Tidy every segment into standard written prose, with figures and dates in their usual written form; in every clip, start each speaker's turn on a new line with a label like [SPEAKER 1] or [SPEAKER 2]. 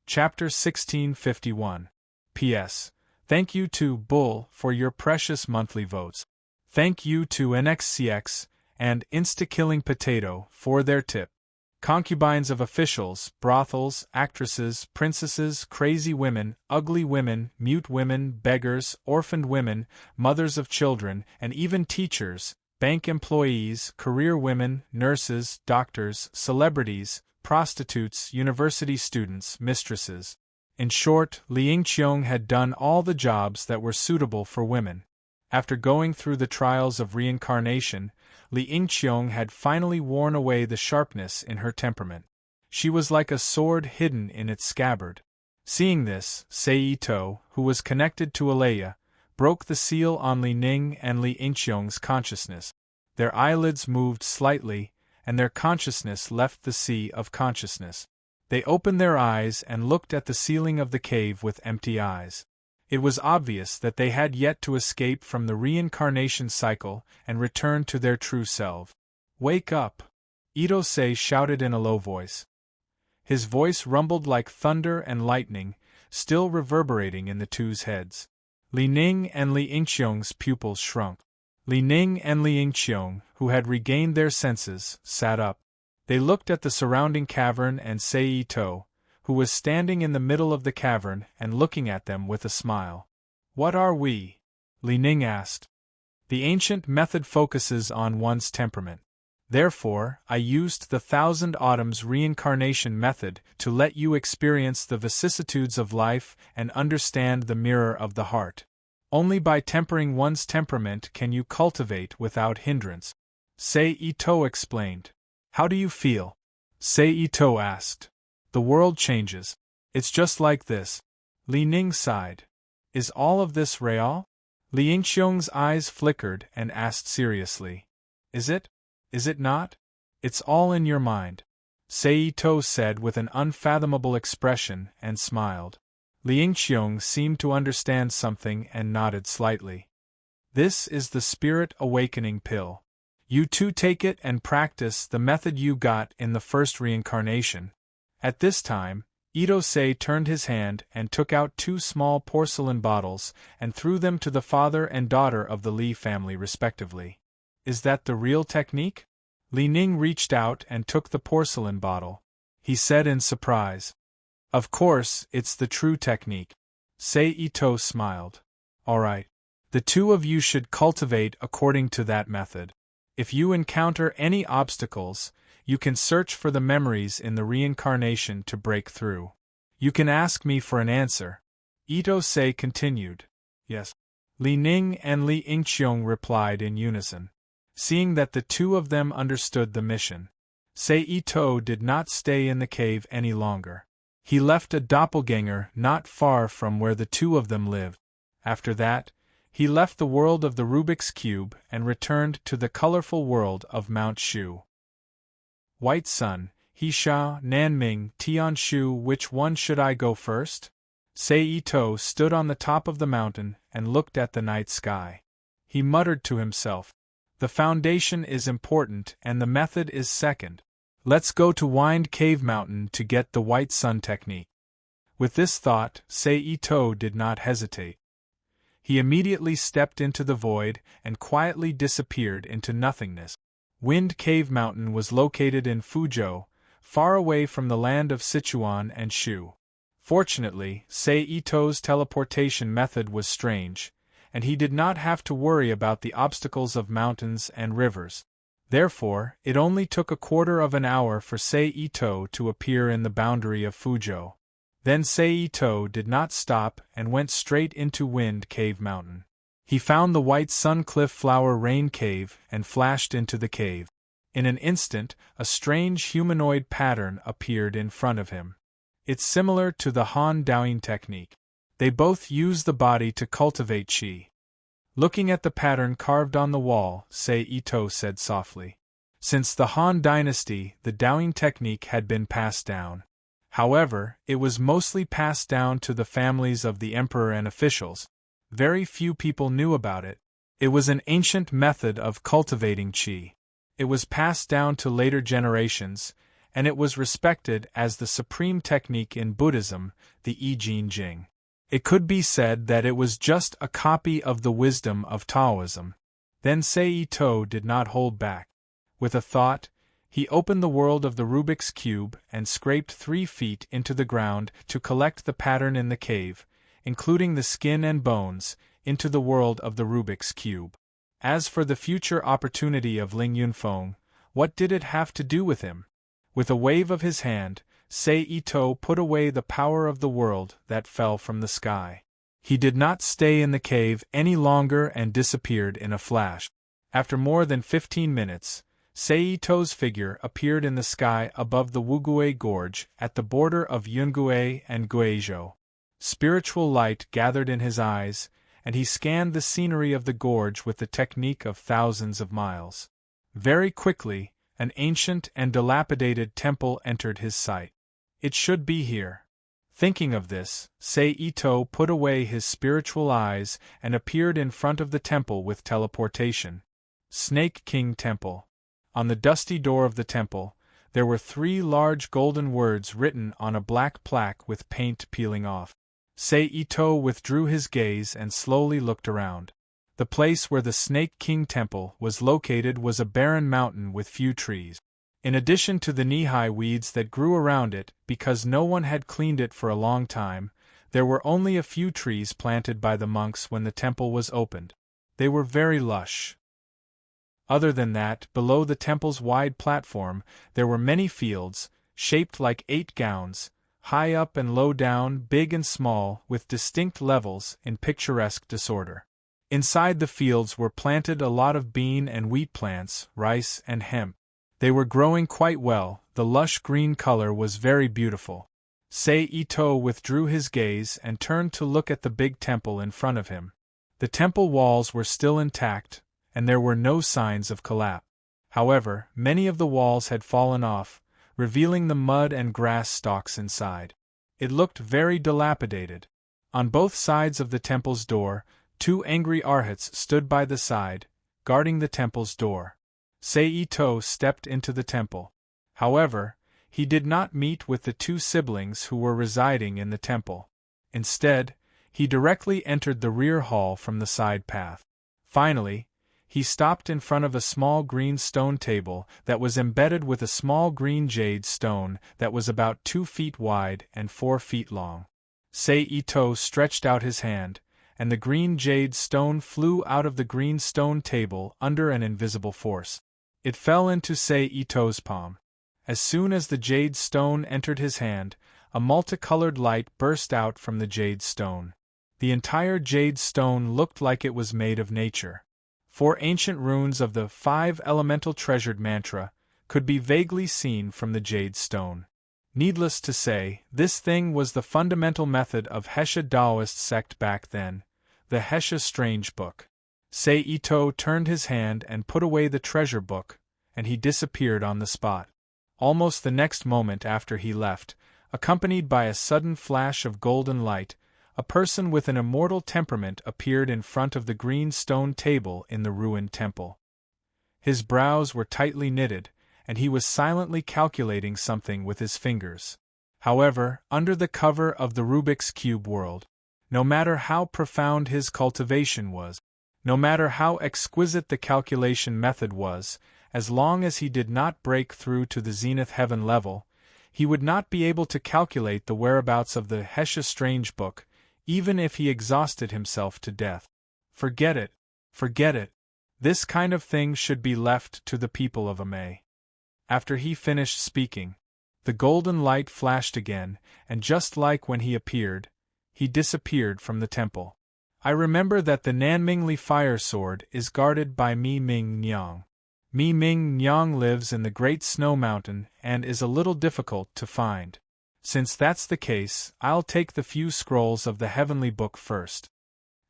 [SPEAKER 1] Chapter 1651. P.S. Thank you to Bull for your precious monthly votes. Thank you to NXCX and Insta-Killing Potato for their tip. Concubines of officials, brothels, actresses, princesses, crazy women, ugly women, mute women, beggars, orphaned women, mothers of children, and even teachers, bank employees, career women, nurses, doctors, celebrities, prostitutes, university students, mistresses. In short, Li Yingqiong had done all the jobs that were suitable for women. After going through the trials of reincarnation, Li Yingqiong had finally worn away the sharpness in her temperament. She was like a sword hidden in its scabbard. Seeing this, Seito, who was connected to Alea, broke the seal on Li Ning and Li Yingqiong's consciousness. Their eyelids moved slightly, and their consciousness left the sea of consciousness. They opened their eyes and looked at the ceiling of the cave with empty eyes. It was obvious that they had yet to escape from the reincarnation cycle and return to their true self. "Wake up!" Itose shouted in a low voice. His voice rumbled like thunder and lightning, still reverberating in the two's heads. Li Ning and Li Yingqiong's pupils shrunk. Li Ning and Li Yingqiong, who had regained their senses, sat up. They looked at the surrounding cavern and Seito, who was standing in the middle of the cavern and looking at them with a smile. "What are we?" Li Ning asked. "The ancient method focuses on one's temperament. Therefore, I used the 1,000 Autumns reincarnation method to let you experience the vicissitudes of life and understand the mirror of the heart. Only by tempering one's temperament can you cultivate without hindrance," Seito explained. "How do you feel?" Seito asked. "The world changes. It's just like this." Li Ning sighed. "Is all of this real?" Li Yingqiong's eyes flickered and asked seriously. "Is it? Is it not? It's all in your mind," Seito said with an unfathomable expression and smiled. Li Yingqiong seemed to understand something and nodded slightly. "This is the Spirit Awakening Pill. You too take it and practice the method you got in the first reincarnation." At this time, Itose turned his hand and took out 2 small porcelain bottles and threw them to the father and daughter of the Li family respectively. "Is that the real technique?" Li Ning reached out and took the porcelain bottle. He said in surprise. "Of course, it's the true technique." Seito smiled. "All right. The two of you should cultivate according to that method. If you encounter any obstacles, you can search for the memories in the reincarnation to break through. You can ask me for an answer." Itose continued. "Yes." Li Ning and Li Yingqiong replied in unison. Seeing that the two of them understood the mission, Seito did not stay in the cave any longer. He left a doppelganger not far from where the two of them lived. After that, he left the world of the Rubik's Cube and returned to the colorful world of Mount Shu. "White Sun, Heisha, Nanming, Tianshu, which one should I go first?" Seito stood on the top of the mountain and looked at the night sky. He muttered to himself, "The foundation is important and the method is second. Let's go to Wind Cave Mountain to get the White Sun technique." With this thought, Seito did not hesitate. He immediately stepped into the void and quietly disappeared into nothingness. Wind Cave Mountain was located in Fuzhou, far away from the land of Sichuan and Shu. Fortunately, Seito's teleportation method was strange, and he did not have to worry about the obstacles of mountains and rivers. Therefore, it only took a quarter of an hour for Seito to appear in the boundary of Fuzhou. Then Seito did not stop and went straight into Wind Cave Mountain. He found the White Sun Cliff Flower Rain Cave and flashed into the cave. In an instant, a strange humanoid pattern appeared in front of him. It's similar to the Han Daoyin technique. They both use the body to cultivate qi. Looking at the pattern carved on the wall, Seito said softly. Since the Han Dynasty, the Daoyin technique had been passed down. However, it was mostly passed down to the families of the emperor and officials. Very few people knew about it. It was an ancient method of cultivating qi. It was passed down to later generations, and it was respected as the supreme technique in Buddhism, the I Ching Jing. It could be said that it was just a copy of the wisdom of Taoism. Then Saito did not hold back. With a thought, he opened the world of the Rubik's Cube and scraped 3 feet into the ground to collect the pattern in the cave, including the skin and bones, into the world of the Rubik's Cube. As for the future opportunity of Ling Yunfeng, what did it have to do with him? With a wave of his hand, Saito put away the power of the world that fell from the sky. He did not stay in the cave any longer and disappeared in a flash. After more than 15 minutes, Saito's figure appeared in the sky above the Wugui Gorge at the border of Yungui and Guizhou. Spiritual light gathered in his eyes, and he scanned the scenery of the gorge with the technique of thousands of miles. Very quickly, an ancient and dilapidated temple entered his sight. It should be here. Thinking of this, Saito put away his spiritual eyes and appeared in front of the temple with teleportation. Snake King Temple. On the dusty door of the temple, there were 3 large golden words written on a black plaque with paint peeling off. Saito withdrew his gaze and slowly looked around. The place where the Snake King Temple was located was a barren mountain with few trees. In addition to the knee-high weeds that grew around it because no one had cleaned it for a long time, there were only a few trees planted by the monks when the temple was opened. They were very lush. Other than that, below the temple's wide platform, there were many fields, shaped like 8 gowns, high up and low down, big and small, with distinct levels in picturesque disorder. Inside the fields were planted a lot of bean and wheat plants, rice and hemp. They were growing quite well, the lush green color was very beautiful. Saito withdrew his gaze and turned to look at the big temple in front of him. The temple walls were still intact, and there were no signs of collapse. However, many of the walls had fallen off, revealing the mud and grass stalks inside. It looked very dilapidated. On both sides of the temple's door, 2 angry arhats stood by the side, guarding the temple's door. Saito stepped into the temple. However, he did not meet with the 2 siblings who were residing in the temple. Instead, he directly entered the rear hall from the side path. Finally, he stopped in front of a small green stone table that was embedded with a small green jade stone that was about 2 feet wide and 4 feet long. Saito stretched out his hand, and the green jade stone flew out of the green stone table under an invisible force. It fell into Saito's palm. As soon as the jade stone entered his hand, a multicolored light burst out from the jade stone. The entire jade stone looked like it was made of nature. 4 ancient runes of the 5 elemental treasured mantra could be vaguely seen from the jade stone. Needless to say, this thing was the fundamental method of Hesha Taoist sect back then, the Hesha Strange Book. Saito turned his hand and put away the treasure book, and he disappeared on the spot. Almost the next moment after he left, accompanied by a sudden flash of golden light, a person with an immortal temperament appeared in front of the green stone table in the ruined temple. His brows were tightly knitted, and he was silently calculating something with his fingers. However, under the cover of the Rubik's Cube world, no matter how profound his cultivation was, no matter how exquisite the calculation method was, as long as he did not break through to the Zenith Heaven level, he would not be able to calculate the whereabouts of the Hesha Strange Book, even if he exhausted himself to death. Forget it. Forget it. This kind of thing should be left to the people of Amei. After he finished speaking, the golden light flashed again, and just like when he appeared, he disappeared from the temple. I remember that the Nanmingli fire sword is guarded by Mi Ming Nyang. Mi Ming Nyang lives in the Great Snow Mountain and is a little difficult to find. Since that's the case, I'll take the few scrolls of the Heavenly Book first.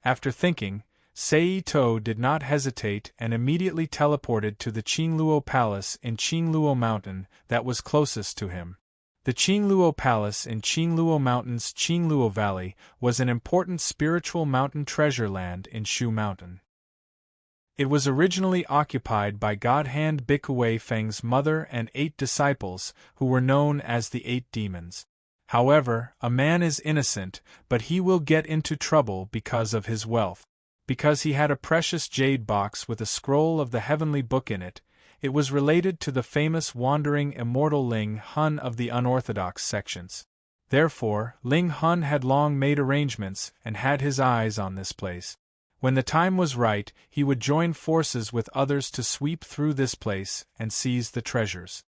[SPEAKER 1] After thinking, Saito did not hesitate and immediately teleported to the Qingluo Palace in Qingluo Mountain that was closest to him. The Qingluo Palace in Qingluo Mountain's Qingluo Valley was an important spiritual mountain treasure land in Shu Mountain. It was originally occupied by God Hand Bikuei Feng's mother and 8 disciples, who were known as the 8 demons. However, a man is innocent, but he will get into trouble because of his wealth. Because he had a precious jade box with a scroll of the heavenly book in it, it was related to the famous wandering immortal Ling Hun of the unorthodox sections. Therefore, Ling Hun had long made arrangements and had his eyes on this place. When the time was right, he would join forces with others to sweep through this place and seize the treasures.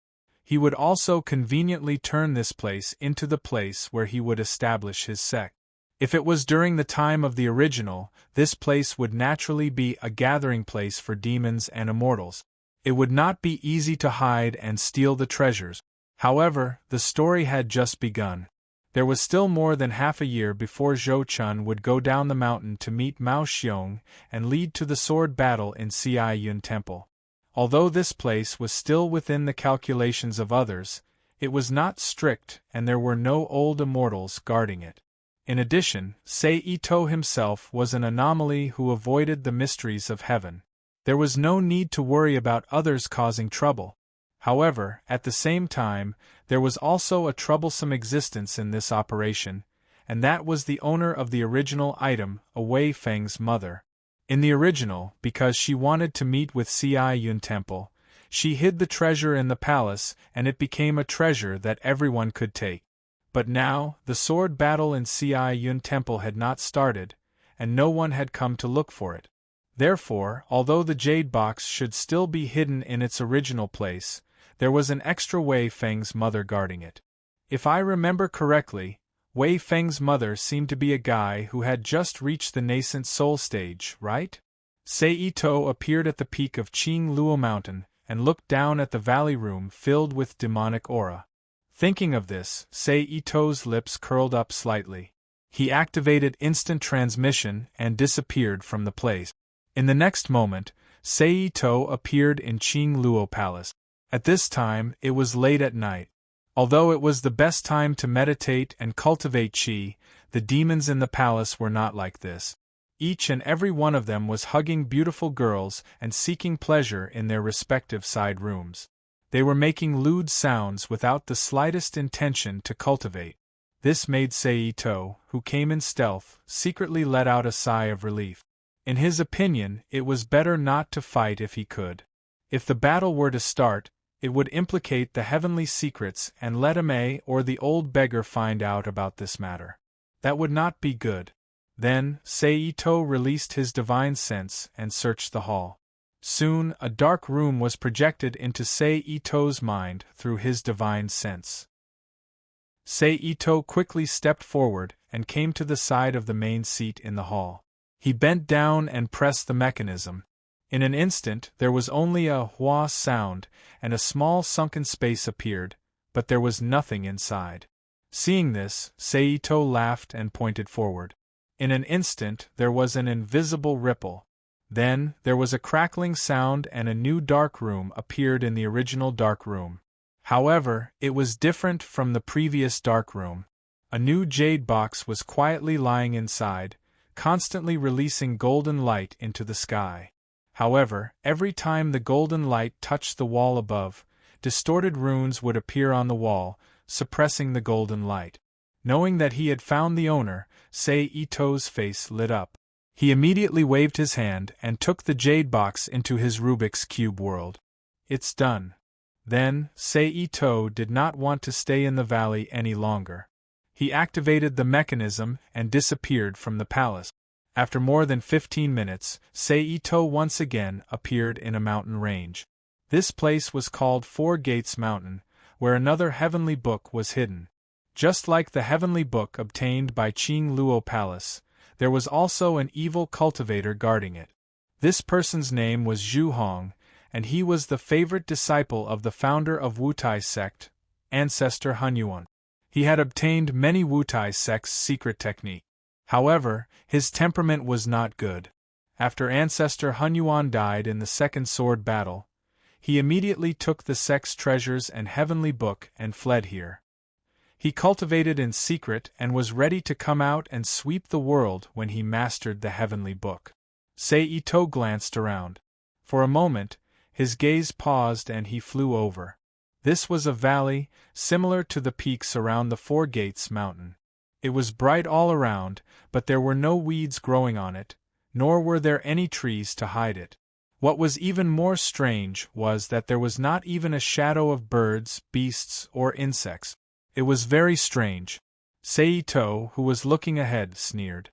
[SPEAKER 1] He would also conveniently turn this place into the place where he would establish his sect. If it was during the time of the original, this place would naturally be a gathering place for demons and immortals. It would not be easy to hide and steal the treasures. However, the story had just begun. There was still more than half a year before Zhou Chun would go down the mountain to meet Mao Xiong and lead to the sword battle in Yun Temple. Although this place was still within the calculations of others, it was not strict and there were no old immortals guarding it. In addition, Sei Ito himself was an anomaly who avoided the mysteries of heaven. There was no need to worry about others causing trouble. However, at the same time, there was also a troublesome existence in this operation, and that was the owner of the original item, Wei Feng's mother. In the original, because she wanted to meet with Yun Temple, she hid the treasure in the palace and it became a treasure that everyone could take. But now, the sword battle in Yun Temple had not started, and no one had come to look for it. Therefore, although the jade box should still be hidden in its original place, there was an extra Wei Feng's mother guarding it. If I remember correctly, Wei Feng's mother seemed to be a guy who had just reached the nascent soul stage, right? Sei Ito appeared at the peak of Qing Luo Mountain and looked down at the valley room filled with demonic aura. Thinking of this, Sei Ito's lips curled up slightly. He activated instant transmission and disappeared from the place. In the next moment, Sei Ito appeared in Qing Luo Palace. At this time, it was late at night. Although it was the best time to meditate and cultivate qi, the demons in the palace were not like this. Each and every one of them was hugging beautiful girls and seeking pleasure in their respective side rooms. They were making lewd sounds without the slightest intention to cultivate. This made Sei Ito, who came in stealth, secretly let out a sigh of relief. In his opinion, it was better not to fight if he could. If the battle were to start, it would implicate the heavenly secrets and let Ame or the old beggar find out about this matter. That would not be good. Then, Sei Ito released his divine sense and searched the hall. Soon, a dark room was projected into Sei Ito's mind through his divine sense. Sei Ito quickly stepped forward and came to the side of the main seat in the hall. He bent down and pressed the mechanism. In an instant, there was only a hua sound, and a small sunken space appeared, but there was nothing inside. Seeing this, Sei Ito laughed and pointed forward. In an instant, there was an invisible ripple. Then, there was a crackling sound and a new dark room appeared in the original dark room. However, it was different from the previous dark room. A new jade box was quietly lying inside, constantly releasing golden light into the sky. However, every time the golden light touched the wall above, distorted runes would appear on the wall, suppressing the golden light. Knowing that he had found the owner, Sei Ito's face lit up. He immediately waved his hand and took the jade box into his Rubik's Cube world. It's done. Then, Sei Ito did not want to stay in the valley any longer. He activated the mechanism and disappeared from the palace. After more than 15 minutes, Sei Ito once again appeared in a mountain range. This place was called Four Gates Mountain, where another heavenly book was hidden. Just like the heavenly book obtained by Qing Luo Palace, there was also an evil cultivator guarding it. This person's name was Zhu Hong, and he was the favorite disciple of the founder of Wutai sect, Ancestor Hunyuan. He had obtained many Wutai sect's secret technique. However, his temperament was not good. After Ancestor Hunyuan died in the second sword battle, he immediately took the sect's treasures and heavenly book and fled here. He cultivated in secret and was ready to come out and sweep the world when he mastered the heavenly book. Sei Ito glanced around. For a moment, his gaze paused and he flew over. This was a valley, similar to the peaks around the Four Gates mountain. It was bright all around, but there were no weeds growing on it, nor were there any trees to hide it. What was even more strange was that there was not even a shadow of birds, beasts, or insects. It was very strange. Seito, who was looking ahead, sneered.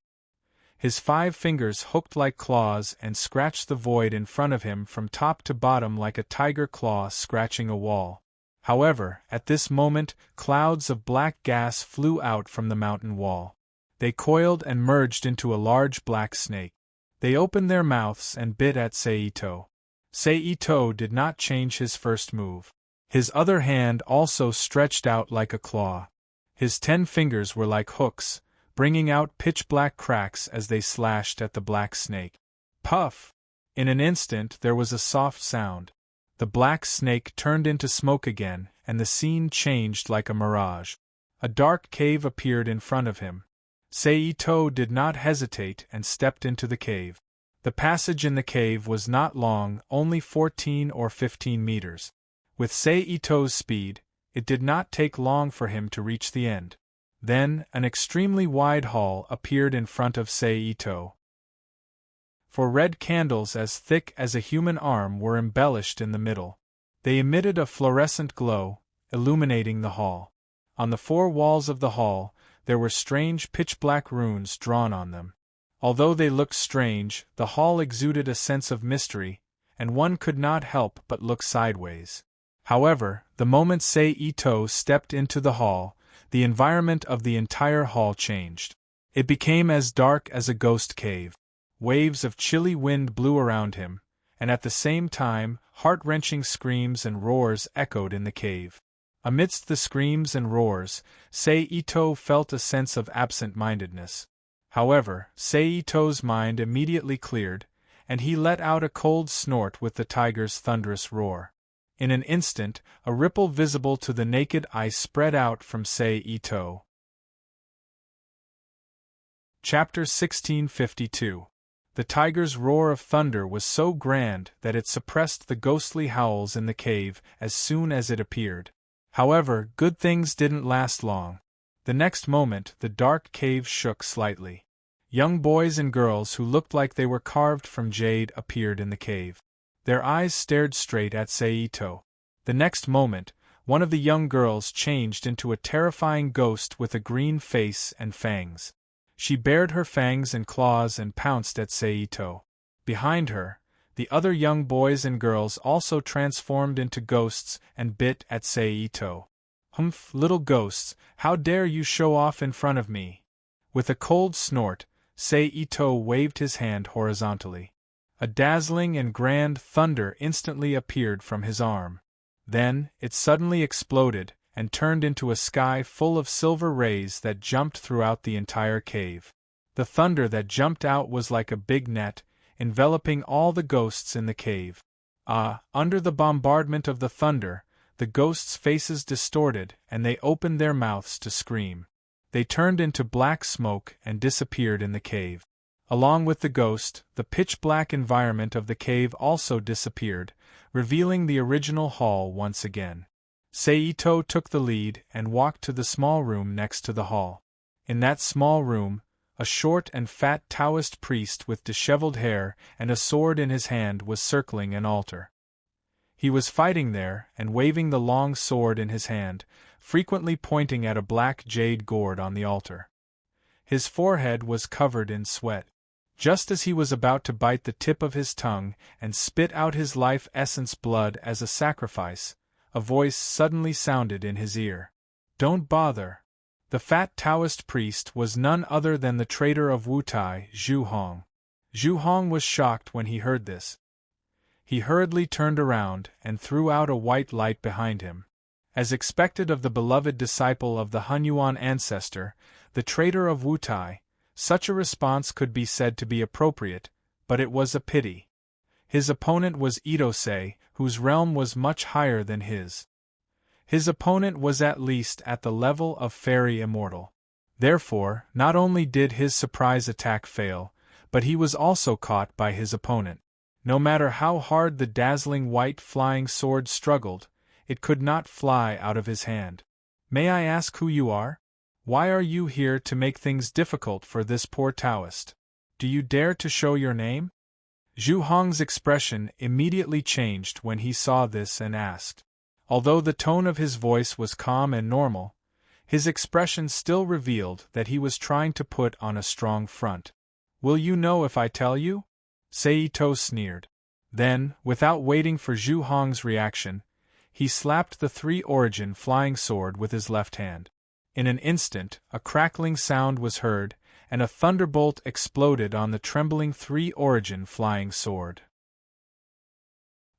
[SPEAKER 1] His 5 fingers hooked like claws and scratched the void in front of him from top to bottom like a tiger claw scratching a wall. However, at this moment, clouds of black gas flew out from the mountain wall. They coiled and merged into a large black snake. They opened their mouths and bit at Seito. Seito did not change his first move. His other hand also stretched out like a claw. His 10 fingers were like hooks, bringing out pitch-black cracks as they slashed at the black snake. Puff! In an instant there was a soft sound. The black snake turned into smoke again, and the scene changed like a mirage. A dark cave appeared in front of him. Seito did not hesitate and stepped into the cave. The passage in the cave was not long, only 14 or 15 meters. With Seito's speed, it did not take long for him to reach the end. Then, an extremely wide hall appeared in front of Seito. 4 red candles as thick as a human arm were embellished in the middle. They emitted a fluorescent glow, illuminating the hall. On the 4 walls of the hall, there were strange pitch-black runes drawn on them. Although they looked strange, the hall exuded a sense of mystery, and one could not help but look sideways. However, the moment Seito stepped into the hall, the environment of the entire hall changed. It became as dark as a ghost cave. Waves of chilly wind blew around him, and at the same time, heart-wrenching screams and roars echoed in the cave. Amidst the screams and roars, Seito felt a sense of absent-mindedness. However, Seito's mind immediately cleared, and he let out a cold snort with the tiger's thunderous roar. In an instant, a ripple visible to the naked eye spread out from Seito. Chapter 1652. The tiger's roar of thunder was so grand that it suppressed the ghostly howls in the cave as soon as it appeared. However, good things didn't last long. The next moment, the dark cave shook slightly. Young boys and girls who looked like they were carved from jade appeared in the cave. Their eyes stared straight at Seito. The next moment, one of the young girls changed into a terrifying ghost with a green face and fangs. She bared her fangs and claws and pounced at Seito. Behind her, the other young boys and girls also transformed into ghosts and bit at Seito. "Humph, little ghosts, how dare you show off in front of me?" With a cold snort, Seito waved his hand horizontally. A dazzling and grand thunder instantly appeared from his arm. Then, it suddenly exploded, and turned into a sky full of silver rays that jumped throughout the entire cave. The thunder that jumped out was like a big net, enveloping all the ghosts in the cave. Under the bombardment of the thunder, the ghosts' faces distorted and they opened their mouths to scream. They turned into black smoke and disappeared in the cave. Along with the ghost, the pitch-black environment of the cave also disappeared, revealing the original hall once again. Seito took the lead and walked to the small room next to the hall. In that small room, a short and fat Taoist priest with disheveled hair and a sword in his hand was circling an altar. He was fighting there and waving the long sword in his hand, frequently pointing at a black jade gourd on the altar. His forehead was covered in sweat. Just as he was about to bite the tip of his tongue and spit out his life essence blood as a sacrifice, a voice suddenly sounded in his ear. "Don't bother." The fat Taoist priest was none other than the traitor of Wutai, Zhu Hong. Zhu Hong was shocked when he heard this. He hurriedly turned around and threw out a white light behind him. As expected of the beloved disciple of the Hunyuan ancestor, the traitor of Wutai, such a response could be said to be appropriate, but it was a pity. His opponent was Itose, whose realm was much higher than his. His opponent was at least at the level of Fairy Immortal. Therefore, not only did his surprise attack fail, but he was also caught by his opponent. No matter how hard the dazzling white flying sword struggled, it could not fly out of his hand. "May I ask who you are? Why are you here to make things difficult for this poor Taoist? Do you dare to show your name?" Zhu Hong's expression immediately changed when he saw this and asked. Although the tone of his voice was calm and normal, his expression still revealed that he was trying to put on a strong front. "Will you know if I tell you?" Saito sneered. Then, without waiting for Zhu Hong's reaction, he slapped the three-origin flying sword with his left hand. In an instant, a crackling sound was heard, and a thunderbolt exploded on the trembling three-origin flying sword.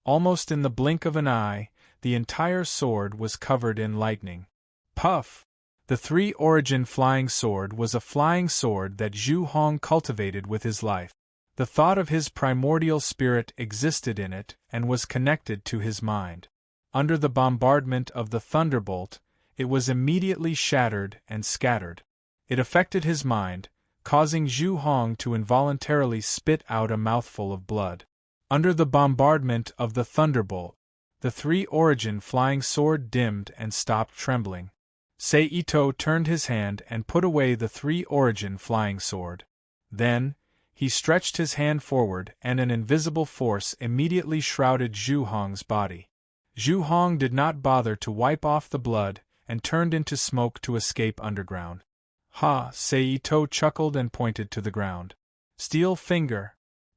[SPEAKER 1] Almost in the blink of an eye, the entire sword was covered in lightning. Puff! The three-origin flying sword was a flying sword that Zhu Hong cultivated with his life. The thought of his primordial spirit existed in it and was connected to his mind. Under the bombardment of the thunderbolt, it was immediately shattered and scattered. It affected his mind, causing Zhu Hong to involuntarily spit out a mouthful of blood. Under the bombardment of the thunderbolt, the three-origin flying sword dimmed and stopped trembling. Saito turned his hand and put away the three-origin flying sword. Then, he stretched his hand forward and an invisible force immediately shrouded Zhu Hong's body. Zhu Hong did not bother to wipe off the blood and turned into smoke to escape underground. "Ha!" Saito chuckled and pointed to the ground. "Steel finger!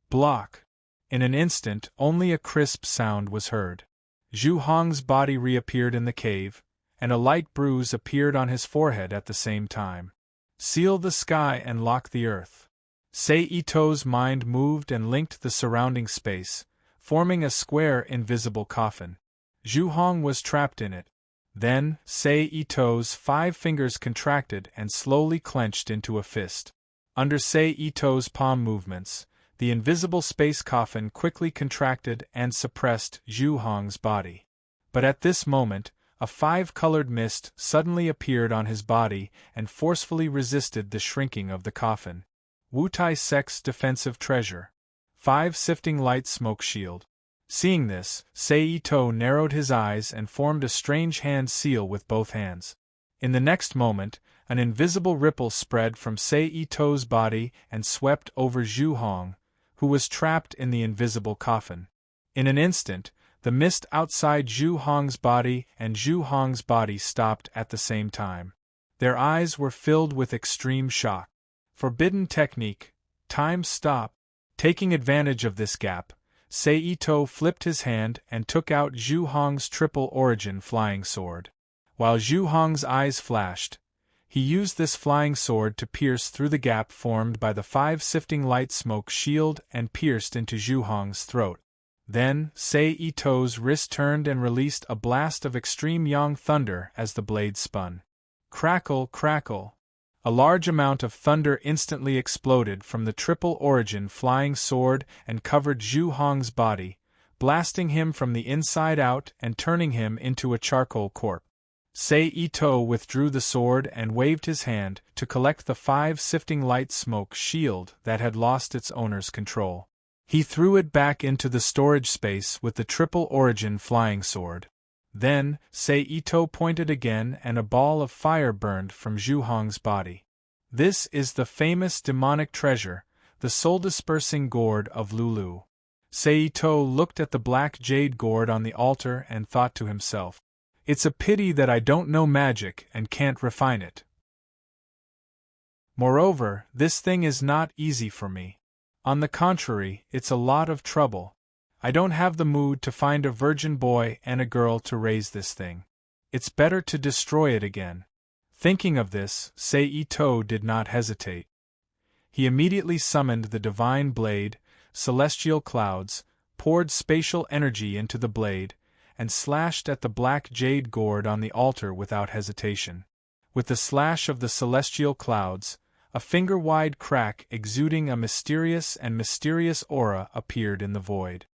[SPEAKER 1] Block!" In an instant only a crisp sound was heard. Zhu Hong's body reappeared in the cave, and a light bruise appeared on his forehead at the same time. "Seal the sky and lock the earth." Saito's mind moved and linked the surrounding space, forming a square invisible coffin. Zhu Hong was trapped in it. Then, Saito's 5 fingers contracted and slowly clenched into a fist. Under Saito's palm movements, the invisible space coffin quickly contracted and suppressed Zhu Hong's body. But at this moment, a 5-colored mist suddenly appeared on his body and forcefully resisted the shrinking of the coffin. Wutai Sek's defensive treasure. 5 sifting light smoke shield. Seeing this, Saito narrowed his eyes and formed a strange hand seal with both hands. In the next moment, an invisible ripple spread from Saito's body and swept over Zhu Hong, who was trapped in the invisible coffin. In an instant, the mist outside Zhu Hong's body and Zhu Hong's body stopped at the same time. Their eyes were filled with extreme shock. Forbidden technique, time stop. Taking advantage of this gap, Saito flipped his hand and took out Zhu Hong's triple-origin flying sword. While Zhu Hong's eyes flashed, he used this flying sword to pierce through the gap formed by the 5 sifting light smoke shield and pierced into Zhu Hong's throat. Then, Saito's wrist turned and released a blast of extreme yang thunder as the blade spun. Crackle, crackle. A large amount of thunder instantly exploded from the triple-origin flying sword and covered Zhu Hong's body, blasting him from the inside out and turning him into a charcoal corpse. Saito withdrew the sword and waved his hand to collect the 5 sifting light smoke shield that had lost its owner's control. He threw it back into the storage space with the triple-origin flying sword. Then, Saito pointed again and a ball of fire burned from Zhu Hong's body. "This is the famous demonic treasure, the soul-dispersing gourd of Lulu." Saito looked at the black jade gourd on the altar and thought to himself, "It's a pity that I don't know magic and can't refine it. Moreover, this thing is not easy for me. On the contrary, it's a lot of trouble. I don't have the mood to find a virgin boy and a girl to raise this thing. It's better to destroy it again." Thinking of this, Saito did not hesitate. He immediately summoned the divine blade, celestial clouds, poured spatial energy into the blade, and slashed at the black jade gourd on the altar without hesitation. With the slash of the celestial clouds, a finger-wide crack exuding a mysterious aura appeared in the void.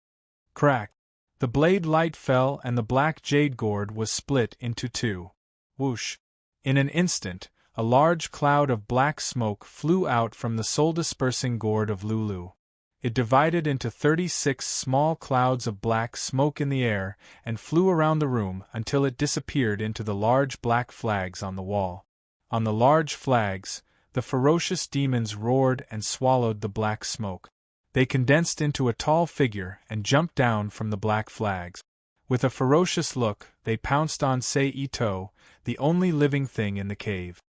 [SPEAKER 1] Crack! The blade light fell and the black jade gourd was split into 2. Whoosh! In an instant, a large cloud of black smoke flew out from the soul-dispersing gourd of Lulu. It divided into 36 small clouds of black smoke in the air and flew around the room until it disappeared into the large black flags on the wall. On the large flags, the ferocious demons roared and swallowed the black smoke. They condensed into a tall figure and jumped down from the black flags. With a ferocious look, they pounced on Sei-Ito, the only living thing in the cave.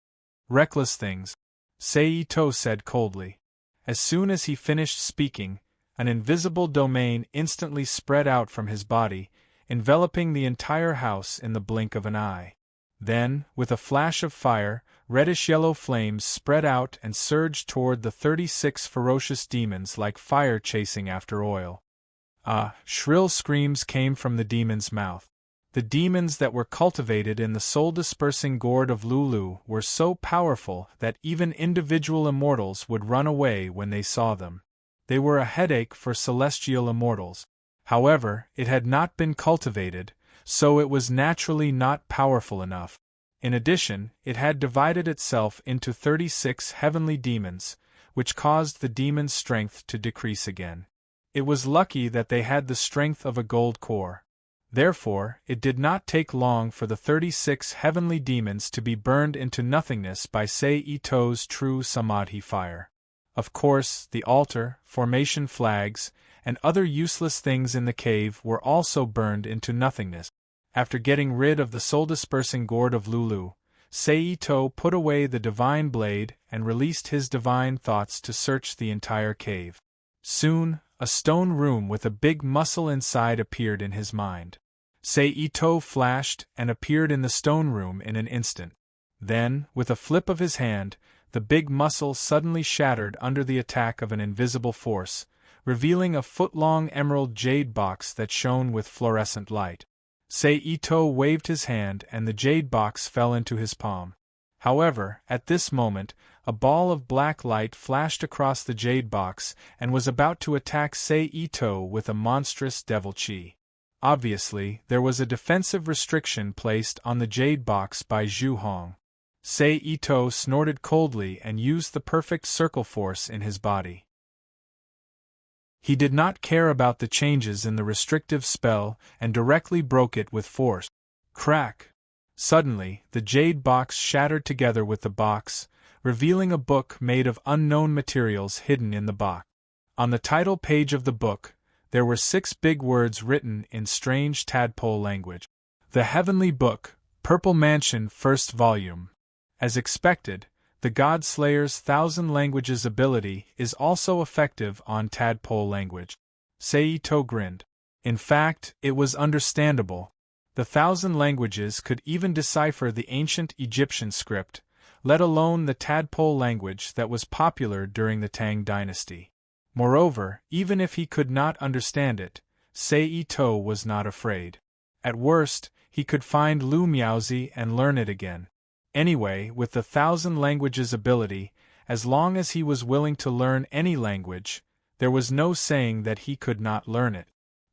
[SPEAKER 1] "Reckless things," Sei-Ito said coldly. As soon as he finished speaking, an invisible domain instantly spread out from his body, enveloping the entire house in the blink of an eye. Then, with a flash of fire, reddish-yellow flames spread out and surged toward the 36 ferocious demons like fire chasing after oil. Shrill screams came from the demon's mouth. The demons that were cultivated in the soul-dispersing gourd of Lulu were so powerful that even individual immortals would run away when they saw them. They were a headache for celestial immortals. However, it had not been cultivated, so it was naturally not powerful enough. In addition, it had divided itself into 36 heavenly demons, which caused the demons' strength to decrease again. It was lucky that they had the strength of a gold core. Therefore, it did not take long for the 36 heavenly demons to be burned into nothingness by Sei-Ito's true Samadhi fire. Of course, the altar, formation flags, and other useless things in the cave were also burned into nothingness. After getting rid of the soul-dispersing gourd of Lulu, Sei-Ito put away the divine blade and released his divine thoughts to search the entire cave. Soon, a stone room with a big muscle inside appeared in his mind. Sei-Ito flashed and appeared in the stone room in an instant. Then, with a flip of his hand, the big muscle suddenly shattered under the attack of an invisible force, revealing a foot-long emerald jade box that shone with fluorescent light. Sei-Ito waved his hand and the jade box fell into his palm. However, at this moment, a ball of black light flashed across the jade box and was about to attack Sei-Ito with a monstrous devil chi. Obviously, there was a defensive restriction placed on the jade box by Zhu Hong. Sei-Ito snorted coldly and used the perfect circle force in his body. He did not care about the changes in the restrictive spell and directly broke it with force. Crack! Suddenly, the jade box shattered together with the box, revealing a book made of unknown materials hidden in the box. On the title page of the book, there were 6 big words written in strange tadpole language. The Heavenly Book, Purple Mansion, First Volume. As expected, the God Slayer's 1,000 languages ability is also effective on tadpole language. Sei-Ito grinned. In fact, it was understandable. The 1,000 languages could even decipher the ancient Egyptian script, let alone the tadpole language that was popular during the Tang dynasty. Moreover, even if he could not understand it, Sei-Ito was not afraid. At worst, he could find Lu Miaozi and learn it again. Anyway, with the 1,000 languages ability, as long as he was willing to learn any language, there was no saying that he could not learn it.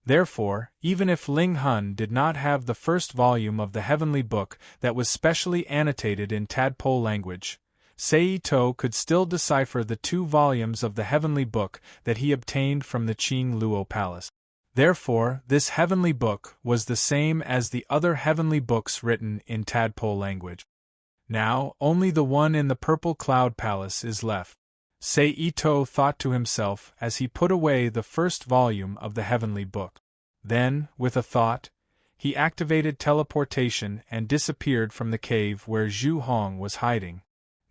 [SPEAKER 1] Therefore, even if Ling Hun did not have the first volume of the Heavenly Book that was specially annotated in tadpole language, Sei-Ito could still decipher the 2 volumes of the Heavenly Book that he obtained from the Qing Luo Palace. Therefore, this Heavenly Book was the same as the other Heavenly Books written in tadpole language. Now, only the one in the Purple Cloud Palace is left. Sei-Ito thought to himself as he put away the first volume of the Heavenly Book. Then, with a thought, he activated teleportation and disappeared from the cave where Zhu Hong was hiding.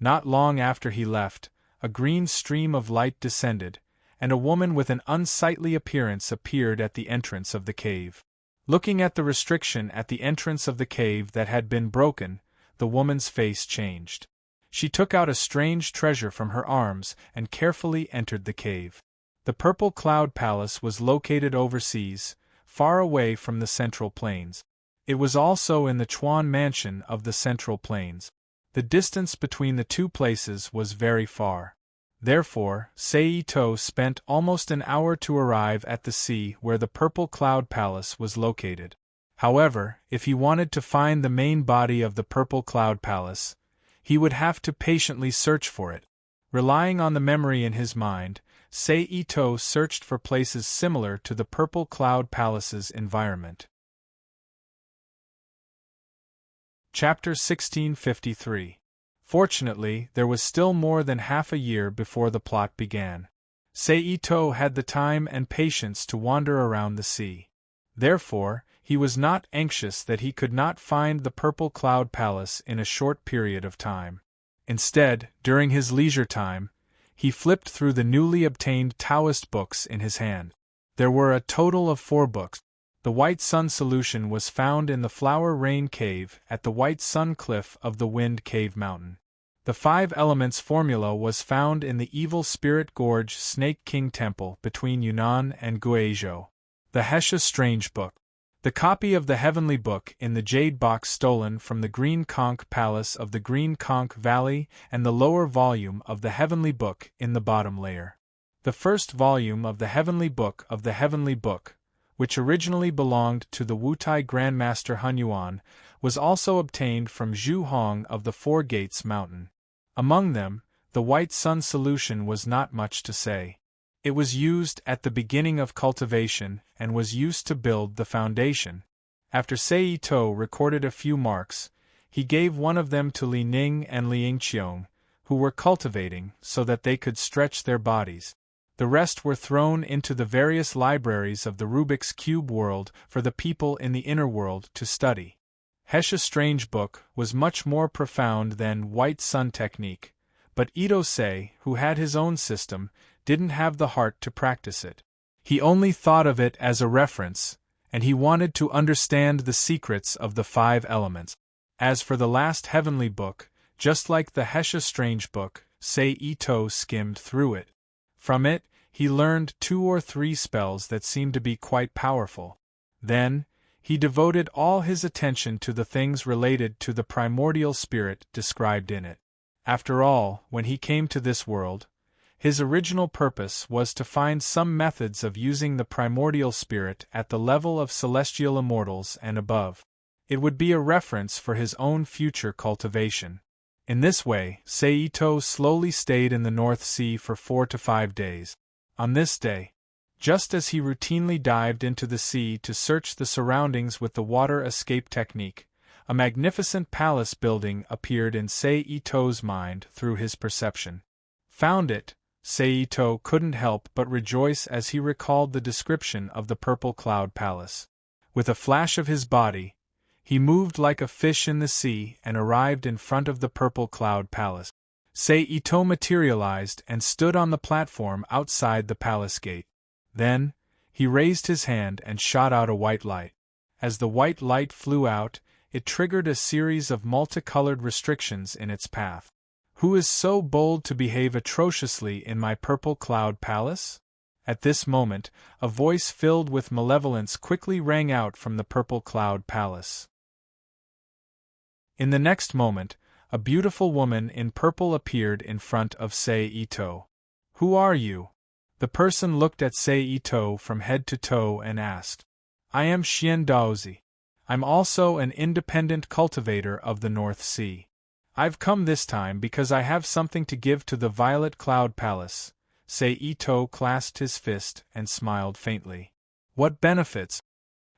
[SPEAKER 1] Not long after he left, a green stream of light descended, and a woman with an unsightly appearance appeared at the entrance of the cave. Looking at the restriction at the entrance of the cave that had been broken, the woman's face changed. She took out a strange treasure from her arms and carefully entered the cave. The Purple Cloud Palace was located overseas, far away from the Central Plains. It was also in the Chuan Mansion of the Central Plains. The distance between the 2 places was very far. Therefore, Sei-Ito spent almost an hour to arrive at the sea where the Purple Cloud Palace was located. However, if he wanted to find the main body of the Purple Cloud Palace, he would have to patiently search for it. Relying on the memory in his mind, Sei-Ito searched for places similar to the Purple Cloud Palace's environment. Chapter 1653. Fortunately, there was still more than half a year before the plot began. Sei-Ito had the time and patience to wander around the sea. Therefore, he was not anxious that he could not find the Purple Cloud Palace in a short period of time. Instead, during his leisure time, he flipped through the newly obtained Taoist books in his hand. There were a total of 4 books. The White Sun solution was found in the Flower Rain Cave at the White Sun Cliff of the Wind Cave Mountain. The 5 elements formula was found in the Evil Spirit Gorge Snake King Temple between Yunnan and Guizhou. The Hesha Strange Book. The copy of the Heavenly Book in the Jade Box stolen from the Green Conch Palace of the Green Conch Valley, and the lower volume of the Heavenly Book in the bottom layer. The first volume of the Heavenly Book, which originally belonged to the Wutai Grandmaster Hunyuan, was also obtained from Zhu Hong of the Four Gates Mountain. Among them, the White Sun solution was not much to say. It was used at the beginning of cultivation and was used to build the foundation. After Sei-Ito recorded a few marks, he gave one of them to Li Ning and Li Yingqiong, who were cultivating so that they could stretch their bodies. The rest were thrown into the various libraries of the Rubik's Cube world for the people in the inner world to study. Hesha Strange Book was much more profound than White Sun Technique, but Ito Sei, who had his own system, didn't have the heart to practice it. He only thought of it as a reference, and he wanted to understand the secrets of the 5 elements. As for the last Heavenly Book, just like the Hesha Strange Book, Sei-Ito skimmed through it. From it, he learned 2 or 3 spells that seemed to be quite powerful. Then, he devoted all his attention to the things related to the primordial spirit described in it. After all, when he came to this world, his original purpose was to find some methods of using the primordial spirit at the level of celestial immortals and above. It would be a reference for his own future cultivation. In this way, Sei-Ito slowly stayed in the North Sea for 4 to 5 days. On this day, just as he routinely dived into the sea to search the surroundings with the water escape technique, a magnificent palace building appeared in Sei-Ito's mind through his perception. Found it, Sei-Ito couldn't help but rejoice as he recalled the description of the Purple Cloud Palace. With a flash of his body, he moved like a fish in the sea and arrived in front of the Purple Cloud Palace. Sei-Ito materialized and stood on the platform outside the palace gate. Then, he raised his hand and shot out a white light. As the white light flew out, it triggered a series of multicolored restrictions in its path. Who is so bold to behave atrociously in my Purple Cloud Palace? At this moment, a voice filled with malevolence quickly rang out from the Purple Cloud Palace. In the next moment, a beautiful woman in purple appeared in front of Sei-Ito. Who are you? The person looked at Sei-Ito from head to toe and asked. I am Xian Daozi. I'm also an independent cultivator of the North Sea. I've come this time because I have something to give to the Violet Cloud Palace. Sei-Ito clasped his fist and smiled faintly. What benefits?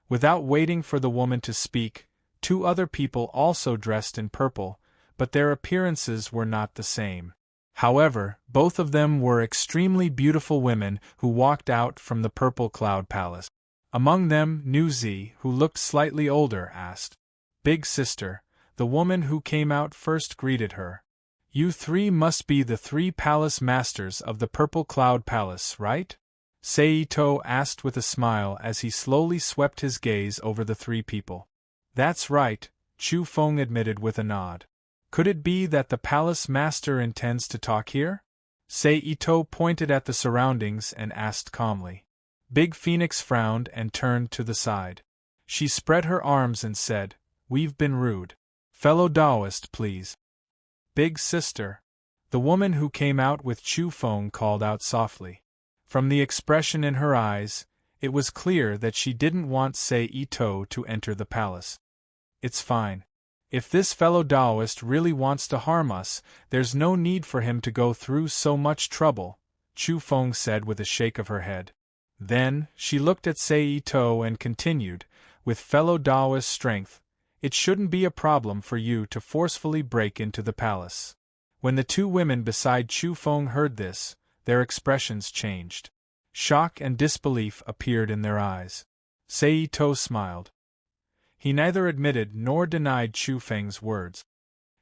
[SPEAKER 1] Without waiting for the woman to speak, 2 other people also dressed in purple, but their appearances were not the same. However, both of them were extremely beautiful women who walked out from the Purple Cloud Palace. Among them, Nuzi, who looked slightly older, asked, Big sister, the woman who came out first greeted her. You 3 must be the 3 palace masters of the Purple Cloud Palace, right? Sei-Ito asked with a smile as he slowly swept his gaze over the 3 people. That's right, Chu Feng admitted with a nod. Could it be that the palace master intends to talk here? Sei-Ito pointed at the surroundings and asked calmly. Big Phoenix frowned and turned to the side. She spread her arms and said, We've been rude. Fellow Taoist, please. Big sister. The woman who came out with Chu Feng called out softly. From the expression in her eyes, it was clear that she didn't want Sei-Ito to enter the palace. It's fine. If this fellow Taoist really wants to harm us, there's no need for him to go through so much trouble, Chu Feng said with a shake of her head. Then, she looked at Saito and continued, with fellow Daoist strength, it shouldn't be a problem for you to forcefully break into the palace. When the two women beside Chu Feng heard this, their expressions changed. Shock and disbelief appeared in their eyes. Saito smiled. He neither admitted nor denied Chu Feng's words.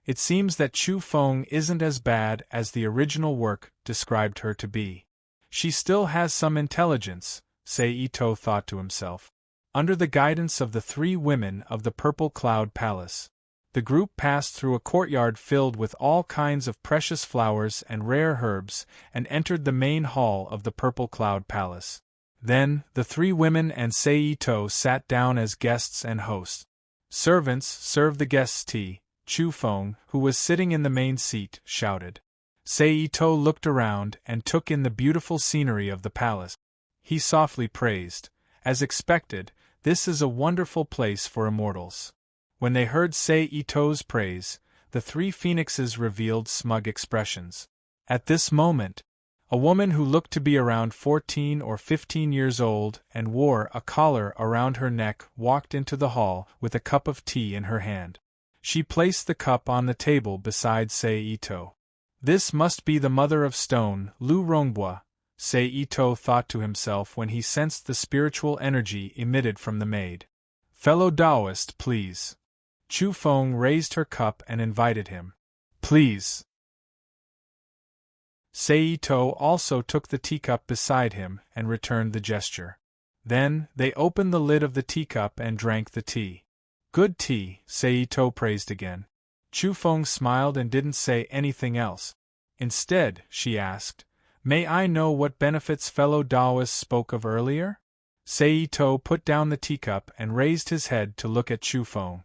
[SPEAKER 1] It seems that Chu Feng isn't as bad as the original work described her to be. She still has some intelligence, Saito thought to himself. Under the guidance of the three women of the Purple Cloud Palace, the group passed through a courtyard filled with all kinds of precious flowers and rare herbs and entered the main hall of the Purple Cloud Palace. Then, the three women and Saito sat down as guests and hosts. Servants, serve the guests tea, Chu Feng, who was sitting in the main seat, shouted. Saito looked around and took in the beautiful scenery of the palace. He softly praised, as expected, this is a wonderful place for immortals. When they heard Saito's praise, the three phoenixes revealed smug expressions. At this moment, a woman who looked to be around 14 or 15 years old and wore a collar around her neck walked into the hall with a cup of tea in her hand. She placed the cup on the table beside Saito. This must be the mother of stone, Lu Rongbua, Saito thought to himself when he sensed the spiritual energy emitted from the maid. Fellow Taoist, please. Chu Feng raised her cup and invited him. Please. Saito also took the teacup beside him and returned the gesture. Then, they opened the lid of the teacup and drank the tea. Good tea, Saito praised again. Chu Feng smiled and didn't say anything else. Instead, she asked, may I know what benefits fellow Taoists spoke of earlier? Saito put down the teacup and raised his head to look at Chu Feng.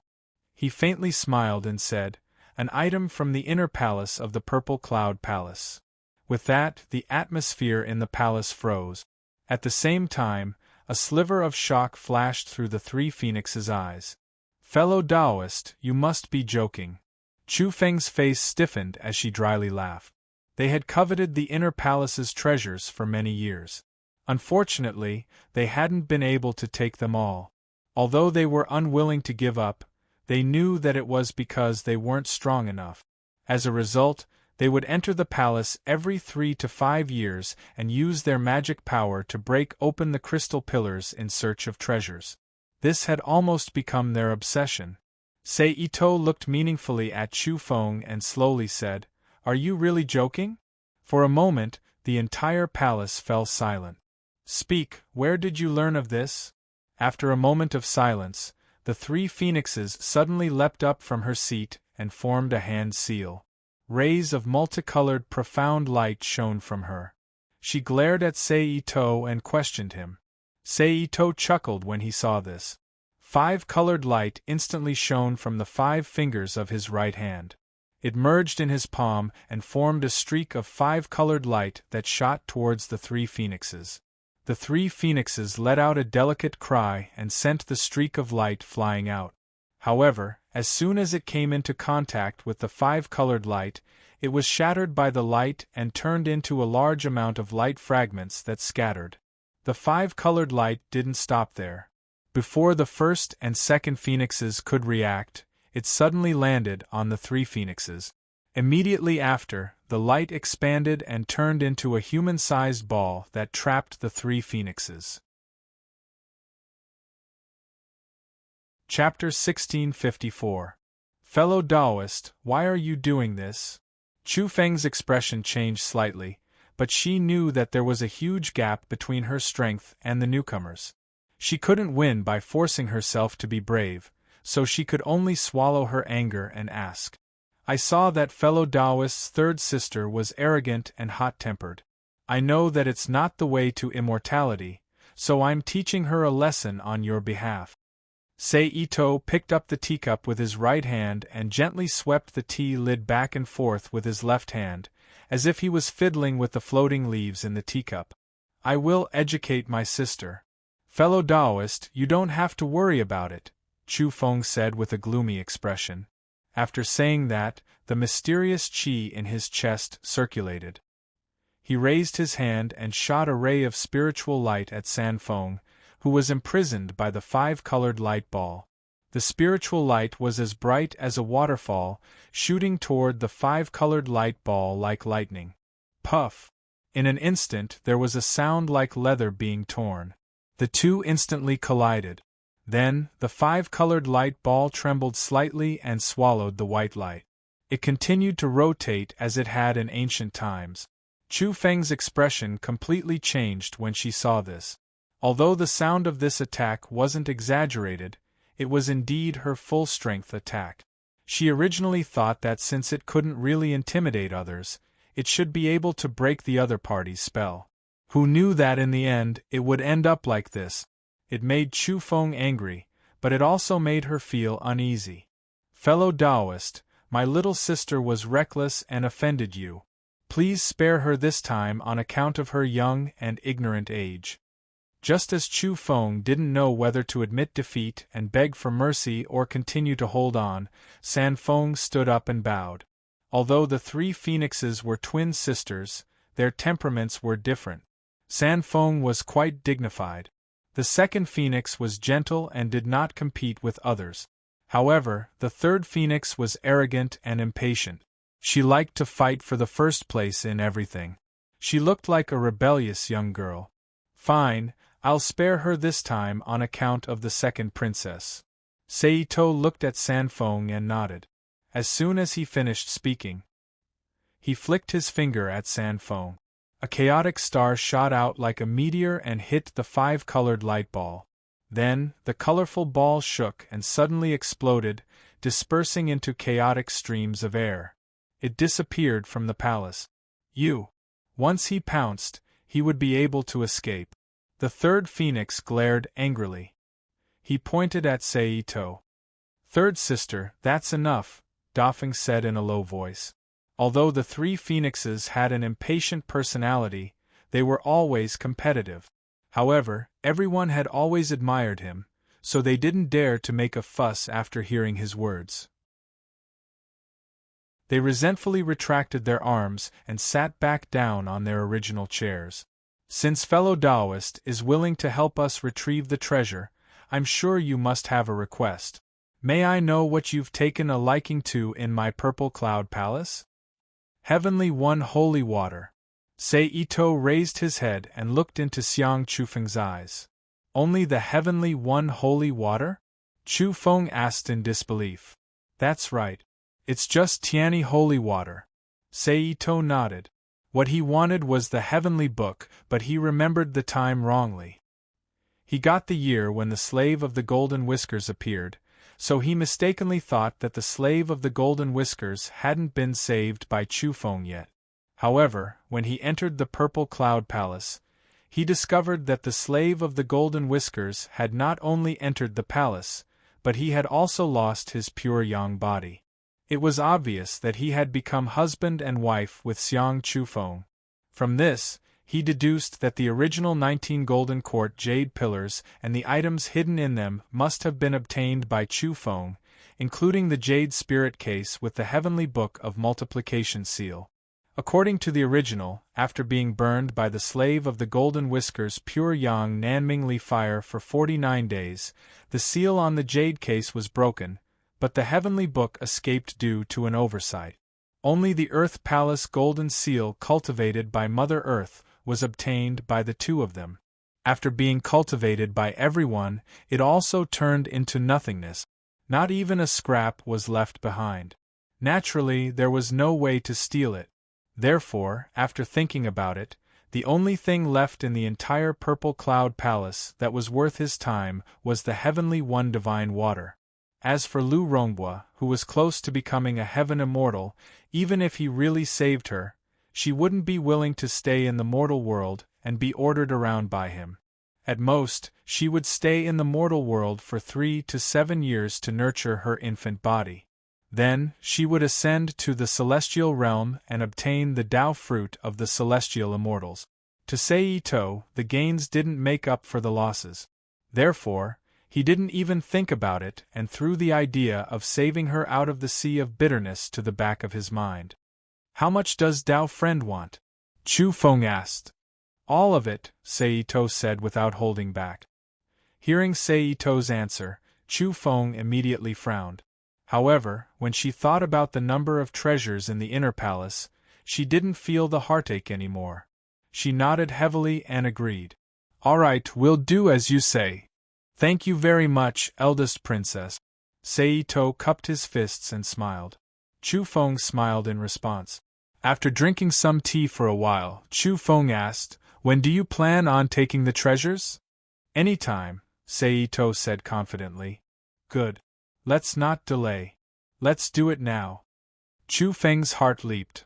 [SPEAKER 1] He faintly smiled and said, an item from the inner palace of the Purple Cloud Palace. With that, the atmosphere in the palace froze. At the same time, a sliver of shock flashed through the three phoenixes' eyes. Fellow Taoist, you must be joking. Chu Feng's face stiffened as she dryly laughed. They had coveted the inner palace's treasures for many years. Unfortunately, they hadn't been able to take them all. Although they were unwilling to give up, they knew that it was because they weren't strong enough. As a result, they would enter the palace every 3 to 5 years and use their magic power to break open the crystal pillars in search of treasures. This had almost become their obsession. Saito looked meaningfully at Chu Feng and slowly said, are you really joking? For a moment, the entire palace fell silent. Speak, where did you learn of this? After a moment of silence, the three phoenixes suddenly leapt up from her seat and formed a hand seal. Rays of multicolored profound light shone from her. She glared at Saito and questioned him. Saito chuckled when he saw this. 5-colored light instantly shone from the 5 fingers of his right hand. It merged in his palm and formed a streak of 5-colored light that shot towards the three phoenixes. The three phoenixes let out a delicate cry and sent the streak of light flying out. However, as soon as it came into contact with the 5-colored light, it was shattered by the light and turned into a large amount of light fragments that scattered. The 5-colored light didn't stop there. Before the first and second phoenixes could react, it suddenly landed on the three phoenixes. Immediately after, the light expanded and turned into a human-sized ball that trapped the three phoenixes. Chapter 1654. Fellow Taoist, why are you doing this? Chu Feng's expression changed slightly, but she knew that there was a huge gap between her strength and the newcomers. She couldn't win by forcing herself to be brave, so she could only swallow her anger and ask. I saw that fellow Taoist's third sister was arrogant and hot-tempered. I know that it's not the way to immortality, so I'm teaching her a lesson on your behalf. Saito picked up the teacup with his right hand and gently swept the tea lid back and forth with his left hand, as if he was fiddling with the floating leaves in the teacup. I will educate my sister. Fellow Taoist, you don't have to worry about it, Chu Feng said with a gloomy expression. After saying that, the mysterious qi in his chest circulated. He raised his hand and shot a ray of spiritual light at Sanfeng, who was imprisoned by the five-colored light ball. The spiritual light was as bright as a waterfall, shooting toward the five-colored light ball like lightning. Puff! In an instant there was a sound like leather being torn. The two instantly collided. Then, the five-colored light ball trembled slightly and swallowed the white light. It continued to rotate as it had in ancient times. Chu Feng's expression completely changed when she saw this. Although the sound of this attack wasn't exaggerated, it was indeed her full-strength attack. She originally thought that since it couldn't really intimidate others, it should be able to break the other party's spell. Who knew that in the end it would end up like this? It made Chu Feng angry, but it also made her feel uneasy. Fellow Taoist, my little sister was reckless and offended you. Please spare her this time on account of her young and ignorant age. Just as Chu Feng didn't know whether to admit defeat and beg for mercy or continue to hold on, Sanfeng stood up and bowed. Although the three phoenixes were twin sisters, their temperaments were different. Sanfeng was quite dignified. The second phoenix was gentle and did not compete with others. However, the third phoenix was arrogant and impatient. She liked to fight for the first place in everything. She looked like a rebellious young girl. Fine, I'll spare her this time on account of the second princess. Saito looked at Sanfeng and nodded. As soon as he finished speaking, he flicked his finger at Sanfeng. A chaotic star shot out like a meteor and hit the five-colored light ball. Then, the colorful ball shook and suddenly exploded, dispersing into chaotic streams of air. It disappeared from the palace. Once he pounced, he would be able to escape. The third phoenix glared angrily. He pointed at Saito. Third sister, that's enough, Dafeng said in a low voice. Although the three phoenixes had an impatient personality, they were always competitive. However, everyone had always admired him, so they didn't dare to make a fuss after hearing his words. They resentfully retracted their arms and sat back down on their original chairs. Since fellow Taoist is willing to help us retrieve the treasure, I'm sure you must have a request. May I know what you've taken a liking to in my Purple Cloud Palace? Heavenly One Holy Water. Saito raised his head and looked into Xiang Chufeng's eyes. Only the Heavenly One Holy Water? Chu Feng asked in disbelief. That's right. It's just Tianyi Holy Water. Saito nodded. What he wanted was the Heavenly Book, but he remembered the time wrongly. He got the year when the Slave of the Golden Whiskers appeared, so he mistakenly thought that the Slave of the Golden Whiskers hadn't been saved by Chu Feng yet. However, when he entered the Purple Cloud Palace, he discovered that the Slave of the Golden Whiskers had not only entered the palace, but he had also lost his pure yang body. It was obvious that he had become husband and wife with Xiang Chufeng. From this, he deduced that the original 19 Golden Court jade pillars and the items hidden in them must have been obtained by Chu Feng, including the jade spirit case with the Heavenly Book of Multiplication seal. According to the original, after being burned by the Slave of the Golden Whiskers' pure yang Nanming Li fire for 49 days, the seal on the jade case was broken, but the Heavenly Book escaped due to an oversight. Only the Earth Palace golden seal cultivated by Mother Earth was obtained by the two of them. After being cultivated by everyone, it also turned into nothingness. Not even a scrap was left behind. Naturally, there was no way to steal it. Therefore, after thinking about it, the only thing left in the entire Purple Cloud Palace that was worth his time was the Heavenly One Divine Water. As for Lu Rongbua, who was close to becoming a heaven immortal, even if he really saved her, she wouldn't be willing to stay in the mortal world and be ordered around by him. At most, she would stay in the mortal world for 3 to 7 years to nurture her infant body. Then, she would ascend to the celestial realm and obtain the Tao fruit of the celestial immortals. To Saito, the gains didn't make up for the losses. Therefore, he didn't even think about it and threw the idea of saving her out of the sea of bitterness to the back of his mind. How much does Tao Friend want? Chu Feng asked. All of it, Seito said without holding back. Hearing Seito's answer, Chu Feng immediately frowned. However, when she thought about the number of treasures in the inner palace, she didn't feel the heartache anymore. She nodded heavily and agreed. All right, we'll do as you say. Thank you very much, eldest princess. Seito cupped his fists and smiled. Chu Feng smiled in response. After drinking some tea for a while, Chu Feng asked, When do you plan on taking the treasures? Anytime, Seito said confidently. Good. Let's not delay. Let's do it now. Chu Feng's heart leaped.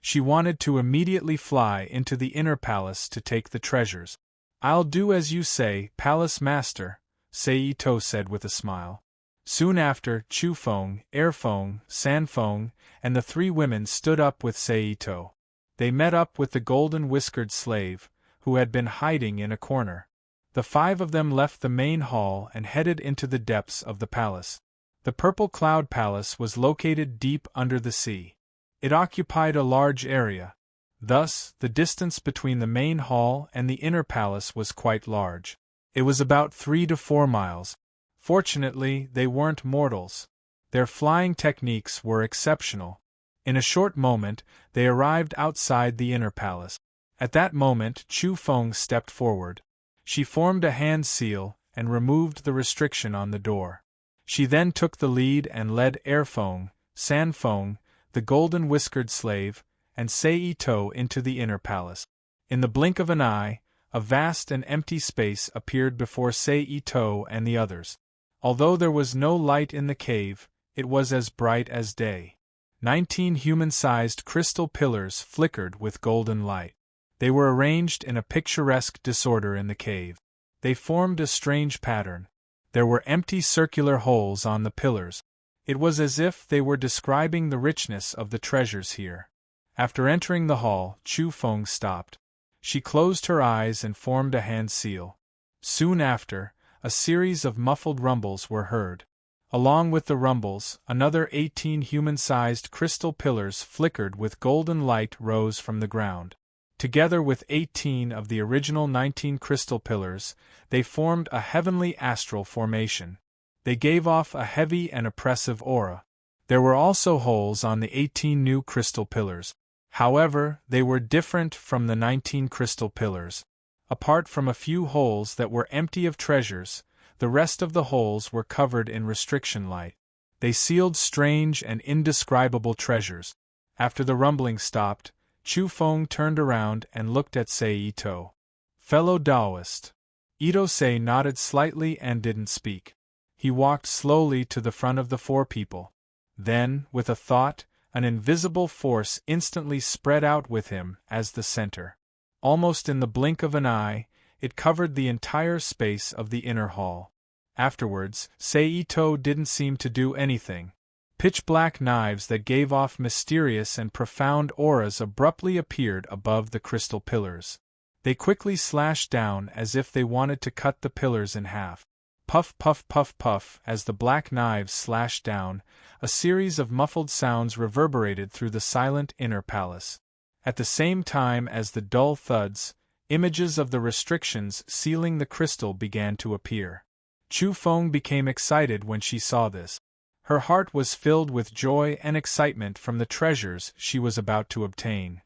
[SPEAKER 1] She wanted to immediately fly into the inner palace to take the treasures. I'll do as you say, Palace Master, Seito said with a smile. Soon after, Chu Feng, Air Feng, San Feng, and the three women stood up with Seito. They met up with the golden-whiskered slave, who had been hiding in a corner. The five of them left the main hall and headed into the depths of the palace. The Purple Cloud Palace was located deep under the sea. It occupied a large area. Thus, the distance between the main hall and the inner palace was quite large. It was about 3 to 4 miles. Fortunately, they weren't mortals. Their flying techniques were exceptional. In a short moment, they arrived outside the inner palace. At that moment, Chu Feng stepped forward. She formed a hand seal and removed the restriction on the door. She then took the lead and led Air Feng, San Feng, the golden-whiskered slave, and Seito into the inner palace. In the blink of an eye, a vast and empty space appeared before Seito and the others. Although there was no light in the cave, it was as bright as day. 19 human-sized crystal pillars flickered with golden light. They were arranged in a picturesque disorder in the cave. They formed a strange pattern. There were empty circular holes on the pillars. It was as if they were describing the richness of the treasures here. After entering the hall, Chu Feng stopped. She closed her eyes and formed a hand seal. Soon after, a series of muffled rumbles were heard. Along with the rumbles, another 18 human-sized crystal pillars flickered with golden light rose from the ground. Together with 18 of the original 19 crystal pillars, they formed a heavenly astral formation. They gave off a heavy and oppressive aura. There were also holes on the 18 new crystal pillars. However, they were different from the 19 crystal pillars. Apart from a few holes that were empty of treasures, the rest of the holes were covered in restriction light. They sealed strange and indescribable treasures. After the rumbling stopped, Chu Feng turned around and looked at Seito. Fellow Taoist. Itose nodded slightly and didn't speak. He walked slowly to the front of the four people. Then, with a thought, an invisible force instantly spread out with him as the center. Almost in the blink of an eye, it covered the entire space of the inner hall. Afterwards, Seito didn't seem to do anything. Pitch-black knives that gave off mysterious and profound auras abruptly appeared above the crystal pillars. They quickly slashed down as if they wanted to cut the pillars in half. Puff, puff, puff, puff, as the black knives slashed down, a series of muffled sounds reverberated through the silent inner palace. At the same time as the dull thuds, images of the restrictions sealing the crystal began to appear. Chu Feng became excited when she saw this. Her heart was filled with joy and excitement from the treasures she was about to obtain.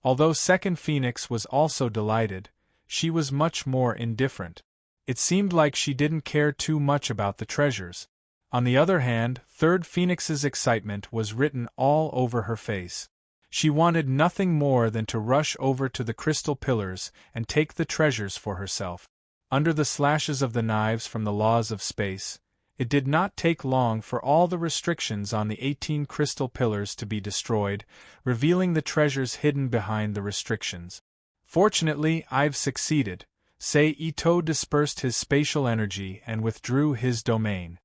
[SPEAKER 1] Although Second Phoenix was also delighted, she was much more indifferent. It seemed like she didn't care too much about the treasures. On the other hand, Third Phoenix's excitement was written all over her face. She wanted nothing more than to rush over to the crystal pillars and take the treasures for herself. Under the slashes of the knives from the laws of space, it did not take long for all the restrictions on the 18 crystal pillars to be destroyed, revealing the treasures hidden behind the restrictions. Fortunately, I've succeeded. Seito dispersed his spatial energy and withdrew his domain.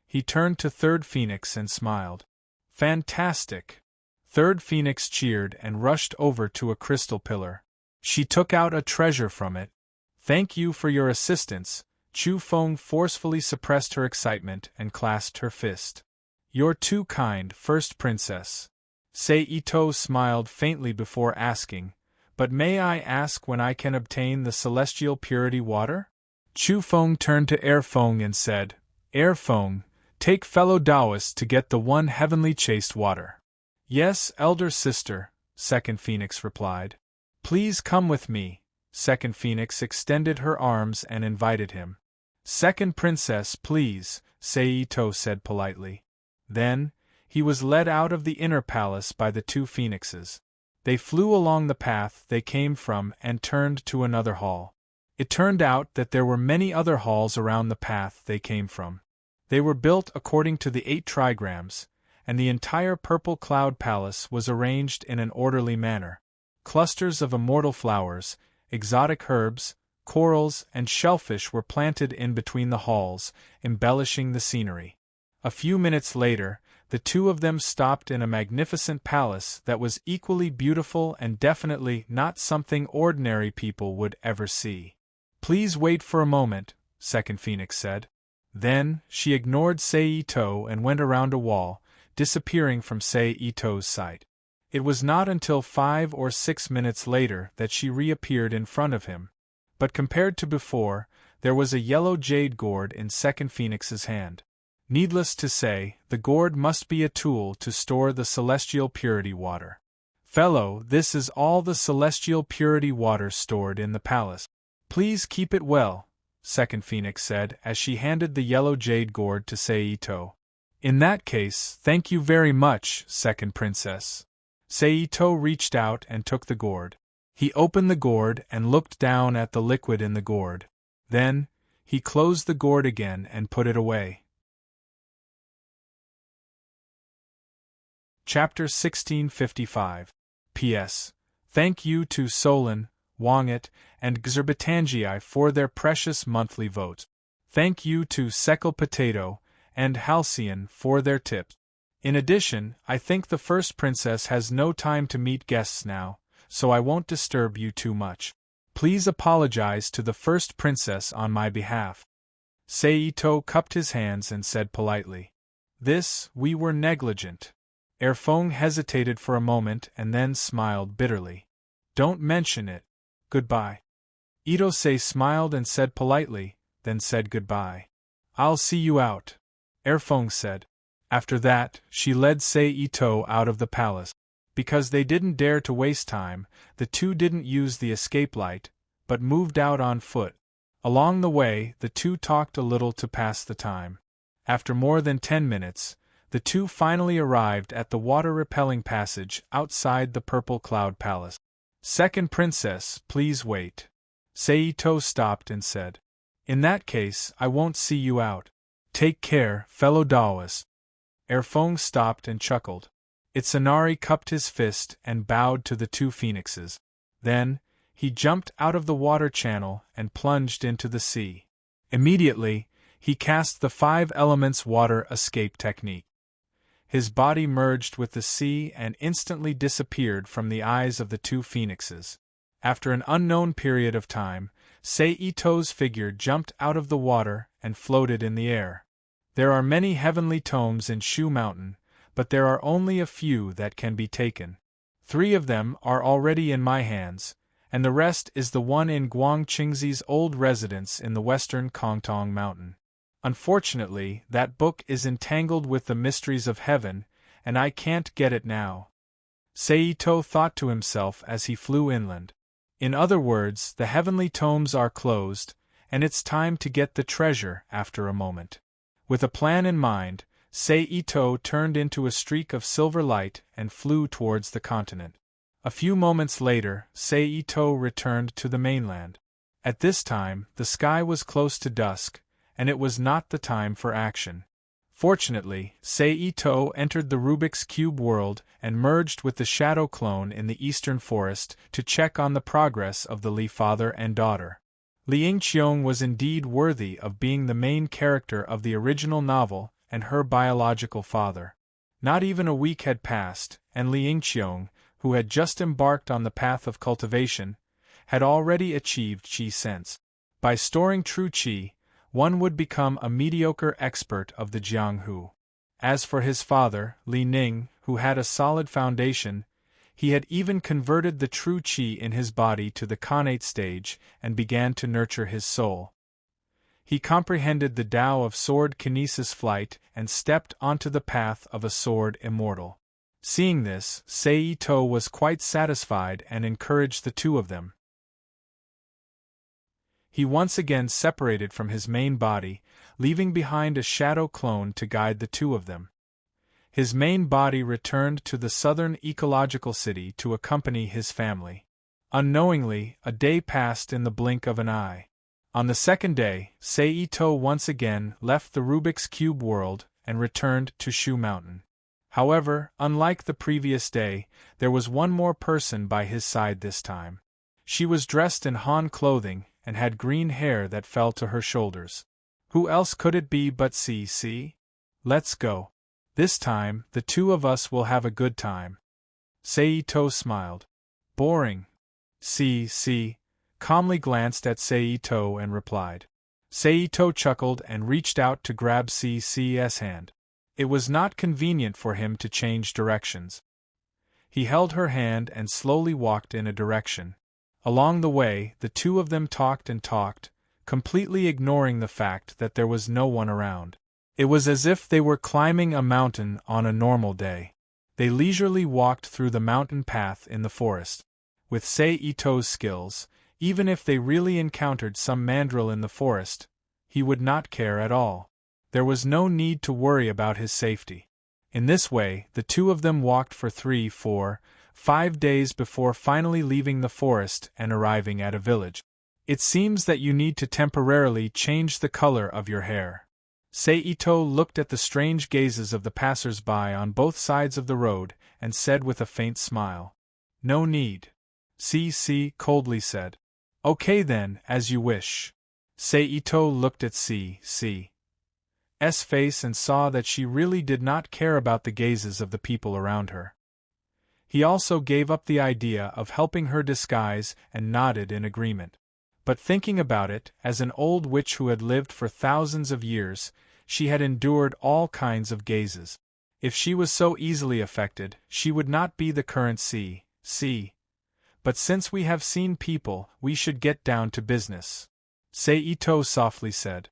[SPEAKER 1] He turned to Third Phoenix and smiled. Fantastic! Third Phoenix cheered and rushed over to a crystal pillar. She took out a treasure from it. Thank you for your assistance. Chu Feng forcefully suppressed her excitement and clasped her fist. You're too kind, First Princess. Ito smiled faintly before asking, "But may I ask when I can obtain the celestial purity water?" Chu Feng turned to Air Feng and said, "Air Feng, take fellow Taoist to get the one heavenly chaste water." "Yes, elder sister," Second Phoenix replied. "Please come with me." Second Phoenix extended her arms and invited him. "Second Princess, please," Ito said politely. Then, he was led out of the inner palace by the two phoenixes. They flew along the path they came from and turned to another hall. It turned out that there were many other halls around the path they came from. They were built according to the 8 trigrams, and the entire purple cloud palace was arranged in an orderly manner. Clusters of immortal flowers, exotic herbs, corals, and shellfish were planted in between the halls, embellishing the scenery. A few minutes later, the two of them stopped in a magnificent palace that was equally beautiful and definitely not something ordinary people would ever see. "Please wait for a moment," Second Phoenix said. Then, she ignored Ito and went around a wall, disappearing from Ito's sight. It was not until 5 or 6 minutes later that she reappeared in front of him. But compared to before, there was a yellow jade gourd in Second Phoenix's hand. Needless to say, the gourd must be a tool to store the celestial purity water. "Fellow, this is all the celestial purity water stored in the palace. Please keep it well," Second Phoenix said as she handed the yellow jade gourd to Ito. "In that case, thank you very much, Second Princess." Ito reached out and took the gourd. He opened the gourd and looked down at the liquid in the gourd. Then, he closed the gourd again and put it away. Chapter 1655. P.S. Thank you to Solon, Wonget, and Xerbatangii for their precious monthly votes. Thank you to Seckle Potato and Halcyon for their tips. In addition, I think the first princess has no time to meet guests now, so I won't disturb you too much. Please apologize to the first princess on my behalf. Ito cupped his hands and said politely, we were negligent." Erfong hesitated for a moment and then smiled bitterly. "Don't mention it. Goodbye." Itose smiled and said politely, then said goodbye. "I'll see you out," Erfong said. After that, she led Ito out of the palace. Because they didn't dare to waste time, the two didn't use the escape light, but moved out on foot. Along the way, the two talked a little to pass the time. After more than 10 minutes, the two finally arrived at the water-repelling passage outside the Purple Cloud Palace. "Second Princess, please wait." Ito stopped and said, "In that case, I won't see you out. Take care, fellow Taoist." Erfong stopped and chuckled. Itsunari cupped his fist and bowed to the two phoenixes. Then, he jumped out of the water channel and plunged into the sea. Immediately, he cast the 5 elements water escape technique. His body merged with the sea and instantly disappeared from the eyes of the two phoenixes. After an unknown period of time, Ito's figure jumped out of the water and floated in the air. There are many heavenly tomes in Shu Mountain, but there are only a few that can be taken. 3 of them are already in my hands, and the rest is the one in Guangqingzi's old residence in the western Kongtong Mountain. Unfortunately, that book is entangled with the mysteries of heaven, and I can't get it now. Ito thought to himself as he flew inland. In other words, the heavenly tomes are closed, and it's time to get the treasure after a moment. With a plan in mind, Ito turned into a streak of silver light and flew towards the continent. A few moments later, Ito returned to the mainland. At this time, the sky was close to dusk, and it was not the time for action. Fortunately, Ito entered the Rubik's Cube world and merged with the Shadow Clone in the eastern forest to check on the progress of the Li father and daughter. Li Yingqiong was indeed worthy of being the main character of the original novel and her biological father. Not even a week had passed, and Li Yingqiong, who had just embarked on the path of cultivation, had already achieved Qi sense. By storing true Qi, one would become a mediocre expert of the Jianghu. As for his father, Li Ning, who had a solid foundation. He had even converted the true qi in his body to the connate stage and began to nurture his soul. He comprehended the Tao of sword kinesis flight and stepped onto the path of a sword immortal. Seeing this, Seito was quite satisfied and encouraged the two of them. He once again separated from his main body, leaving behind a shadow clone to guide the two of them. His main body returned to the southern ecological city to accompany his family. Unknowingly, a day passed in the blink of an eye. On the second day, Seito once again left the Rubik's Cube world and returned to Shu Mountain. However, unlike the previous day, there was one more person by his side this time. She was dressed in Han clothing and had green hair that fell to her shoulders. Who else could it be but CC? Let's go. This time, the two of us will have a good time. Seito smiled. Boring. CC calmly glanced at Seito and replied. Seito chuckled and reached out to grab CC's hand. It was not convenient for him to change directions. He held her hand and slowly walked in a direction. Along the way, the two of them talked and talked, completely ignoring the fact that there was no one around. It was as if they were climbing a mountain on a normal day. They leisurely walked through the mountain path in the forest. With Seito's skills, even if they really encountered some mandrill in the forest, he would not care at all. There was no need to worry about his safety. In this way, the two of them walked for 3, 4, 5 days before finally leaving the forest and arriving at a village. It seems that you need to temporarily change the color of your hair. Seito looked at the strange gazes of the passers-by on both sides of the road and said with a faint smile. No need. CC coldly said. Okay then, as you wish. Seito looked at CC's face and saw that she really did not care about the gazes of the people around her. He also gave up the idea of helping her disguise and nodded in agreement. But thinking about it, as an old witch who had lived for thousands of years, she had endured all kinds of gazes. If she was so easily affected, she would not be the current CC. But since we have seen people, we should get down to business. Seito softly said.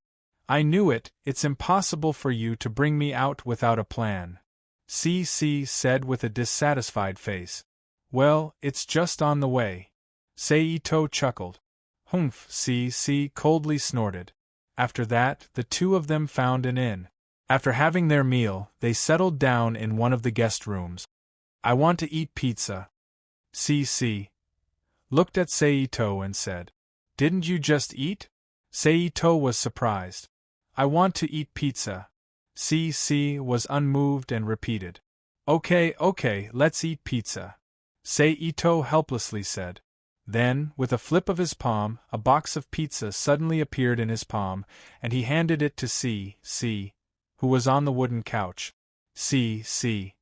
[SPEAKER 1] I knew it, it's impossible for you to bring me out without a plan. CC said with a dissatisfied face. Well, it's just on the way. Seito chuckled. Humph, CC coldly snorted. After that, the two of them found an inn. After having their meal, they settled down in one of the guest rooms. I want to eat pizza. CC looked at Seito and said. Didn't you just eat? Seito was surprised. I want to eat pizza. CC was unmoved and repeated. Okay, let's eat pizza. Seito helplessly said. Then, with a flip of his palm, a box of pizza suddenly appeared in his palm, and he handed it to CC, who was on the wooden couch. CC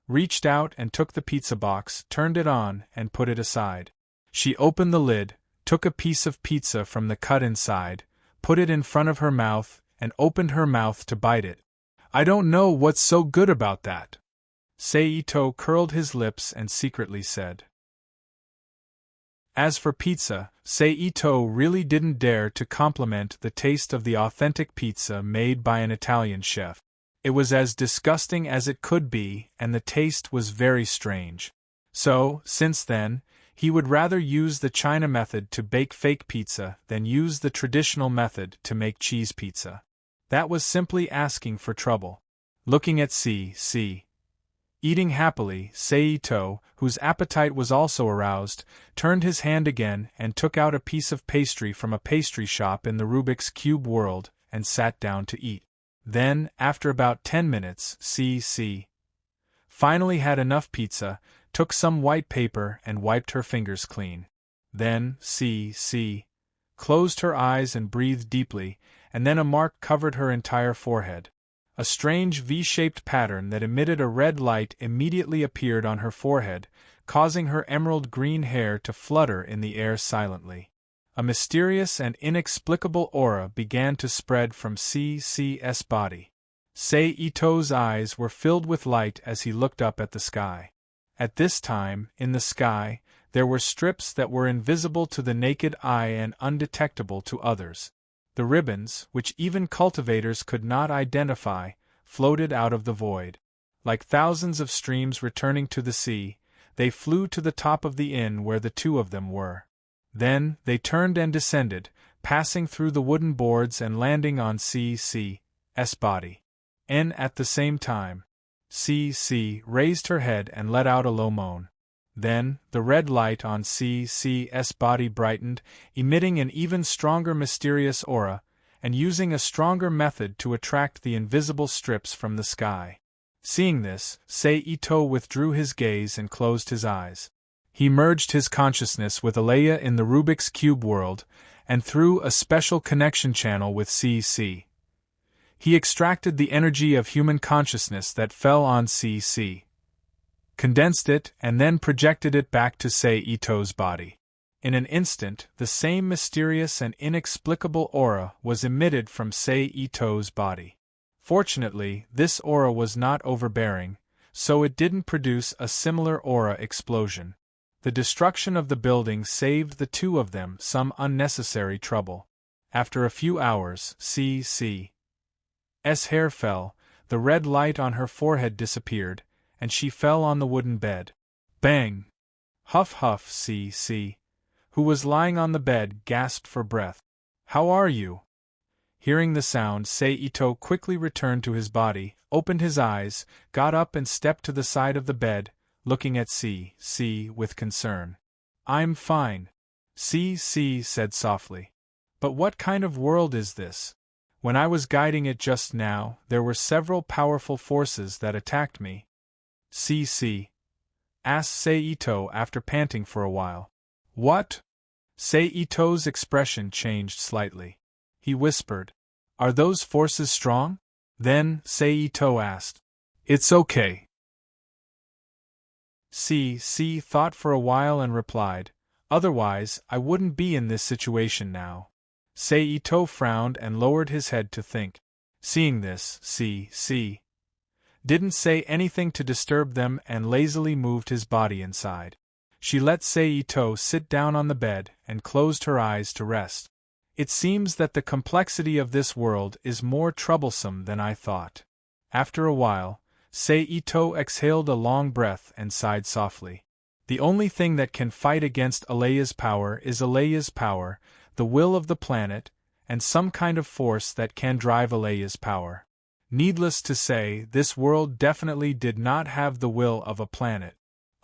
[SPEAKER 1] reached out and took the pizza box, turned it on, and put it aside. She opened the lid, took a piece of pizza from the cut inside, put it in front of her mouth, and opened her mouth to bite it. I don't know what's so good about that. Seito curled his lips and secretly said. As for pizza, Seito really didn't dare to compliment the taste of the authentic pizza made by an Italian chef. It was as disgusting as it could be, and the taste was very strange. So, since then, he would rather use the China method to bake fake pizza than use the traditional method to make cheese pizza. That was simply asking for trouble. Looking at CC eating happily, Seito, whose appetite was also aroused, turned his hand again and took out a piece of pastry from a pastry shop in the Rubik's Cube world and sat down to eat. Then, after about 10 minutes, CC finally had enough pizza, took some white paper and wiped her fingers clean. Then, CC closed her eyes and breathed deeply, and then a mark covered her entire forehead. A strange V-shaped pattern that emitted a red light immediately appeared on her forehead, causing her emerald green hair to flutter in the air silently. A mysterious and inexplicable aura began to spread from CC's body. Ito's eyes were filled with light as he looked up at the sky. At this time, in the sky, there were strips that were invisible to the naked eye and undetectable to others. The ribbons, which even cultivators could not identify, floated out of the void. Like thousands of streams returning to the sea, they flew to the top of the inn where the two of them were. Then, they turned and descended, passing through the wooden boards and landing on C.C.'s body. At the same time, C.C. raised her head and let out a low moan. Then, the red light on C.C.'s body brightened, emitting an even stronger mysterious aura, and using a stronger method to attract the invisible strips from the sky. Seeing this, Ito withdrew his gaze and closed his eyes. He merged his consciousness with Alea in the Rubik's Cube world, and through a special connection channel with C.C. he extracted the energy of human consciousness that fell on C.C., condensed it, and then projected it back to Ito's body. In an instant, the same mysterious and inexplicable aura was emitted from Ito's body. Fortunately, this aura was not overbearing, so it didn't produce a similar aura explosion. The destruction of the building saved the two of them some unnecessary trouble. After a few hours, C.C.'s hair fell, the red light on her forehead disappeared, and she fell on the wooden bed. Bang! Huff huff. C.C., who was lying on the bed, gasped for breath. How are you? Hearing the sound, Ito quickly returned to his body, opened his eyes, got up and stepped to the side of the bed, looking at C.C. with concern. I'm fine, C.C. said softly. But what kind of world is this? When I was guiding it just now, there were several powerful forces that attacked me. C.C. asked Ito after panting for a while. What? Ito's expression changed slightly. He whispered, Are those forces strong? Then, Ito asked, It's okay. C.C. thought for a while and replied, Otherwise, I wouldn't be in this situation now. Ito frowned and lowered his head to think. Seeing this, C.C. didn't say anything to disturb them and lazily moved his body inside. She let Ito sit down on the bed and closed her eyes to rest. It seems that the complexity of this world is more troublesome than I thought. After a while, Ito exhaled a long breath and sighed softly. The only thing that can fight against Alea's power is Alea's power, the will of the planet, and some kind of force that can drive Alea's power. Needless to say, this world definitely did not have the will of a planet.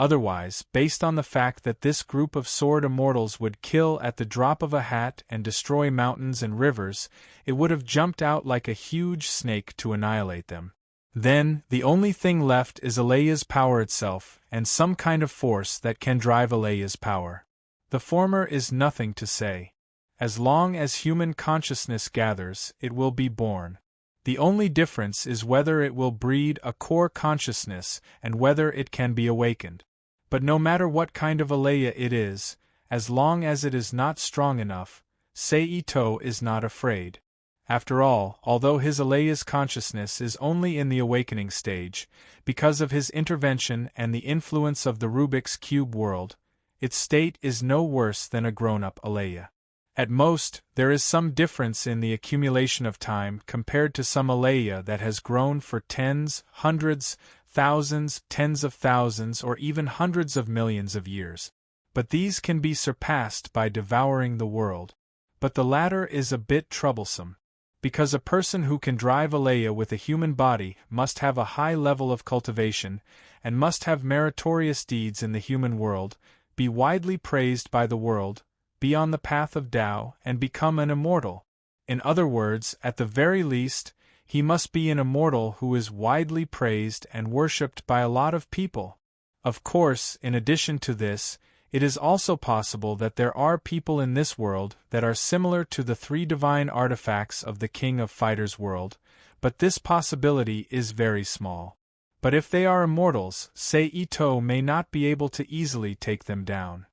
[SPEAKER 1] Otherwise, based on the fact that this group of sword immortals would kill at the drop of a hat and destroy mountains and rivers, it would have jumped out like a huge snake to annihilate them. Then, the only thing left is Alea's power itself, and some kind of force that can drive Alea's power. The former is nothing to say. As long as human consciousness gathers, it will be born. The only difference is whether it will breed a core consciousness and whether it can be awakened. But no matter what kind of Alea it is, as long as it is not strong enough, Ito is not afraid. After all, although his Alea's consciousness is only in the awakening stage, because of his intervention and the influence of the Rubik's Cube world, its state is no worse than a grown-up Alea. At most, there is some difference in the accumulation of time compared to some Alea that has grown for tens, hundreds, thousands, tens of thousands, or even hundreds of millions of years. But these can be surpassed by devouring the world. But the latter is a bit troublesome. Because a person who can drive Alea with a human body must have a high level of cultivation, and must have meritorious deeds in the human world, be widely praised by the world, be on the path of Tao, and become an immortal. In other words, at the very least, he must be an immortal who is widely praised and worshipped by a lot of people. Of course, in addition to this, it is also possible that there are people in this world that are similar to the three divine artifacts of the King of Fighters world, but this possibility is very small. But if they are immortals, Ito may not be able to easily take them down.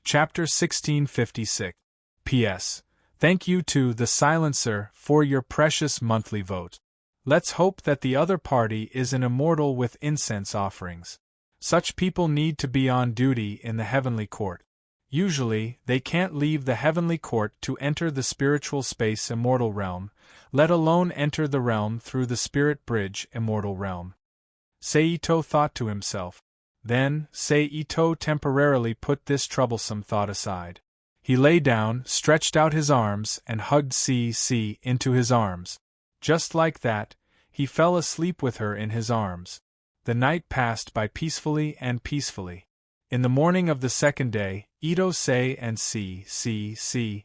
[SPEAKER 1] Chapter 1656. P.S. Thank you to the Silencer for your precious monthly vote. Let's hope that the other party is an immortal with incense offerings. Such people need to be on duty in the heavenly court. Usually, they can't leave the heavenly court to enter the spiritual space immortal realm, let alone enter the realm through the spirit bridge immortal realm. Seito thought to himself. Then, Seito temporarily put this troublesome thought aside. He lay down, stretched out his arms, and hugged CC into his arms. Just like that, he fell asleep with her in his arms. The night passed by peacefully and peacefully. In the morning of the second day, Ito-sei and CC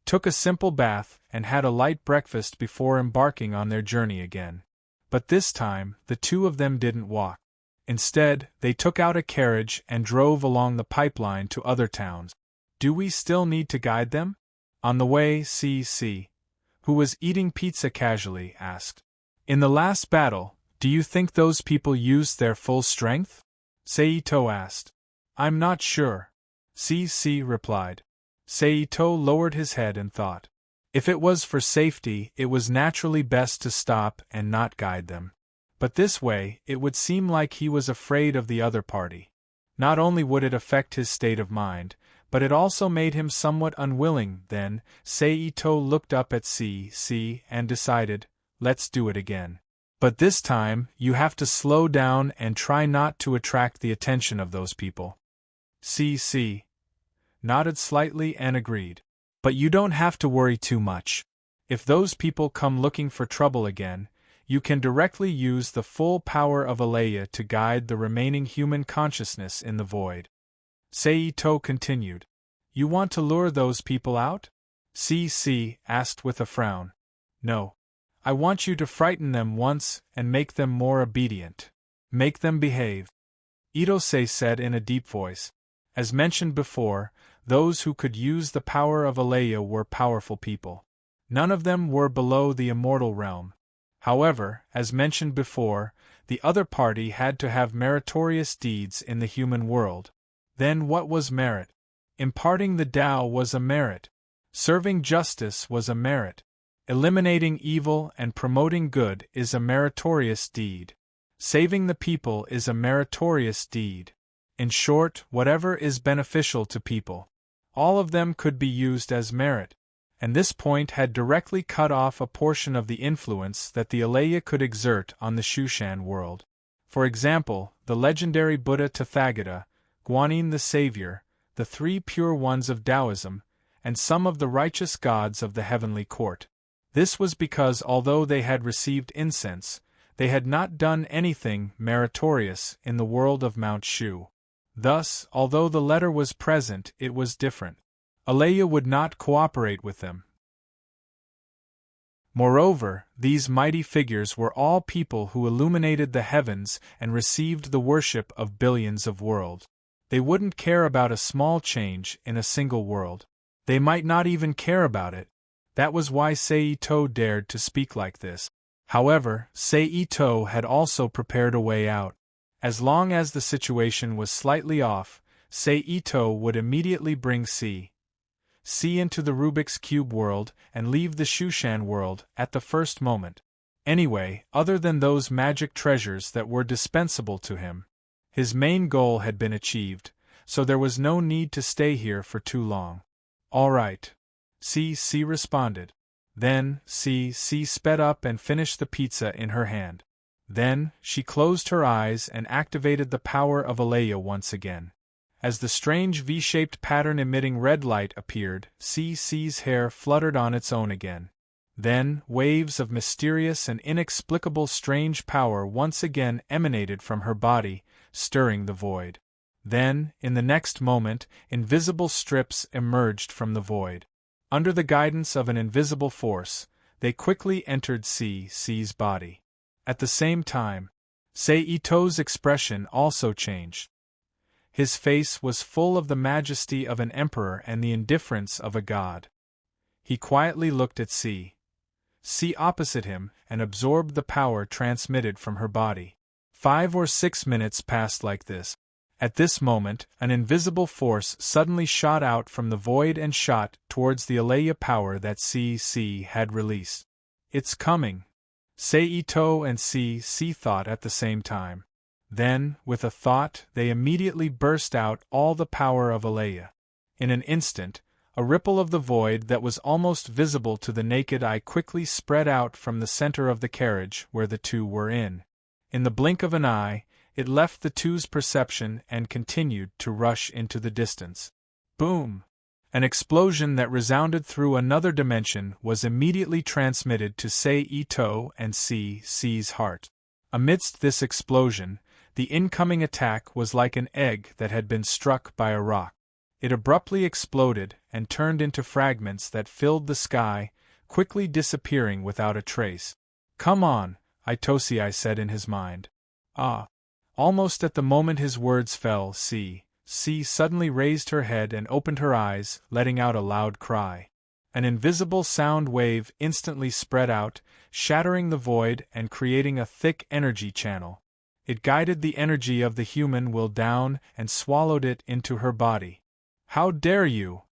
[SPEAKER 1] took a simple bath and had a light breakfast before embarking on their journey again. But this time, the two of them didn't walk. Instead, they took out a carriage and drove along the pipeline to other towns. Do we still need to guide them? On the way, CC, who was eating pizza casually, asked. In the last battle, do you think those people used their full strength? Seito asked. I'm not sure. CC replied. Seito lowered his head and thought. If it was for safety, it was naturally best to stop and not guide them. But this way, it would seem like he was afraid of the other party. Not only would it affect his state of mind, but it also made him somewhat unwilling. Then, Seito looked up at CC and decided, let's do it again. But this time, you have to slow down and try not to attract the attention of those people. CC nodded slightly and agreed. But you don't have to worry too much. If those people come looking for trouble again, you can directly use the full power of Alea to guide the remaining human consciousness in the void. Seito continued. You want to lure those people out? CC asked with a frown. No. I want you to frighten them once and make them more obedient. Make them behave. Itose said in a deep voice. As mentioned before, those who could use the power of Alea were powerful people. None of them were below the immortal realm. However, as mentioned before, the other party had to have meritorious deeds in the human world. Then what was merit? Imparting the Tao was a merit. Serving justice was a merit. Eliminating evil and promoting good is a meritorious deed. Saving the people is a meritorious deed. In short, whatever is beneficial to people. All of them could be used as merit, and this point had directly cut off a portion of the influence that the Alea could exert on the Shushan world. For example, the legendary Buddha Tathagata, Guanyin the Savior, the three pure ones of Taoism, and some of the righteous gods of the heavenly court. This was because although they had received incense, they had not done anything meritorious in the world of Mount Shu. Thus, although the letter was present, it was different. Alea would not cooperate with them. Moreover, these mighty figures were all people who illuminated the heavens and received the worship of billions of worlds. They wouldn't care about a small change in a single world. They might not even care about it. That was why Seito dared to speak like this. However, Seito had also prepared a way out. As long as the situation was slightly off, Seito would immediately bring C into the Rubik's Cube world and leave the Shushan world at the first moment. Anyway, other than those magic treasures that were dispensable to him, his main goal had been achieved, so there was no need to stay here for too long. All right. C responded. Then, C sped up and finished the pizza in her hand. Then, she closed her eyes and activated the power of Alea once again. As the strange V-shaped pattern-emitting red light appeared, CC's hair fluttered on its own again. Then, waves of mysterious and inexplicable strange power once again emanated from her body, stirring the void. Then, in the next moment, invisible strips emerged from the void. Under the guidance of an invisible force, they quickly entered CC's body. At the same time, Seito's expression also changed. His face was full of the majesty of an emperor and the indifference of a god. He quietly looked at C opposite him and absorbed the power transmitted from her body. 5 or 6 minutes passed like this. At this moment, an invisible force suddenly shot out from the void and shot towards the Alea power that CC had released. It's coming. Seito and CC thought at the same time. Then, with a thought, they immediately burst out all the power of Alea. In an instant, a ripple of the void that was almost visible to the naked eye quickly spread out from the center of the carriage where the two were in. In the blink of an eye, it left the two's perception and continued to rush into the distance. Boom! An explosion that resounded through another dimension was immediately transmitted to Seito and CC's heart. Amidst this explosion, the incoming attack was like an egg that had been struck by a rock. It abruptly exploded and turned into fragments that filled the sky, quickly disappearing without a trace. "Come on," Itosei said in his mind. Ah! Almost at the moment his words fell, C suddenly raised her head and opened her eyes, letting out a loud cry. An invisible sound wave instantly spread out, shattering the void and creating a thick energy channel. It guided the energy of the human will down and swallowed it into her body. "How dare you!"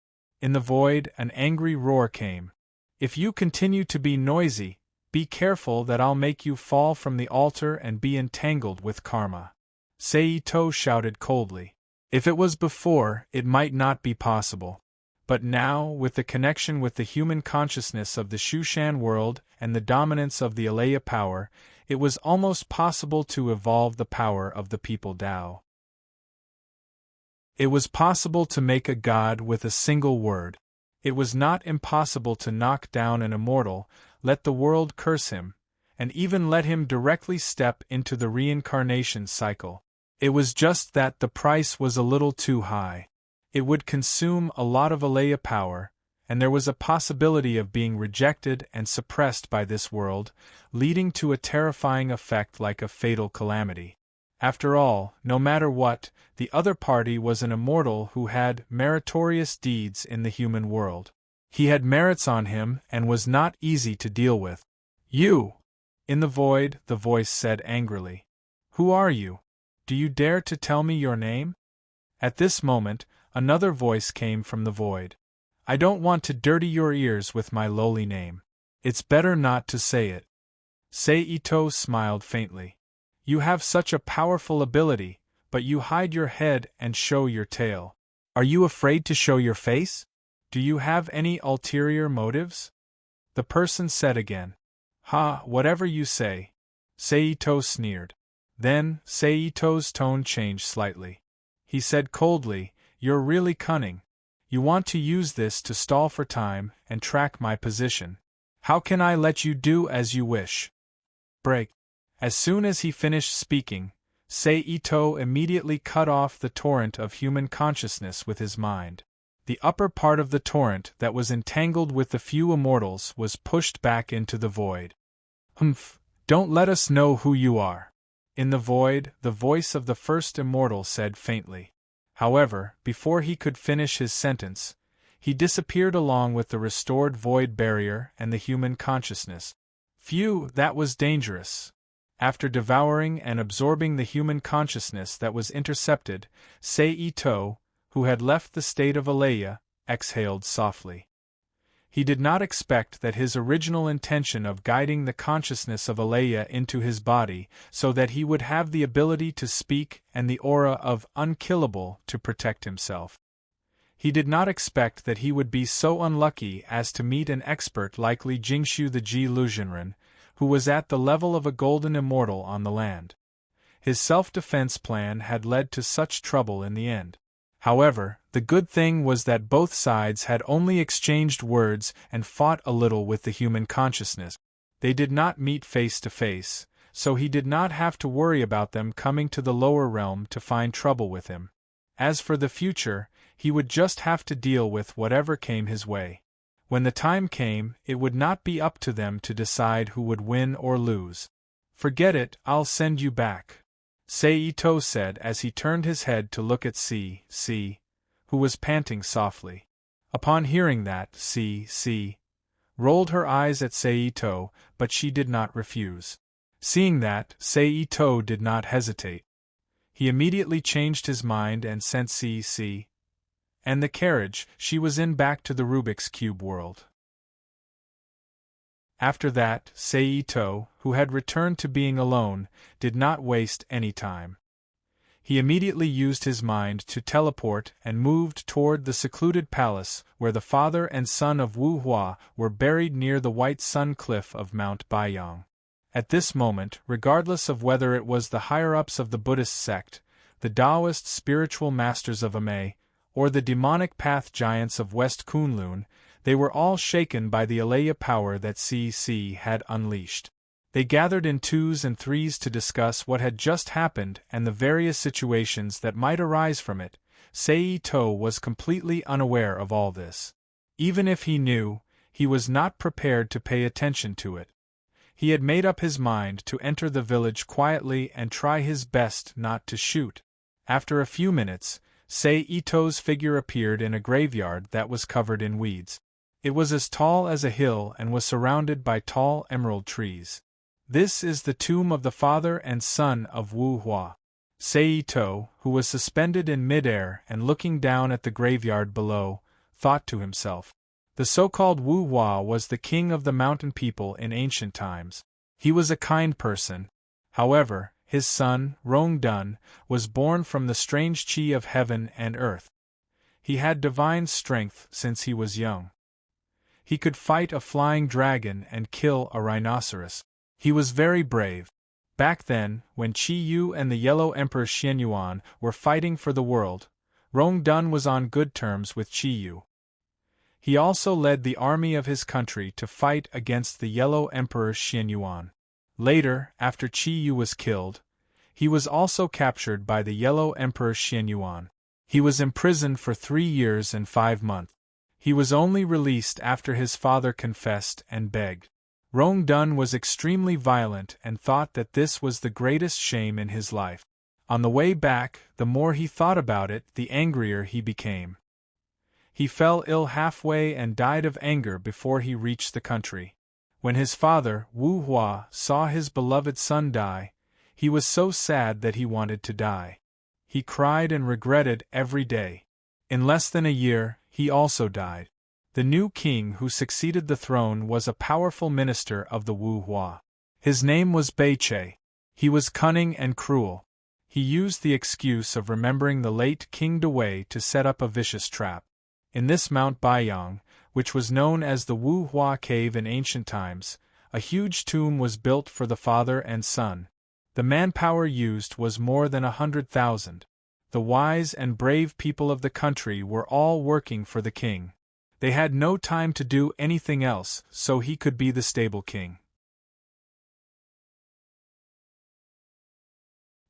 [SPEAKER 1] In the void, an angry roar came. "If you continue to be noisy, be careful that I'll make you fall from the altar and be entangled with karma." Seito shouted coldly. If it was before, it might not be possible. But now, with the connection with the human consciousness of the Shushan world and the dominance of the Alea power, it was almost possible to evolve the power of the people Tao. It was possible to make a god with a single word. It was not impossible to knock down an immortal, let the world curse him, and even let him directly step into the reincarnation cycle. It was just that the price was a little too high. It would consume a lot of Alea power, and there was a possibility of being rejected and suppressed by this world, leading to a terrifying effect like a fatal calamity. After all, no matter what, the other party was an immortal who had meritorious deeds in the human world. He had merits on him and was not easy to deal with. "You!" In the void, the voice said angrily. "Who are you? Do you dare to tell me your name?" At this moment, another voice came from the void. "I don't want to dirty your ears with my lowly name. It's better not to say it." Seito smiled faintly. "You have such a powerful ability, but you hide your head and show your tail. Are you afraid to show your face? Do you have any ulterior motives?" The person said again. "Ha, whatever you say." Seito sneered. Then, Seito's tone changed slightly. He said coldly, "You're really cunning. You want to use this to stall for time and track my position. How can I let you do as you wish?" Break. As soon as he finished speaking, Seito immediately cut off the torrent of human consciousness with his mind. The upper part of the torrent that was entangled with the few immortals was pushed back into the void. "Humph, don't let us know who you are." In the void, the voice of the first immortal said faintly. However, before he could finish his sentence, he disappeared along with the restored void barrier and the human consciousness. Phew, that was dangerous. After devouring and absorbing the human consciousness that was intercepted, Seito, who had left the state of Alea, exhaled softly. He did not expect that his original intention of guiding the consciousness of Alea into his body so that he would have the ability to speak and the aura of unkillable to protect himself. He did not expect that he would be so unlucky as to meet an expert like Li Jingshu the Ji Luzhenren, who was at the level of a golden immortal on the land. His self-defense plan had led to such trouble in the end. However, the good thing was that both sides had only exchanged words and fought a little with the human consciousness. They did not meet face to face, so he did not have to worry about them coming to the lower realm to find trouble with him. As for the future, he would just have to deal with whatever came his way. When the time came, it would not be up to them to decide who would win or lose. "Forget it, I'll send you back," Seito said as he turned his head to look at CC, who was panting softly. Upon hearing that, CC rolled her eyes at Seito, but she did not refuse. Seeing that, Seito did not hesitate. He immediately changed his mind and sent C.C. and the carriage she was in back to the Rubik's Cube world. After that, Seito, who had returned to being alone, did not waste any time. He immediately used his mind to teleport and moved toward the secluded palace where the father and son of Wu Hua were buried near the White Sun Cliff of Mount Baiyang. At this moment, regardless of whether it was the higher-ups of the Buddhist sect, the Taoist spiritual masters of Amei, or the demonic path giants of West Kunlun, they were all shaken by the Alaya power that CC had unleashed. They gathered in twos and threes to discuss what had just happened and the various situations that might arise from it. Seito was completely unaware of all this. Even if he knew, he was not prepared to pay attention to it. He had made up his mind to enter the village quietly and try his best not to shoot. After a few minutes, Seito's figure appeared in a graveyard that was covered in weeds. It was as tall as a hill and was surrounded by tall emerald trees. This is the tomb of the father and son of Wu Hua. Seito, who was suspended in midair and looking down at the graveyard below, thought to himself. The so-called Wu Hua was the king of the mountain people in ancient times. He was a kind person. However, his son, Rong Dun, was born from the strange chi of heaven and earth. He had divine strength since he was young. He could fight a flying dragon and kill a rhinoceros. He was very brave. Back then, when Qi Yu and the Yellow Emperor Xianyuan were fighting for the world, Rong Dun was on good terms with Qi Yu. He also led the army of his country to fight against the Yellow Emperor Xianyuan. Later, after Qi Yu was killed, he was also captured by the Yellow Emperor Xianyuan. He was imprisoned for 3 years and 5 months. He was only released after his father confessed and begged. Rong Dun was extremely violent and thought that this was the greatest shame in his life. On the way back, the more he thought about it, the angrier he became. He fell ill halfway and died of anger before he reached the country. When his father, Wu Hua, saw his beloved son die, he was so sad that he wanted to die. He cried and regretted every day. In less than a year, he also died. The new king who succeeded the throne was a powerful minister of the Wu Hua. His name was Beiche. He was cunning and cruel. He used the excuse of remembering the late King Dewei to set up a vicious trap. In this Mount Baiyang, which was known as the Wu Hua Cave in ancient times, a huge tomb was built for the father and son. The manpower used was more than 100,000. The wise and brave people of the country were all working for the king. They had no time to do anything else, so he could be the stable king.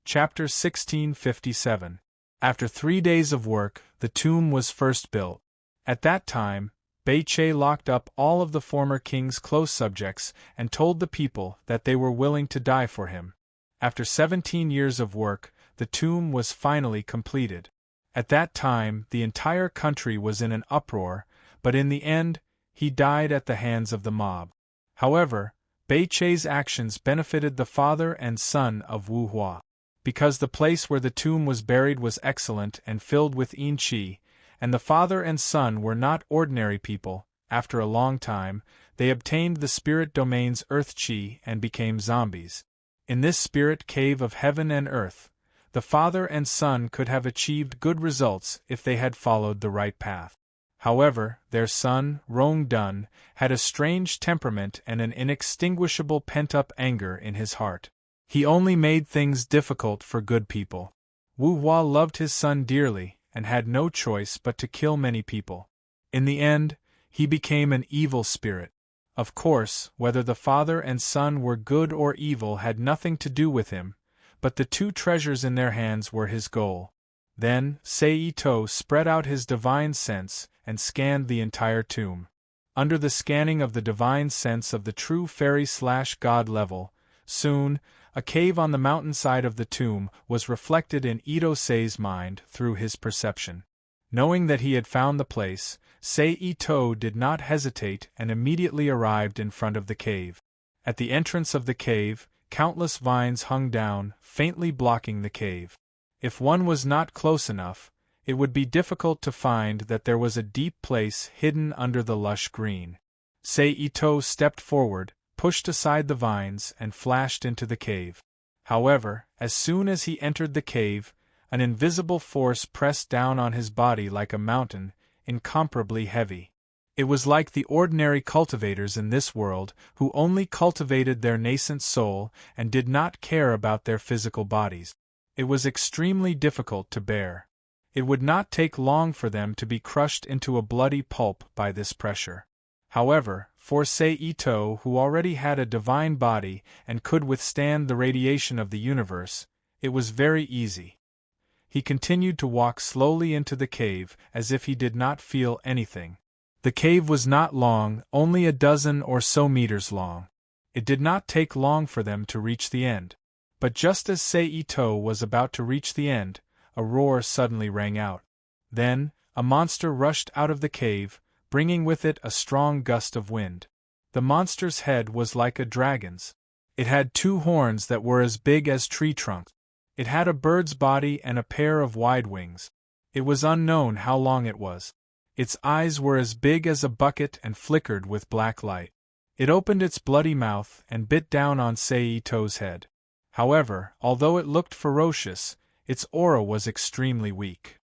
[SPEAKER 1] Chapter 1657. After 3 days of work, the tomb was first built. At that time, Beiche locked up all of the former king's close subjects and told the people that they were willing to die for him. After 17 years of work, the tomb was finally completed. At that time, the entire country was in an uproar, but in the end, he died at the hands of the mob. However, Beiche's actions benefited the father and son of Wu Hua. Because the place where the tomb was buried was excellent and filled with yin qi, and the father and son were not ordinary people, after a long time, they obtained the spirit domain's earth qi and became zombies. In this spirit cave of heaven and earth, the father and son could have achieved good results if they had followed the right path. However, their son, Rong Dun, had a strange temperament and an inextinguishable pent-up anger in his heart. He only made things difficult for good people. Wu Hua loved his son dearly, and had no choice but to kill many people. In the end, he became an evil spirit. Of course, whether the father and son were good or evil had nothing to do with him, but the 2 treasures in their hands were his goal. Then, Seito spread out his divine sense and scanned the entire tomb. Under the scanning of the divine sense of the true fairy/god level, soon, a cave on the mountainside of the tomb was reflected in Ito-Sei's mind through his perception. Knowing that he had found the place, Seito did not hesitate and immediately arrived in front of the cave. At the entrance of the cave, countless vines hung down, faintly blocking the cave. If one was not close enough, it would be difficult to find that there was a deep place hidden under the lush green. Seito stepped forward, pushed aside the vines, and flashed into the cave. However, as soon as he entered the cave, an invisible force pressed down on his body like a mountain, incomparably heavy. It was like the ordinary cultivators in this world, who only cultivated their nascent soul and did not care about their physical bodies. It was extremely difficult to bear. It would not take long for them to be crushed into a bloody pulp by this pressure. However, for Seito, who already had a divine body and could withstand the radiation of the universe, it was very easy. He continued to walk slowly into the cave as if he did not feel anything. The cave was not long, only a dozen or so meters long. It did not take long for them to reach the end. But just as Seito was about to reach the end, a roar suddenly rang out. Then, a monster rushed out of the cave, bringing with it a strong gust of wind. The monster's head was like a dragon's. It had 2 horns that were as big as tree trunks. It had a bird's body and a pair of wide wings. It was unknown how long it was. Its eyes were as big as a bucket and flickered with black light. It opened its bloody mouth and bit down on Seito's head. However, although it looked ferocious, its aura was extremely weak.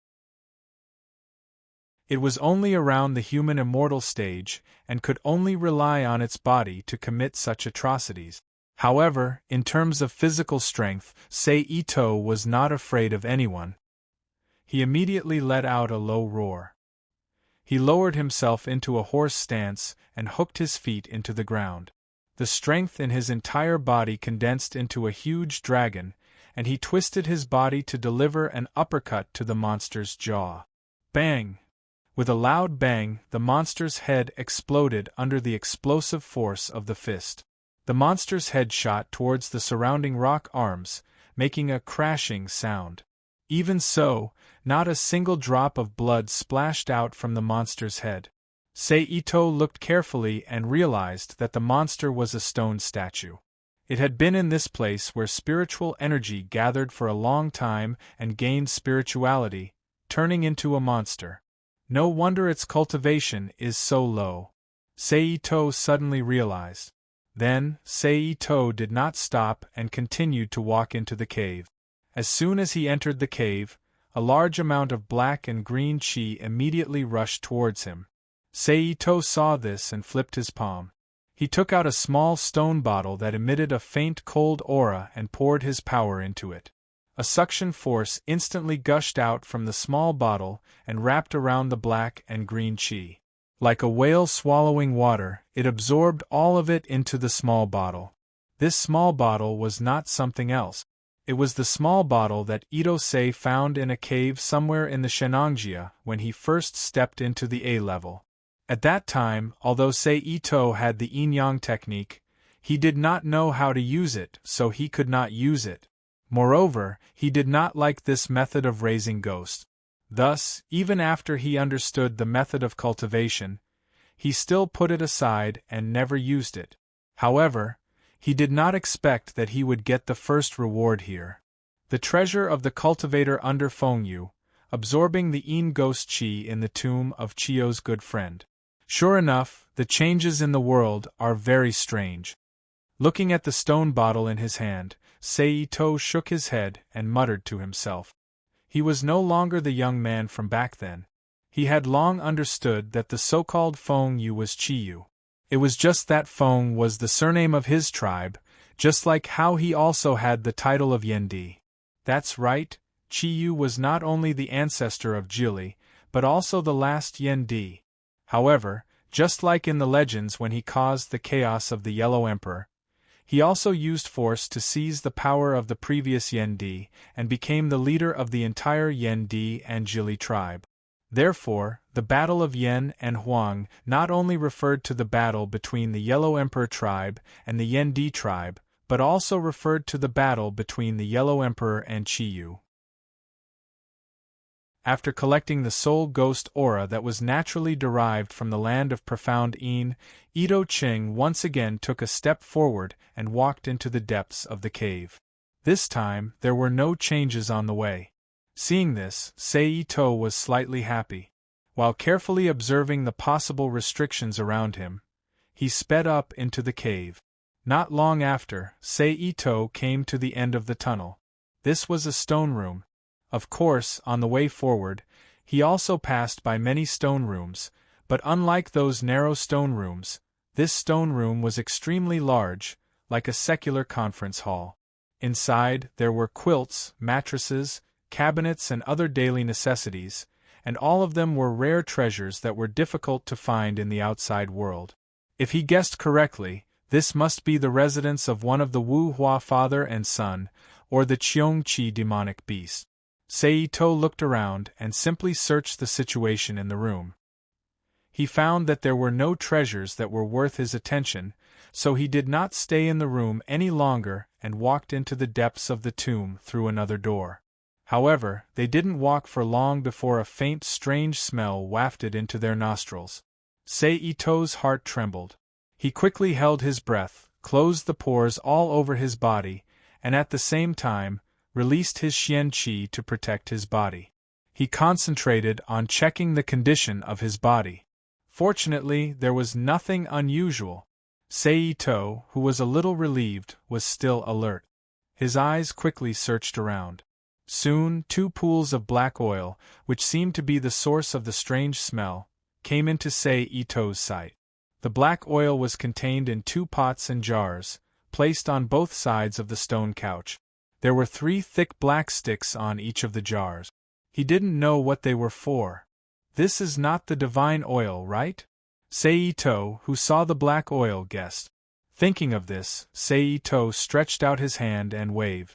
[SPEAKER 1] It was only around the human immortal stage, and could only rely on its body to commit such atrocities. However, in terms of physical strength, Seito was not afraid of anyone. He immediately let out a low roar. He lowered himself into a horse stance and hooked his feet into the ground. The strength in his entire body condensed into a huge dragon, and he twisted his body to deliver an uppercut to the monster's jaw. Bang! With a loud bang, the monster's head exploded under the explosive force of the fist. The monster's head shot towards the surrounding rock arms, making a crashing sound. Even so, not a single drop of blood splashed out from the monster's head. Seito looked carefully and realized that the monster was a stone statue. It had been in this place where spiritual energy gathered for a long time and gained spirituality, turning into a monster. No wonder its cultivation is so low. Seito suddenly realized. Then, Seito did not stop and continued to walk into the cave. As soon as he entered the cave, a large amount of black and green chi immediately rushed towards him. Seito saw this and flipped his palm. He took out a small stone bottle that emitted a faint cold aura and poured his power into it. A suction force instantly gushed out from the small bottle and wrapped around the black and green chi. Like a whale swallowing water, it absorbed all of it into the small bottle. This small bottle was not something else. It was the small bottle that Ito-sei found in a cave somewhere in the Shenangjia when he first stepped into the A level. At that time, although Seito had the yin-yang technique, he did not know how to use it, so he could not use it. Moreover, he did not like this method of raising ghosts. Thus, even after he understood the method of cultivation, he still put it aside and never used it. However, he did not expect that he would get the first reward here. The treasure of the cultivator under Fengyu, absorbing the yin ghost chi in the tomb of Chiyo's good friend. Sure enough, the changes in the world are very strange. Looking at the stone bottle in his hand, Seito shook his head and muttered to himself. He was no longer the young man from back then. He had long understood that the so-called Fengyu was Chiyu. It was just that Feng was the surname of his tribe, just like how he also had the title of Yendi. That's right, Chiyu was not only the ancestor of Jili, but also the last Yendi. However, just like in the legends when he caused the chaos of the Yellow Emperor, he also used force to seize the power of the previous Yendi and became the leader of the entire Yendi and Jili tribe. Therefore, the Battle of Yen and Huang not only referred to the battle between the Yellow Emperor tribe and the Yendi tribe, but also referred to the battle between the Yellow Emperor and Chiyu. After collecting the soul ghost aura that was naturally derived from the land of profound Yin, Ito Ching once again took a step forward and walked into the depths of the cave. This time, there were no changes on the way. Seeing this, Seito was slightly happy. While carefully observing the possible restrictions around him, he sped up into the cave. Not long after, Seito came to the end of the tunnel. This was a stone room. Of course, on the way forward, he also passed by many stone rooms, but unlike those narrow stone rooms, this stone room was extremely large, like a secular conference hall. Inside, there were quilts, mattresses, cabinets and other daily necessities, and all of them were rare treasures that were difficult to find in the outside world. If he guessed correctly, this must be the residence of one of the Wu Hua father and son, or the Cheongqi demonic beast. Seito looked around and simply searched the situation in the room. He found that there were no treasures that were worth his attention, so he did not stay in the room any longer and walked into the depths of the tomb through another door. However, they didn't walk for long before a faint, strange smell wafted into their nostrils. Seito's heart trembled. He quickly held his breath, closed the pores all over his body, and at the same time, released his Xian Qi to protect his body. He concentrated on checking the condition of his body. Fortunately, there was nothing unusual. Seito, who was a little relieved, was still alert. His eyes quickly searched around. Soon, 2 pools of black oil, which seemed to be the source of the strange smell, came into Seito's sight. The black oil was contained in 2 pots and jars, placed on both sides of the stone couch. There were 3 thick black sticks on each of the jars. He didn't know what they were for. This is not the divine oil, right? Seito, who saw the black oil, guessed. Thinking of this, Seito stretched out his hand and waved.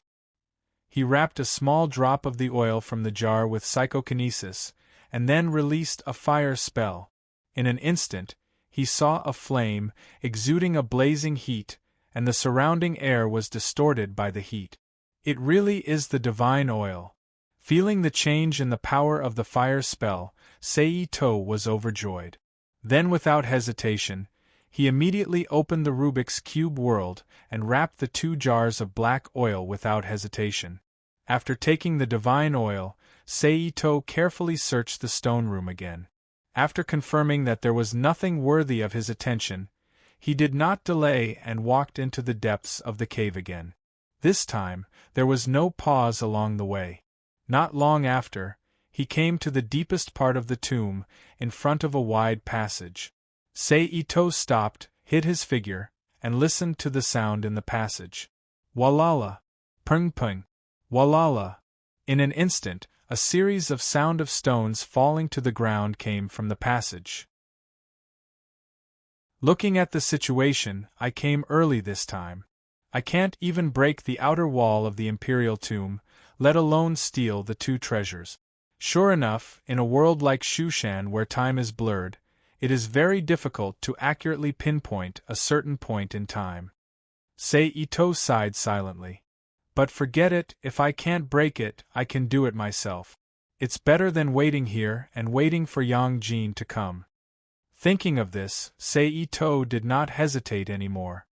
[SPEAKER 1] He wrapped a small drop of the oil from the jar with psychokinesis, and then released a fire spell. In an instant, he saw a flame, exuding a blazing heat, and the surrounding air was distorted by the heat. It really is the divine oil. Feeling the change in the power of the fire spell, Seito was overjoyed. Then without hesitation, he immediately opened the Rubik's Cube world and wrapped the 2 jars of black oil without hesitation. After taking the divine oil, Seito carefully searched the stone room again. After confirming that there was nothing worthy of his attention, he did not delay and walked into the depths of the cave again. This time, there was no pause along the way. Not long after, he came to the deepest part of the tomb, in front of a wide passage. Seito stopped, hid his figure, and listened to the sound in the passage. Walala! Pung pung! Walala! In an instant, a series of sound of stones falling to the ground came from the passage. Looking at the situation, I came early this time. I can't even break the outer wall of the imperial tomb, let alone steal the 2 treasures. Sure enough, in a world like Shushan where time is blurred, it is very difficult to accurately pinpoint a certain point in time. Seito sighed silently. But forget it, if I can't break it, I can do it myself. It's better than waiting here and waiting for Yang Jin to come. Thinking of this, Seito did not hesitate anymore.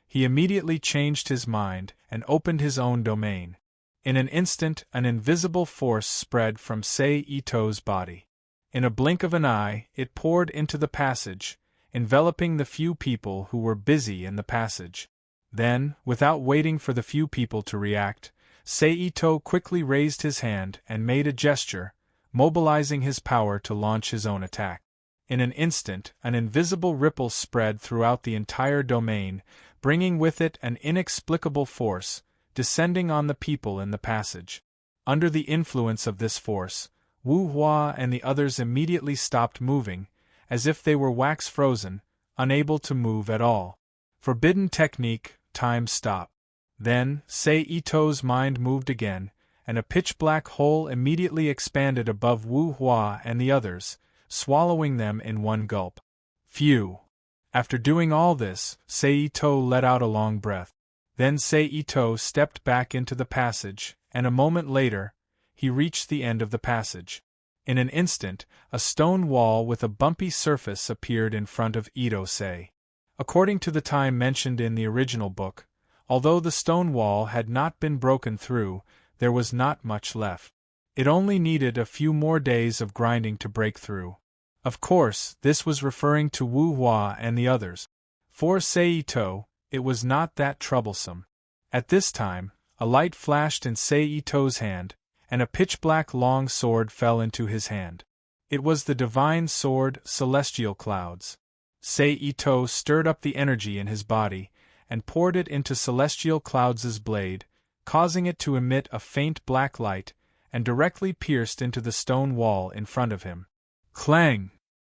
[SPEAKER 1] He immediately changed his mind and opened his own domain. In an instant, an invisible force spread from Seito's body. In a blink of an eye, it poured into the passage, enveloping the few people who were busy in the passage. Then, without waiting for the few people to react, Seito quickly raised his hand and made a gesture, mobilizing his power to launch his own attack. In an instant, an invisible ripple spread throughout the entire domain, bringing with it an inexplicable force, descending on the people in the passage. Under the influence of this force, Wu Hua and the others immediately stopped moving, as if they were wax frozen, unable to move at all. Forbidden technique, time stop. Then, Seito's mind moved again, and a pitch-black hole immediately expanded above Wu Hua and the others, swallowing them in one gulp. Phew! After doing all this, Seito let out a long breath. Then Seito stepped back into the passage, and a moment later, he reached the end of the passage. In an instant, a stone wall with a bumpy surface appeared in front of Ito-sei. According to the time mentioned in the original book, although the stone wall had not been broken through, there was not much left. It only needed a few more days of grinding to break through. Of course, this was referring to Wu Hua and the others. For Seito, it was not that troublesome. At this time, a light flashed in Seito's hand, and a pitch-black long sword fell into his hand. It was the divine sword, Celestial Clouds. Seito stirred up the energy in his body, and poured it into Celestial Clouds' blade, causing it to emit a faint black light, and directly pierced into the stone wall in front of him. Clang!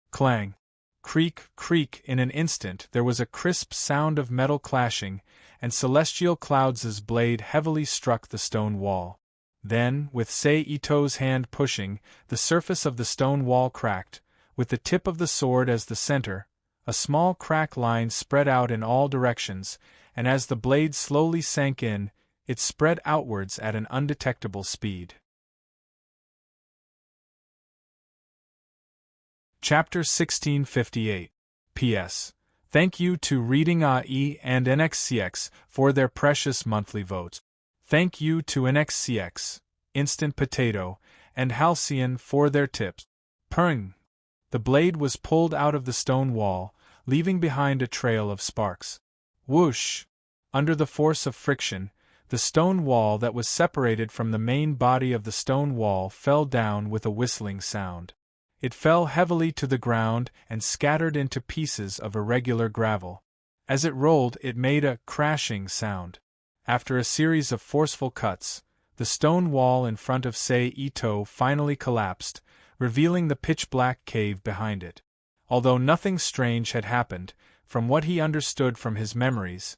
[SPEAKER 1] Clang! Creak, creak! In an instant there was a crisp sound of metal clashing, and Celestial Clouds' blade heavily struck the stone wall. Then, with Seito's hand pushing, the surface of the stone wall cracked, with the tip of the sword as the center. A small crack line spread out in all directions, and as the blade slowly sank in, it spread outwards at an undetectable speed. Chapter 1658. P.S. Thank you to Reading AI and NXCX for their precious monthly votes. Thank you to NXCX, Instant Potato, and Halcyon for their tips. Purring. The blade was pulled out of the stone wall, leaving behind a trail of sparks. Whoosh! Under the force of friction, the stone wall that was separated from the main body of the stone wall fell down with a whistling sound. It fell heavily to the ground and scattered into pieces of irregular gravel. As it rolled, it made a crashing sound. After a series of forceful cuts, the stone wall in front of Seito finally collapsed, revealing the pitch-black cave behind it. Although nothing strange had happened, from what he understood from his memories,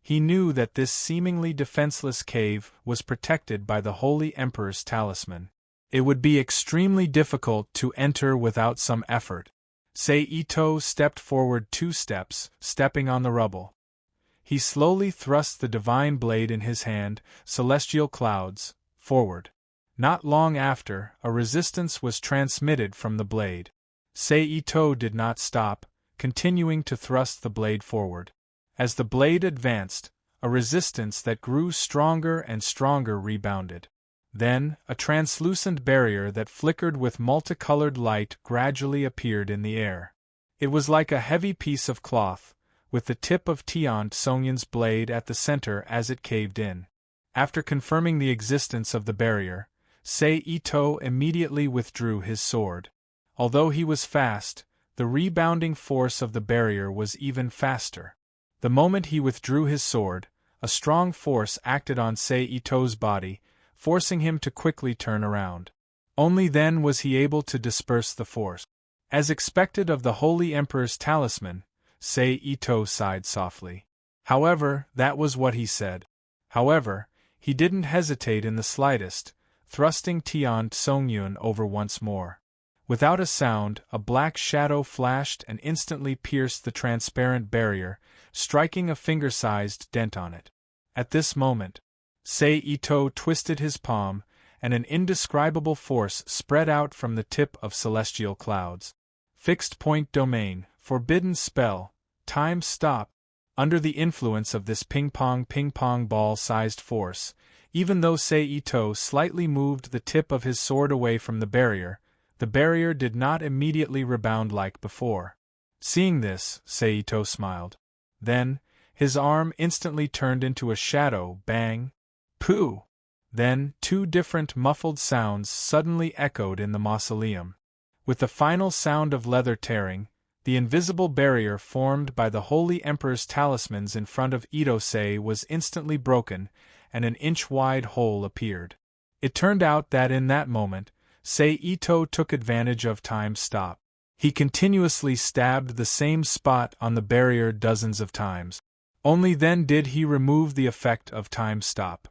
[SPEAKER 1] he knew that this seemingly defenseless cave was protected by the Holy Emperor's talisman. It would be extremely difficult to enter without some effort. Seito stepped forward 2 steps, stepping on the rubble. He slowly thrust the divine blade in his hand, Celestial Clouds, forward. Not long after, a resistance was transmitted from the blade. Seito did not stop, continuing to thrust the blade forward. As the blade advanced, a resistance that grew stronger and stronger rebounded. Then, a translucent barrier that flickered with multicolored light gradually appeared in the air. It was like a heavy piece of cloth, with the tip of Tian Songyun's blade at the center as it caved in. After confirming the existence of the barrier, Seito immediately withdrew his sword. Although he was fast, the rebounding force of the barrier was even faster. The moment he withdrew his sword, a strong force acted on Seito's body, forcing him to quickly turn around. Only then was he able to disperse the force. As expected of the Holy Emperor's talisman, Seito sighed softly. However, that was what he said. However, he didn't hesitate in the slightest, thrusting Tian Songyun over once more. Without a sound, a black shadow flashed and instantly pierced the transparent barrier, striking a finger-sized dent on it. At this moment, Seito twisted his palm, and an indescribable force spread out from the tip of Celestial Clouds. Fixed point domain, forbidden spell, time stop. Under the influence of this ping-pong ball-sized force, even though Seito slightly moved the tip of his sword away from the barrier did not immediately rebound like before. Seeing this, Seito smiled. Then, his arm instantly turned into a shadow, bang! Pooh! Then, 2 different muffled sounds suddenly echoed in the mausoleum. With the final sound of leather tearing, the invisible barrier formed by the Holy Emperor's talismans in front of Itosei was instantly broken, and an inch-wide hole appeared. It turned out that in that moment, Seito took advantage of time stop. He continuously stabbed the same spot on the barrier dozens of times. Only then did he remove the effect of time stop.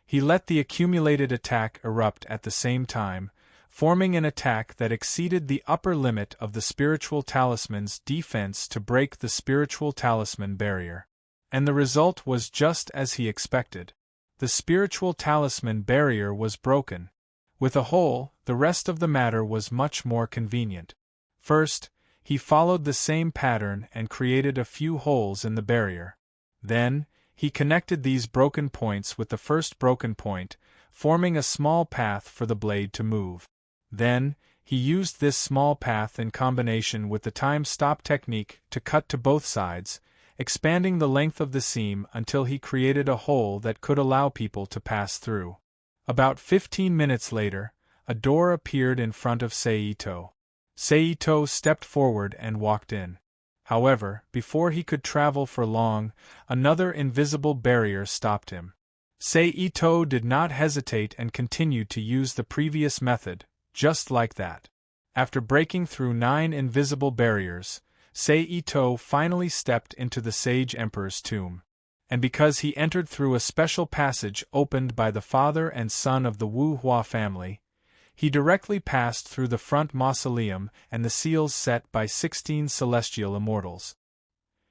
[SPEAKER 1] He let the accumulated attack erupt at the same time, forming an attack that exceeded the upper limit of the spiritual talisman's defense to break the spiritual talisman barrier. And the result was just as he expected. The spiritual talisman barrier was broken. With a hole, the rest of the matter was much more convenient. First, he followed the same pattern and created a few holes in the barrier. Then, he connected these broken points with the first broken point, forming a small path for the blade to move. Then, he used this small path in combination with the time-stop technique to cut to both sides, expanding the length of the seam until he created a hole that could allow people to pass through. About 15 minutes later, a door appeared in front of Seito. Seito stepped forward and walked in. However, before he could travel for long, another invisible barrier stopped him. Seito did not hesitate and continued to use the previous method, just like that. After breaking through 9 invisible barriers, Seito finally stepped into the Sage Emperor's tomb. And because he entered through a special passage opened by the father and son of the Wu Hua family, he directly passed through the front mausoleum and the seals set by 16 celestial immortals.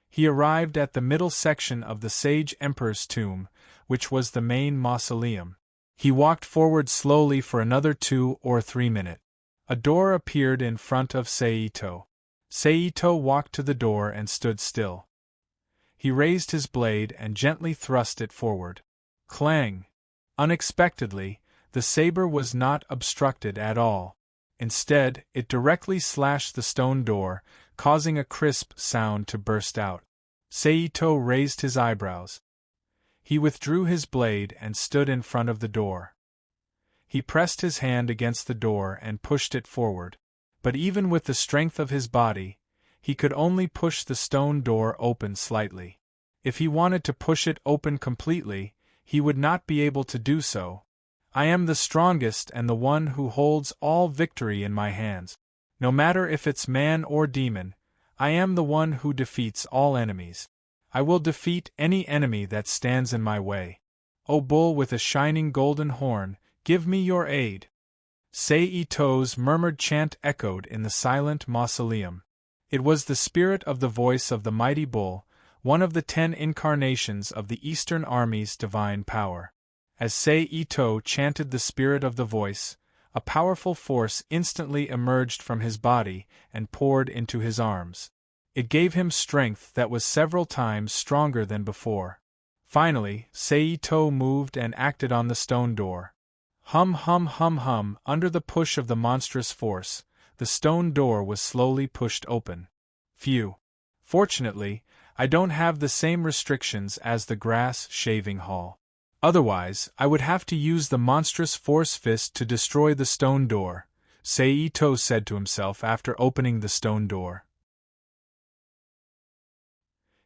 [SPEAKER 1] He arrived at the middle section of the Sage Emperor's tomb, which was the main mausoleum. He walked forward slowly for another 2 or 3 minutes. A door appeared in front of Seito. Seito walked to the door and stood still. He raised his blade and gently thrust it forward. Clang! Unexpectedly, the saber was not obstructed at all. Instead, it directly slashed the stone door, causing a crisp sound to burst out. Seito raised his eyebrows. He withdrew his blade and stood in front of the door. He pressed his hand against the door and pushed it forward. But even with the strength of his body, he could only push the stone door open slightly. If he wanted to push it open completely, he would not be able to do so. I am the strongest and the one who holds all victory in my hands. No matter if it's man or demon, I am the one who defeats all enemies. I will defeat any enemy that stands in my way. O bull with a shining golden horn, give me your aid. Seito's murmured chant echoed in the silent mausoleum. It was the spirit of the voice of the mighty bull, one of the 10 incarnations of the Eastern Army's divine power. As Seito chanted the spirit of the voice, a powerful force instantly emerged from his body and poured into his arms. It gave him strength that was several times stronger than before. Finally, Seito moved and acted on the stone door. Hum hum hum hum, under the push of the monstrous force, the stone door was slowly pushed open. Phew! Fortunately, I don't have the same restrictions as the grass shaving hall. Otherwise, I would have to use the monstrous force fist to destroy the stone door, Seito said to himself after opening the stone door.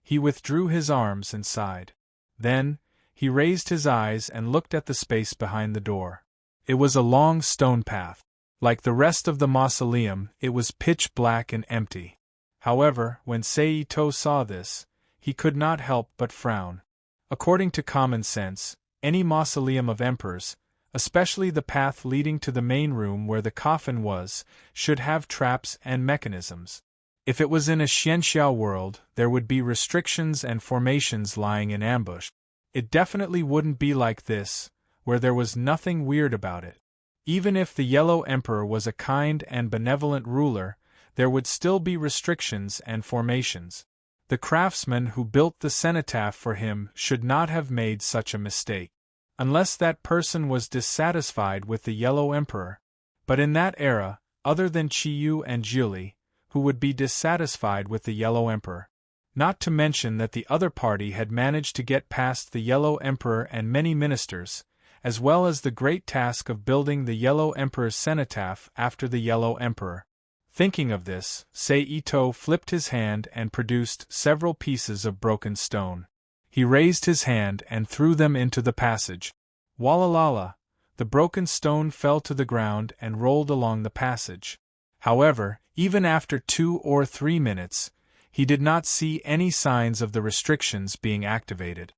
[SPEAKER 1] He withdrew his arms and sighed. Then, he raised his eyes and looked at the space behind the door. It was a long stone path. Like the rest of the mausoleum, it was pitch black and empty. However, when Seito saw this, he could not help but frown. According to common sense, any mausoleum of emperors, especially the path leading to the main room where the coffin was, should have traps and mechanisms. If it was in a Xianxiao world, there would be restrictions and formations lying in ambush. It definitely wouldn't be like this, where there was nothing weird about it. Even if the Yellow Emperor was a kind and benevolent ruler, there would still be restrictions and formations. The craftsman who built the cenotaph for him should not have made such a mistake. Unless that person was dissatisfied with the Yellow Emperor. But in that era, other than Qiyu and Jili, who would be dissatisfied with the Yellow Emperor. Not to mention that the other party had managed to get past the Yellow Emperor and many ministers, as well as the great task of building the Yellow Emperor's cenotaph after the Yellow Emperor. Thinking of this, Seito flipped his hand and produced several pieces of broken stone. He raised his hand and threw them into the passage. Walalala! The broken stone fell to the ground and rolled along the passage. However, even after 2 or 3 minutes, he did not see any signs of the restrictions being activated.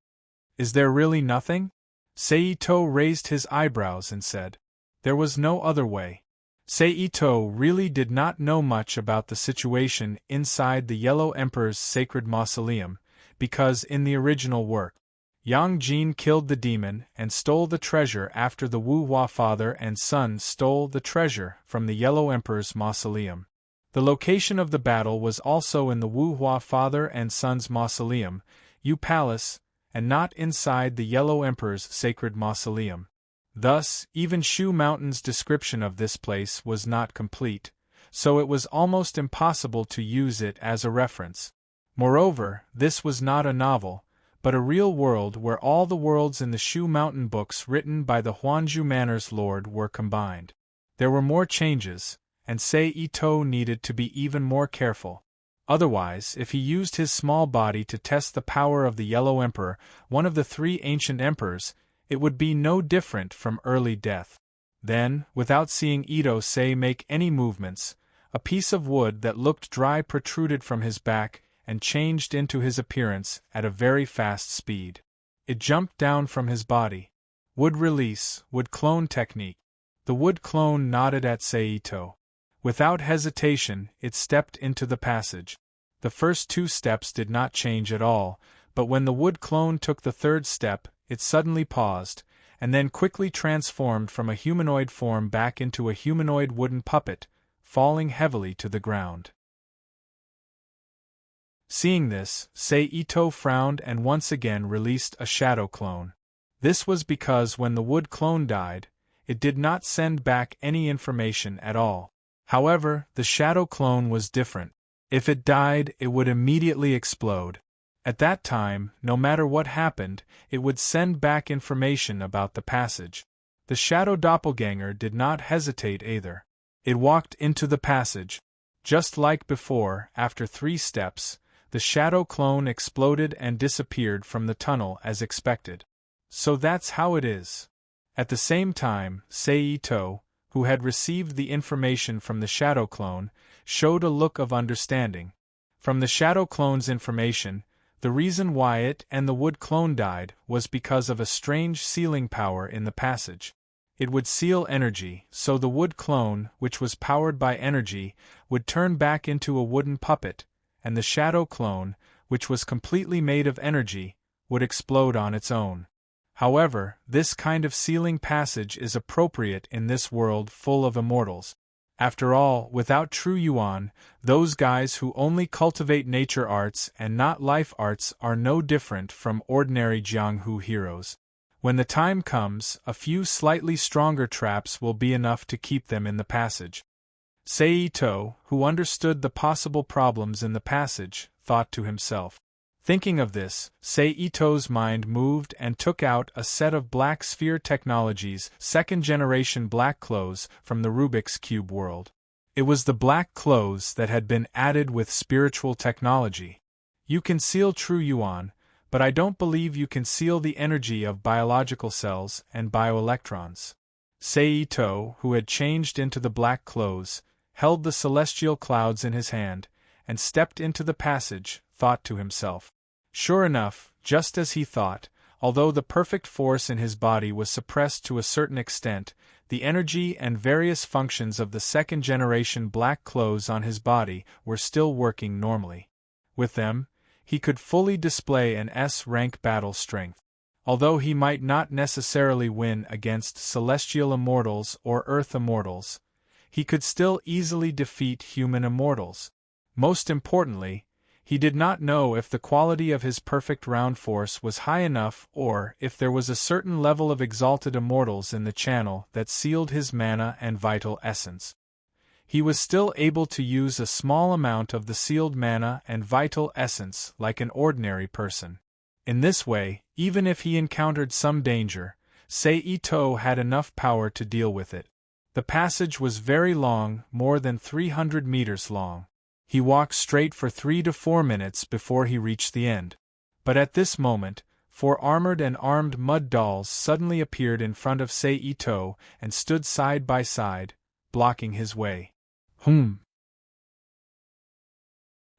[SPEAKER 1] Is there really nothing? Seito raised his eyebrows and said. There was no other way. Seito really did not know much about the situation inside the Yellow Emperor's sacred mausoleum, because in the original work, Yang Jin killed the demon and stole the treasure after the Wu Hua father and son stole the treasure from the Yellow Emperor's mausoleum. The location of the battle was also in the Wu Hua father and son's mausoleum, Yu Palace, and not inside the Yellow Emperor's sacred mausoleum. Thus, even Shu Mountain's description of this place was not complete, so it was almost impossible to use it as a reference. Moreover, this was not a novel, but a real world where all the worlds in the Shu Mountain books written by the Huanzhou Manor's lord were combined. There were more changes, and Sei Ito needed to be even more careful. Otherwise, if he used his small body to test the power of the Yellow Emperor, one of the three ancient emperors, it would be no different from early death. Then, without seeing Ito Sei make any movements, a piece of wood that looked dry protruded from his back and changed into his appearance at a very fast speed. It jumped down from his body. Wood release, wood clone technique. The wood clone nodded at Seito. Without hesitation, it stepped into the passage. The first two steps did not change at all, but when the wood clone took the third step, it suddenly paused, and then quickly transformed from a humanoid form back into a humanoid wooden puppet, falling heavily to the ground. Seeing this, Seito frowned and once again released a shadow clone. This was because when the wood clone died, it did not send back any information at all. However, the shadow clone was different. If it died, it would immediately explode. At that time, no matter what happened, it would send back information about the passage. The shadow doppelganger did not hesitate either. It walked into the passage. Just like before, after 3 steps, the shadow clone exploded and disappeared from the tunnel as expected. So that's how it is. At the same time, Seito, who had received the information from the shadow clone, showed a look of understanding. From the shadow clone's information, the reason why it and the wood clone died was because of a strange sealing power in the passage. It would seal energy, so the wood clone, which was powered by energy, would turn back into a wooden puppet, and the shadow clone, which was completely made of energy, would explode on its own. However, this kind of sealing passage is appropriate in this world full of immortals. After all, without true yuan, those guys who only cultivate nature arts and not life arts are no different from ordinary Jianghu heroes. When the time comes, a few slightly stronger traps will be enough to keep them in the passage. Seito, who understood the possible problems in the passage, thought to himself. Thinking of this, Seito's mind moved and took out a set of Black Sphere Technologies' second-generation black clothes from the Rubik's Cube world. It was the black clothes that had been added with spiritual technology. You can seal true yuan, but I don't believe you can seal the energy of biological cells and bioelectrons. Seito, who had changed into the black clothes, held the celestial clouds in his hand, and stepped into the passage, thought to himself. Sure enough, just as he thought, although the perfect force in his body was suppressed to a certain extent, the energy and various functions of the second-generation black clothes on his body were still working normally. With them, he could fully display an S-rank battle strength. Although he might not necessarily win against celestial immortals or earth immortals, he could still easily defeat human immortals. Most importantly, he did not know if the quality of his perfect round force was high enough or if there was a certain level of exalted immortals in the channel that sealed his mana and vital essence. He was still able to use a small amount of the sealed mana and vital essence like an ordinary person. In this way, even if he encountered some danger, Seito had enough power to deal with it. The passage was very long, more than 300 meters long. He walked straight for 3 to 4 minutes before he reached the end. But at this moment, 4 armored and armed mud dolls suddenly appeared in front of Seito and stood side by side, blocking his way.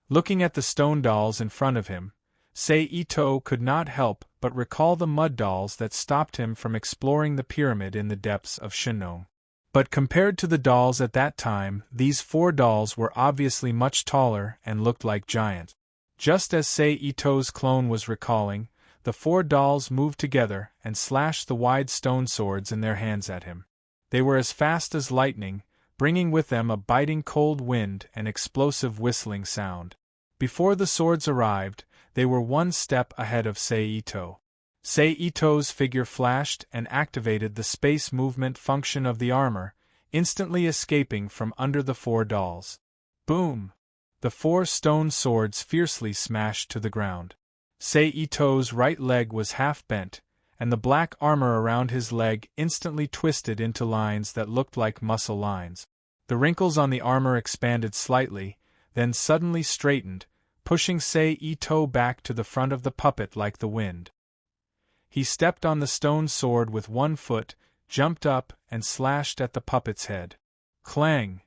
[SPEAKER 1] Looking at the stone dolls in front of him, Seito could not help but recall the mud dolls that stopped him from exploring the pyramid in the depths of Shinong. But compared to the dolls at that time, these 4 dolls were obviously much taller and looked like giants. Just as Seito's clone was recalling, the 4 dolls moved together and slashed the wide stone swords in their hands at him. They were as fast as lightning, bringing with them a biting cold wind and explosive whistling sound. Before the swords arrived, they were 1 step ahead of Seito. Ito's figure flashed and activated the space movement function of the armor, instantly escaping from under the 4 dolls. Boom! The 4 stone swords fiercely smashed to the ground. Ito's right leg was half bent, and the black armor around his leg instantly twisted into lines that looked like muscle lines. The wrinkles on the armor expanded slightly, then suddenly straightened, pushing Ito back to the front of the puppet like the wind. He stepped on the stone sword with one foot, jumped up, and slashed at the puppet's head. Clang!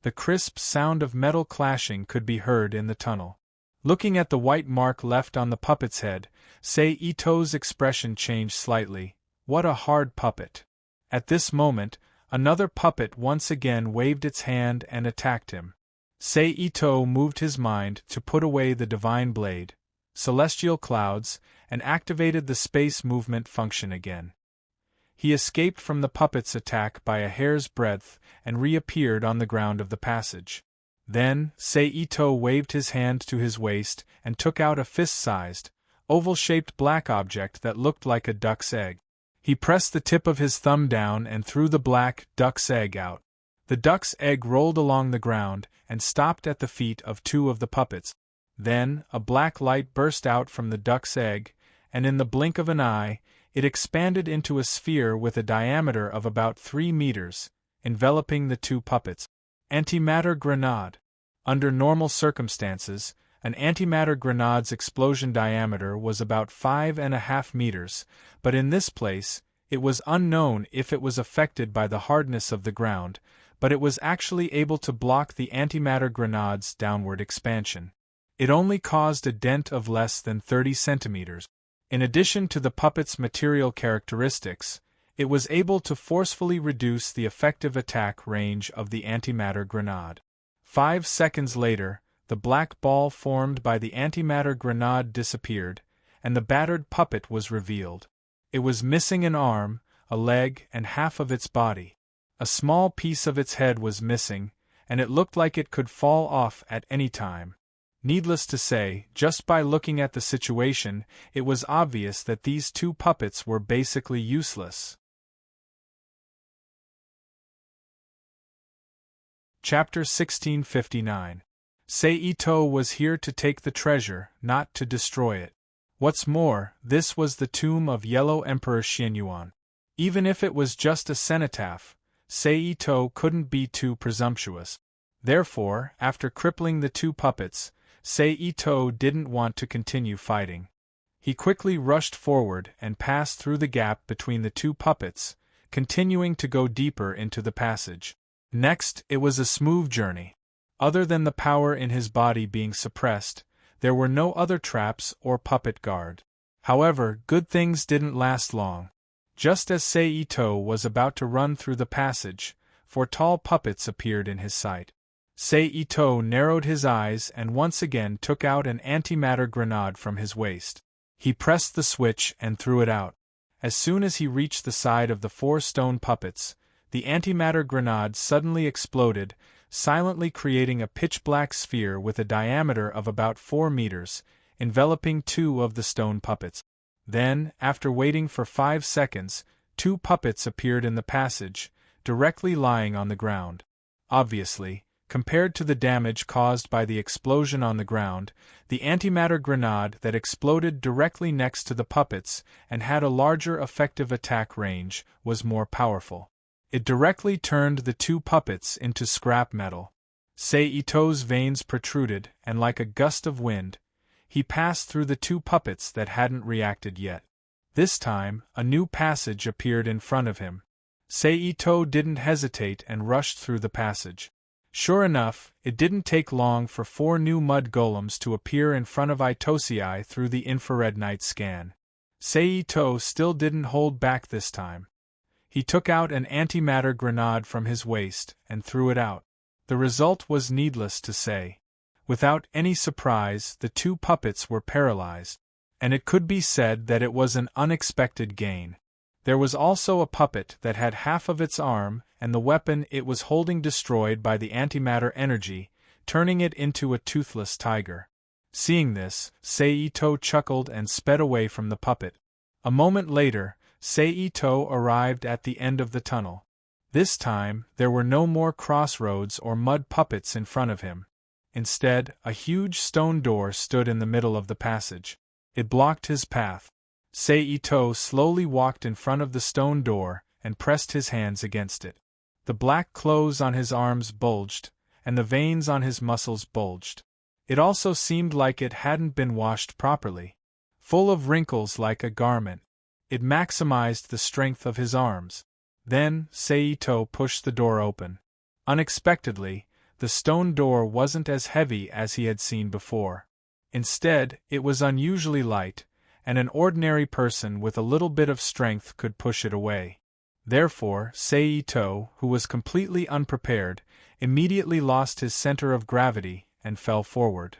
[SPEAKER 1] The crisp sound of metal clashing could be heard in the tunnel. Looking at the white mark left on the puppet's head, Ito's expression changed slightly. What a hard puppet! At this moment, another puppet once again waved its hand and attacked him. Ito moved his mind to put away the divine blade, celestial clouds, and activated the space movement function again. He escaped from the puppet's attack by a hair's breadth and reappeared on the ground of the passage. Then, Ito waved his hand to his waist and took out a fist-sized, oval-shaped black object that looked like a duck's egg. He pressed the tip of his thumb down and threw the black duck's egg out. The duck's egg rolled along the ground and stopped at the feet of 2 of the puppets. Then, a black light burst out from the duck's egg, and in the blink of an eye, it expanded into a sphere with a diameter of about 3 meters, enveloping the 2 puppets. Antimatter grenade. Under normal circumstances, an antimatter grenade's explosion diameter was about 5.5 meters, but in this place, it was unknown if it was affected by the hardness of the ground, but it was actually able to block the antimatter grenade's downward expansion. It only caused a dent of less than 30 centimeters. In addition to the puppet's material characteristics, it was able to forcefully reduce the effective attack range of the antimatter grenade. 5 seconds later, the black ball formed by the antimatter grenade disappeared, and the battered puppet was revealed. It was missing an arm, a leg, and half of its body. A small piece of its head was missing, and it looked like it could fall off at any time. Needless to say, just by looking at the situation, it was obvious that these 2 puppets were basically useless. Chapter 1659. Ito was here to take the treasure, not to destroy it. What's more, this was the tomb of Yellow Emperor Xianyuan. Even if it was just a cenotaph, Ito couldn't be too presumptuous. Therefore, after crippling the 2 puppets, Ito didn't want to continue fighting. He quickly rushed forward and passed through the gap between the 2 puppets, continuing to go deeper into the passage. Next, it was a smooth journey. Other than the power in his body being suppressed, there were no other traps or puppet guard. However, good things didn't last long. Just as Ito was about to run through the passage, 4 tall puppets appeared in his sight. Ito narrowed his eyes and once again took out an antimatter grenade from his waist. He pressed the switch and threw it out. As soon as he reached the side of the 4 stone puppets, the antimatter grenade suddenly exploded, silently creating a pitch-black sphere with a diameter of about 4 meters, enveloping 2 of the stone puppets. Then, after waiting for 5 seconds, 2 puppets appeared in the passage, directly lying on the ground. Obviously, compared to the damage caused by the explosion on the ground, the antimatter grenade that exploded directly next to the puppets and had a larger effective attack range was more powerful. It directly turned the 2 puppets into scrap metal. Ito's veins protruded, and like a gust of wind, he passed through the 2 puppets that hadn't reacted yet. This time, a new passage appeared in front of him. Ito didn't hesitate and rushed through the passage. Sure enough, it didn't take long for 4 new mud golems to appear in front of Itosii through the infrared night scan. Ito still didn't hold back this time. He took out an antimatter grenade from his waist and threw it out. The result was needless to say. Without any surprise, the 2 puppets were paralyzed, and it could be said that it was an unexpected gain. There was also a puppet that had half of its arm and the weapon it was holding destroyed by the antimatter energy, turning it into a toothless tiger. Seeing this, Ito chuckled and sped away from the puppet. A moment later, Seito arrived at the end of the tunnel. This time, there were no more crossroads or mud puppets in front of him. Instead, a huge stone door stood in the middle of the passage. It blocked his path. Seito slowly walked in front of the stone door and pressed his hands against it. The black clothes on his arms bulged, and the veins on his muscles bulged. It also seemed like it hadn't been washed properly. Full of wrinkles like a garment. It maximized the strength of his arms. Then, Seito pushed the door open. Unexpectedly, the stone door wasn't as heavy as he had seen before. Instead, it was unusually light, and an ordinary person with a little bit of strength could push it away. Therefore, Seito, who was completely unprepared, immediately lost his center of gravity and fell forward.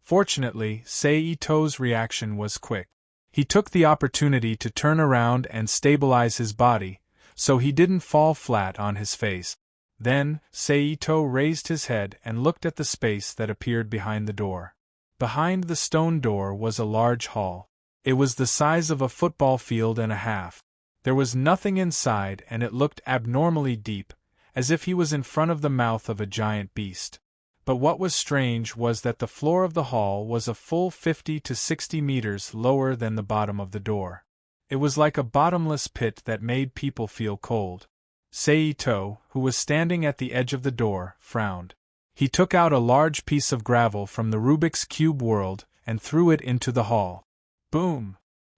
[SPEAKER 1] Fortunately, Seito's reaction was quick. He took the opportunity to turn around and stabilize his body, so he didn't fall flat on his face. Then, Seito raised his head and looked at the space that appeared behind the door. Behind the stone door was a large hall. It was the size of a football field and a half. There was nothing inside and it looked abnormally deep, as if he was in front of the mouth of a giant beast. But what was strange was that the floor of the hall was a full 50 to 60 meters lower than the bottom of the door. It was like a bottomless pit that made people feel cold. Seito, who was standing at the edge of the door, frowned. He took out a large piece of gravel from the Rubik's Cube world and threw it into the hall. Boom!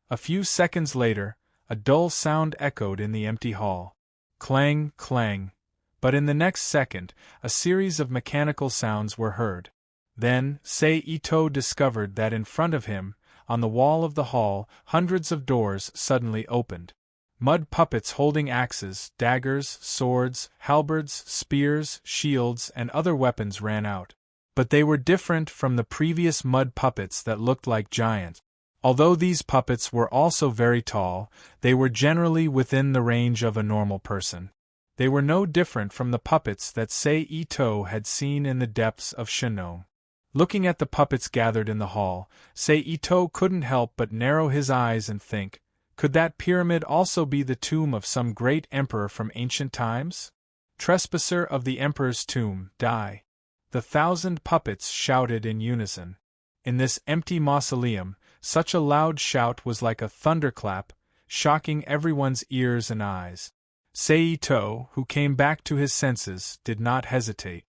[SPEAKER 1] A few seconds later, a dull sound echoed in the empty hall. Clang, clang. But in the next second, a series of mechanical sounds were heard. Then, Seito discovered that in front of him, on the wall of the hall, hundreds of doors suddenly opened. Mud puppets holding axes, daggers, swords, halberds, spears, shields, and other weapons ran out. But they were different from the previous mud puppets that looked like giants. Although these puppets were also very tall, they were generally within the range of a normal person. They were no different from the puppets that Seito had seen in the depths of Shinnong. Looking at the puppets gathered in the hall, Seito couldn't help but narrow his eyes and think, could that pyramid also be the tomb of some great emperor from ancient times? Trespasser of the emperor's tomb, die! The 1,000 puppets shouted in unison. In this empty mausoleum, such a loud shout was like a thunderclap, shocking everyone's ears and eyes. Seito, who came back to his senses, did not hesitate.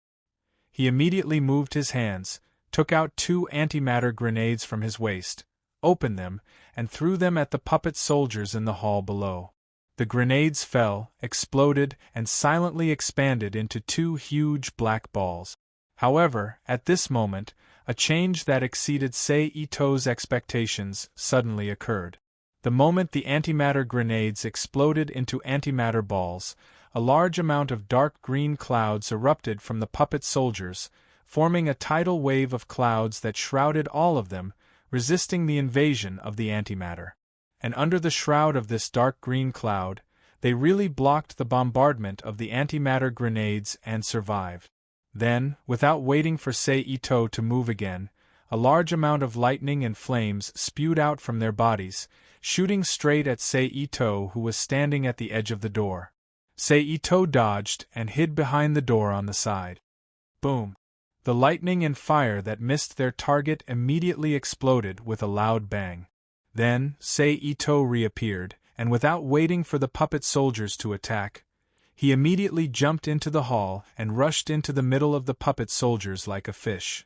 [SPEAKER 1] He immediately moved his hands, took out 2 antimatter grenades from his waist, opened them, and threw them at the puppet soldiers in the hall below. The grenades fell, exploded, and silently expanded into 2 huge black balls. However, at this moment, a change that exceeded Seito's expectations suddenly occurred. The moment the antimatter grenades exploded into antimatter balls, a large amount of dark green clouds erupted from the puppet soldiers, forming a tidal wave of clouds that shrouded all of them, resisting the invasion of the antimatter. And under the shroud of this dark green cloud, they really blocked the bombardment of the antimatter grenades and survived. Then, without waiting for Seito to move again, a large amount of lightning and flames spewed out from their bodies, shooting straight at Seito, who was standing at the edge of the door. Seito dodged and hid behind the door on the side. Boom! The lightning and fire that missed their target immediately exploded with a loud bang. Then, Seito reappeared, and without waiting for the puppet soldiers to attack, he immediately jumped into the hall and rushed into the middle of the puppet soldiers like a fish.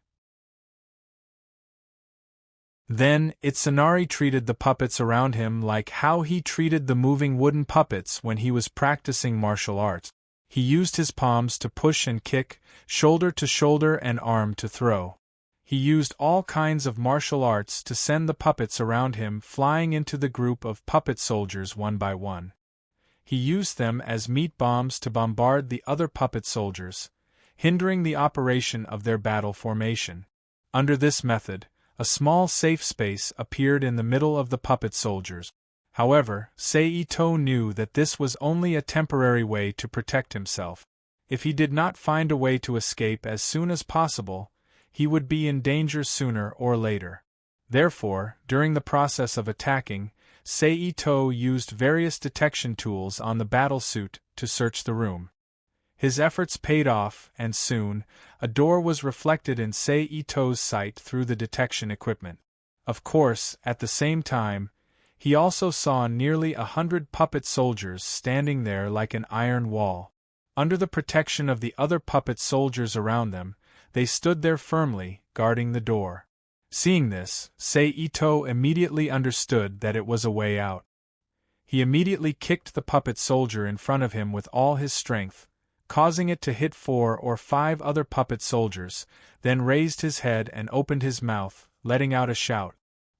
[SPEAKER 1] Then, Itsunari treated the puppets around him like how he treated the moving wooden puppets when he was practicing martial arts. He used his palms to push and kick, shoulder to shoulder and arm to throw. He used all kinds of martial arts to send the puppets around him flying into the group of puppet soldiers one by one. He used them as meat bombs to bombard the other puppet soldiers, hindering the operation of their battle formation. Under this method, a small safe space appeared in the middle of the puppet soldiers. However, Seito knew that this was only a temporary way to protect himself. If he did not find a way to escape as soon as possible, he would be in danger sooner or later. Therefore, during the process of attacking, Seito used various detection tools on the battlesuit to search the room. His efforts paid off, and soon, a door was reflected in Seito's sight through the detection equipment. Of course, at the same time, he also saw nearly 100 puppet soldiers standing there like an iron wall. Under the protection of the other puppet soldiers around them, they stood there firmly, guarding the door. Seeing this, Seito immediately understood that it was a way out. He immediately kicked the puppet soldier in front of him with all his strength, causing it to hit 4 or 5 other puppet soldiers, then raised his head and opened his mouth, letting out a shout.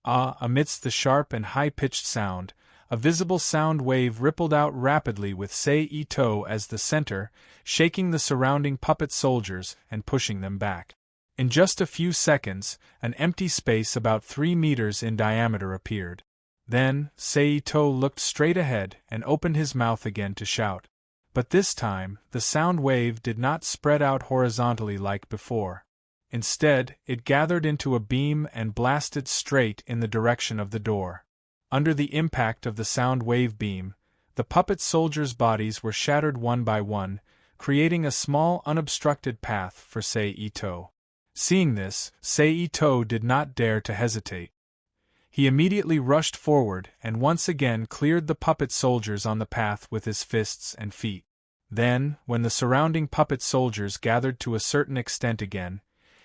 [SPEAKER 1] Amidst the sharp and high-pitched sound, a visible sound wave rippled out rapidly with Seito as the center, shaking the surrounding puppet soldiers and pushing them back. In just a few seconds, an empty space about 3 meters in diameter appeared. Then, Seito looked straight ahead and opened his mouth again to shout. But this time, the sound wave did not spread out horizontally like before. Instead, it gathered into a beam and blasted straight in the direction of the door. Under the impact of the sound wave beam, the puppet soldiers' bodies were shattered one by one, creating a small unobstructed path for Seito. Seeing this, Seito did not dare to hesitate. He immediately rushed forward and once again cleared the puppet soldiers on the path with his fists and feet. Then, when the surrounding puppet soldiers gathered to a certain extent again,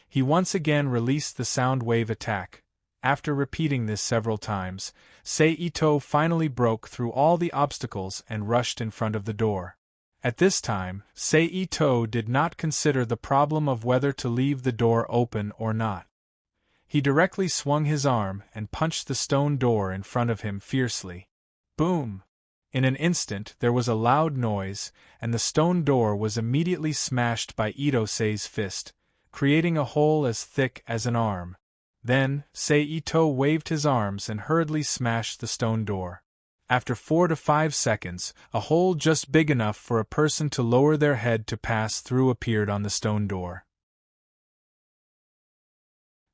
[SPEAKER 1] he once again released the sound wave attack. After repeating this several times, Seito finally broke through all the obstacles and rushed in front of the door. At this time, Seito did not consider the problem of whether to leave the door open or not. He directly swung his arm and punched the stone door in front of him fiercely. Boom! In an instant there was a loud noise, and the stone door was immediately smashed by Itosei's fist, creating a hole as thick as an arm. Then, Seito waved his arms and hurriedly smashed the stone door. After 4 to 5 seconds, a hole just big enough for a person to lower their head to pass through appeared on the stone door.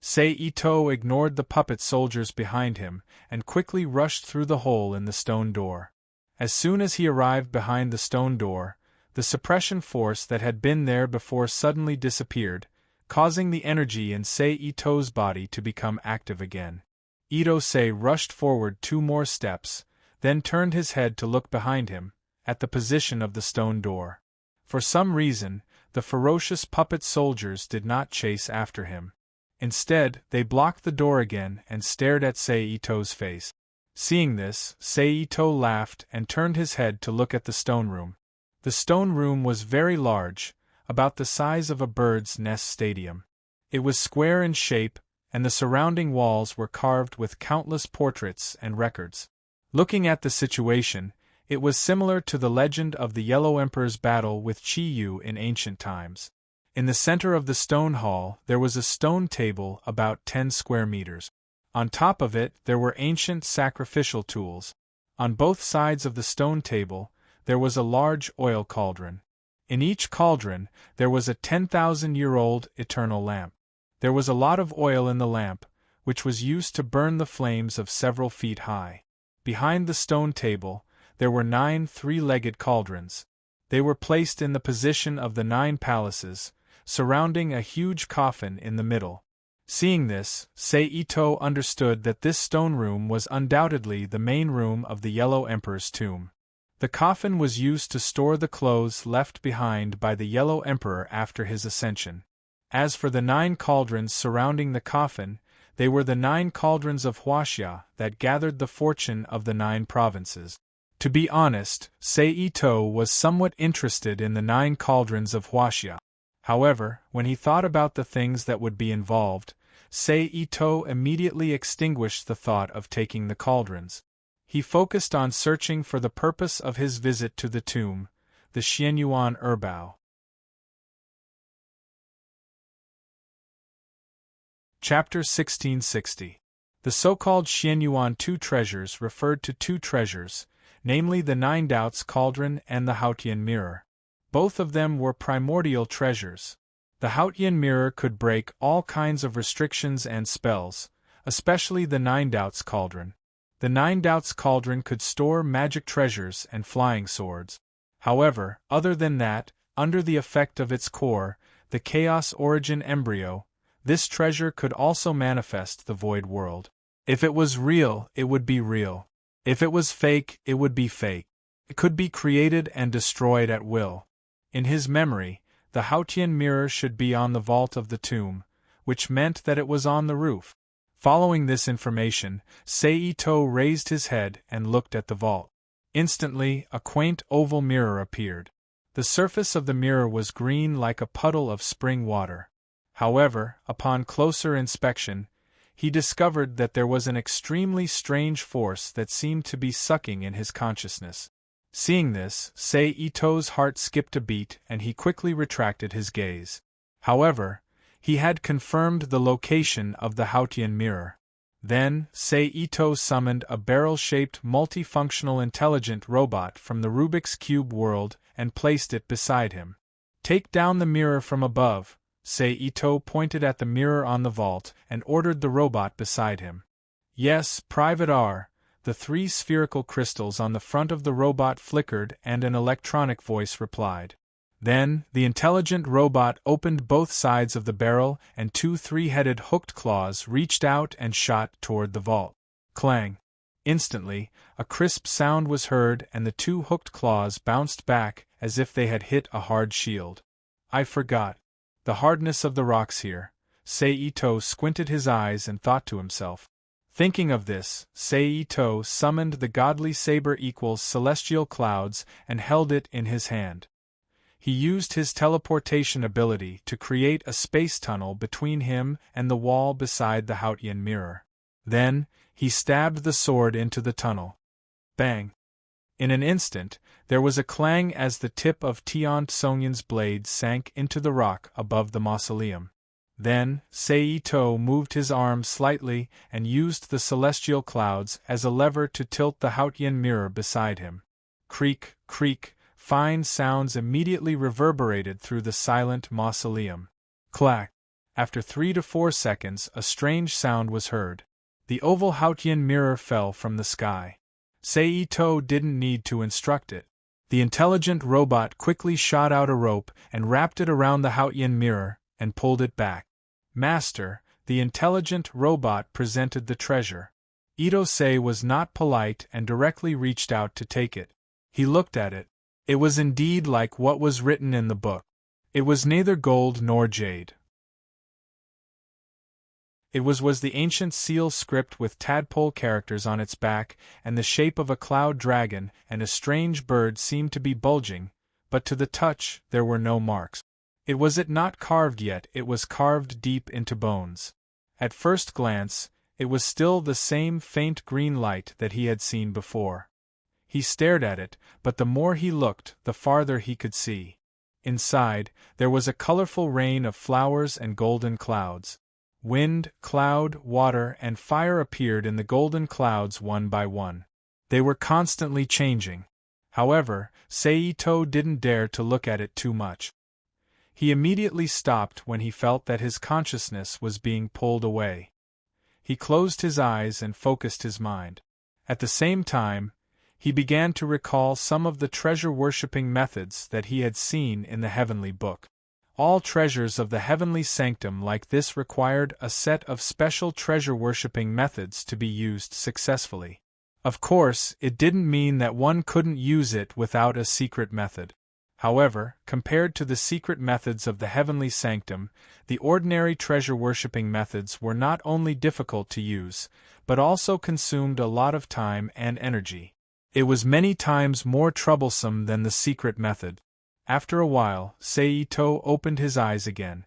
[SPEAKER 1] Seito ignored the puppet soldiers behind him and quickly rushed through the hole in the stone door. As soon as he arrived behind the stone door, the suppression force that had been there before suddenly disappeared, causing the energy in Seito's body to become active again. Itosei rushed forward 2 more steps, then turned his head to look behind him, at the position of the stone door. For some reason, the ferocious puppet soldiers did not chase after him. Instead, they blocked the door again and stared at Seito's face. Seeing this, Seito laughed and turned his head to look at the stone room. The stone room was very large, about the size of a bird's nest stadium. It was square in shape, and the surrounding walls were carved with countless portraits and records. Looking at the situation, it was similar to the legend of the Yellow Emperor's battle with Chiyu in ancient times. In the center of the stone hall there was a stone table about 10 square meters. On top of it there were ancient sacrificial tools. On both sides of the stone table there was a large oil cauldron. In each cauldron there was a 10,000-year-old eternal lamp. There was a lot of oil in the lamp, which was used to burn the flames of several feet high. Behind the stone table, there were 9 three-legged cauldrons. They were placed in the position of the 9 palaces, surrounding a huge coffin in the middle. Seeing this, Seito understood that this stone room was undoubtedly the main room of the Yellow Emperor's tomb. The coffin was used to store the clothes left behind by the Yellow Emperor after his ascension. As for the 9 cauldrons surrounding the coffin, they were the 9 cauldrons of Huaxia that gathered the fortune of the 9 provinces. To be honest, Seito was somewhat interested in the 9 cauldrons of Huaxia. However, when he thought about the things that would be involved, Seito immediately extinguished the thought of taking the cauldrons. He focused on searching for the purpose of his visit to the tomb, the Xianyuan Erbao. Chapter 1660. The so-called Xianyuan 2 treasures referred to 2 treasures, namely the 9 Doubts Cauldron and the Haotian Mirror. Both of them were primordial treasures. The Haotian Mirror could break all kinds of restrictions and spells, especially the Nine Doubts Cauldron. The Nine Doubts Cauldron could store magic treasures and flying swords. However, other than that, under the effect of its core, the Chaos Origin embryo, this treasure could also manifest the void world. If it was real, it would be real. If it was fake, it would be fake. It could be created and destroyed at will. In his memory, the Hautian mirror should be on the vault of the tomb, which meant that it was on the roof. Following this information, Seito raised his head and looked at the vault. Instantly, a quaint oval mirror appeared. The surface of the mirror was green like a puddle of spring water. However, upon closer inspection, he discovered that there was an extremely strange force that seemed to be sucking in his consciousness. Seeing this, Seito's heart skipped a beat and he quickly retracted his gaze. However, he had confirmed the location of the Hautian mirror. Then, Seito summoned a barrel-shaped multifunctional intelligent robot from the Rubik's Cube world and placed it beside him. "Take down the mirror from above," Seito pointed at the mirror on the vault and ordered the robot beside him. "Yes, Private R." The 3 spherical crystals on the front of the robot flickered and an electronic voice replied. Then, the intelligent robot opened both sides of the barrel and 2 3-headed hooked claws reached out and shot toward the vault. Clang! Instantly, a crisp sound was heard and the 2 hooked claws bounced back as if they had hit a hard shield. "I forgot the hardness of the rocks here." Seito squinted his eyes and thought to himself. Thinking of this, Seito summoned the godly saber equals celestial clouds and held it in his hand. He used his teleportation ability to create a space tunnel between him and the wall beside the Hautian mirror. Then, he stabbed the sword into the tunnel. Bang! In an instant, there was a clang as the tip of Tian Tsongyan's blade sank into the rock above the mausoleum. Then, Seito moved his arm slightly and used the celestial clouds as a lever to tilt the Hautian mirror beside him. Creak, creak, fine sounds immediately reverberated through the silent mausoleum. Clack! After 3 to 4 seconds, a strange sound was heard. The oval Hautian mirror fell from the sky. Seito didn't need to instruct it. The intelligent robot quickly shot out a rope and wrapped it around the Hautian mirror, and pulled it back. "Master," the intelligent robot presented the treasure. Itose was not polite and directly reached out to take it. He looked at it. It was indeed like what was written in the book. It was neither gold nor jade. It was the ancient seal script with tadpole characters on its back and the shape of a cloud dragon, and a strange bird seemed to be bulging, but to the touch there were no marks. It was not carved yet, it was carved deep into bones. At first glance, it was still the same faint green light that he had seen before. He stared at it, but the more he looked, the farther he could see. Inside, there was a colorful rain of flowers and golden clouds. Wind, cloud, water, and fire appeared in the golden clouds one by one. They were constantly changing. However, Seito didn't dare to look at it too much. He immediately stopped when he felt that his consciousness was being pulled away. He closed his eyes and focused his mind. At the same time, he began to recall some of the treasure-worshipping methods that he had seen in the heavenly book. All treasures of the heavenly sanctum like this required a set of special treasure-worshipping methods to be used successfully. Of course, it didn't mean that one couldn't use it without a secret method. However, compared to the secret methods of the heavenly sanctum, the ordinary treasure-worshipping methods were not only difficult to use, but also consumed a lot of time and energy. It was many times more troublesome than the secret method. After a while, Seito opened his eyes again.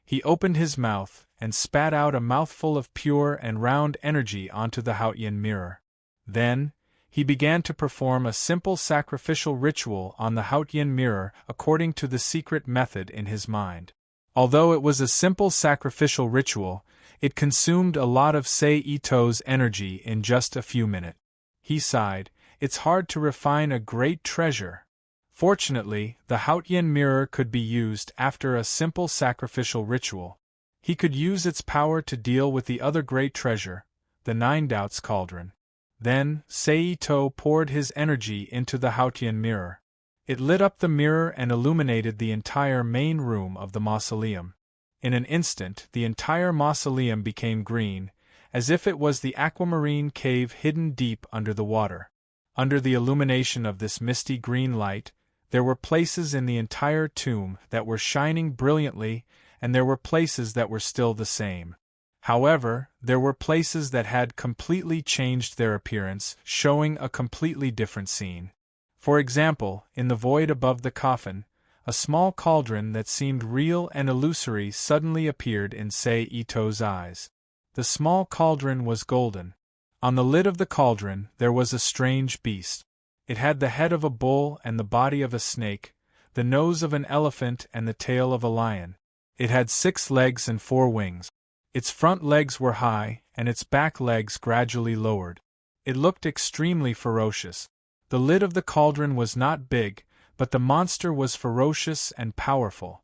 [SPEAKER 1] He opened his mouth and spat out a mouthful of pure and round energy onto the Hautian mirror. Then, he began to perform a simple sacrificial ritual on the Hautian mirror according to the secret method in his mind. Although it was a simple sacrificial ritual, it consumed a lot of Seito's energy in just a few minutes. He sighed, "It's hard to refine a great treasure." Fortunately, the Hautian mirror could be used after a simple sacrificial ritual. He could use its power to deal with the other great treasure, the Nine Doubts Cauldron. Then, Seito poured his energy into the Hautian mirror. It lit up the mirror and illuminated the entire main room of the mausoleum. In an instant, the entire mausoleum became green, as if it was the aquamarine cave hidden deep under the water. Under the illumination of this misty green light, there were places in the entire tomb that were shining brilliantly, and there were places that were still the same. However, there were places that had completely changed their appearance, showing a completely different scene. For example, in the void above the coffin, a small cauldron that seemed real and illusory suddenly appeared in Seito's eyes. The small cauldron was golden. On the lid of the cauldron there was a strange beast. It had the head of a bull and the body of a snake, the nose of an elephant and the tail of a lion. It had 6 legs and 4 wings. Its front legs were high, and its back legs gradually lowered. It looked extremely ferocious. The lid of the cauldron was not big, but the monster was ferocious and powerful.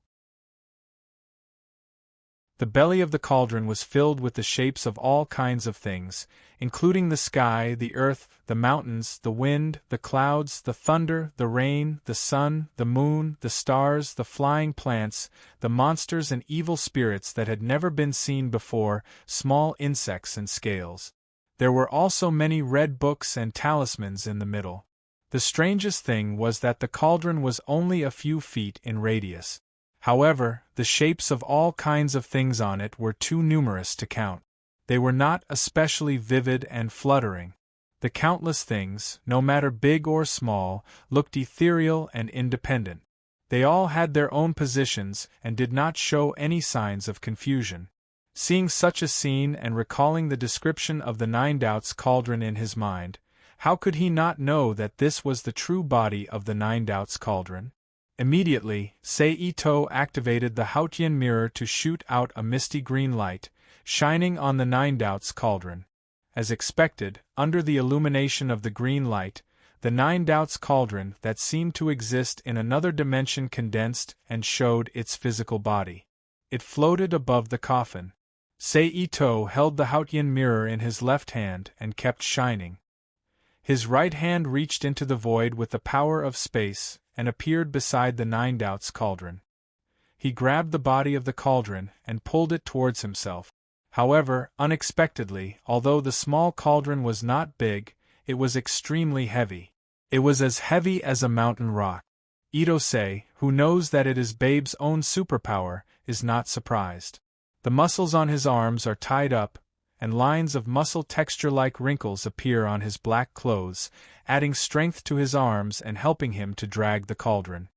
[SPEAKER 1] The belly of the cauldron was filled with the shapes of all kinds of things, including the sky, the earth, the mountains, the wind, the clouds, the thunder, the rain, the sun, the moon, the stars, the flying plants, the monsters and evil spirits that had never been seen before, small insects and scales. There were also many red books and talismans in the middle. The strangest thing was that the cauldron was only a few feet in radius. However, the shapes of all kinds of things on it were too numerous to count. They were not especially vivid and fluttering. The countless things, no matter big or small, looked ethereal and independent. They all had their own positions and did not show any signs of confusion. Seeing such a scene and recalling the description of the Nine Doubts Cauldron in his mind, how could he not know that this was the true body of the Nine Doubts Cauldron? Immediately, Seito activated the Hautian mirror to shoot out a misty green light, shining on the Nine Doubts Cauldron. As expected, under the illumination of the green light, the Nine Doubts Cauldron that seemed to exist in another dimension condensed and showed its physical body. It floated above the coffin. Seito held the Hautian mirror in his left hand and kept shining. His right hand reached into the void with the power of space and appeared beside the Nine Doubts Cauldron. He grabbed the body of the cauldron and pulled it towards himself. However, unexpectedly, although the small cauldron was not big, it was extremely heavy. It was as heavy as a mountain rock. Itose, who knows that it is Babe's own superpower, is not surprised. The muscles on his arms are tied up, and lines of muscle texture-like wrinkles appear on his black clothes, adding strength to his arms and helping him to drag the cauldron.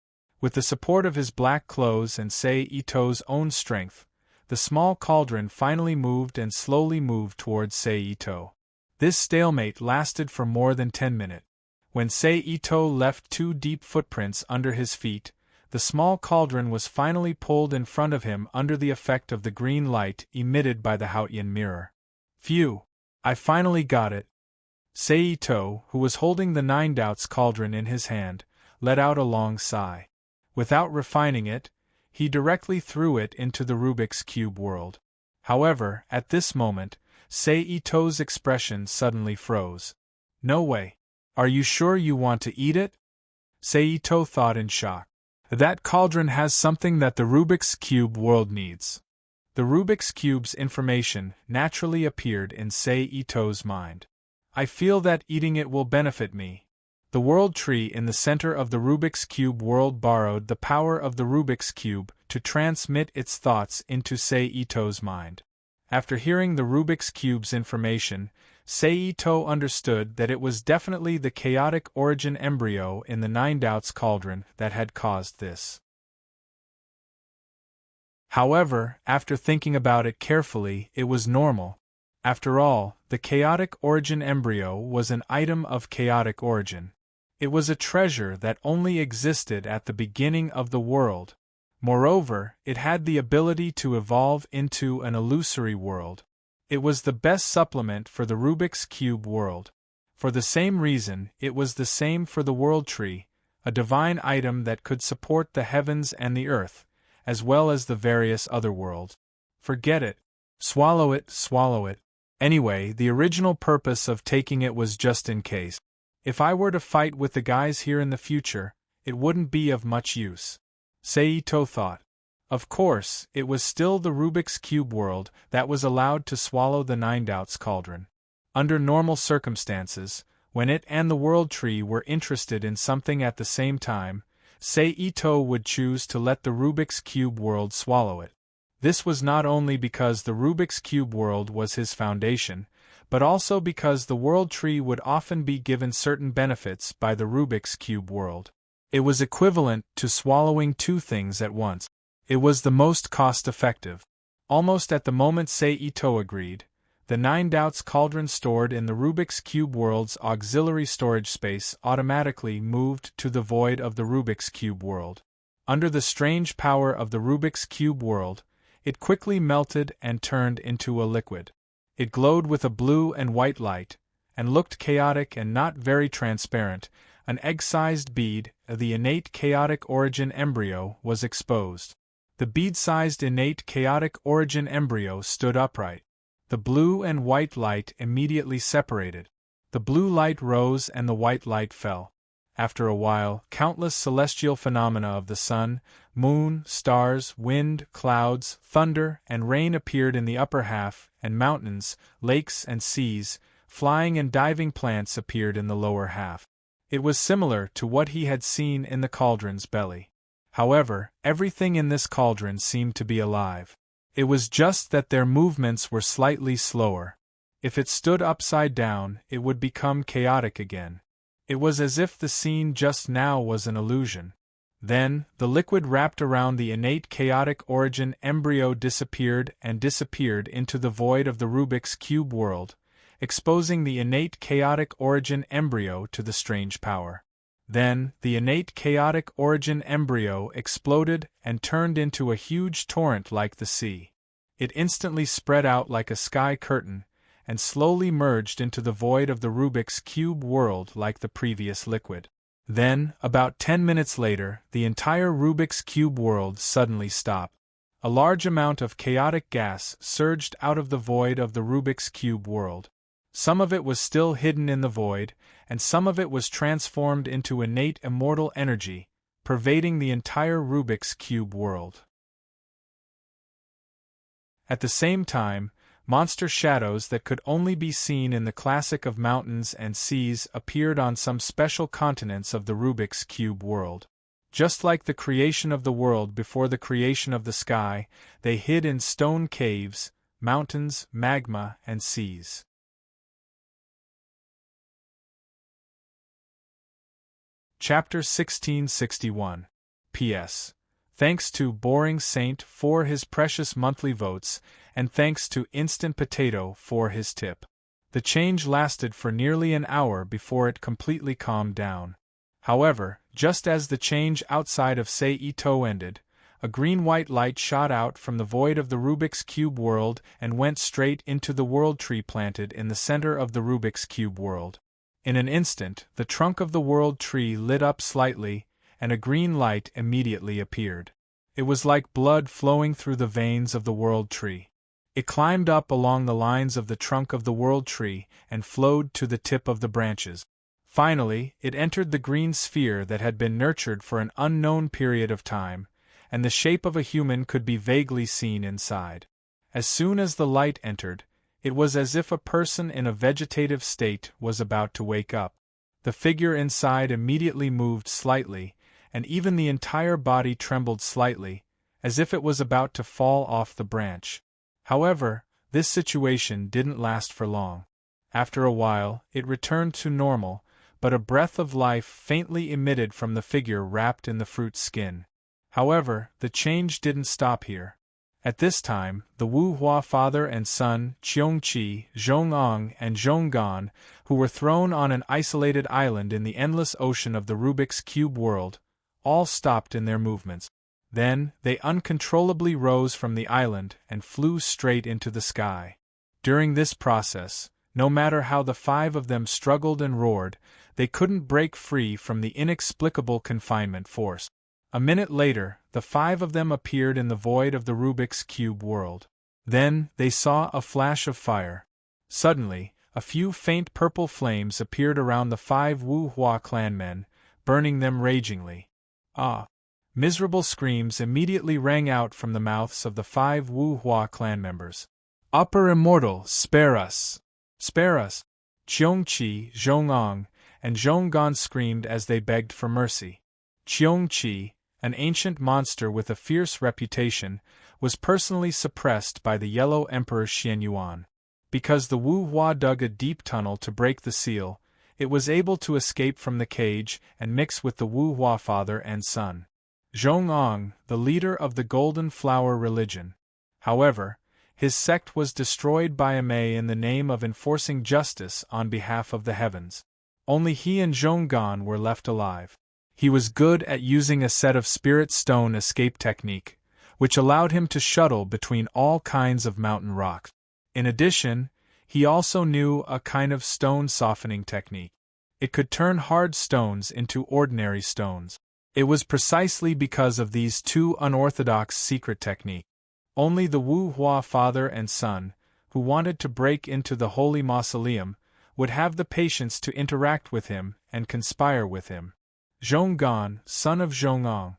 [SPEAKER 1] With the support of his black clothes and Seito's own strength, the small cauldron finally moved and slowly moved towards Seito. This stalemate lasted for more than 10 minutes. When Seito left 2 deep footprints under his feet, the small cauldron was finally pulled in front of him under the effect of the green light emitted by the Hautian mirror. Phew! I finally got it. Seito, who was holding the Nine Doubts Cauldron in his hand, let out a long sigh. Without refining it, he directly threw it into the Rubik's Cube world. However, at this moment, Seito's expression suddenly froze. No way. Are you sure you want to eat it? Seito thought in shock. That cauldron has something that the Rubik's Cube world needs. The Rubik's Cube's information naturally appeared in Seito's mind. I feel that eating it will benefit me. The world tree in the center of the Rubik's Cube world borrowed the power of the Rubik's Cube to transmit its thoughts into Seito's mind. After hearing the Rubik's Cube's information, Seito understood that it was definitely the chaotic origin embryo in the Nine Doubts Cauldron that had caused this. However, after thinking about it carefully, it was normal. After all, the chaotic origin embryo was an item of chaotic origin. It was a treasure that only existed at the beginning of the world. Moreover, it had the ability to evolve into an illusory world. It was the best supplement for the Rubik's Cube world. For the same reason, it was the same for the world tree, a divine item that could support the heavens and the earth, as well as the various other worlds. Forget it. Swallow it, swallow it. Anyway, the original purpose of taking it was just in case. If I were to fight with the guys here in the future, it wouldn't be of much use. Saito thought. Of course, it was still the Rubik's Cube world that was allowed to swallow the Nine Doubts cauldron. Under normal circumstances, when it and the World Tree were interested in something at the same time, Saito would choose to let the Rubik's Cube world swallow it. This was not only because the Rubik's Cube world was his foundation, but also because the World Tree would often be given certain benefits by the Rubik's Cube world. It was equivalent to swallowing two things at once. It was the most cost-effective. Almost at the moment Saito agreed, the Nine Doubts cauldron stored in the Rubik's Cube world's auxiliary storage space automatically moved to the void of the Rubik's Cube world. Under the strange power of the Rubik's Cube world, it quickly melted and turned into a liquid. It glowed with a blue and white light, and looked chaotic and not very transparent. An egg-sized bead, the innate chaotic origin embryo, was exposed. The bead-sized innate chaotic origin embryo stood upright. The blue and white light immediately separated. The blue light rose and the white light fell. After a while, countless celestial phenomena of the sun, moon, stars, wind, clouds, thunder, and rain appeared in the upper half, and mountains, lakes, and seas, flying and diving plants appeared in the lower half. It was similar to what he had seen in the cauldron's belly. However, everything in this cauldron seemed to be alive. It was just that their movements were slightly slower. If it stood upside down, it would become chaotic again. It was as if the scene just now was an illusion. Then, the liquid wrapped around the innate chaotic origin embryo disappeared into the void of the Rubik's Cube world, exposing the innate chaotic origin embryo to the strange power. Then, the innate chaotic origin embryo exploded and turned into a huge torrent like the sea. It instantly spread out like a sky curtain, and slowly merged into the void of the Rubik's Cube world like the previous liquid. Then, about 10 minutes later, the entire Rubik's Cube world suddenly stopped. A large amount of chaotic gas surged out of the void of the Rubik's Cube world. Some of it was still hidden in the void, and some of it was transformed into innate immortal energy, pervading the entire Rubik's Cube world. At the same time, monster shadows that could only be seen in the classic of mountains and seas appeared on some special continents of the Rubik's Cube world. Just like the creation of the world before the creation of the sky, they hid in stone caves, mountains, magma, and seas. Chapter 1661. P.S. Thanks to Boring Saint for his precious monthly votes, and thanks to Instant Potato for his tip. The change lasted for nearly an hour before it completely calmed down. However, just as the change outside of Saito ended, a green-white light shot out from the void of the Rubik's Cube world and went straight into the World Tree planted in the center of the Rubik's Cube world. In an instant, the trunk of the World Tree lit up slightly, and a green light immediately appeared. It was like blood flowing through the veins of the World Tree. It climbed up along the lines of the trunk of the World Tree and flowed to the tip of the branches. Finally, it entered the green sphere that had been nurtured for an unknown period of time, and the shape of a human could be vaguely seen inside. As soon as the light entered, it was as if a person in a vegetative state was about to wake up. The figure inside immediately moved slightly, and even the entire body trembled slightly, as if it was about to fall off the branch. However, this situation didn't last for long. After a while, it returned to normal, but a breath of life faintly emitted from the figure wrapped in the fruit's skin. However, the change didn't stop here. At this time, the Wu Hua father and son, Cheongqi, Zhongong, and Zhonggan, who were thrown on an isolated island in the endless ocean of the Rubik's Cube world, all stopped in their movements. Then, they uncontrollably rose from the island and flew straight into the sky. During this process, no matter how the five of them struggled and roared, they couldn't break free from the inexplicable confinement force. A minute later, the five of them appeared in the void of the Rubik's Cube world. Then they saw a flash of fire. Suddenly, a few faint purple flames appeared around the 5 Wu Hua clanmen, burning them ragingly. Ah! Miserable screams immediately rang out from the mouths of the 5 Wu Hua clan members. Upper Immortal, spare us! Spare us! Qiongqi, Zhongong, and Zhonggan screamed as they begged for mercy. Qiongqi, an ancient monster with a fierce reputation, was personally suppressed by the Yellow Emperor Xianyuan. Because the Wu Hua dug a deep tunnel to break the seal, it was able to escape from the cage and mix with the Wu Hua father and son. Zhongong, the leader of the Golden Flower religion. However, his sect was destroyed by Amei in the name of enforcing justice on behalf of the heavens. Only he and Zhonggan were left alive. He was good at using a set of spirit stone escape technique, which allowed him to shuttle between all kinds of mountain rocks. In addition, he also knew a kind of stone softening technique. It could turn hard stones into ordinary stones. It was precisely because of these two unorthodox secret techniques. Only the Wu Hua father and son, who wanted to break into the holy mausoleum, would have the patience to interact with him and conspire with him. Zhonggan, son of Zhongong.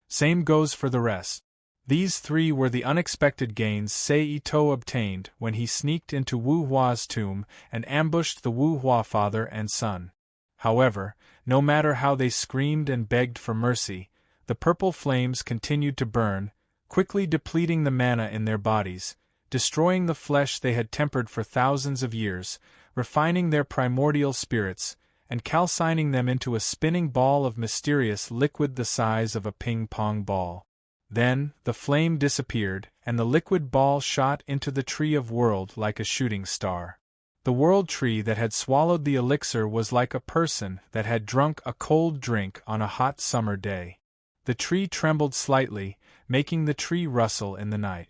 [SPEAKER 1] Same goes for the rest. These three were the unexpected gains Sei Ito obtained when he sneaked into Wu Hua's tomb and ambushed the Wu Hua father and son. However, no matter how they screamed and begged for mercy, the purple flames continued to burn, quickly depleting the mana in their bodies, destroying the flesh they had tempered for thousands of years, refining their primordial spirits, and calcining them into a spinning ball of mysterious liquid the size of a ping-pong ball. Then, the flame disappeared, and the liquid ball shot into the tree of world like a shooting star. The world tree that had swallowed the elixir was like a person that had drunk a cold drink on a hot summer day. The tree trembled slightly, making the tree rustle in the night.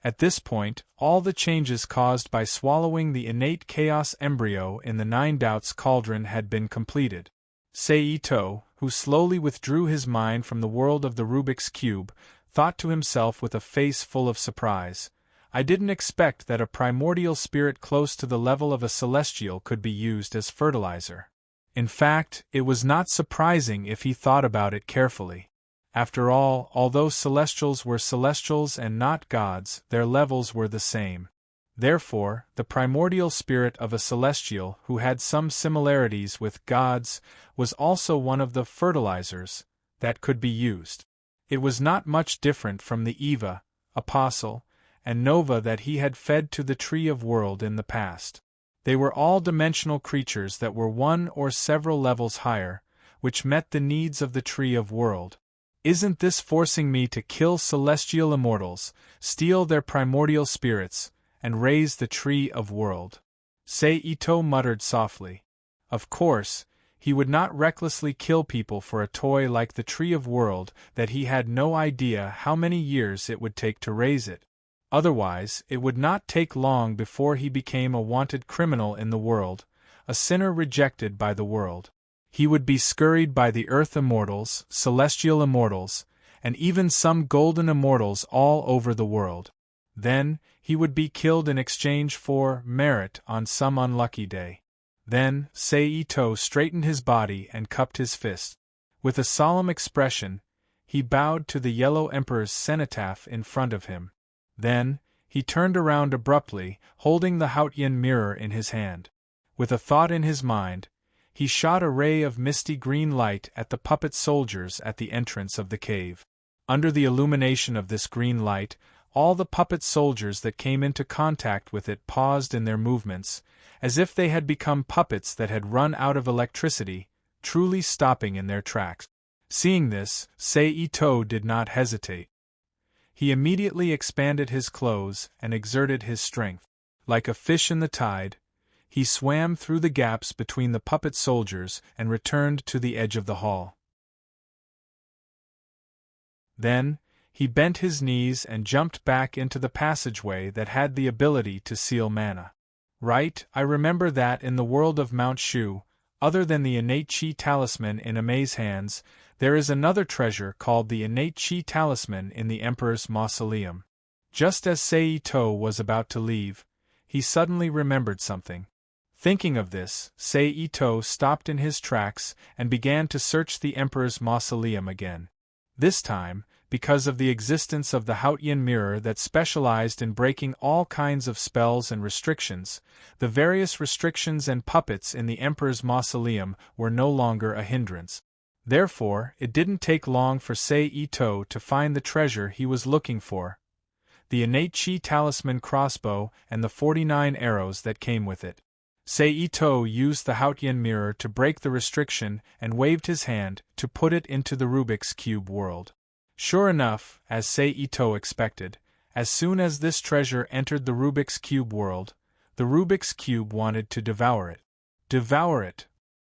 [SPEAKER 1] At this point, all the changes caused by swallowing the innate chaos embryo in the Nine Doubts cauldron had been completed. Sei Ito, who slowly withdrew his mind from the world of the Rubik's Cube, thought to himself with a face full of surprise, "I didn't expect that a primordial spirit close to the level of a celestial could be used as fertilizer." In fact, it was not surprising if he thought about it carefully. After all, although celestials were celestials and not gods, their levels were the same. Therefore, the primordial spirit of a celestial who had some similarities with gods was also one of the fertilizers that could be used. It was not much different from the Eva, Apostle, and Nova that he had fed to the Tree of World in the past. They were all dimensional creatures that were one or several levels higher, which met the needs of the Tree of World. Isn't this forcing me to kill celestial immortals, steal their primordial spirits, and raise the Tree of World? Sei Ito muttered softly. Of course, he would not recklessly kill people for a toy like the Tree of World that he had no idea how many years it would take to raise it. Otherwise, it would not take long before he became a wanted criminal in the world, a sinner rejected by the world. He would be scurried by the Earth Immortals, Celestial Immortals, and even some Golden Immortals all over the world. Then, he would be killed in exchange for merit on some unlucky day. Then, Sei Ito straightened his body and cupped his fist. With a solemn expression, he bowed to the Yellow Emperor's cenotaph in front of him. Then, he turned around abruptly, holding the Hautian mirror in his hand. With a thought in his mind, he shot a ray of misty green light at the puppet soldiers at the entrance of the cave. Under the illumination of this green light, all the puppet soldiers that came into contact with it paused in their movements, as if they had become puppets that had run out of electricity, truly stopping in their tracks. Seeing this, Sei Ito did not hesitate. He immediately expanded his clothes and exerted his strength. Like a fish in the tide, he swam through the gaps between the puppet soldiers and returned to the edge of the hall. Then, he bent his knees and jumped back into the passageway that had the ability to seal mana. Right, I remember that in the world of Mount Shu, other than the innate chi talisman in Amei's hands, there is another treasure called the innate chi talisman in the Emperor's mausoleum. Just as Seito was about to leave, he suddenly remembered something. Thinking of this, Seito stopped in his tracks and began to search the Emperor's mausoleum again. This time, because of the existence of the Hautian mirror that specialized in breaking all kinds of spells and restrictions, the various restrictions and puppets in the Emperor's mausoleum were no longer a hindrance. Therefore, it didn't take long for Seito to find the treasure he was looking for: the innate chi talisman crossbow and the 49 arrows that came with it. Seito used the Hautian mirror to break the restriction and waved his hand to put it into the Rubik's Cube world. Sure enough, as Seito expected, as soon as this treasure entered the Rubik's Cube world, the Rubik's Cube wanted to devour it. Devour it!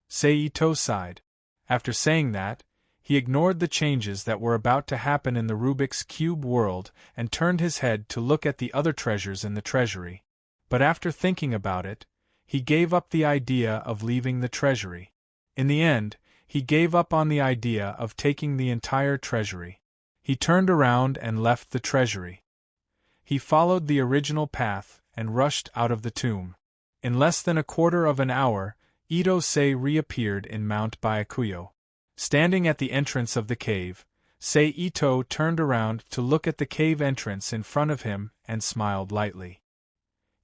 [SPEAKER 1] Seito sighed. After saying that, he ignored the changes that were about to happen in the Rubik's Cube world and turned his head to look at the other treasures in the treasury. But after thinking about it, he gave up the idea of leaving the treasury. In the end, he gave up on the idea of taking the entire treasury. He turned around and left the treasury. He followed the original path and rushed out of the tomb. In less than a quarter of an hour, Ito-sei reappeared in Mount Byakuyo. Standing at the entrance of the cave, Seito turned around to look at the cave entrance in front of him and smiled lightly.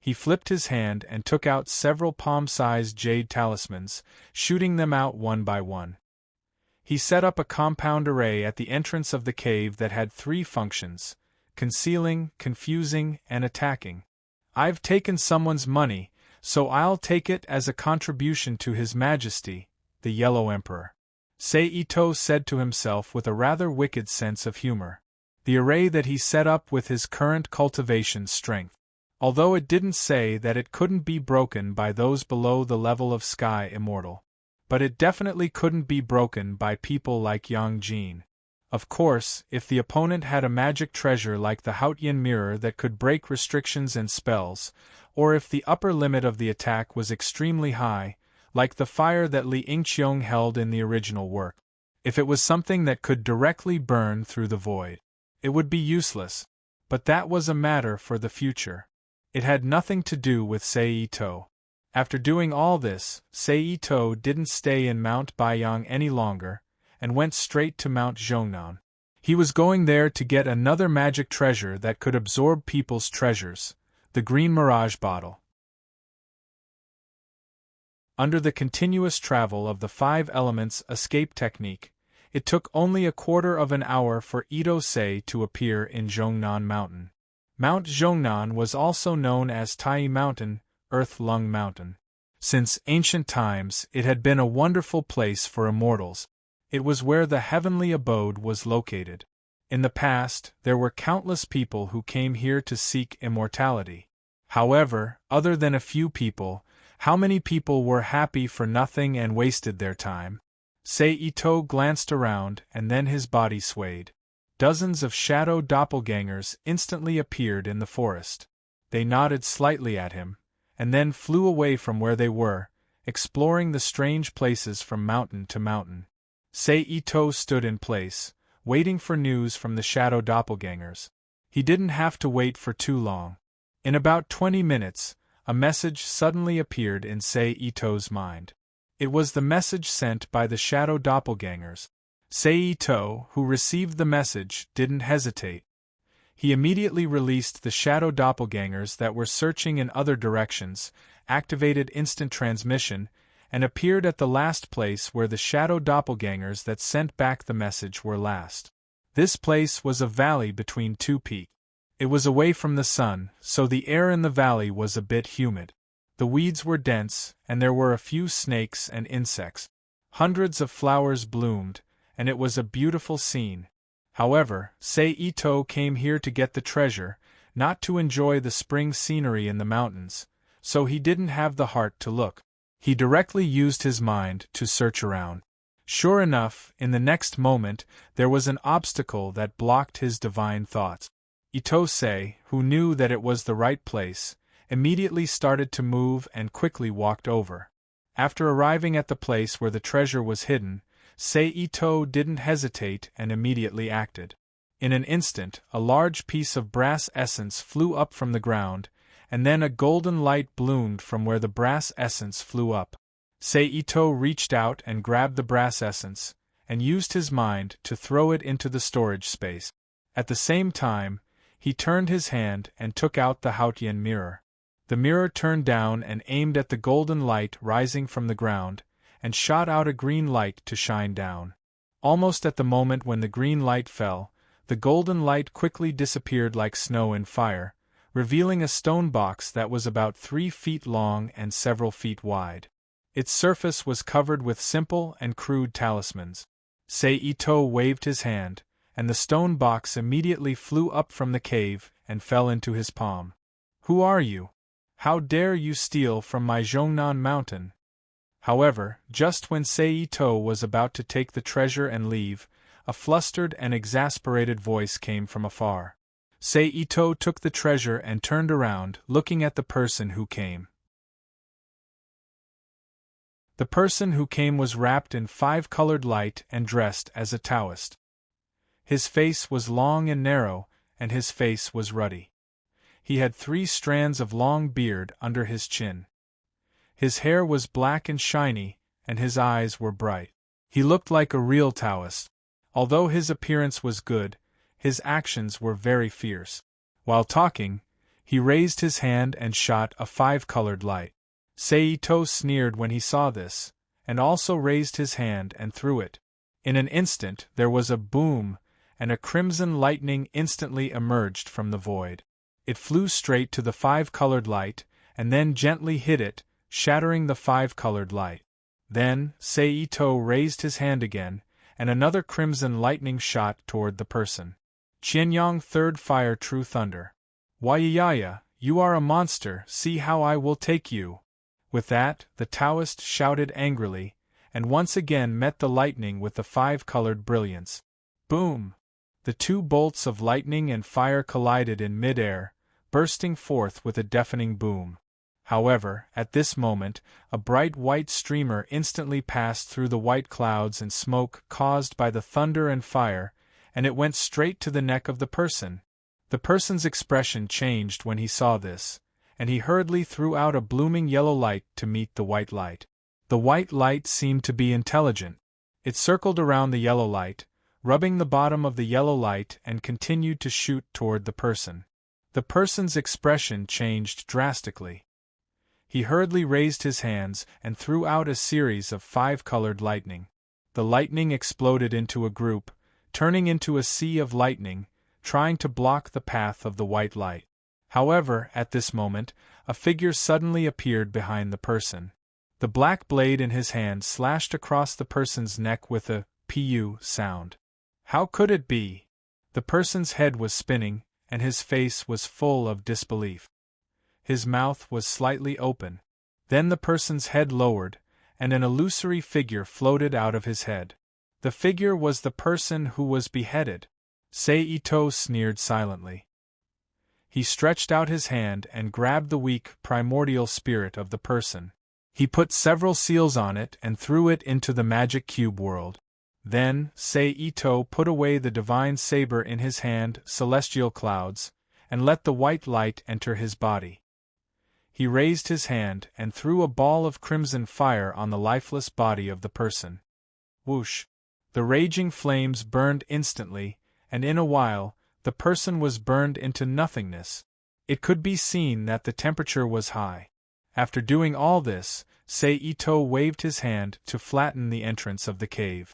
[SPEAKER 1] He flipped his hand and took out several palm-sized jade talismans, shooting them out one by one. He set up a compound array at the entrance of the cave that had 3 functions: concealing, confusing, and attacking. "I've taken someone's money, so I'll take it as a contribution to His Majesty, the Yellow Emperor," Seito said to himself with a rather wicked sense of humor. The array that he set up with his current cultivation strength. Although it didn't say that it couldn't be broken by those below the level of Sky Immortal. But it definitely couldn't be broken by people like Yang Jin. Of course, if the opponent had a magic treasure like the Hautian mirror that could break restrictions and spells, or if the upper limit of the attack was extremely high, like the fire that Li Yingqiong held in the original work. If it was something that could directly burn through the void, it would be useless. But that was a matter for the future. It had nothing to do with Seito. After doing all this, Seito didn't stay in Mount Baiyang any longer, and went straight to Mount Zhongnan. He was going there to get another magic treasure that could absorb people's treasures, the Green Mirage Bottle. Under the continuous travel of the 5 elements escape technique, it took only a quarter of an hour for Ito-sei to appear in Zhongnan Mountain. Mount Zhongnan was also known as Tai Mountain, Earth Lung Mountain. Since ancient times, it had been a wonderful place for immortals. It was where the heavenly abode was located. In the past, there were countless people who came here to seek immortality. However, other than a few people, how many people were happy for nothing and wasted their time? Seito glanced around, and then his body swayed. Dozens of shadow doppelgangers instantly appeared in the forest. They nodded slightly at him, and then flew away from where they were, exploring the strange places from mountain to mountain. Seito stood in place, waiting for news from the shadow doppelgangers. He didn't have to wait for too long. In about 20 minutes, a message suddenly appeared in Seito's mind. It was the message sent by the shadow doppelgangers. Seito, who received the message, didn't hesitate. He immediately released the shadow doppelgangers that were searching in other directions, activated instant transmission, and appeared at the last place where the shadow doppelgangers that sent back the message were last. This place was a valley between 2 peaks. It was away from the sun, so the air in the valley was a bit humid. The weeds were dense, and there were a few snakes and insects. Hundreds of flowers bloomed, and it was a beautiful scene. However, Seito came here to get the treasure, not to enjoy the spring scenery in the mountains, so he didn't have the heart to look. He directly used his mind to search around. Sure enough, in the next moment, there was an obstacle that blocked his divine thoughts. Ito-sei, who knew that it was the right place, immediately started to move and quickly walked over. After arriving at the place where the treasure was hidden, Seito didn't hesitate and immediately acted. In an instant, a large piece of brass essence flew up from the ground, and then a golden light bloomed from where the brass essence flew up. Seito reached out and grabbed the brass essence, and used his mind to throw it into the storage space. At the same time, he turned his hand and took out the Hautian mirror. The mirror turned down and aimed at the golden light rising from the ground, and shot out a green light to shine down. Almost at the moment when the green light fell, the golden light quickly disappeared like snow in fire, revealing a stone box that was about 3 feet long and several feet wide. Its surface was covered with simple and crude talismans. Seito waved his hand, and the stone box immediately flew up from the cave and fell into his palm. "Who are you? How dare you steal from my Zhongnan mountain?" However, just when Seito was about to take the treasure and leave, a flustered and exasperated voice came from afar. Seito took the treasure and turned around, looking at the person who came. The person who came was wrapped in 5-colored light and dressed as a Taoist. His face was long and narrow, and his face was ruddy. He had 3 strands of long beard under his chin. His hair was black and shiny, and his eyes were bright. He looked like a real Taoist. Although his appearance was good, his actions were very fierce. While talking, he raised his hand and shot a 5-colored light. Seito sneered when he saw this, and also raised his hand and threw it. In an instant there was a boom, and a crimson lightning instantly emerged from the void. It flew straight to the 5-colored light, and then gently hit it, shattering the 5-colored light. Then, Seito raised his hand again, and another crimson lightning shot toward the person. Qianyang Third Fire True Thunder. Wayayaya, you are a monster, see how I will take you. With that, the Taoist shouted angrily, and once again met the lightning with the 5-colored brilliance. Boom! The 2 bolts of lightning and fire collided in mid-air, bursting forth with a deafening boom. However, at this moment, a bright white streamer instantly passed through the white clouds and smoke caused by the thunder and fire, and it went straight to the neck of the person. The person's expression changed when he saw this, and he hurriedly threw out a blooming yellow light to meet the white light. The white light seemed to be intelligent. It circled around the yellow light, rubbing the bottom of the yellow light, and continued to shoot toward the person. The person's expression changed drastically. He hurriedly raised his hands and threw out a series of 5-colored lightning. The lightning exploded into a group, turning into a sea of lightning, trying to block the path of the white light. However, at this moment, a figure suddenly appeared behind the person. The black blade in his hand slashed across the person's neck with a "pu" sound. How could it be? The person's head was spinning, and his face was full of disbelief. His mouth was slightly open. Then the person's head lowered, and an illusory figure floated out of his head. The figure was the person who was beheaded. Seito sneered silently. He stretched out his hand and grabbed the weak, primordial spirit of the person. He put several seals on it and threw it into the magic cube world. Then, Seito put away the divine saber in his hand, celestial clouds, and let the white light enter his body. He raised his hand and threw a ball of crimson fire on the lifeless body of the person. Whoosh! The raging flames burned instantly, and in a while, the person was burned into nothingness. It could be seen that the temperature was high. After doing all this, Seito waved his hand to flatten the entrance of the cave.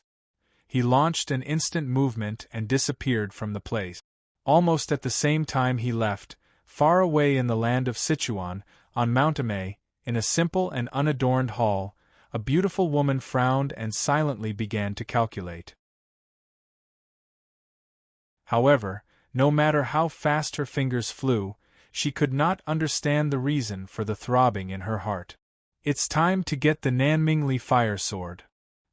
[SPEAKER 1] He launched an instant movement and disappeared from the place. Almost at the same time he left, far away in the land of Sichuan, on Mount Amei, in a simple and unadorned hall, a beautiful woman frowned and silently began to calculate. However, no matter how fast her fingers flew, she could not understand the reason for the throbbing in her heart. It's time to get the Nanmingli fire sword.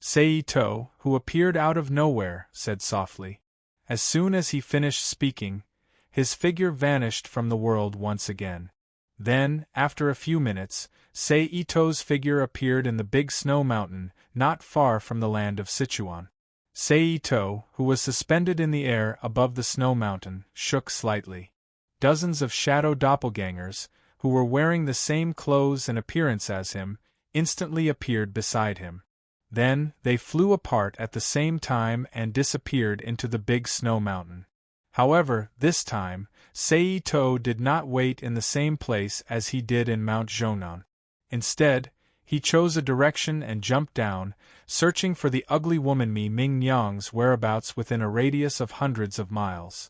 [SPEAKER 1] Seito, who appeared out of nowhere, said softly. As soon as he finished speaking, his figure vanished from the world once again. Then, after a few minutes, Seito's figure appeared in the big snow mountain, not far from the land of Sichuan. Seito, who was suspended in the air above the snow mountain, shook slightly. Dozens of shadow doppelgangers, who were wearing the same clothes and appearance as him, instantly appeared beside him. Then, they flew apart at the same time and disappeared into the big snow mountain. However, this time, Seito did not wait in the same place as he did in Mount Zhonan. Instead, he chose a direction and jumped down, searching for the ugly woman Mi Mingyang's whereabouts within a radius of hundreds of miles.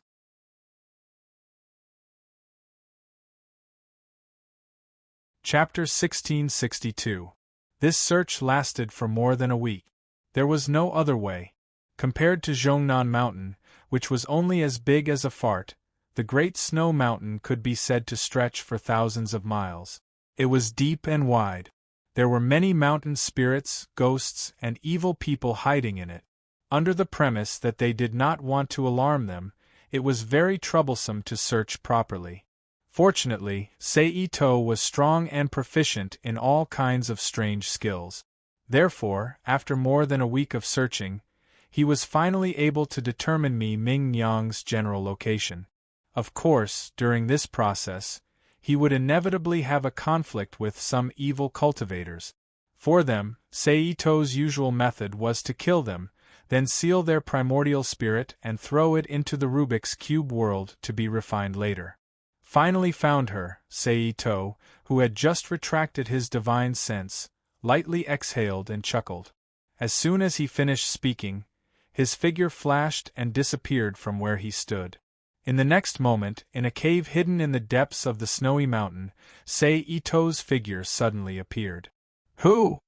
[SPEAKER 1] Chapter 1662. This search lasted for more than a week. There was no other way. Compared to Zhongnan Mountain, which was only as big as a fart, the Great Snow Mountain could be said to stretch for thousands of miles. It was deep and wide. There were many mountain spirits, ghosts, and evil people hiding in it. Under the premise that they did not want to alarm them, it was very troublesome to search properly. Fortunately, Seito was strong and proficient in all kinds of strange skills. Therefore, after more than a week of searching, he was finally able to determine Mi Mingyang's general location. Of course, during this process, he would inevitably have a conflict with some evil cultivators. For them, Seito's usual method was to kill them, then seal their primordial spirit and throw it into the Rubik's Cube world to be refined later. Finally found her, Seito, who had just retracted his divine sense, lightly exhaled and chuckled. As soon as he finished speaking, his figure flashed and disappeared from where he stood. In the next moment, in a cave hidden in the depths of the snowy mountain, Seito's figure suddenly appeared. Who?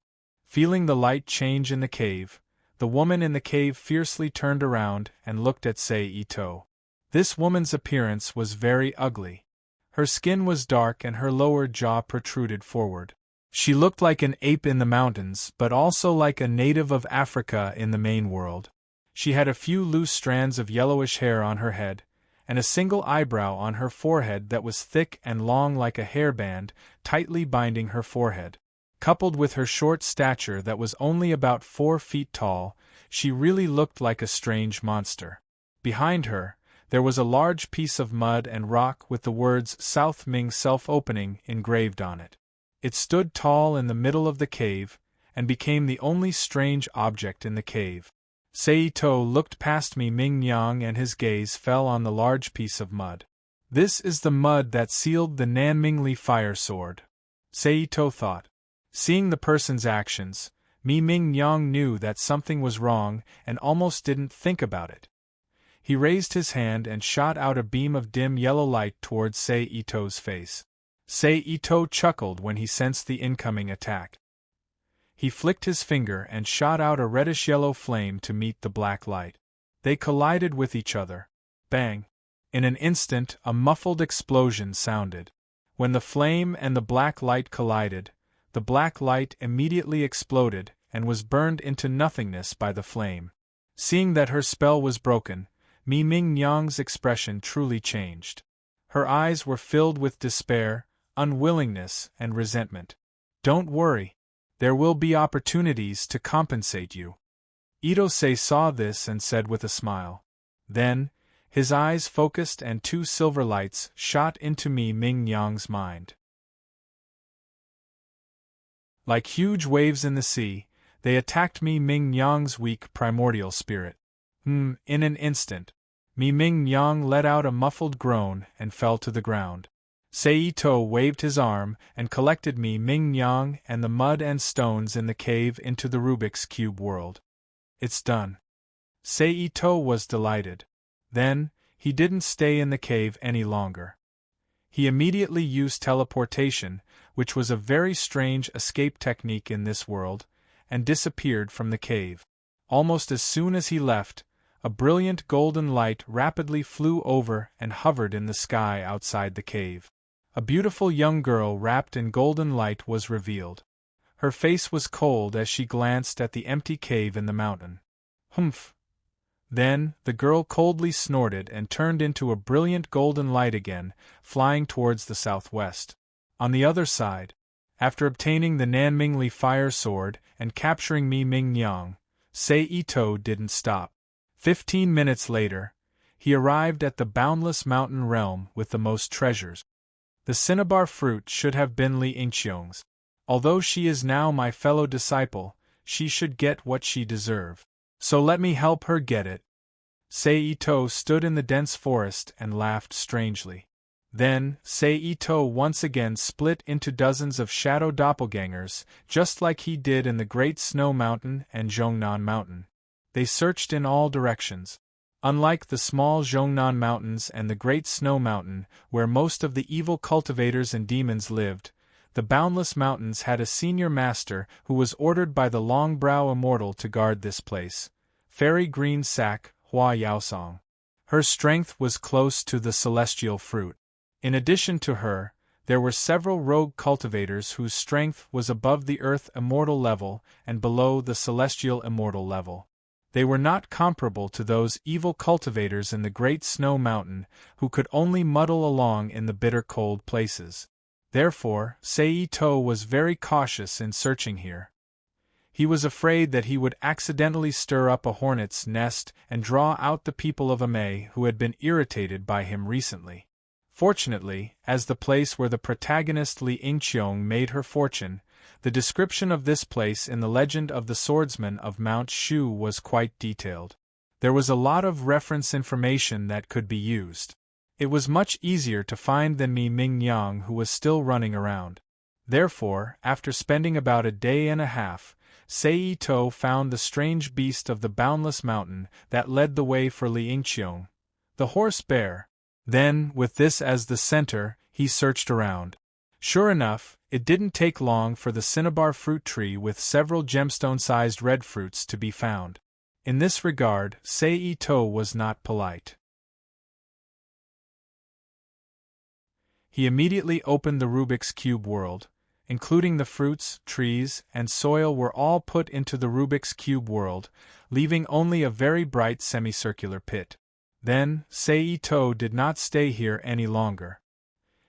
[SPEAKER 1] Feeling the light change in the cave, the woman in the cave fiercely turned around and looked at Seito. This woman's appearance was very ugly. Her skin was dark and her lower jaw protruded forward. She looked like an ape in the mountains, but also like a native of Africa in the main world. She had a few loose strands of yellowish hair on her head, and a single eyebrow on her forehead that was thick and long like a hairband, tightly binding her forehead. Coupled with her short stature that was only about 4 feet tall, she really looked like a strange monster. Behind her, there was a large piece of mud and rock with the words South Ming Self-Opening engraved on it. It stood tall in the middle of the cave, and became the only strange object in the cave. Seito looked past Mi Mingyang and his gaze fell on the large piece of mud. This is the mud that sealed the Nanmingli fire sword, Seito thought. Seeing the person's actions, Mi Mingyang knew that something was wrong and almost didn't think about it. He raised his hand and shot out a beam of dim yellow light towards Seito's face. Seito chuckled when he sensed the incoming attack. He flicked his finger and shot out a reddish-yellow flame to meet the black light. They collided with each other. Bang! In an instant, a muffled explosion sounded. When the flame and the black light collided, the black light immediately exploded and was burned into nothingness by the flame. Seeing that her spell was broken, Mi Mingyang's expression truly changed. Her eyes were filled with despair, unwillingness, and resentment. Don't worry. There will be opportunities to compensate you. Itose saw this and said with a smile. Then, his eyes focused and 2 silver lights shot into Mi Mingyang's mind. Like huge waves in the sea, they attacked Mi Mingyang's weak primordial spirit. In an instant, Mi Mingyang let out a muffled groan and fell to the ground. Seito waved his arm and collected Mi Mingyang and the mud and stones in the cave into the Rubik's Cube world. It's done. Seito was delighted. Then, he didn't stay in the cave any longer. He immediately used teleportation, which was a very strange escape technique in this world, and disappeared from the cave. Almost as soon as he left, a brilliant golden light rapidly flew over and hovered in the sky outside the cave. A beautiful young girl wrapped in golden light was revealed. Her face was cold as she glanced at the empty cave in the mountain. Humph! Then, the girl coldly snorted and turned into a brilliant golden light again, flying towards the southwest. On the other side, after obtaining the Nanmingli fire sword and capturing Mi Ming Yang, Sei Ito didn't stop. 15 minutes later, he arrived at the boundless mountain realm with the most treasures. The cinnabar fruit should have been Li Yingqiong's. Although she is now my fellow disciple, she should get what she deserves. So let me help her get it. Sei Ito stood in the dense forest and laughed strangely. Then, Sei Ito once again split into dozens of shadow doppelgangers, just like he did in the Great Snow Mountain and Zhongnan Mountain. They searched in all directions. Unlike the small Zhongnan Mountains and the Great Snow Mountain, where most of the evil cultivators and demons lived, the Boundless Mountains had a senior master who was ordered by the Longbrow Immortal to guard this place, Fairy Green Sack, Hua Yaosong. Her strength was close to the celestial fruit. In addition to her, there were several rogue cultivators whose strength was above the Earth Immortal level and below the Celestial Immortal level. They were not comparable to those evil cultivators in the Great Snow Mountain who could only muddle along in the bitter cold places. Therefore, Sei Ito was very cautious in searching here. He was afraid that he would accidentally stir up a hornet's nest and draw out the people of Amei who had been irritated by him recently. Fortunately, as the place where the protagonist Li Yingqiong made her fortune, the description of this place in the Legend of the Swordsman of Mount Shu was quite detailed. There was a lot of reference information that could be used. It was much easier to find than Mi Ming Yang, who was still running around. Therefore, after spending about a day and a half, Sei Ito found the strange beast of the Boundless Mountain that led the way for Li Yingqiong, the horse bear. Then, with this as the center, he searched around. Sure enough, it didn't take long for the cinnabar fruit tree with several gemstone-sized red fruits to be found. In this regard, Sei Ito was not polite. He immediately opened the Rubik's Cube world, including the fruits, trees, and soil were all put into the Rubik's Cube world, leaving only a very bright semicircular pit. Then, Sei Ito did not stay here any longer.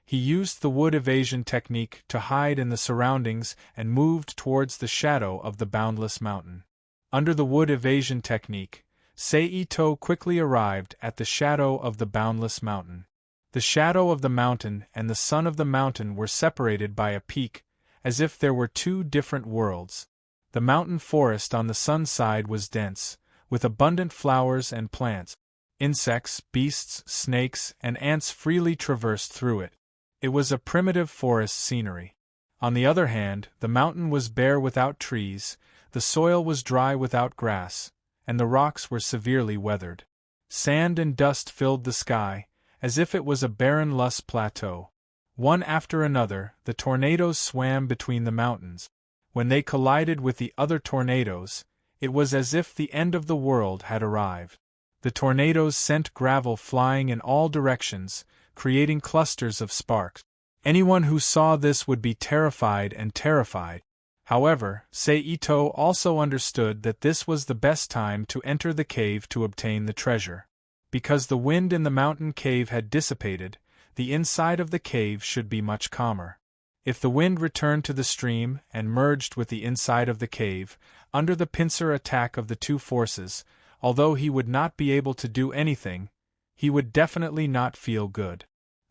[SPEAKER 1] He used the wood evasion technique to hide in the surroundings and moved towards the shadow of the Boundless Mountain. Under the wood evasion technique, Sei Ito quickly arrived at the shadow of the Boundless Mountain. The shadow of the mountain and the sun of the mountain were separated by a peak, as if there were two different worlds. The mountain forest on the sun side was dense, with abundant flowers and plants. Insects, beasts, snakes, and ants freely traversed through it. It was a primitive forest scenery. On the other hand, the mountain was bare without trees, the soil was dry without grass, and the rocks were severely weathered. Sand and dust filled the sky, as if it was a barren lush plateau. One after another, the tornadoes swam between the mountains. When they collided with the other tornadoes, it was as if the end of the world had arrived. The tornadoes sent gravel flying in all directions, creating clusters of sparks. Anyone who saw this would be terrified and terrified. However, Sei Ito also understood that this was the best time to enter the cave to obtain the treasure. Because the wind in the mountain cave had dissipated, the inside of the cave should be much calmer. If the wind returned to the stream and merged with the inside of the cave, under the pincer attack of the two forces, although he would not be able to do anything, he would definitely not feel good.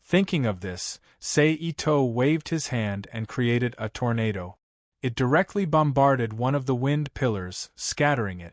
[SPEAKER 1] Thinking of this, Sei Ito waved his hand and created a tornado. It directly bombarded one of the wind pillars, scattering it.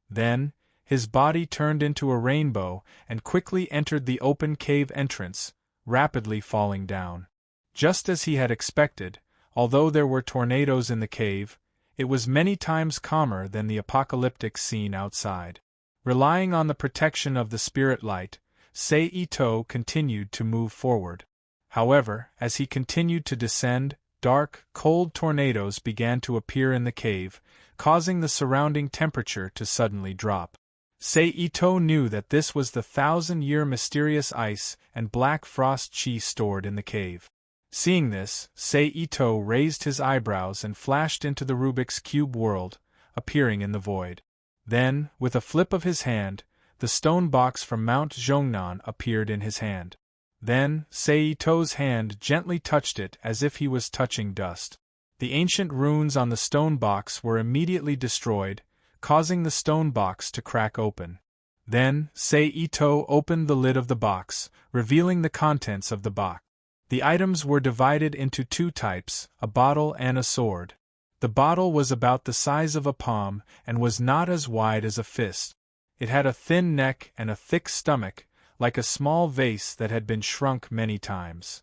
[SPEAKER 1] Then, his body turned into a rainbow and quickly entered the open cave entrance, rapidly falling down. Just as he had expected, although there were tornadoes in the cave, it was many times calmer than the apocalyptic scene outside. Relying on the protection of the spirit light, Sei Ito continued to move forward. However, as he continued to descend, dark, cold tornadoes began to appear in the cave, causing the surrounding temperature to suddenly drop. Sei Ito knew that this was the 1,000-year mysterious ice and black frost chi stored in the cave. Seeing this, Sei Ito raised his eyebrows and flashed into the Rubik's Cube world, appearing in the void. Then, with a flip of his hand, the stone box from Mount Zhongnan appeared in his hand. Then, Seito's hand gently touched it as if he was touching dust. The ancient runes on the stone box were immediately destroyed, causing the stone box to crack open. Then, Seito opened the lid of the box, revealing the contents of the box. The items were divided into two types, a bottle and a sword. The bottle was about the size of a palm and was not as wide as a fist. It had a thin neck and a thick stomach, like a small vase that had been shrunk many times.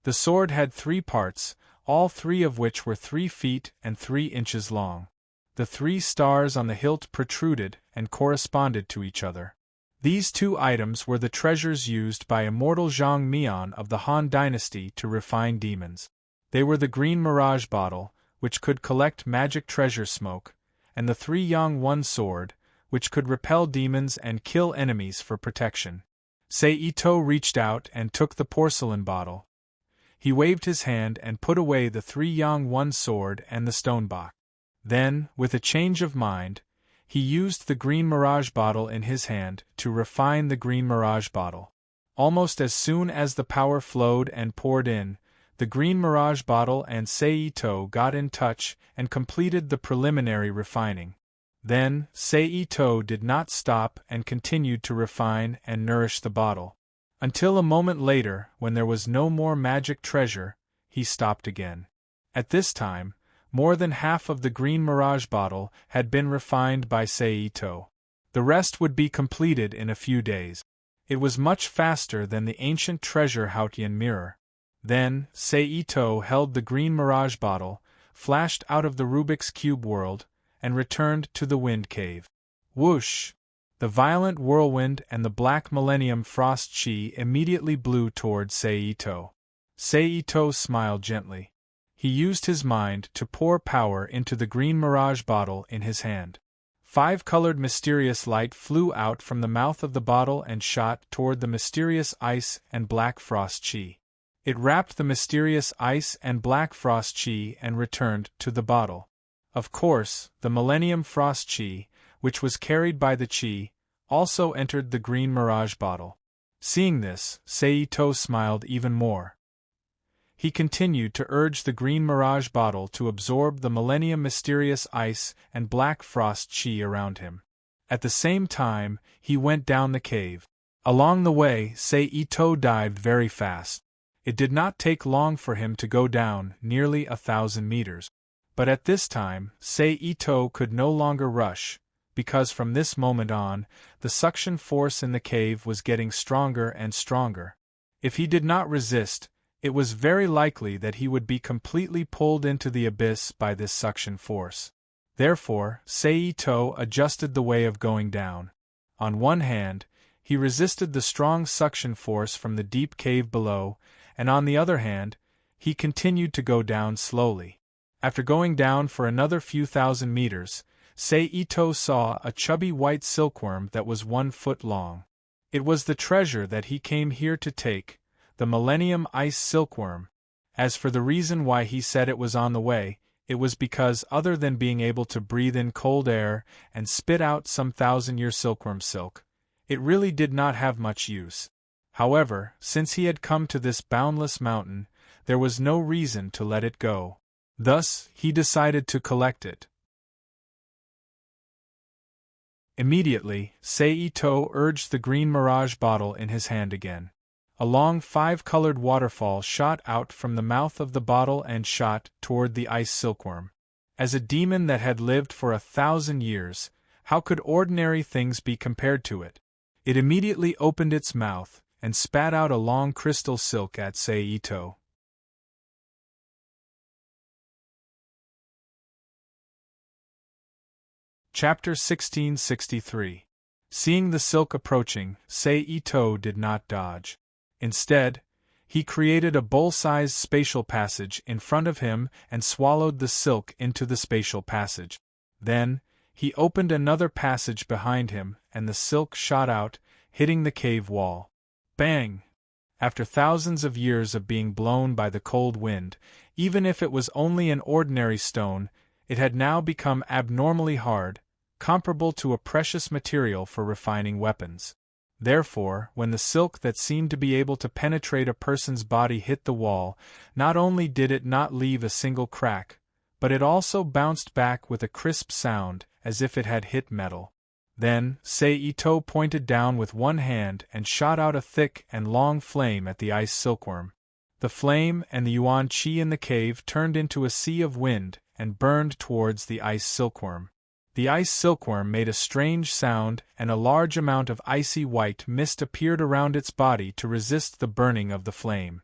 [SPEAKER 1] The sword had 3 parts, all 3 of which were 3 feet and 3 inches long. The 3 stars on the hilt protruded and corresponded to each other. These 2 items were the treasures used by immortal Zhang Mian of the Han Dynasty to refine demons. They were the green mirage bottle, which could collect magic treasure smoke, and the 3 Yang One sword, which could repel demons and kill enemies for protection. Seito reached out and took the porcelain bottle. He waved his hand and put away the 3 Yang One sword and the stone box. Then, with a change of mind, he used the green mirage bottle in his hand to refine the green mirage bottle. Almost as soon as the power flowed and poured in, the green mirage bottle and Seito got in touch and completed the preliminary refining. Then, Seito did not stop and continued to refine and nourish the bottle. Until a moment later, when there was no more magic treasure, he stopped again. At this time, more than half of the green mirage bottle had been refined by Seito. The rest would be completed in a few days. It was much faster than the ancient treasure Haotian mirror. Then, Seito held the green mirage bottle, flashed out of the Rubik's Cube world, and returned to the wind cave. Whoosh! The violent whirlwind and the black millennium frost chi immediately blew toward Seito. Seito smiled gently. He used his mind to pour power into the green mirage bottle in his hand. 5-colored mysterious light flew out from the mouth of the bottle and shot toward the mysterious ice and black frost chi. It wrapped the mysterious ice and black frost chi and returned to the bottle. Of course, the millennium frost chi, which was carried by the chi, also entered the green mirage bottle. Seeing this, Seito smiled even more. He continued to urge the green mirage bottle to absorb the millennium mysterious ice and black frost chi around him. At the same time, he went down the cave. Along the way, Seito dived very fast. It did not take long for him to go down nearly 1,000 meters. But at this time, Seito could no longer rush, because from this moment on, the suction force in the cave was getting stronger and stronger. If he did not resist, it was very likely that he would be completely pulled into the abyss by this suction force. Therefore, Seito adjusted the way of going down. On one hand, he resisted the strong suction force from the deep cave below, and on the other hand, he continued to go down slowly. After going down for another few thousand meters, Seito saw a chubby white silkworm that was 1 foot long. It was the treasure that he came here to take, the Millennium Ice Silkworm. As for the reason why he said it was on the way, it was because other than being able to breathe in cold air and spit out some 1,000-year silkworm silk, it really did not have much use. However, since he had come to this boundless mountain, there was no reason to let it go. Thus, he decided to collect it. Immediately, Seito urged the green mirage bottle in his hand again. A long 5-colored waterfall shot out from the mouth of the bottle and shot toward the ice silkworm. As a demon that had lived for 1,000 years, how could ordinary things be compared to it? It immediately opened its mouth and spat out a long crystal silk at Seito. Chapter 1663. Seeing the silk approaching, Seito did not dodge. Instead, he created a bowl-sized spatial passage in front of him and swallowed the silk into the spatial passage. Then, he opened another passage behind him and the silk shot out, hitting the cave wall. Bang! After thousands of years of being blown by the cold wind, even if it was only an ordinary stone, it had now become abnormally hard, comparable to a precious material for refining weapons. Therefore, when the silk that seemed to be able to penetrate a person's body hit the wall, not only did it not leave a single crack, but it also bounced back with a crisp sound, as if it had hit metal. Then, Seito pointed down with one hand and shot out a thick and long flame at the ice silkworm. The flame and the yuan qi in the cave turned into a sea of wind and burned towards the ice silkworm. The ice silkworm made a strange sound, and a large amount of icy white mist appeared around its body to resist the burning of the flame.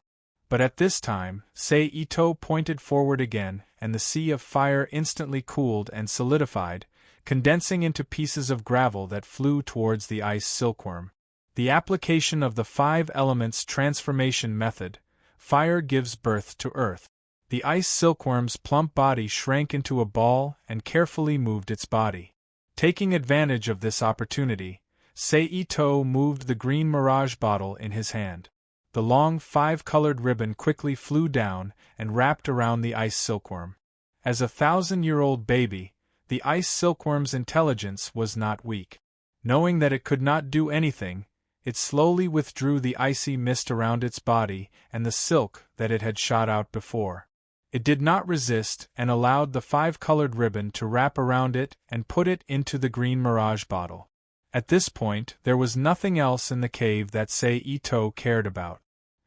[SPEAKER 1] But at this time, Seito pointed forward again, and the sea of fire instantly cooled and solidified, condensing into pieces of gravel that flew towards the ice silkworm. The application of the 5 elements transformation method. Fire gives birth to earth. The ice silkworm's plump body shrank into a ball and carefully moved its body. Taking advantage of this opportunity, Seito moved the green mirage bottle in his hand. The long 5-colored ribbon quickly flew down and wrapped around the ice silkworm. As a 1,000-year-old baby, the ice silkworm's intelligence was not weak. Knowing that it could not do anything, it slowly withdrew the icy mist around its body and the silk that it had shot out before. It did not resist and allowed the 5-colored ribbon to wrap around it and put it into the green mirage bottle. At this point, there was nothing else in the cave that Seito cared about.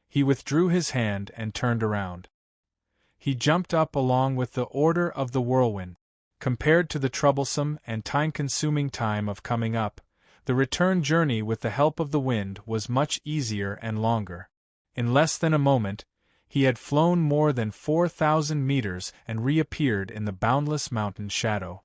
[SPEAKER 1] He withdrew his hand and turned around. He jumped up along with the Order of the Whirlwind. Compared to the troublesome and time-consuming time of coming up, the return journey with the help of the wind was much easier and longer. In less than a moment, he had flown more than 4,000 meters and reappeared in the boundless mountain shadow.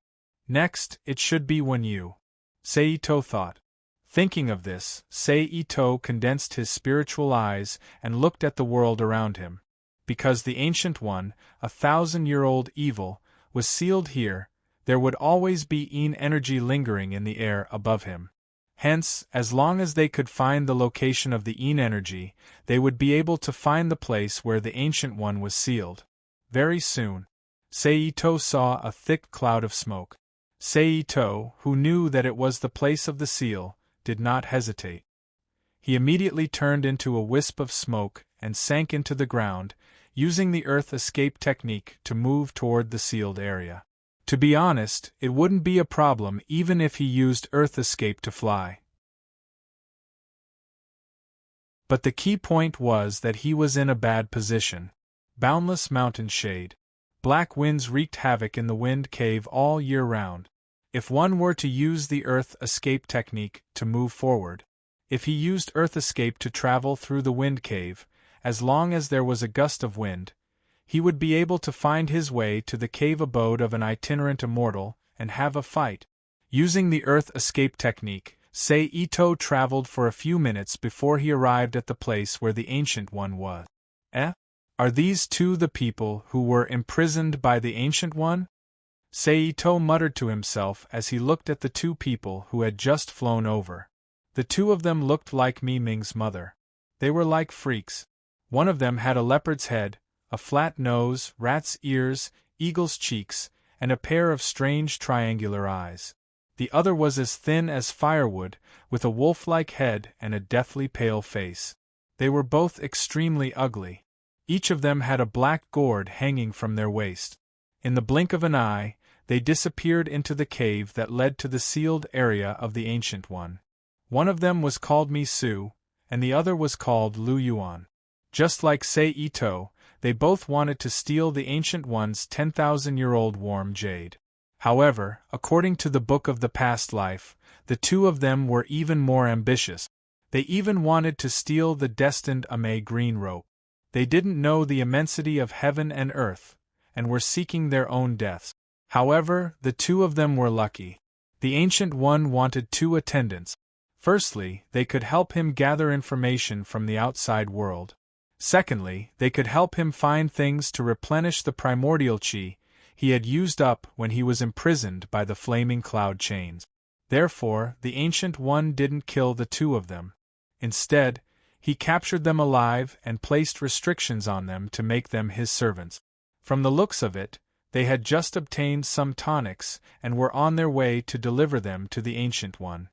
[SPEAKER 1] Next, it should be when you. Seito thought. Thinking of this, Seito condensed his spiritual eyes and looked at the world around him. Because the Ancient One, a 1,000-year-old evil, was sealed here, there would always be Yin energy lingering in the air above him. Hence, as long as they could find the location of the Yin energy, they would be able to find the place where the Ancient One was sealed. Very soon, Seito saw a thick cloud of smoke. Seito, who knew that it was the place of the seal, did not hesitate. He immediately turned into a wisp of smoke and sank into the ground, using the earth escape technique to move toward the sealed area. To be honest, it wouldn't be a problem even if he used earth escape to fly. But the key point was that he was in a bad position. Boundless mountain shade. Black winds wreaked havoc in the wind cave all year round. If one were to use the earth escape technique to move forward, if he used earth escape to travel through the wind cave, as long as there was a gust of wind, he would be able to find his way to the cave abode of an itinerant immortal and have a fight. Using the earth escape technique, Seito traveled for a few minutes before he arrived at the place where the Ancient One was. Are these two the people who were imprisoned by the Ancient One? Seito muttered to himself as he looked at the two people who had just flown over. The two of them looked like Mi Ming's mother. They were like freaks. One of them had a leopard's head, a flat nose, rat's ears, eagle's cheeks, and a pair of strange triangular eyes. The other was as thin as firewood, with a wolf-like head and a deathly pale face. They were both extremely ugly. Each of them had a black gourd hanging from their waist. In the blink of an eye, they disappeared into the cave that led to the sealed area of the Ancient One. One of them was called Mi-Su, and the other was called Lu Yuan. Just like Seito, they both wanted to steal the Ancient One's 10,000-year-old warm jade. However, according to the Book of the Past Life, the two of them were even more ambitious. They even wanted to steal the destined Ame green rope. They didn't know the immensity of heaven and earth, and were seeking their own deaths. However, the two of them were lucky. The Ancient One wanted two attendants. Firstly, they could help him gather information from the outside world. Secondly, they could help him find things to replenish the primordial chi he had used up when he was imprisoned by the flaming cloud chains. Therefore, the Ancient One didn't kill the two of them. Instead, he captured them alive and placed restrictions on them to make them his servants. From the looks of it, they had just obtained some tonics and were on their way to deliver them to the Ancient One.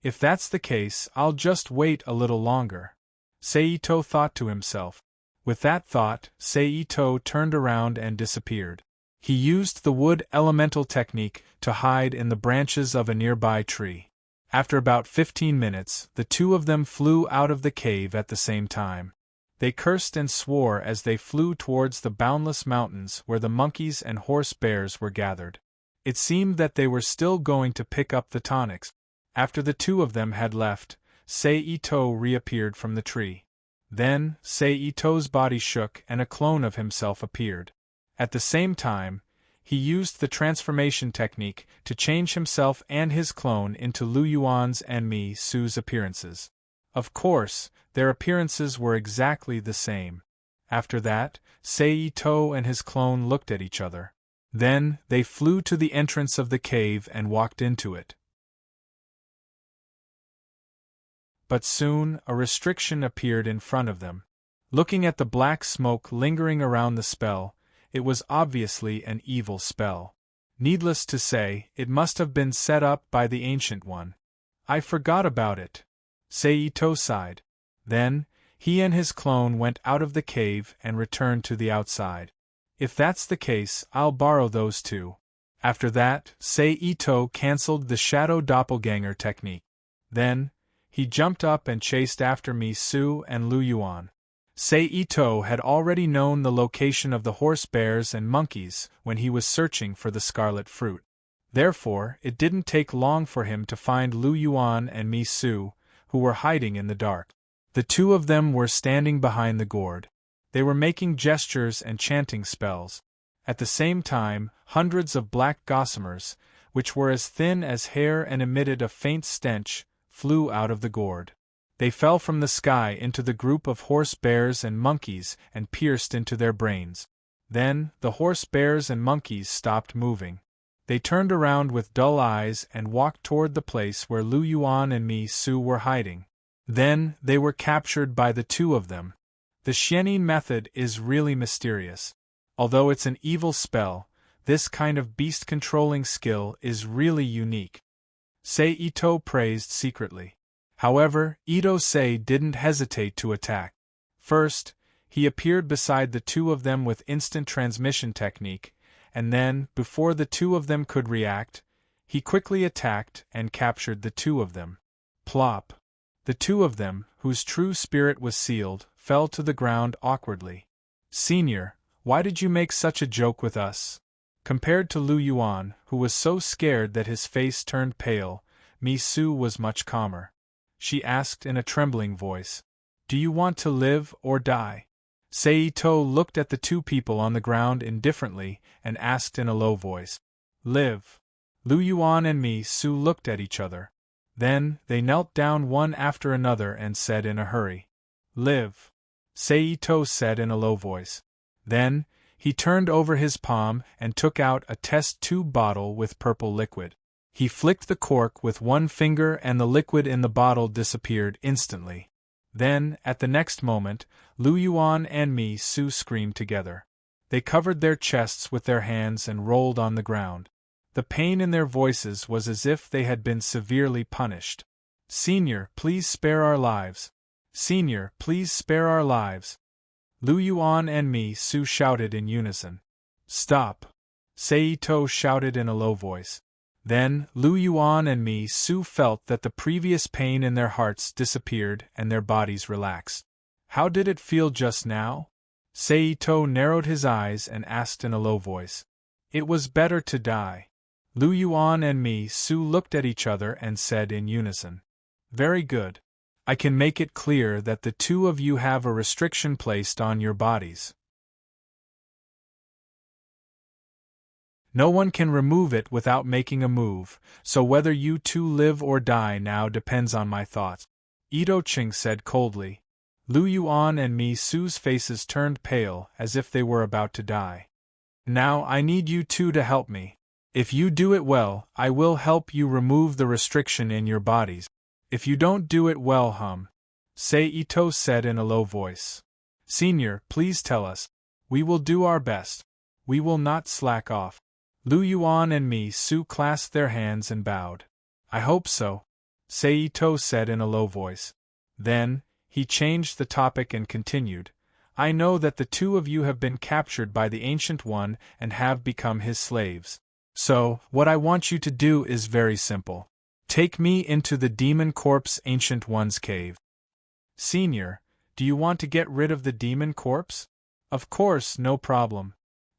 [SPEAKER 1] If that's the case, I'll just wait a little longer, Seito thought to himself. With that thought, Seito turned around and disappeared. He used the wood elemental technique to hide in the branches of a nearby tree. After about 15 minutes, the two of them flew out of the cave at the same time. They cursed and swore as they flew towards the boundless mountains where the monkeys and horse bears were gathered. It seemed that they were still going to pick up the tonics. After the two of them had left, Seito reappeared from the tree. Then, Seito's body shook and a clone of himself appeared. At the same time, he used the transformation technique to change himself and his clone into Lu Yuan's and Mi Su's appearances. Of course, their appearances were exactly the same. After that, Seito and his clone looked at each other. Then, they flew to the entrance of the cave and walked into it. But soon, a restriction appeared in front of them. Looking at the black smoke lingering around the spell, it was obviously an evil spell. Needless to say, it must have been set up by the Ancient One. I forgot about it, Seito sighed. Then, he and his clone went out of the cave and returned to the outside. If that's the case, I'll borrow those two. After that, Seito cancelled the shadow doppelganger technique. Then, he jumped up and chased after Mi Su and Lu Yuan. Seito had already known the location of the horse bears and monkeys when he was searching for the scarlet fruit. Therefore, it didn't take long for him to find Lu Yuan and Mi Su, who were hiding in the dark. The two of them were standing behind the gourd. They were making gestures and chanting spells. At the same time, hundreds of black gossamers, which were as thin as hair and emitted a faint stench, flew out of the gourd. They fell from the sky into the group of horse bears and monkeys and pierced into their brains. Then, the horse bears and monkeys stopped moving. They turned around with dull eyes and walked toward the place where Lu Yuan and Mi Su were hiding. Then, they were captured by the two of them. The Xianin method is really mysterious. Although it's an evil spell, this kind of beast-controlling skill is really unique. Seito praised secretly. However, Ito-sei didn't hesitate to attack. First, he appeared beside the two of them with instant transmission technique, and then, before the two of them could react, he quickly attacked and captured the two of them. Plop! The two of them, whose true spirit was sealed, fell to the ground awkwardly. Senior, why did you make such a joke with us? Compared to Lu Yuan, who was so scared that his face turned pale, Mi Su was much calmer. She asked in a trembling voice, "Do you want to live or die?" Seito looked at the two people on the ground indifferently and asked in a low voice, "Live." Lu Yuan and Mi Su looked at each other. Then, they knelt down one after another and said in a hurry, "Live." Seito said in a low voice. Then, he turned over his palm and took out a test tube bottle with purple liquid. He flicked the cork with one finger and the liquid in the bottle disappeared instantly. Then, at the next moment, Lu Yuan and Mi Su screamed together. They covered their chests with their hands and rolled on the ground. The pain in their voices was as if they had been severely punished. "Senior, please spare our lives. Senior, please spare our lives." Lu Yuan and Mi Su shouted in unison. "Stop!" Seito shouted in a low voice. Then, Lu Yuan and Mi Su felt that the previous pain in their hearts disappeared and their bodies relaxed. "How did it feel just now?" Seito narrowed his eyes and asked in a low voice. "It was better to die." Lu Yuan and Mi Su looked at each other and said in unison, "Very good. I can make it clear that the two of you have a restriction placed on your bodies. No one can remove it without making a move, so whether you two live or die now depends on my thoughts," Ito Ching said coldly. Lu Yuan and Mi Su's faces turned pale as if they were about to die. "Now I need you two to help me. If you do it well, I will help you remove the restriction in your bodies. If you don't do it well, Seito said in a low voice. "Senior, please tell us. We will do our best. We will not slack off." Lu Yuan and Mi Su clasped their hands and bowed. "I hope so." Seito said in a low voice. Then, he changed the topic and continued, I know that the two of you have been captured by the Ancient One and have become his slaves. So, what I want you to do is very simple. Take me into the Demon Corpse Ancient One's cave. Senior, do you want to get rid of the demon corpse? Of course, no problem.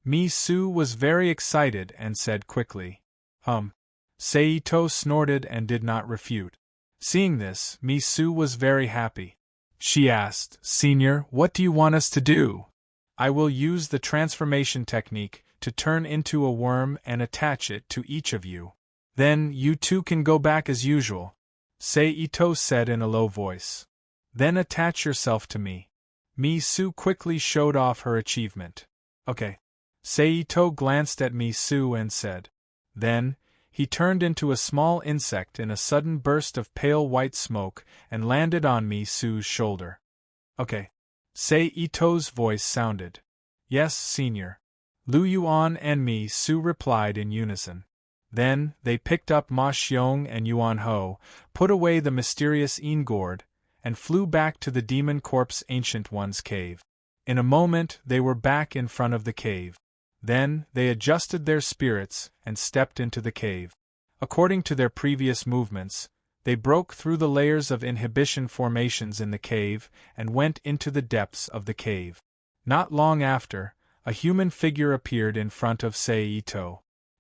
[SPEAKER 1] Mi-Su was very excited and said quickly. Seito snorted and did not refute. Seeing this, Mi-Su was very happy. She asked, Senior, what do you want us to do? I will use the transformation technique to turn into a worm and attach it to each of you. Then you two can go back as usual, Seito said in a low voice. Then attach yourself to me. Mi-Su quickly showed off her achievement. Okay. Seito glanced at Mi-Su and said. Then, he turned into a small insect in a sudden burst of pale white smoke and landed on Mi-Su's shoulder. Okay. Seito's voice sounded. Yes, Senior. Lu Yuan and Mi-Su replied in unison. Then, they picked up Ma Xiong and Yuan Ho, put away the mysterious Ingord, and flew back to the Demon Corpse Ancient One's cave. In a moment they were back in front of the cave. Then, they adjusted their spirits and stepped into the cave. According to their previous movements, they broke through the layers of inhibition formations in the cave and went into the depths of the cave. Not long after, a human figure appeared in front of Seito.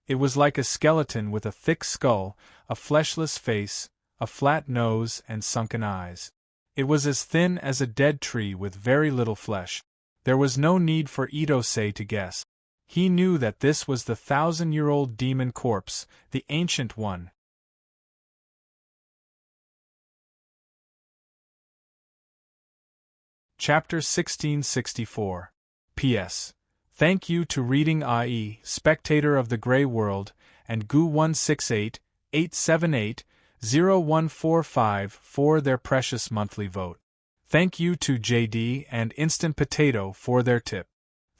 [SPEAKER 1] It was like a skeleton with a thick skull, a fleshless face, a flat nose and sunken eyes. It was as thin as a dead tree with very little flesh. There was no need for Itose to guess. He knew that this was the 1,000-year-old demon corpse, the Ancient One. Chapter 1664. P.S. Thank you to Reading IE, Spectator of the Grey World, and Gu168-878-0145 for their precious monthly vote. Thank you to JD and Instant Potato for their tip.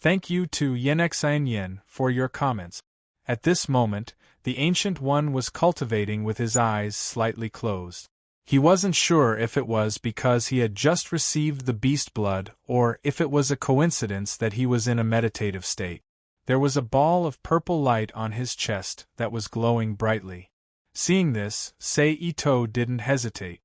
[SPEAKER 1] Thank you to Yenexien for your comments. At this moment, the Ancient One was cultivating with his eyes slightly closed. He wasn't sure if it was because he had just received the beast blood or if it was a coincidence that he was in a meditative state. There was a ball of purple light on his chest that was glowing brightly. Seeing this, Seito didn't hesitate.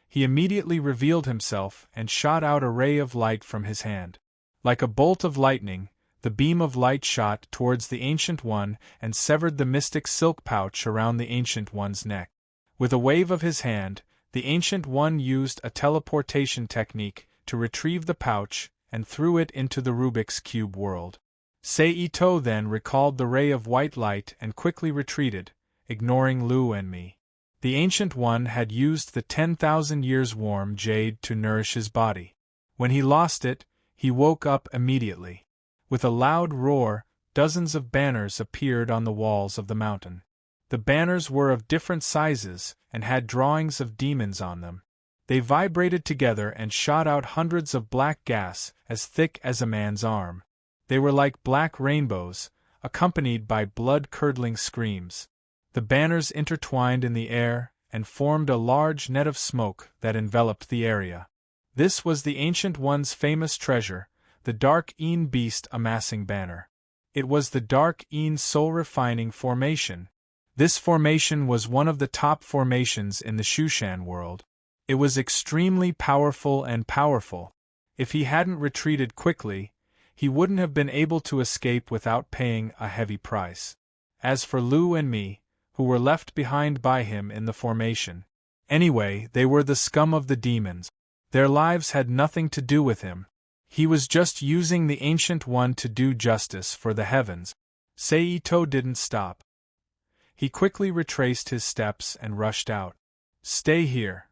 [SPEAKER 1] He immediately revealed himself and shot out a ray of light from his hand. Like a bolt of lightning, the beam of light shot towards the Ancient One and severed the mystic silk pouch around the Ancient One's neck. With a wave of his hand, the Ancient One used a teleportation technique to retrieve the pouch and threw it into the Rubik's Cube world. Seito then recalled the ray of white light and quickly retreated, ignoring Lu and me. The Ancient One had used the 10,000 years warm jade to nourish his body. When he lost it, he woke up immediately. With a loud roar, dozens of banners appeared on the walls of the mountain. The banners were of different sizes and had drawings of demons on them. They vibrated together and shot out hundreds of black gas as thick as a man's arm. They were like black rainbows, accompanied by blood-curdling screams. The banners intertwined in the air and formed a large net of smoke that enveloped the area. This was the Ancient One's famous treasure, the Dark Een Beast Amassing Banner. It was the Dark Een soul-refining formation. This formation was one of the top formations in the Shushan world. It was extremely powerful and powerful. If he hadn't retreated quickly, he wouldn't have been able to escape without paying a heavy price. As for Lu and me, who were left behind by him in the formation. Anyway, they were the scum of the demons. Their lives had nothing to do with him. He was just using the Ancient One to do justice for the heavens. Seito didn't stop. He quickly retraced his steps and rushed out. Stay here.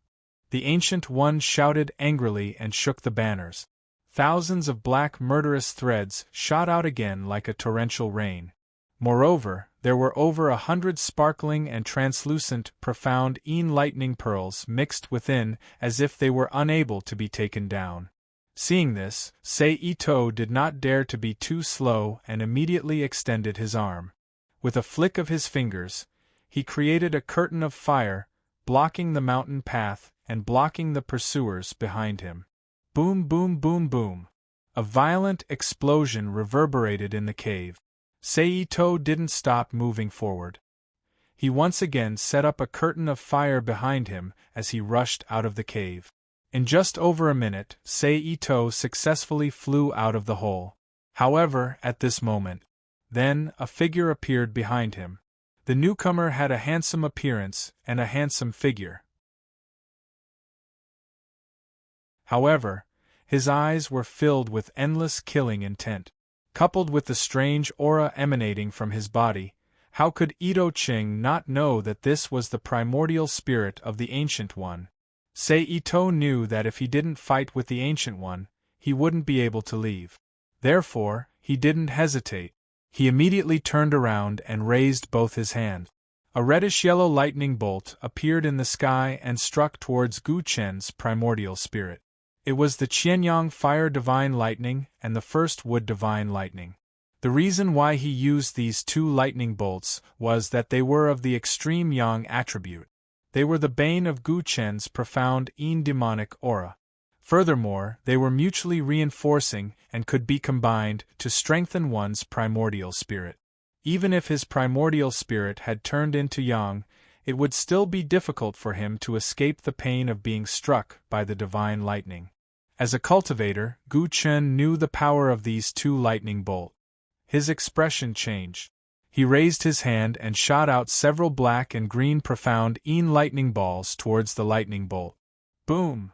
[SPEAKER 1] The Ancient One shouted angrily and shook the banners. Thousands of black murderous threads shot out again like a torrential rain. Moreover, there were over 100 sparkling and translucent, profound lightning pearls mixed within as if they were unable to be taken down. Seeing this, Seito did not dare to be too slow and immediately extended his arm. With a flick of his fingers, he created a curtain of fire, blocking the mountain path and blocking the pursuers behind him. Boom, boom, boom, boom. A violent explosion reverberated in the cave. Saito didn't stop moving forward. He once again set up a curtain of fire behind him as he rushed out of the cave. In just over a minute, Saito successfully flew out of the hole. However, at this moment, then a figure appeared behind him. The newcomer had a handsome appearance and a handsome figure. However, his eyes were filled with endless killing intent. Coupled with the strange aura emanating from his body, how could Ito-Ching not know that this was the primordial spirit of the Ancient One? Saito knew that if he didn't fight with the Ancient One, he wouldn't be able to leave. Therefore, he didn't hesitate. He immediately turned around and raised both his hands. A reddish-yellow lightning bolt appeared in the sky and struck towards Gu Chen's primordial spirit. It was the Qianyang Fire Divine Lightning and the First Wood Divine Lightning. The reason why he used these two lightning bolts was that they were of the extreme Yang attribute. They were the bane of Gu Chen's profound Yin demonic aura. Furthermore, they were mutually reinforcing and could be combined to strengthen one's primordial spirit. Even if his primordial spirit had turned into Yang, it would still be difficult for him to escape the pain of being struck by the divine lightning. As a cultivator, Gu Chen knew the power of these two lightning bolts. His expression changed. He raised his hand and shot out several black and green profound Yin lightning balls towards the lightning bolt. Boom!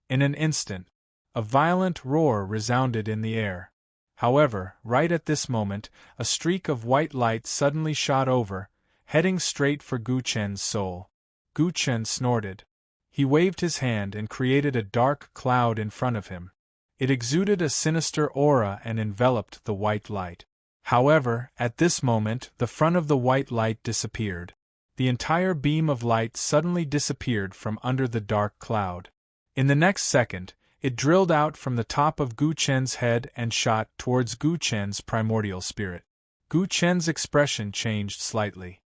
[SPEAKER 1] In an instant, a violent roar resounded in the air. However, right at this moment, a streak of white light suddenly shot over, heading straight for Gu Chen's soul. Gu Chen snorted. He waved his hand and created a dark cloud in front of him. It exuded a sinister aura and enveloped the white light. However, at this moment, the front of the white light disappeared. The entire beam of light suddenly disappeared from under the dark cloud. In the next second, it drilled out from the top of Gu Chen's head and shot towards Gu Chen's primordial spirit. Gu Chen's expression changed slightly.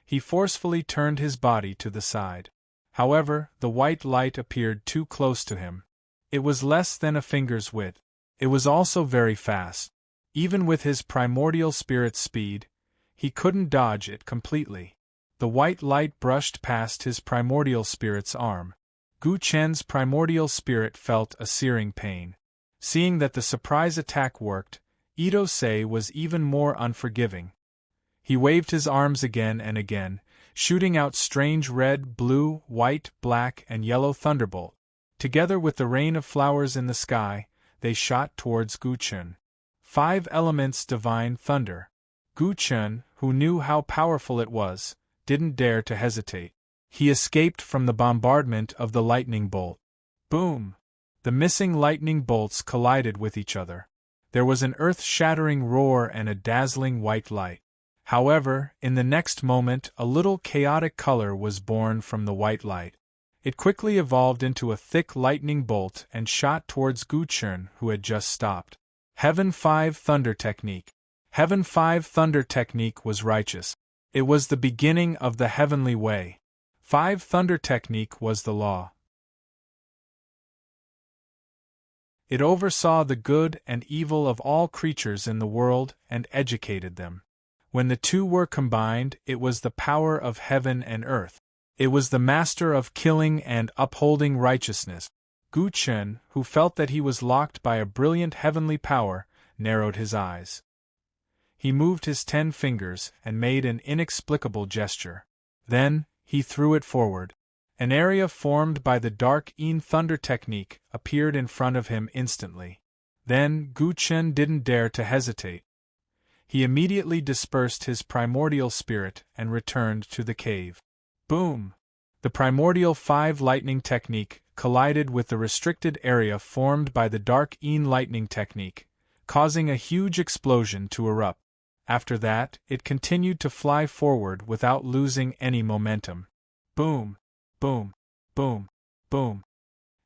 [SPEAKER 1] He forcefully turned his body to the side. However, the white light appeared too close to him. It was less than a finger's width. It was also very fast. Even with his primordial spirit's speed, he couldn't dodge it completely. The white light brushed past his primordial spirit's arm. Gu Chen's primordial spirit felt a searing pain. Seeing that the surprise attack worked, Ito-Sei was even more unforgiving. He waved his arms again and again, shooting out strange red, blue, white, black, and yellow thunderbolt. Together with the rain of flowers in the sky, they shot towards Gu Chen. 5 elements divine thunder. Gu Chen, who knew how powerful it was, didn't dare to hesitate. He escaped from the bombardment of the lightning bolt. Boom! The missing lightning bolts collided with each other. There was an earth-shattering roar and a dazzling white light. However, in the next moment a little chaotic color was born from the white light. It quickly evolved into a thick lightning bolt and shot towards Gu Chen, who had just stopped. Heaven 5 Thunder Technique. Heaven 5 Thunder Technique was righteous. It was the beginning of the heavenly way. 5 Thunder Technique was the law. It oversaw the good and evil of all creatures in the world and educated them. When the two were combined, it was the power of heaven and earth. It was the master of killing and upholding righteousness. Gu Chen, who felt that he was locked by a brilliant heavenly power, narrowed his eyes. He moved his 10 fingers and made an inexplicable gesture. Then, he threw it forward. An area formed by the dark Yin Thunder Technique appeared in front of him instantly. Then, Gu Chen didn't dare to hesitate. He immediately dispersed his primordial spirit and returned to the cave. Boom! The primordial 5 lightning technique collided with the restricted area formed by the dark Yin lightning technique, causing a huge explosion to erupt. After that, it continued to fly forward without losing any momentum. Boom! Boom! Boom! Boom!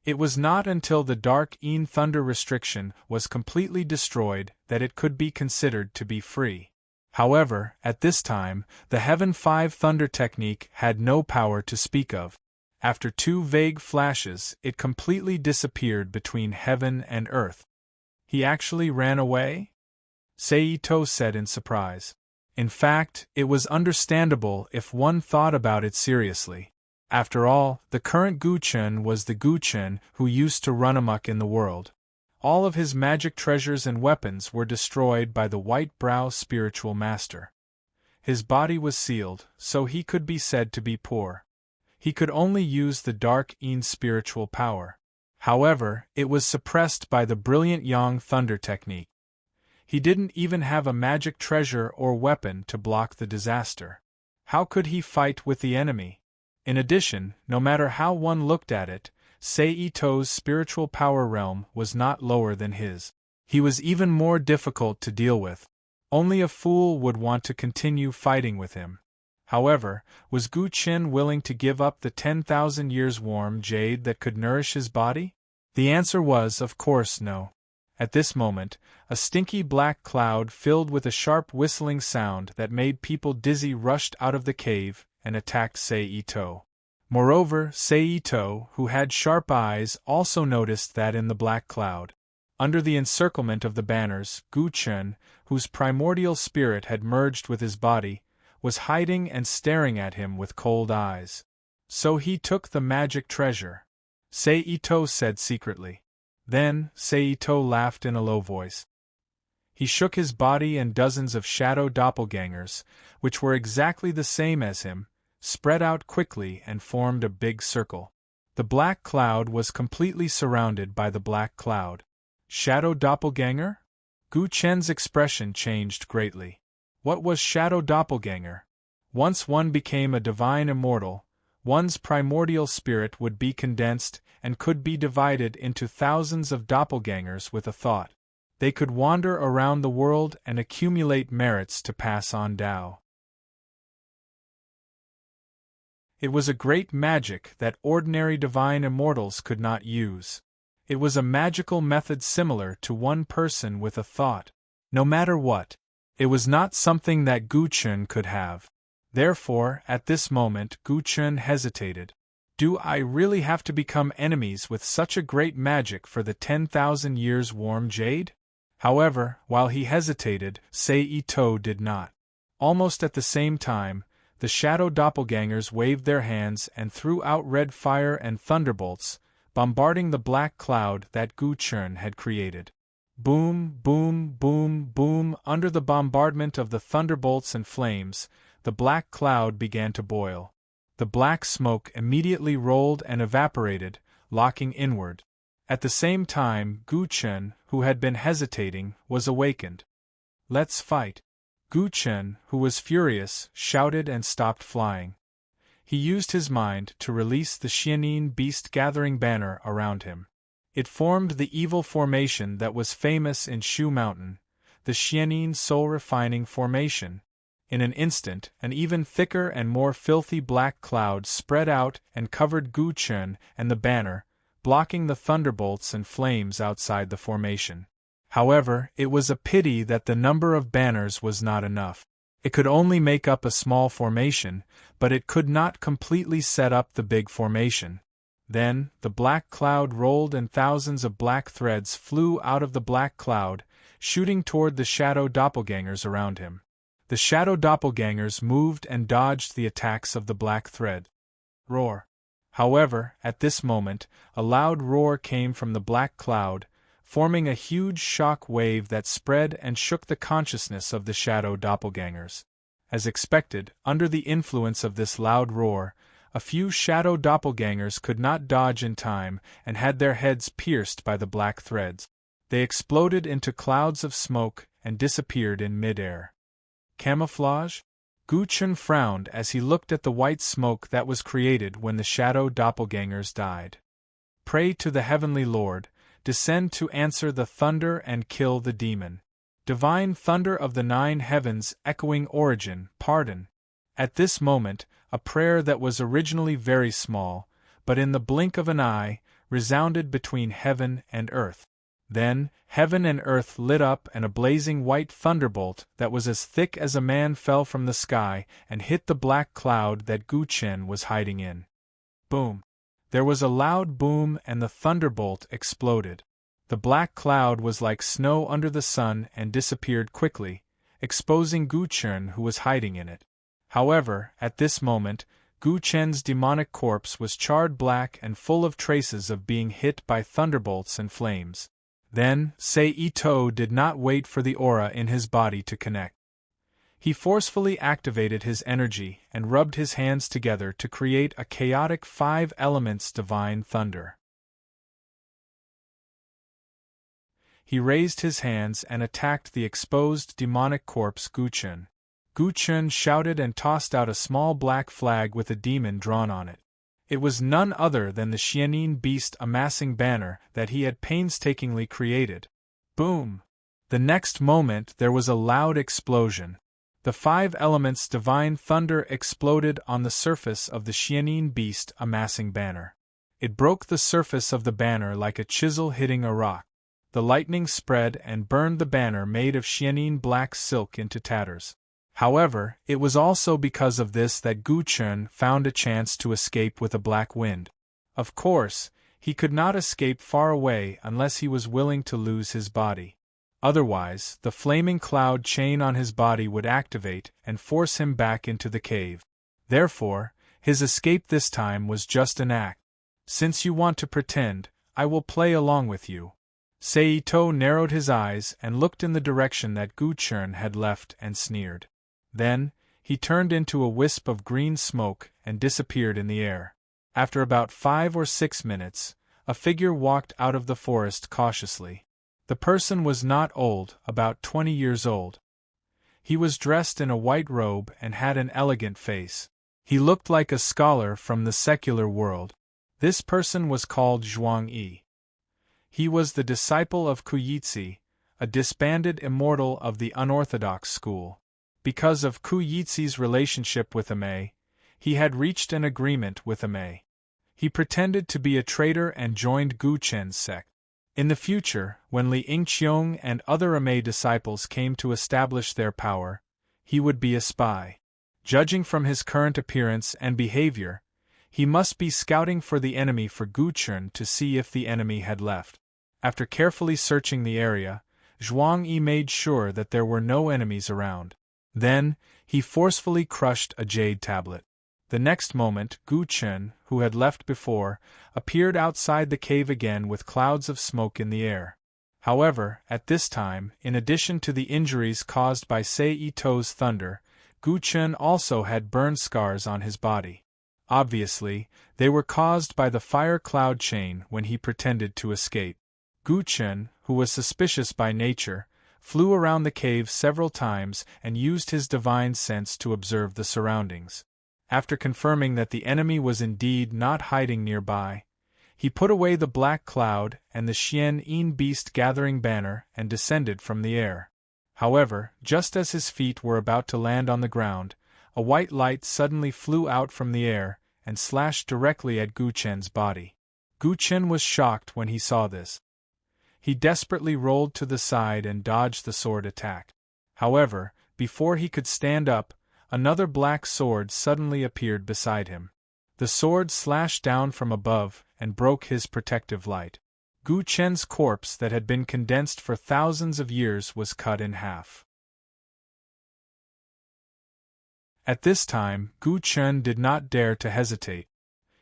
[SPEAKER 1] It was not until the dark Yin thunder restriction was completely destroyed that it could be considered to be free. However, at this time, the Heaven 5 Thunder technique had no power to speak of. After 2 vague flashes, it completely disappeared between heaven and earth. He actually ran away? Seito said in surprise. In fact, it was understandable if one thought about it seriously. After all, the current Guchen was the Guchen who used to run amok in the world. All of his magic treasures and weapons were destroyed by the White Brow spiritual master. His body was sealed, so he could be said to be poor. He could only use the Dark Een spiritual power. However, it was suppressed by the brilliant Yang Thunder technique. He didn't even have a magic treasure or weapon to block the disaster. How could he fight with the enemy? In addition, no matter how one looked at it, Seito's spiritual power realm was not lower than his. He was even more difficult to deal with. Only a fool would want to continue fighting with him. However, was Gu Qin willing to give up the 10,000 years warm jade that could nourish his body? The answer was, of course, no. At this moment, a stinky black cloud filled with a sharp whistling sound that made people dizzy rushed out of the cave and attacked Seito. Moreover, Seito, who had sharp eyes, also noticed that in the black cloud, under the encirclement of the banners, Gu Qin, whose primordial spirit had merged with his body, was hiding and staring at him with cold eyes. So he took the magic treasure, Seito said secretly. Then, Seito laughed in a low voice. He shook his body and dozens of shadow doppelgangers, which were exactly the same as him, spread out quickly and formed a big circle. The black cloud was completely surrounded by the black cloud. Shadow doppelganger? Gu Chen's expression changed greatly. What was shadow doppelganger? Once one became a divine immortal, one's primordial spirit would be condensed and could be divided into thousands of doppelgangers with a thought. They could wander around the world and accumulate merits to pass on Dao. It was a great magic that ordinary divine immortals could not use. It was a magical method similar to one person with a thought. No matter what, it was not something that Gu Qin could have. Therefore, at this moment, Gu Qin hesitated. Do I really have to become enemies with such a great magic for the 10,000 years warm jade? However, while he hesitated, Seito did not. Almost at the same time, the shadow doppelgangers waved their hands and threw out red fire and thunderbolts, bombarding the black cloud that Gu Qin had created. Boom, boom, boom, boom. Under the bombardment of the thunderbolts and flames, the black cloud began to boil. The black smoke immediately rolled and evaporated, locking inward. At the same time, Gu Qin, who had been hesitating, was awakened. Let's fight. Gu Qin, who was furious, shouted and stopped flying. He used his mind to release the Xianin beast gathering banner around him. It formed the evil formation that was famous in Shu Mountain, the Xianin soul refining formation. In an instant, an even thicker and more filthy black cloud spread out and covered Gu Qin and the banner, blocking the thunderbolts and flames outside the formation. However, it was a pity that the number of banners was not enough. It could only make up a small formation, but it could not completely set up the big formation. Then, the black cloud rolled and thousands of black threads flew out of the black cloud, shooting toward the shadow doppelgangers around him. The shadow doppelgangers moved and dodged the attacks of the black thread. Roar. However, at this moment, a loud roar came from the black cloud, forming a huge shock wave that spread and shook the consciousness of the shadow doppelgangers. As expected, under the influence of this loud roar, a few shadow doppelgangers could not dodge in time and had their heads pierced by the black threads. They exploded into clouds of smoke and disappeared in mid-air. Camouflage? Gu Qin frowned as he looked at the white smoke that was created when the shadow doppelgangers died. Pray to the Heavenly Lord, descend to answer the thunder and kill the demon. Divine thunder of the 9 heavens echoing origin, pardon. At this moment, a prayer that was originally very small, but in the blink of an eye, resounded between heaven and earth. Then, heaven and earth lit up and a blazing white thunderbolt that was as thick as a man fell from the sky and hit the black cloud that Gu Chen was hiding in. Boom! There was a loud boom and the thunderbolt exploded. The black cloud was like snow under the sun and disappeared quickly, exposing Gu Chen who was hiding in it. However, at this moment, Gu Chen's demonic corpse was charred black and full of traces of being hit by thunderbolts and flames. Then, Sei Ito did not wait for the aura in his body to connect. He forcefully activated his energy and rubbed his hands together to create a chaotic 5 elements divine thunder. He raised his hands and attacked the exposed demonic corpse Gu Chen. Gu Chen shouted and tossed out a small black flag with a demon drawn on it. It was none other than the serene beast amassing banner that he had painstakingly created. Boom! The next moment there was a loud explosion. The 5 elements divine thunder exploded on the surface of the serene beast amassing banner. It broke the surface of the banner like a chisel hitting a rock. The lightning spread and burned the banner made of serene black silk into tatters. However, it was also because of this that Gu Chen found a chance to escape with a black wind. Of course, he could not escape far away unless he was willing to lose his body. Otherwise, the flaming cloud chain on his body would activate and force him back into the cave. Therefore, his escape this time was just an act. Since you want to pretend, I will play along with you. Sei Ito narrowed his eyes and looked in the direction that Gu Chen had left and sneered. Then, he turned into a wisp of green smoke and disappeared in the air. After about 5 or 6 minutes, a figure walked out of the forest cautiously. The person was not old, about 20 years old. He was dressed in a white robe and had an elegant face. He looked like a scholar from the secular world. This person was called Zhuang Yi. He was the disciple of Kuyitsi, a disbanded immortal of the unorthodox school. Because of Ku Yitsi's relationship with Ame, he had reached an agreement with Ame. He pretended to be a traitor and joined Gu Chen's sect. In the future, when Li Yingqiong and other Ame disciples came to establish their power, he would be a spy. Judging from his current appearance and behavior, he must be scouting for the enemy for Gu Chen to see if the enemy had left. After carefully searching the area, Zhuang Yi made sure that there were no enemies around. Then, he forcefully crushed a jade tablet. The next moment, Gu Chen, who had left before, appeared outside the cave again with clouds of smoke in the air. However, at this time, in addition to the injuries caused by Sei Ito's thunder, Gu Chen also had burn scars on his body. Obviously, they were caused by the fire cloud chain when he pretended to escape. Gu Chen, who was suspicious by nature, flew around the cave several times and used his divine sense to observe the surroundings. After confirming that the enemy was indeed not hiding nearby, he put away the black cloud and the serene beast gathering banner and descended from the air. However, just as his feet were about to land on the ground, a white light suddenly flew out from the air and slashed directly at Gu Chen's body. Gu Chen was shocked when he saw this. He desperately rolled to the side and dodged the sword attack. However, before he could stand up, another black sword suddenly appeared beside him. The sword slashed down from above and broke his protective light. Gu Chen's corpse that had been condensed for thousands of years was cut in half. At this time, Gu Chen did not dare to hesitate.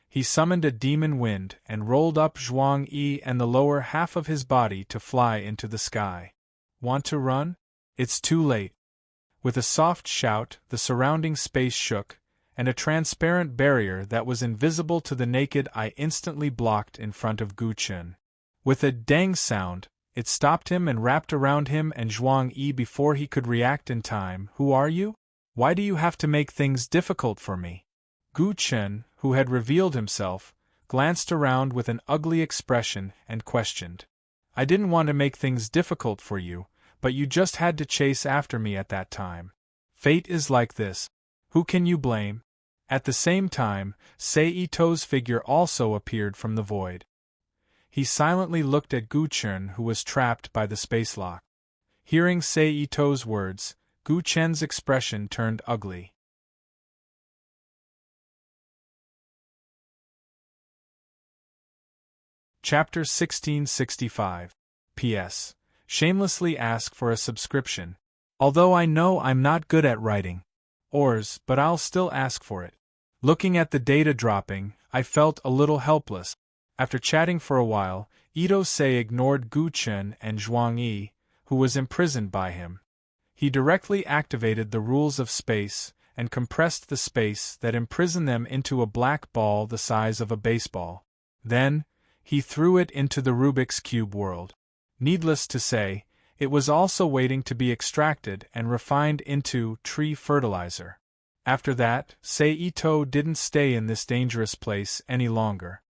[SPEAKER 1] He summoned a demon wind and rolled up Zhuang Yi and the lower half of his body to fly into the sky. Want to run? It's too late. With a soft shout, the surrounding space shook, and a transparent barrier that was invisible to the naked eye instantly blocked in front of Gu Chen. With a dang sound, it stopped him and wrapped around him and Zhuang Yi before he could react in time. Who are you? Why do you have to make things difficult for me? Gu Chen, who had revealed himself, glanced around with an ugly expression and questioned. I didn't want to make things difficult for you, but you just had to chase after me at that time. Fate is like this. Who can you blame? At the same time, Sei Ito's figure also appeared from the void. He silently looked at Gu-chen, who was trapped by the space lock. Hearing Sei-Ito's words, Gu-chen's expression turned ugly. Chapter 1665. P.S. Shamelessly ask for a subscription. Although I know I'm not good at writing ors, but I'll still ask for it. Looking at the data dropping, I felt a little helpless. After chatting for a while, Ito-sei ignored Gu-chen and Zhuang Yi, who was imprisoned by him. He directly activated the rules of space and compressed the space that imprisoned them into a black ball the size of a baseball. Then, he threw it into the Rubik's Cube world. Needless to say, it was also waiting to be extracted and refined into tree fertilizer. After that, Sei-Ito didn't stay in this dangerous place any longer.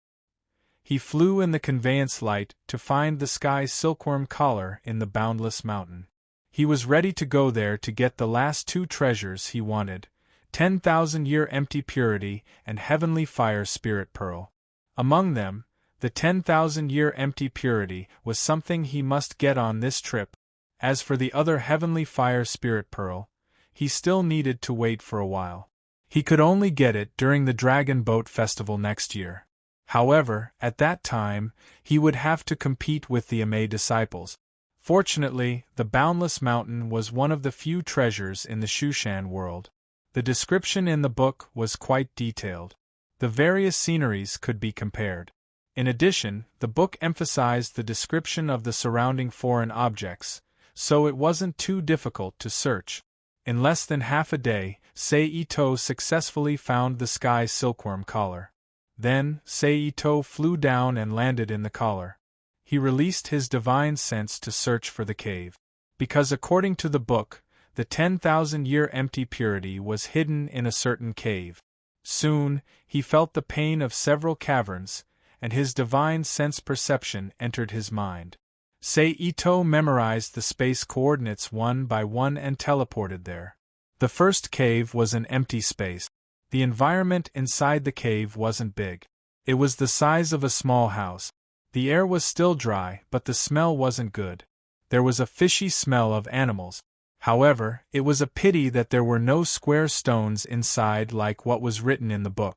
[SPEAKER 1] He flew in the conveyance light to find the sky's silkworm collar in the boundless mountain. He was ready to go there to get the last two treasures he wanted, 10,000-year empty purity and heavenly fire spirit pearl. Among them, the 10,000-year empty purity was something he must get on this trip. As for the other heavenly fire spirit pearl, he still needed to wait for a while. He could only get it during the Dragon Boat Festival next year. However, at that time, he would have to compete with the Amei disciples. Fortunately, the Boundless Mountain was one of the few treasures in the Shushan world. The description in the book was quite detailed. The various sceneries could be compared. In addition, the book emphasized the description of the surrounding foreign objects, so it wasn't too difficult to search. In less than half a day, Sei-Ito successfully found the sky silkworm collar. Then, Sei-Ito flew down and landed in the collar. He released his divine sense to search for the cave. Because according to the book, the 10,000-year empty purity was hidden in a certain cave. Soon, he felt the pain of several caverns, and his divine sense perception entered his mind. Sei-Ito memorized the space coordinates one by one and teleported there. The first cave was an empty space. The environment inside the cave wasn't big. It was the size of a small house. The air was still dry, but the smell wasn't good. There was a fishy smell of animals. However, it was a pity that there were no square stones inside like what was written in the book.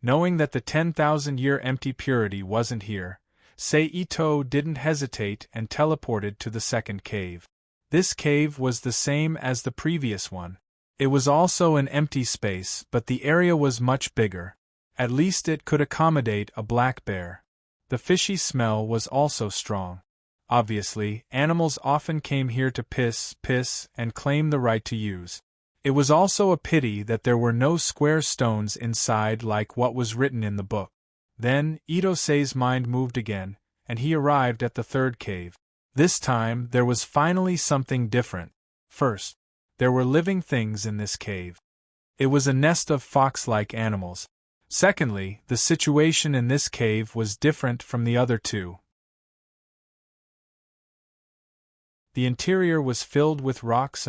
[SPEAKER 1] Knowing that the 10,000-year empty purity wasn't here, Sei-Ito didn't hesitate and teleported to the second cave. This cave was the same as the previous one. It was also an empty space, but the area was much bigger. At least it could accommodate a black bear. The fishy smell was also strong. Obviously, animals often came here to piss, and claim the right to use. It was also a pity that there were no square stones inside like what was written in the book. Then, Ito-sei's mind moved again, and he arrived at the third cave. This time, there was finally something different. First, there were living things in this cave. It was a nest of fox-like animals. Secondly, the situation in this cave was different from the other two. The interior was filled with rocks,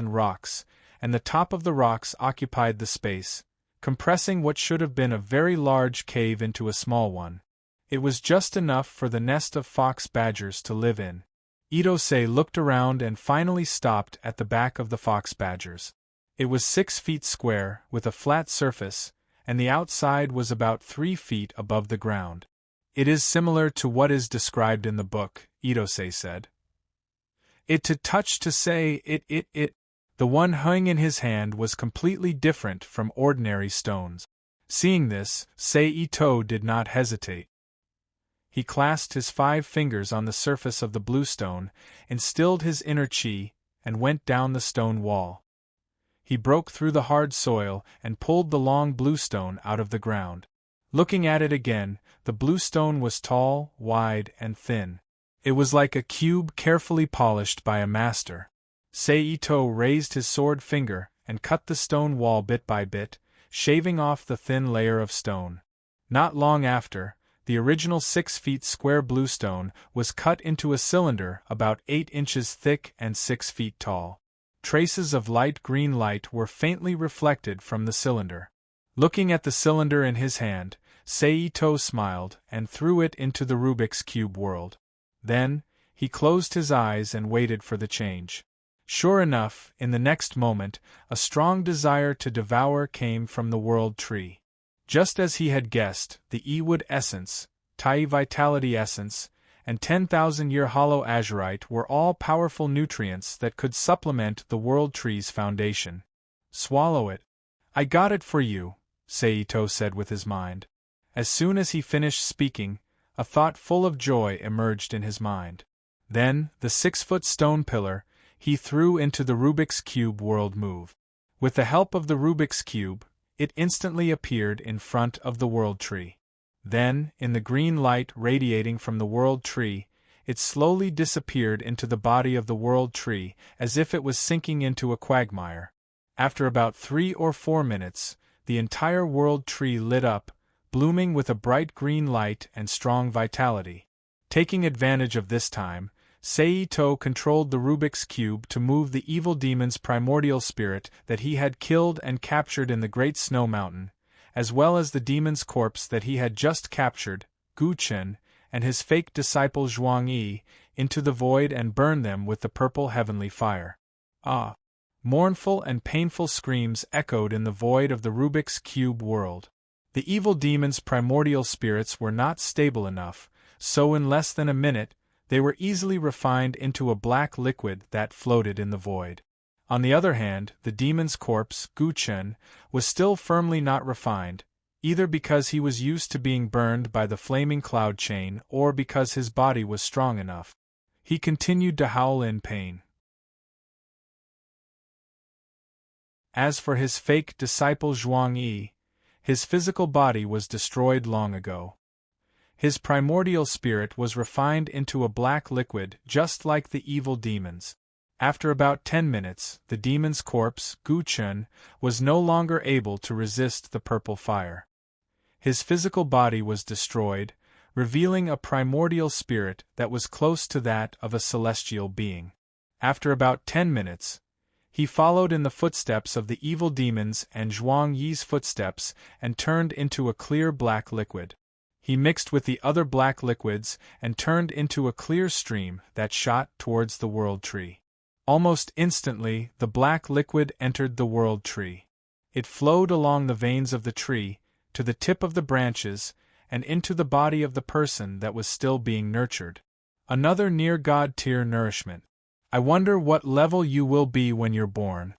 [SPEAKER 1] and the top of the rocks occupied the space, compressing what should have been a very large cave into a small one. It was just enough for the nest of fox badgers to live in. Ito-sei looked around and finally stopped at the back of the fox badgers. It was 6 feet square, with a flat surface, and the outside was about 3 feet above the ground. It is similar to what is described in the book, Ito-sei said. It to touch to say it. The one hung in his hand was completely different from ordinary stones. Seeing this, Sei-Ito did not hesitate. He clasped his 5 fingers on the surface of the blue stone, instilled his inner chi, and went down the stone wall. He broke through the hard soil and pulled the long blue stone out of the ground. Looking at it again, the blue stone was tall, wide, and thin. It was like a cube carefully polished by a master. Sei-Ito raised his sword finger and cut the stone wall bit by bit, shaving off the thin layer of stone. Not long after, the original 6 feet square blue stone was cut into a cylinder about 8 inches thick and 6 feet tall. Traces of light green light were faintly reflected from the cylinder. Looking at the cylinder in his hand, Seito smiled and threw it into the Rubik's Cube world. Then, he closed his eyes and waited for the change. Sure enough, in the next moment, a strong desire to devour came from the world tree. Just as he had guessed, the E-Wood essence, Tai Vitality essence, and 10,000-year hollow azurite were all powerful nutrients that could supplement the world tree's foundation. Swallow it. I got it for you, Seito said with his mind. As soon as he finished speaking, a thought full of joy emerged in his mind. Then, the 6-foot stone pillar, he threw into the Rubik's Cube world move. With the help of the Rubik's Cube, it instantly appeared in front of the world tree. Then, in the green light radiating from the world tree, it slowly disappeared into the body of the world tree as if it was sinking into a quagmire. After about 3 or 4 minutes, the entire world tree lit up, blooming with a bright green light and strong vitality. Taking advantage of this time, Seito controlled the Rubik's Cube to move the evil demon's primordial spirit that he had killed and captured in the Great Snow Mountain, as well as the demon's corpse that he had just captured, Guchen, and his fake disciple Zhuangyi, into the void and burn them with the purple heavenly fire. Ah! Mournful and painful screams echoed in the void of the Rubik's Cube world. The evil demon's primordial spirits were not stable enough, so in less than a minute, they were easily refined into a black liquid that floated in the void. On the other hand, the demon's corpse, Guchen, was still firmly not refined, either because he was used to being burned by the flaming cloud chain or because his body was strong enough. He continued to howl in pain. As for his fake disciple Zhuangyi, his physical body was destroyed long ago. His primordial spirit was refined into a black liquid just like the evil demon's. After about 10 minutes, the demon's corpse, Guchen, was no longer able to resist the purple fire. His physical body was destroyed, revealing a primordial spirit that was close to that of a celestial being. After about 10 minutes, he followed in the footsteps of the evil demons and Zhuang Yi's footsteps and turned into a clear black liquid. He mixed with the other black liquids and turned into a clear stream that shot towards the world tree. Almost instantly, the black liquid entered the world tree. It flowed along the veins of the tree, to the tip of the branches, and into the body of the person that was still being nurtured. Another near-God tier nourishment. I wonder what level you will be when you're born.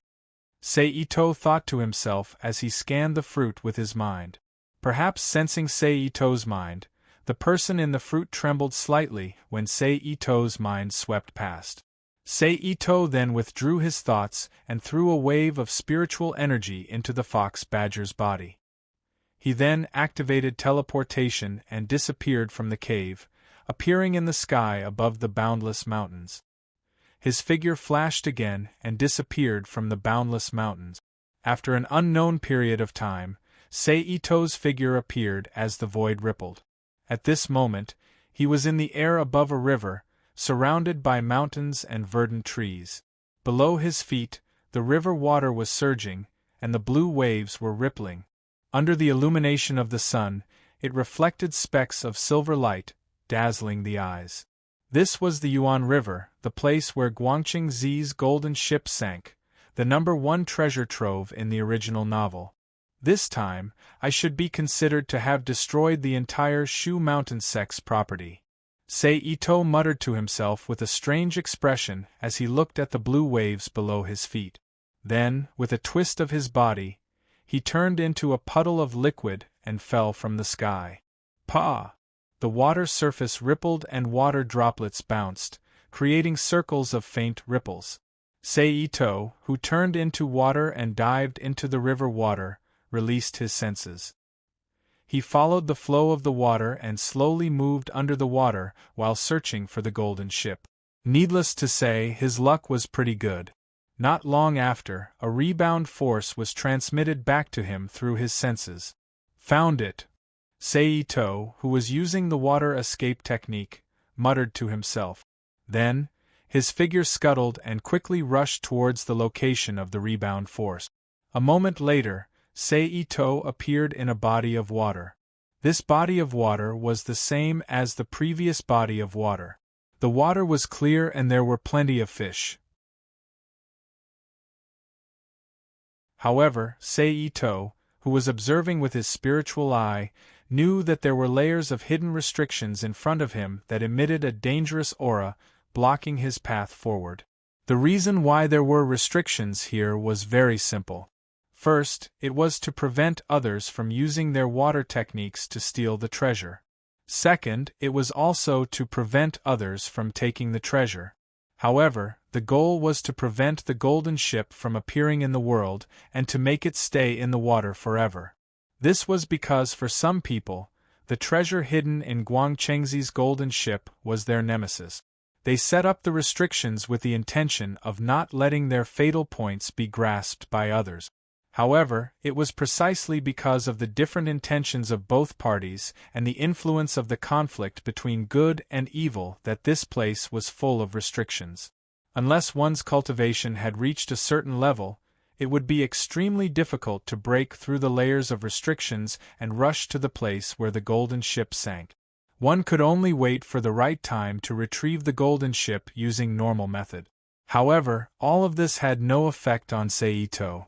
[SPEAKER 1] Seito thought to himself as he scanned the fruit with his mind. Perhaps sensing Seito's mind, the person in the fruit trembled slightly when Seito's mind swept past. Seito then withdrew his thoughts and threw a wave of spiritual energy into the fox badger's body. He then activated teleportation and disappeared from the cave, appearing in the sky above the boundless mountains. His figure flashed again and disappeared from the boundless mountains. After an unknown period of time, Seito's figure appeared as the void rippled. At this moment, he was in the air above a river, surrounded by mountains and verdant trees. Below his feet, the river water was surging, and the blue waves were rippling. Under the illumination of the sun, it reflected specks of silver light, dazzling the eyes. This was the Yuan River, the place where Guangqing Zi's golden ship sank, the #1 treasure trove in the original novel. This time, I should be considered to have destroyed the entire Shu Mountain Sect's property. Seito muttered to himself with a strange expression as he looked at the blue waves below his feet. Then, with a twist of his body, he turned into a puddle of liquid and fell from the sky. Pa! The water surface rippled and water droplets bounced, creating circles of faint ripples. Seito, who turned into water and dived into the river water, released his senses. He followed the flow of the water and slowly moved under the water while searching for the golden ship. Needless to say, his luck was pretty good. Not long after, a rebound force was transmitted back to him through his senses. Found it! Seito, who was using the water escape technique, muttered to himself. Then, his figure scuttled and quickly rushed towards the location of the rebound force. A moment later, Seito appeared in a body of water. This body of water was the same as the previous body of water. The water was clear and there were plenty of fish. However, Seito, who was observing with his spiritual eye, knew that there were layers of hidden restrictions in front of him that emitted a dangerous aura, blocking his path forward. The reason why there were restrictions here was very simple. First, it was to prevent others from using their water techniques to steal the treasure. Second, it was also to prevent others from taking the treasure. However, the goal was to prevent the golden ship from appearing in the world and to make it stay in the water forever. This was because for some people, the treasure hidden in Guangchengzi's golden ship was their nemesis. They set up the restrictions with the intention of not letting their fatal points be grasped by others. However, it was precisely because of the different intentions of both parties and the influence of the conflict between good and evil that this place was full of restrictions. Unless one's cultivation had reached a certain level, it would be extremely difficult to break through the layers of restrictions and rush to the place where the golden ship sank. One could only wait for the right time to retrieve the golden ship using normal method. However, all of this had no effect on Seito.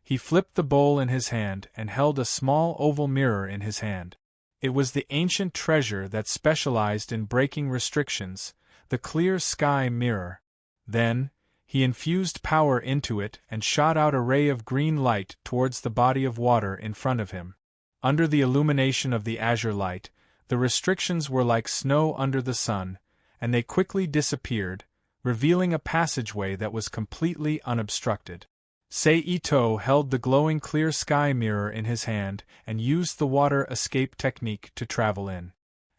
[SPEAKER 1] He flipped the bowl in his hand and held a small oval mirror in his hand. It was the ancient treasure that specialized in breaking restrictions, the clear sky mirror. Then, he infused power into it and shot out a ray of green light towards the body of water in front of him. Under the illumination of the azure light, the restrictions were like snow under the sun, and they quickly disappeared, revealing a passageway that was completely unobstructed. Seito held the glowing clear sky mirror in his hand and used the water escape technique to travel in.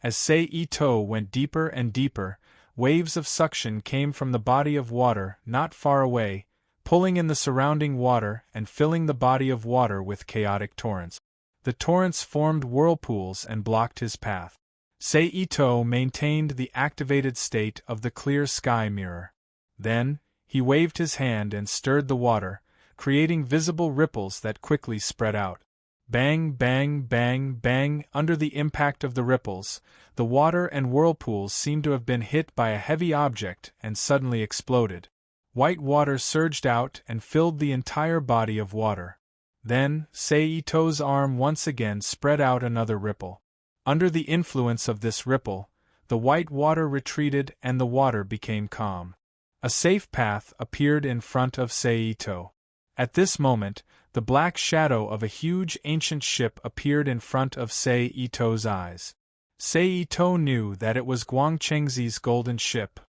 [SPEAKER 1] As Seito went deeper and deeper, waves of suction came from the body of water not far away, pulling in the surrounding water and filling the body of water with chaotic torrents. The torrents formed whirlpools and blocked his path. Seito maintained the activated state of the clear sky mirror. Then, he waved his hand and stirred the water, creating visible ripples that quickly spread out. Bang, bang, bang, bang. Under the impact of the ripples, the water and whirlpools seemed to have been hit by a heavy object and suddenly exploded. White water surged out and filled the entire body of water. Then, Seito's arm once again spread out another ripple. Under the influence of this ripple, the white water retreated and the water became calm. A safe path appeared in front of Seito. At this moment, the black shadow of a huge ancient ship appeared in front of Seito's eyes. Seito knew that it was Guangchengzi's golden ship.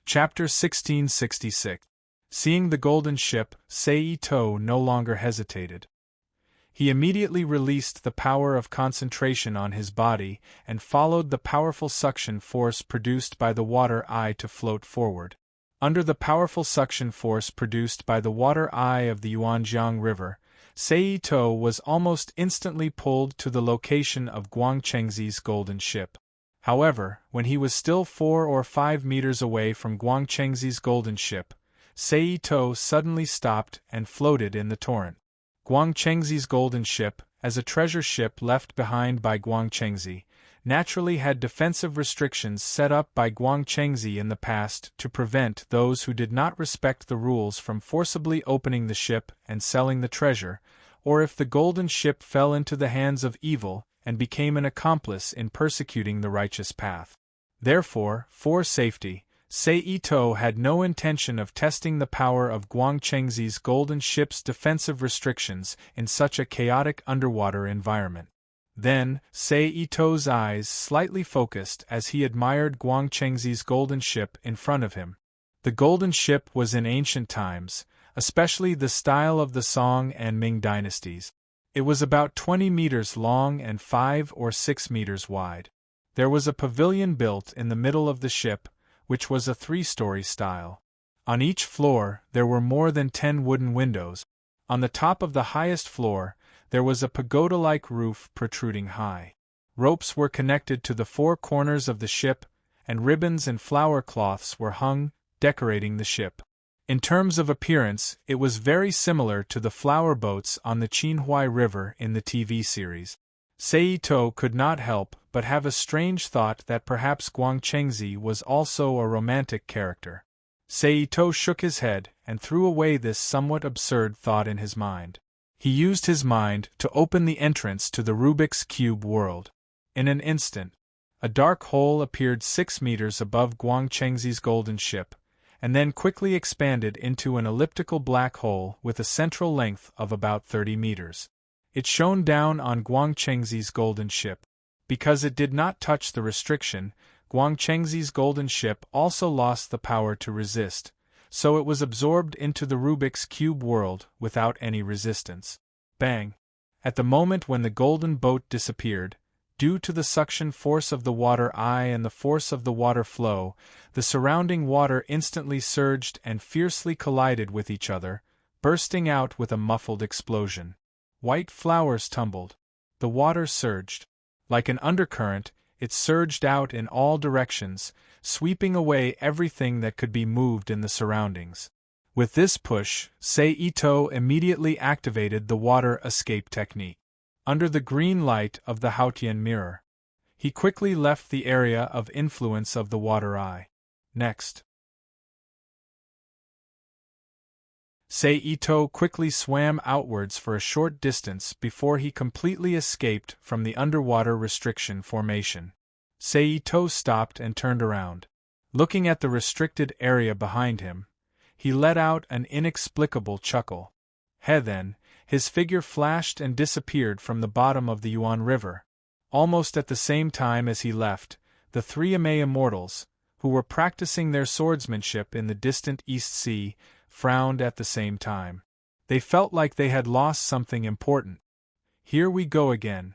[SPEAKER 1] Chapter 1666. Seeing the golden ship, Seito no longer hesitated. He immediately released the power of concentration on his body and followed the powerful suction force produced by the water eye to float forward. Under the powerful suction force produced by the water eye of the Yuanjiang River, Seito was almost instantly pulled to the location of Guangchengzi's golden ship. However, when he was still 4 or 5 meters away from Guangchengzi's golden ship, Seito suddenly stopped and floated in the torrent. Guangchengzi's golden ship, as a treasure ship left behind by Guangchengzi, naturally had defensive restrictions set up by Guangchengzi in the past to prevent those who did not respect the rules from forcibly opening the ship and selling the treasure, or if the golden ship fell into the hands of evil and became an accomplice in persecuting the righteous path. Therefore, for safety, Seito had no intention of testing the power of Guangchengzi's golden ship's defensive restrictions in such a chaotic underwater environment. Then, Seito's eyes slightly focused as he admired Guangchengzi's golden ship in front of him. The golden ship was in ancient times, especially the style of the Song and Ming dynasties. It was about 20 meters long and 5 or 6 meters wide. There was a pavilion built in the middle of the ship, which was a 3-story style. On each floor, there were more than 10 wooden windows. On the top of the highest floor, there was a pagoda-like roof protruding high. Ropes were connected to the 4 corners of the ship, and ribbons and flower cloths were hung, decorating the ship. In terms of appearance, it was very similar to the flower boats on the Qinhuai River in the TV series. Seito could not help but have a strange thought that perhaps Guang Chengzi was also a romantic character. Seito shook his head and threw away this somewhat absurd thought in his mind. He used his mind to open the entrance to the Rubik's Cube world. In an instant, a dark hole appeared 6 meters above Guang Chengzi's golden ship, and then quickly expanded into an elliptical black hole with a central length of about 30 meters. It shone down on Guang Chengzi's golden ship. Because it did not touch the restriction, Guang Chengzi's golden ship also lost the power to resist, so it was absorbed into the Rubik's Cube world without any resistance. Bang! At the moment when the golden boat disappeared, due to the suction force of the water eye and the force of the water flow, the surrounding water instantly surged and fiercely collided with each other, bursting out with a muffled explosion. White flowers tumbled. The water surged. Like an undercurrent, it surged out in all directions, sweeping away everything that could be moved in the surroundings. With this push, Seito immediately activated the water escape technique. Under the green light of the Haotian mirror, he quickly left the area of influence of the water eye. Next, Seito quickly swam outwards for a short distance before he completely escaped from the underwater restriction formation. Seito stopped and turned around. Looking at the restricted area behind him, he let out an inexplicable chuckle. Then, his figure flashed and disappeared from the bottom of the Yuan River. Almost at the same time as he left, the 3 Ame immortals, who were practicing their swordsmanship in the distant East Sea, frowned at the same time. They felt like they had lost something important. Here we go again.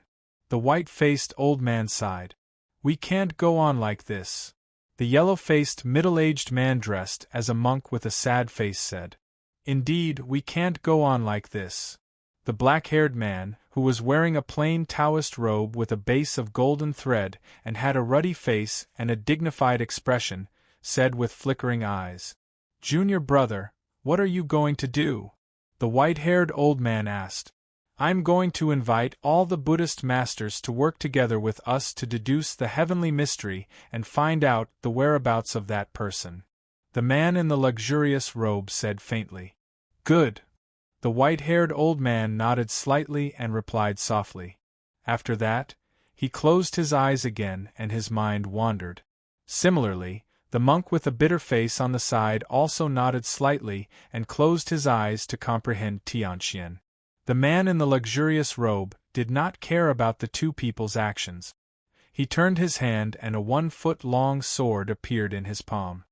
[SPEAKER 1] The white-faced old man sighed. We can't go on like this. The yellow-faced middle-aged man dressed as a monk with a sad face said. Indeed, we can't go on like this. The black-haired man, who was wearing a plain Taoist robe with a base of golden thread and had a ruddy face and a dignified expression, said with flickering eyes. Junior brother, what are you going to do? The white-haired old man asked. I'm going to invite all the Buddhist masters to work together with us to deduce the heavenly mystery and find out the whereabouts of that person. The man in the luxurious robe said faintly. Good. The white-haired old man nodded slightly and replied softly. After that, he closed his eyes again and his mind wandered. Similarly, the monk with a bitter face on the side also nodded slightly and closed his eyes to comprehend Tianxian. The man in the luxurious robe did not care about the 2 people's actions. He turned his hand and a 1-foot-long sword appeared in his palm.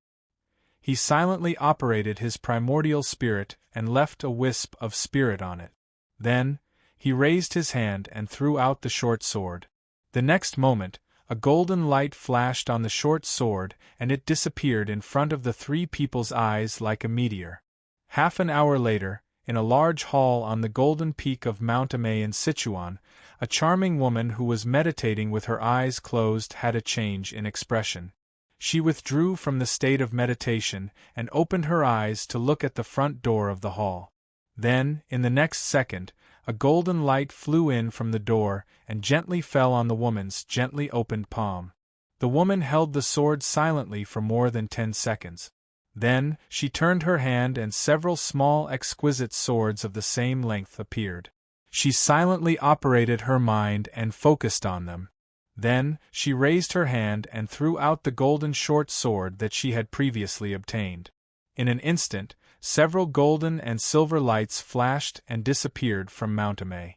[SPEAKER 1] He silently operated his primordial spirit and left a wisp of spirit on it. Then, he raised his hand and threw out the short sword. The next moment, a golden light flashed on the short sword and it disappeared in front of the 3 people's eyes like a meteor. Half an hour later, in a large hall on the golden peak of Mount Ame in Sichuan, a charming woman who was meditating with her eyes closed had a change in expression. She withdrew from the state of meditation and opened her eyes to look at the front door of the hall. Then, in the next second, a golden light flew in from the door and gently fell on the woman's gently opened palm. The woman held the sword silently for more than 10 seconds. Then, she turned her hand and several small exquisite swords of the same length appeared. She silently operated her mind and focused on them. Then, she raised her hand and threw out the golden short sword that she had previously obtained. In an instant, several golden and silver lights flashed and disappeared from Mount Ame.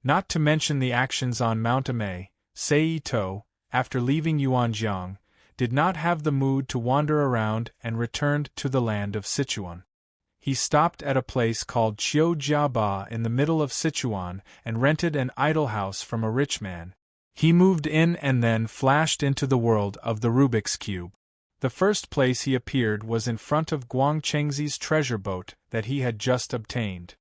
[SPEAKER 1] Not to mention the actions on Mount Ame, Seito, after leaving Yuanjiang, did not have the mood to wander around and returned to the land of Sichuan. He stopped at a place called Qiujiaba in the middle of Sichuan and rented an idol house from a rich man. He moved in and then flashed into the world of the Rubik's Cube. The first place he appeared was in front of Guang Chengzi's treasure boat that he had just obtained.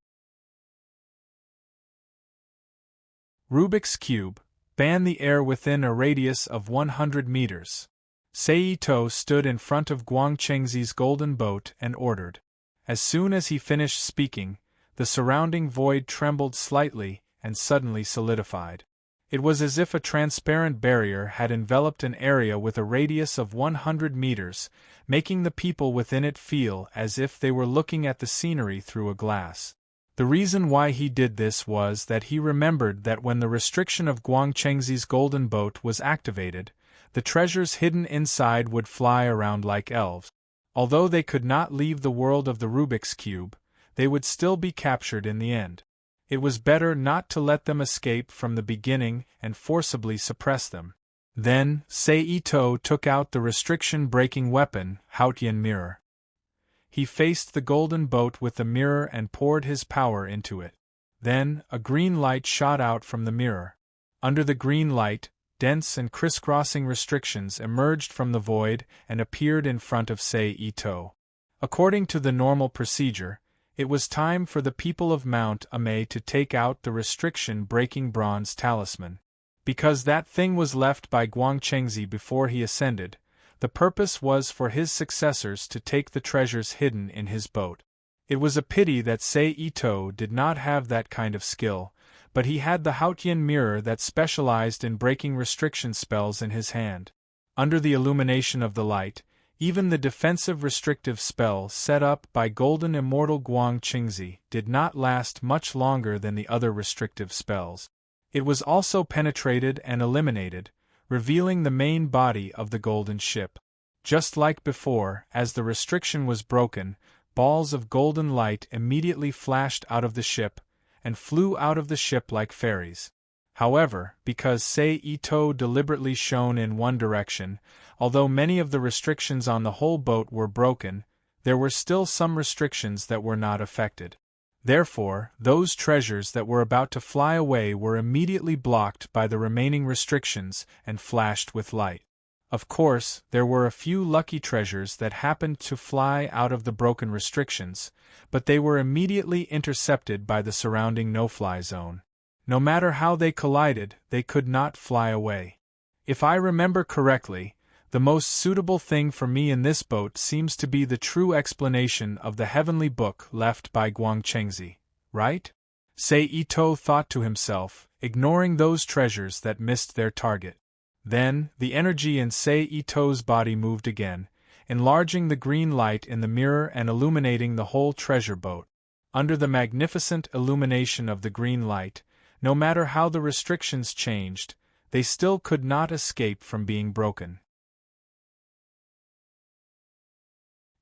[SPEAKER 1] Rubik's Cube, ban the air within a radius of 100 meters. Seito stood in front of Guang Chengzi's golden boat and ordered. As soon as he finished speaking, the surrounding void trembled slightly and suddenly solidified. It was as if a transparent barrier had enveloped an area with a radius of 100 meters, making the people within it feel as if they were looking at the scenery through a glass. The reason why he did this was that he remembered that when the restriction of Guangchengzi's golden boat was activated, the treasures hidden inside would fly around like elves. Although they could not leave the world of the Rubik's Cube, they would still be captured in the end. It was better not to let them escape from the beginning and forcibly suppress them. Then, Sei-Ito took out the restriction-breaking weapon, Haotian Mirror. He faced the golden boat with the mirror and poured his power into it. Then, a green light shot out from the mirror. Under the green light, dense and crisscrossing restrictions emerged from the void and appeared in front of Sei-Ito. According to the normal procedure, it was time for the people of Mount Ame to take out the restriction-breaking bronze talisman. Because that thing was left by Guangchengzi before he ascended, the purpose was for his successors to take the treasures hidden in his boat. It was a pity that Sei-Ito did not have that kind of skill, but he had the Haotian mirror that specialized in breaking restriction spells in his hand. Under the illumination of the light, even the defensive restrictive spell set up by Golden Immortal Guangchengzi did not last much longer than the other restrictive spells. It was also penetrated and eliminated, revealing the main body of the golden ship. Just like before, as the restriction was broken, balls of golden light immediately flashed out of the ship, and flew out of the ship like fairies. However, because Sei-Ito deliberately shone in one direction, although many of the restrictions on the whole boat were broken, there were still some restrictions that were not affected. Therefore, those treasures that were about to fly away were immediately blocked by the remaining restrictions and flashed with light. Of course, there were a few lucky treasures that happened to fly out of the broken restrictions, but they were immediately intercepted by the surrounding no-fly zone. No matter how they collided, they could not fly away. If I remember correctly, the most suitable thing for me in this boat seems to be the true explanation of the heavenly book left by Guangchengzi, right? Sei-Ito thought to himself, ignoring those treasures that missed their target. Then, the energy in Sei-Ito's body moved again, enlarging the green light in the mirror and illuminating the whole treasure boat. Under the magnificent illumination of the green light, no matter how the restrictions changed, they still could not escape from being broken.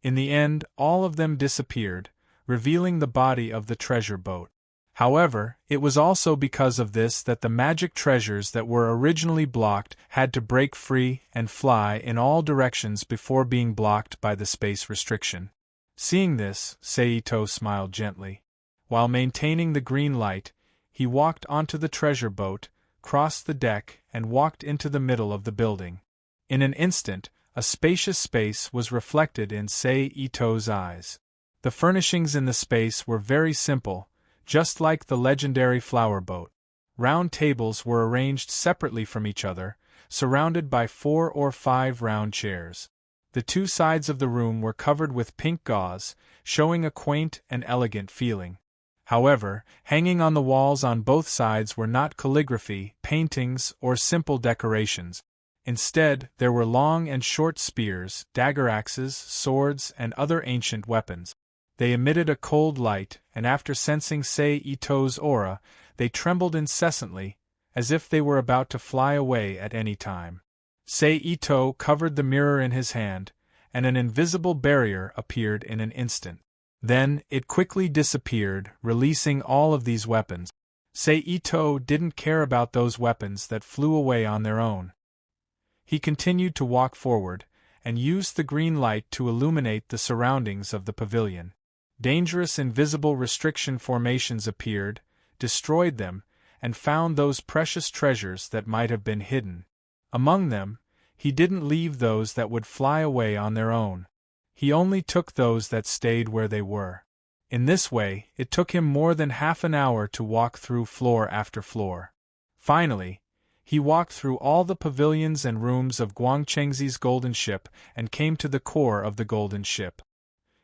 [SPEAKER 1] In the end, all of them disappeared, revealing the body of the treasure boat. However, it was also because of this that the magic treasures that were originally blocked had to break free and fly in all directions before being blocked by the space restriction. Seeing this, Sei-Ito smiled gently. While maintaining the green light, he walked onto the treasure boat, crossed the deck, and walked into the middle of the building. In an instant, a spacious space was reflected in Sei-Ito's eyes. The furnishings in the space were very simple, just like the legendary flower boat. Round tables were arranged separately from each other, surrounded by 4 or 5 round chairs. The two sides of the room were covered with pink gauze, showing a quaint and elegant feeling. However, hanging on the walls on both sides were not calligraphy, paintings, or simple decorations. Instead, there were long and short spears, dagger axes, swords, and other ancient weapons. They emitted a cold light, and after sensing Sei-Ito's aura, they trembled incessantly, as if they were about to fly away at any time. Sei-Ito covered the mirror in his hand, and an invisible barrier appeared in an instant. Then, it quickly disappeared, releasing all of these weapons. Sei-Ito didn't care about those weapons that flew away on their own. He continued to walk forward, and used the green light to illuminate the surroundings of the pavilion. Dangerous invisible restriction formations appeared, destroyed them, and found those precious treasures that might have been hidden. Among them, he didn't leave those that would fly away on their own. He only took those that stayed where they were. In this way, it took him more than half an hour to walk through floor after floor. Finally, he walked through all the pavilions and rooms of Guangchengzi's golden ship and came to the core of the golden ship.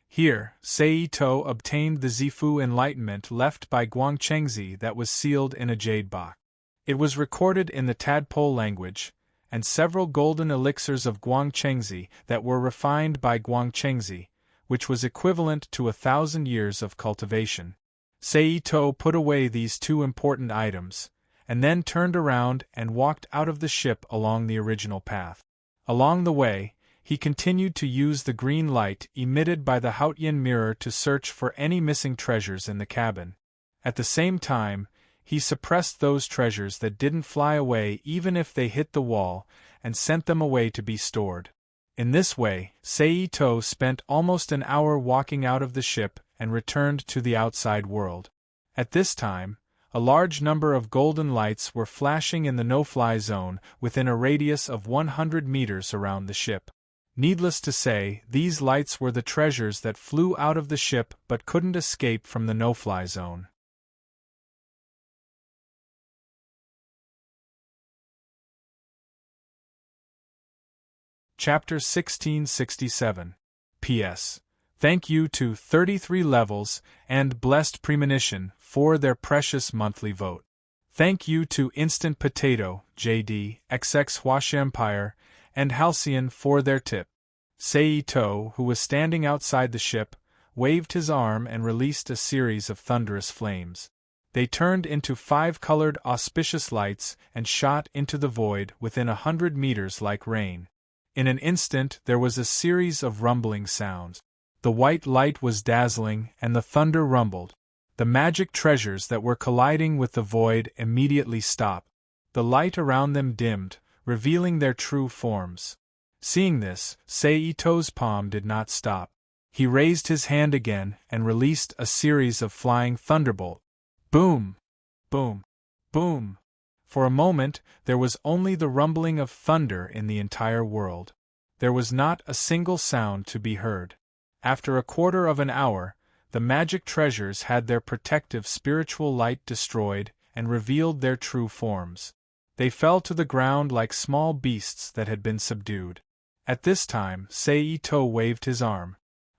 [SPEAKER 1] Here, Seito obtained the Zifu enlightenment left by Guangchengzi that was sealed in a jade box. It was recorded in the Tadpole language, and several golden elixirs of Guangchengzi that were refined by Guangchengzi, which was equivalent to 1,000 years of cultivation. Seito put away these two important items, and then turned around and walked out of the ship along the original path. Along the way, he continued to use the green light emitted by the Hautian mirror to search for any missing treasures in the cabin. At the same time, he suppressed those treasures that didn't fly away even if they hit the wall, and sent them away to be stored. In this way, Seito spent almost an hour walking out of the ship and returned to the outside world. At this time, a large number of golden lights were flashing in the no-fly zone within a radius of 100 meters around the ship. Needless to say, these lights were the treasures that flew out of the ship but couldn't escape from the no-fly zone. Chapter 1667. P.S. Thank you to 33 Levels and Blessed Premonition for their precious monthly vote. Thank you to Instant Potato, JD, XX Hwash Empire, and Halcyon for their tip. Seito, who was standing outside the ship, waved his arm and released a series of thunderous flames. They turned into 5-colored auspicious lights and shot into the void within 100 meters like rain. In an instant there was a series of rumbling sounds. The white light was dazzling and the thunder rumbled. The magic treasures that were colliding with the void immediately stopped. The light around them dimmed, revealing their true forms. Seeing this, Seito's palm did not stop. He raised his hand again and released a series of flying thunderbolts. Boom! Boom! Boom! For a moment, there was only the rumbling of thunder in the entire world. There was not a single sound to be heard. After a quarter of an hour, the magic treasures had their protective spiritual light destroyed and revealed their true forms. They fell to the ground like small beasts that had been subdued. At this time, Seito waved his arm.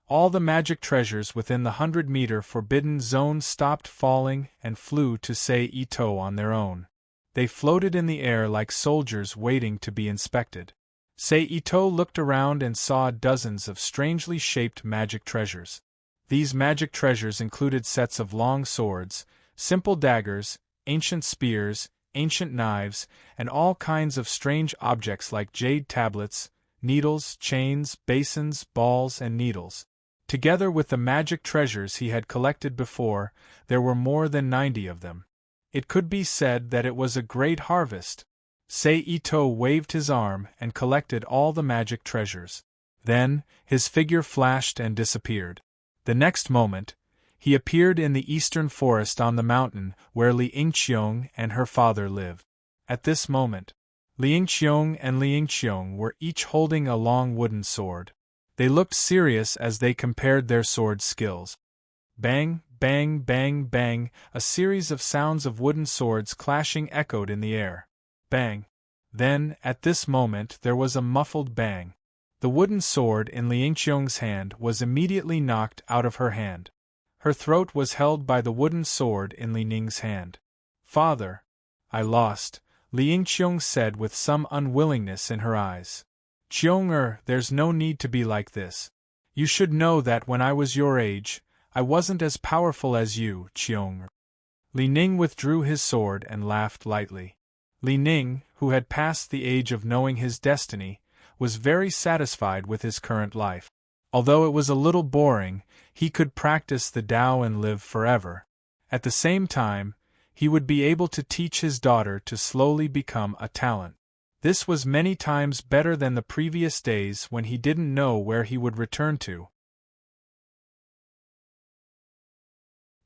[SPEAKER 1] All the magic treasures within the 100-meter forbidden zone stopped falling and flew to Seito on their own. They floated in the air like soldiers waiting to be inspected. Seito looked around and saw dozens of strangely shaped magic treasures. These magic treasures included sets of long swords, simple daggers, ancient spears, ancient knives, and all kinds of strange objects like jade tablets, needles, chains, basins, balls, and needles. Together with the magic treasures he had collected before, there were more than 90 of them. It could be said that it was a great harvest. Seito waved his arm and collected all the magic treasures. Then, his figure flashed and disappeared. The next moment, he appeared in the eastern forest on the mountain where Li Yingqiong and her father lived. At this moment, Li Yingqiong and Li Yingqiong were each holding a long wooden sword. They looked serious as they compared their sword skills. Bang, bang, bang, bang, a series of sounds of wooden swords clashing echoed in the air. Bang. Then, at this moment, there was a muffled bang. The wooden sword in Li Yingqiong's hand was immediately knocked out of her hand. Her throat was held by the wooden sword in Li Ning's hand. "Father, I lost," Li Yingqiong said with some unwillingness in her eyes. "Qiong-er, there's no need to be like this. You should know that when I was your age, I wasn't as powerful as you, Qiong." Li Ning withdrew his sword and laughed lightly. Li Ning, who had passed the age of knowing his destiny, was very satisfied with his current life. Although it was a little boring, he could practice the Tao and live forever. At the same time, he would be able to teach his daughter to slowly become a talent. This was many times better than the previous days when he didn't know where he would return to.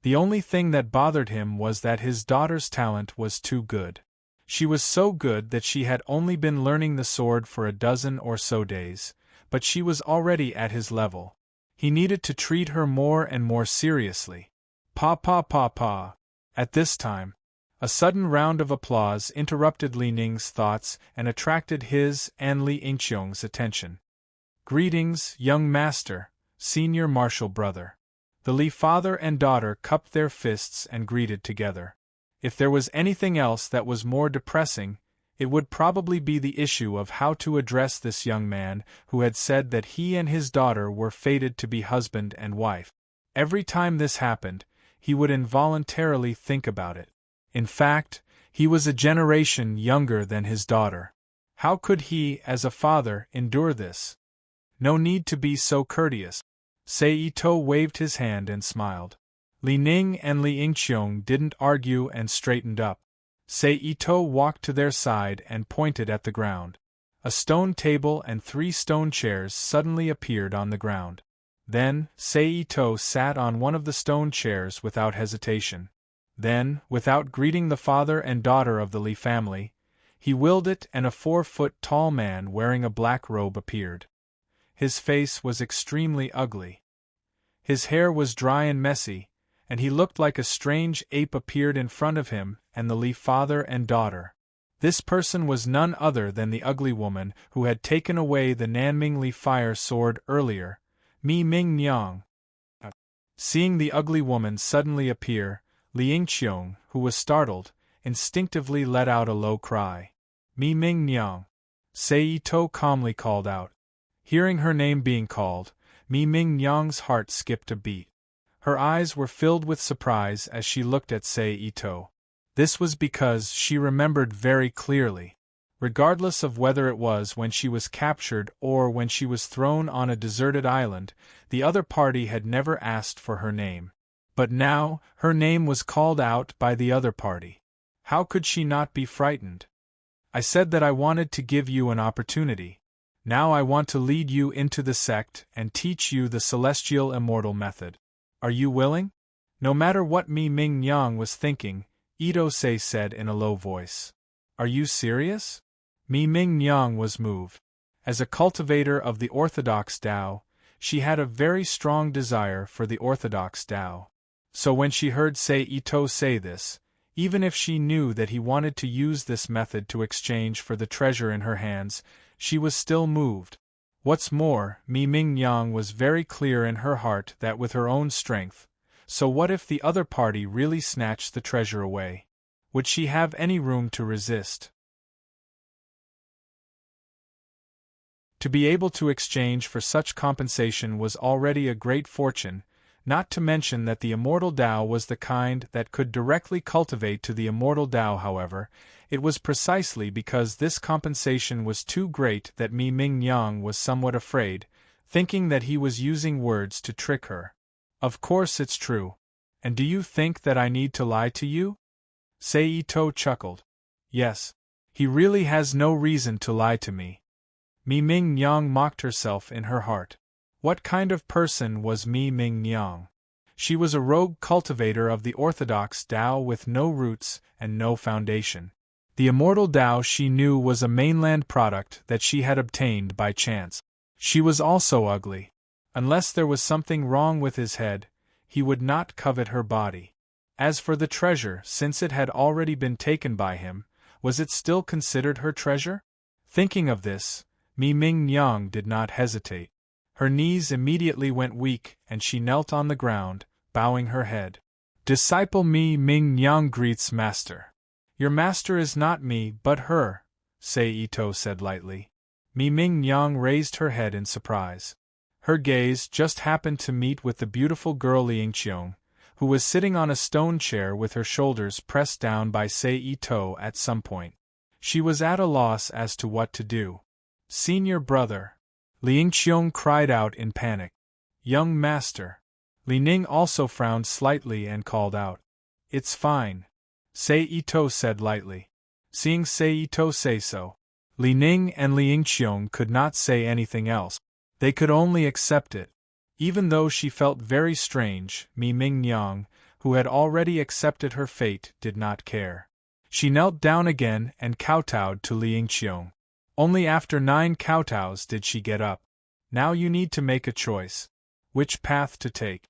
[SPEAKER 1] The only thing that bothered him was that his daughter's talent was too good. She was so good that she had only been learning the sword for a dozen or so days, but she was already at his level. He needed to treat her more and more seriously. Pa pa pa pa. At this time, a sudden round of applause interrupted Li Ning's thoughts and attracted his and Li Yingqiong's attention. "Greetings, young master," senior martial brother. The Li father and daughter cupped their fists and greeted together. If there was anything else that was more depressing, it would probably be the issue of how to address this young man who had said that he and his daughter were fated to be husband and wife. Every time this happened, he would involuntarily think about it. In fact, he was a generation younger than his daughter. How could he, as a father, endure this? No need to be so courteous. Seito waved his hand and smiled. Li Ning and Li Yingqiong didn't argue and straightened up. Seito walked to their side and pointed at the ground. A stone table and 3 stone chairs suddenly appeared on the ground. Then, Seito sat on one of the stone chairs without hesitation. Then, without greeting the father and daughter of the Li family, he willed it and a 4-foot-tall man wearing a black robe appeared. His face was extremely ugly. His hair was dry and messy, and he looked like a strange ape appeared in front of him and the Li father and daughter. This person was none other than the ugly woman who had taken away the Nanming Li fire sword earlier, Mi Ming Nyang. Seeing the ugly woman suddenly appear, Li Yingqiong, who was startled, instinctively let out a low cry. Mi Ming Nyang. Seito calmly called out. Hearing her name being called, Mi Ming Nyang's heart skipped a beat. Her eyes were filled with surprise as she looked at Seito. This was because she remembered very clearly. Regardless of whether it was when she was captured or when she was thrown on a deserted island, the other party had never asked for her name. But now, her name was called out by the other party. How could she not be frightened? I said that I wanted to give you an opportunity. Now I want to lead you into the sect and teach you the celestial immortal method. Are you willing? No matter what Mi Ming Nyang was thinking, Ito-sei said in a low voice. Are you serious? Mi Ming Nyang was moved. As a cultivator of the orthodox Tao, she had a very strong desire for the orthodox Tao. So when she heard Seito say this, even if she knew that he wanted to use this method to exchange for the treasure in her hands, she was still moved. What's more, Mi Ming Yang was very clear in her heart that with her own strength, so what if the other party really snatched the treasure away? Would she have any room to resist? To be able to exchange for such compensation was already a great fortune, not to mention that the immortal Tao was the kind that could directly cultivate to the immortal Tao. However, it was precisely because this compensation was too great that Mi Ming Yang was somewhat afraid, thinking that he was using words to trick her. Of course it's true. And do you think that I need to lie to you? Seito chuckled. Yes. He really has no reason to lie to me. Mi Ming Yang mocked herself in her heart. What kind of person was Mi Ming Yang? She was a rogue cultivator of the orthodox Tao with no roots and no foundation. The immortal Tao she knew was a mainland product that she had obtained by chance. She was also ugly. Unless there was something wrong with his head, he would not covet her body. As for the treasure, since it had already been taken by him, was it still considered her treasure? Thinking of this, Mi Ming Yang did not hesitate. Her knees immediately went weak and she knelt on the ground, bowing her head. Disciple Mi Ming Yang greets master. Your master is not me but her, Seito said lightly. Mi Ming Yang raised her head in surprise. Her gaze just happened to meet with the beautiful girl Li Yingqiong, who was sitting on a stone chair with her shoulders pressed down by Seito at some point. She was at a loss as to what to do. Senior brother, Li Yingqiong cried out in panic. Young master. Li Ning also frowned slightly and called out. It's fine. Seito said lightly. Seeing Seito say so, Li Ning and Li Yingqiong could not say anything else. They could only accept it. Even though she felt very strange, Mi Ming Yang, who had already accepted her fate, did not care. She knelt down again and kowtowed to Li Yingqiong. Only after 9 kowtows did she get up. Now you need to make a choice. Which path to take?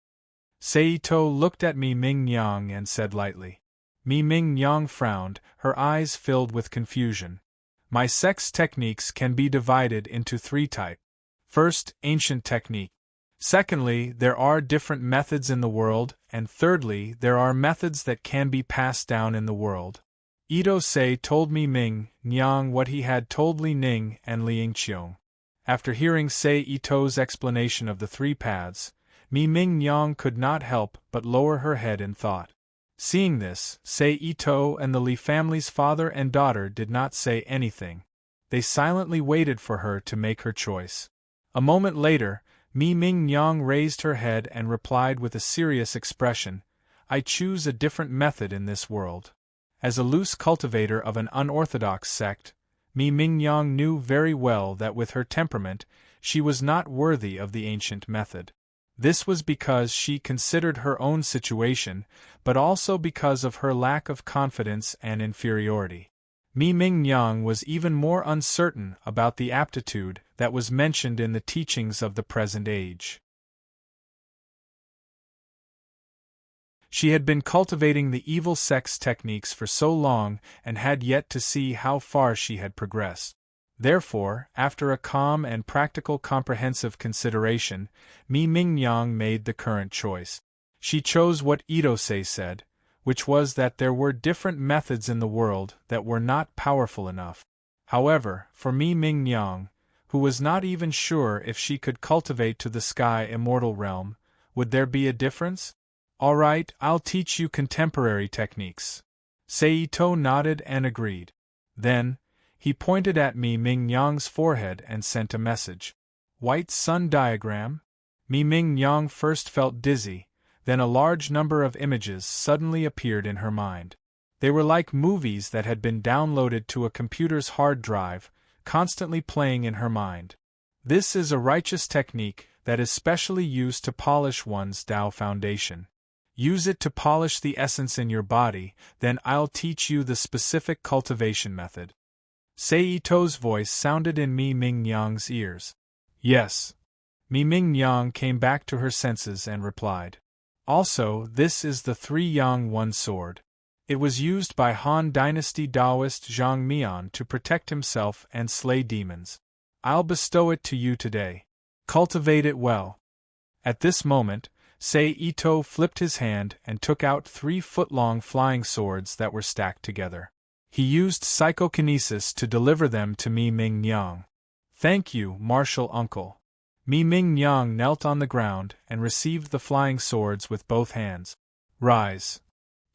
[SPEAKER 1] Seito looked at Mi Ming Yang and said lightly. Mi Ming Yang frowned, her eyes filled with confusion. My sex techniques can be divided into 3 types. First, ancient technique. Secondly, there are different methods in the world, and thirdly, there are methods that can be passed down in the world. Ito-sei told Mi Ming Nyang what he had told Li Ning and Liang Qiong. After hearing Sei Ito's explanation of the three paths, Mi Ming Nyang could not help but lower her head in thought. Seeing this, Sei Ito and the Li family's father and daughter did not say anything. They silently waited for her to make her choice. A moment later, Mi Ming Nyang raised her head and replied with a serious expression, "I choose a different method in this world." As a loose cultivator of an unorthodox sect, Mi Ming Nyang knew very well that with her temperament, she was not worthy of the ancient method. This was because she considered her own situation, but also because of her lack of confidence and inferiority. Mi Ming Nyang was even more uncertain about the aptitude that was mentioned in the teachings of the present age. She had been cultivating the evil sex techniques for so long and had yet to see how far she had progressed. Therefore, after a calm and practical comprehensive consideration, Mi Ming Nyang made the current choice. She chose what Ito-sei said, which was that there were different methods in the world that were not powerful enough. However, for Mi Ming Nyang, who was not even sure if she could cultivate to the sky immortal realm, would there be a difference? "All right, I'll teach you contemporary techniques." Seito nodded and agreed. Then, he pointed at Mi Ming Nyang's forehead and sent a message. "White sun diagram?" Mi Ming Nyang first felt dizzy, then a large number of images suddenly appeared in her mind. They were like movies that had been downloaded to a computer's hard drive, constantly playing in her mind. This is a righteous technique that is specially used to polish one's Tao foundation. Use it to polish the essence in your body, then I'll teach you the specific cultivation method. Seito's voice sounded in Mi Ming Nyang's ears. "Yes." Mi Ming Nyang came back to her senses and replied. "Also, this is the Three Yang One Sword. It was used by Han Dynasty Taoist Zhang Mian to protect himself and slay demons. I'll bestow it to you today. Cultivate it well." At this moment, Sei Ito flipped his hand and took out 3-foot-long flying swords that were stacked together. He used psychokinesis to deliver them to Mi Ming Nyang. "Thank you, martial uncle." Mi Ming Nyang knelt on the ground and received the flying swords with both hands. "Rise,"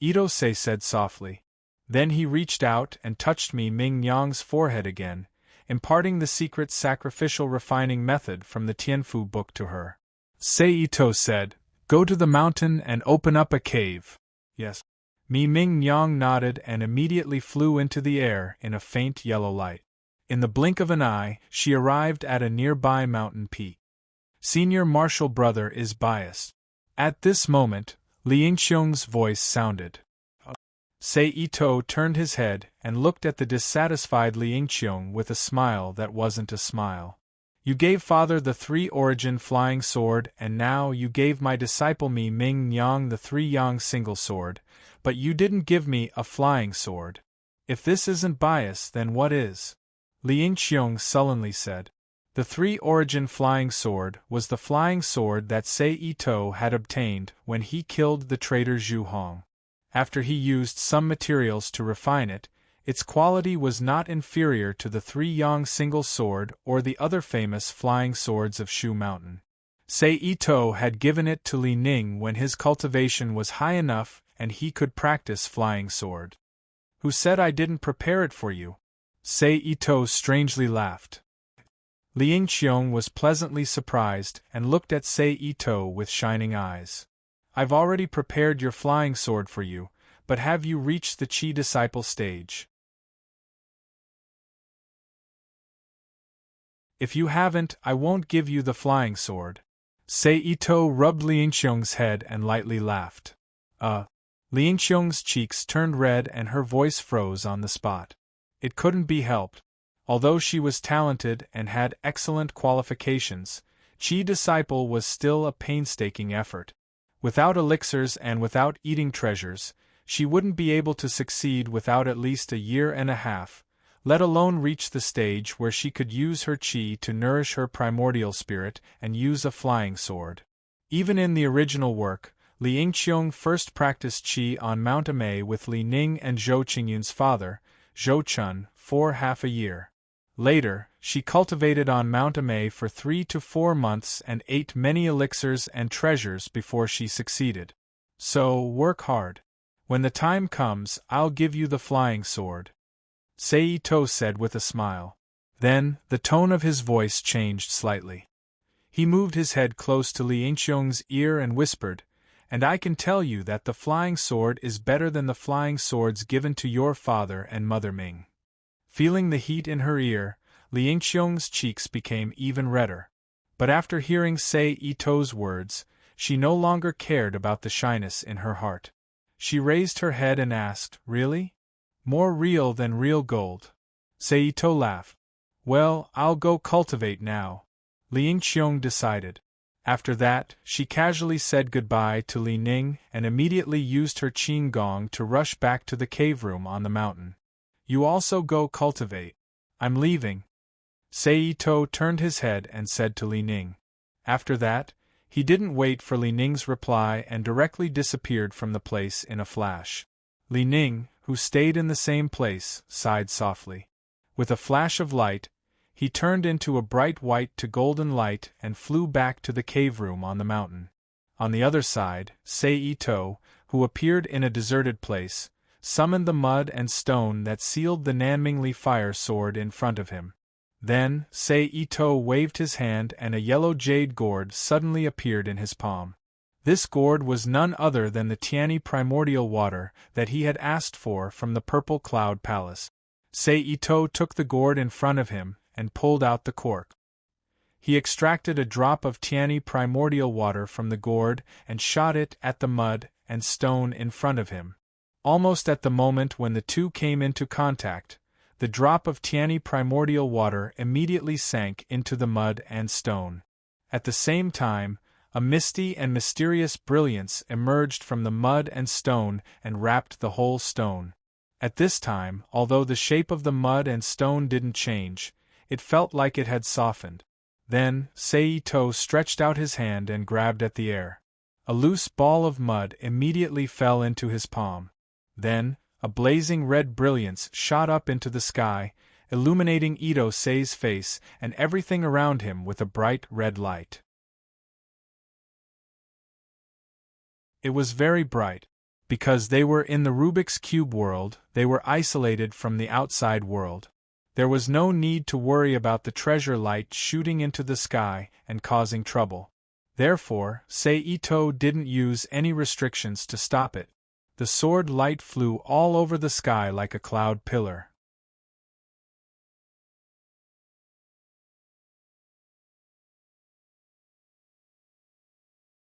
[SPEAKER 1] Ito-sei said softly. Then he reached out and touched Mi Ming Nyang's forehead again, imparting the secret sacrificial refining method from the Tianfu book to her. Sei Ito said, "Go to the mountain and open up a cave." "Yes." Mi Ming Nyang nodded and immediately flew into the air in a faint yellow light. In the blink of an eye, she arrived at a nearby mountain peak. Senior Marshal Brother is biased. At this moment, Liang Qiong's voice sounded. Sei Ito turned his head and looked at the dissatisfied Liang Qiong with a smile that wasn't a smile. "You gave father the three-origin flying sword and now you gave my disciple Mi Ming Nyang the three-yang single sword, but you didn't give me a flying sword. If this isn't bias, then what is?" Liang Qiong sullenly said. The three-origin flying sword was the flying sword that Sei Ito had obtained when he killed the traitor Zhu Hong. After he used some materials to refine it, its quality was not inferior to the three-yang single sword or the other famous flying swords of Shu Mountain. Sei Ito had given it to Li Ning when his cultivation was high enough and he could practice flying sword. "Who said I didn't prepare it for you?" Sei Ito strangely laughed. Liang Qiong was pleasantly surprised and looked at Sei Ito with shining eyes. "I've already prepared your flying sword for you, but have you reached the Qi disciple stage? If you haven't, I won't give you the flying sword." Sei Ito rubbed Liang Qiong's head and lightly laughed. Liang Qiong's cheeks turned red and her voice froze on the spot. It couldn't be helped. Although she was talented and had excellent qualifications, Qi disciple was still a painstaking effort. Without elixirs and without eating treasures, she wouldn't be able to succeed without at least a year and a half. let alone reach the stage where she could use her chi to nourish her primordial spirit and use a flying sword. Even in the original work, Li Yingqiong first practiced qi on Mount Amei with Li Ning and Zhou Qingyun's father, Zhou Chun, for half a year. Later, she cultivated on Mount Amei for 3 to 4 months and ate many elixirs and treasures before she succeeded. So, work hard. When the time comes, I'll give you the flying sword. Seito said with a smile. Then, the tone of his voice changed slightly. He moved his head close to Li Yingqiong's ear and whispered, "And I can tell you that the flying sword is better than the flying swords given to your father and mother Ming." Feeling the heat in her ear, Li Yingqiong's cheeks became even redder. But after hearing Seito's words, she no longer cared about the shyness in her heart. She raised her head and asked, "Really? More real than real gold?" Seito laughed. "Well, I'll go cultivate now," Li Yingqiong decided. After that, she casually said goodbye to Li Ning and immediately used her qin gong to rush back to the cave room on the mountain. "You also go cultivate. I'm leaving." Seito turned his head and said to Li Ning. After that, he didn't wait for Li Ning's reply and directly disappeared from the place in a flash. Li Ning, who stayed in the same place, sighed softly. With a flash of light, he turned into a bright white to golden light and flew back to the cave room on the mountain. On the other side, Seito, who appeared in a deserted place, summoned the mud and stone that sealed the Nanmingli fire sword in front of him. Then, Seito waved his hand and a yellow jade gourd suddenly appeared in his palm. This gourd was none other than the Tiani primordial water that he had asked for from the Purple Cloud Palace. Seito took the gourd in front of him and pulled out the cork. He extracted a drop of Tiani primordial water from the gourd and shot it at the mud and stone in front of him. Almost at the moment when the two came into contact, the drop of Tiani primordial water immediately sank into the mud and stone. At the same time, a misty and mysterious brilliance emerged from the mud and stone and wrapped the whole stone. At this time, although the shape of the mud and stone didn't change, it felt like it had softened. Then, Seito stretched out his hand and grabbed at the air. A loose ball of mud immediately fell into his palm. Then, a blazing red brilliance shot up into the sky, illuminating Ito Sei's face and everything around him with a bright red light. It was very bright. Because they were in the Rubik's Cube world, they were isolated from the outside world. There was no need to worry about the treasure light shooting into the sky and causing trouble. Therefore, Seito didn't use any restrictions to stop it. The sword light flew all over the sky like a cloud pillar.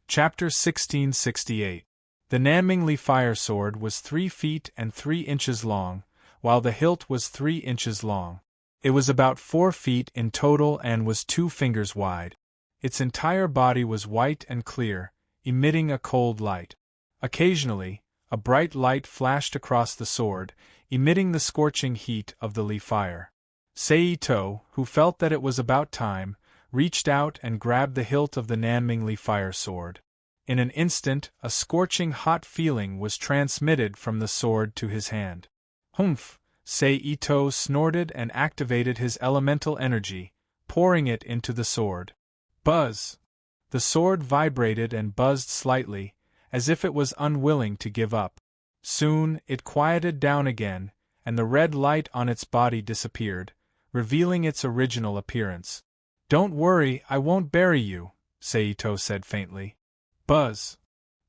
[SPEAKER 1] Chapter 1668. The Nanmingli fire sword was 3 feet and 3 inches long, while the hilt was 3 inches long. It was about 4 feet in total and was 2 fingers wide. Its entire body was white and clear, emitting a cold light. Occasionally, a bright light flashed across the sword, emitting the scorching heat of the Li fire. Seito, who felt that it was about time, reached out and grabbed the hilt of the Nanmingli fire sword. In an instant, a scorching hot feeling was transmitted from the sword to his hand. "Humph!" Seito snorted and activated his elemental energy, pouring it into the sword. Buzz! The sword vibrated and buzzed slightly, as if it was unwilling to give up. Soon, it quieted down again, and the red light on its body disappeared, revealing its original appearance. "Don't worry, I won't bury you," Seito said faintly. Buzz!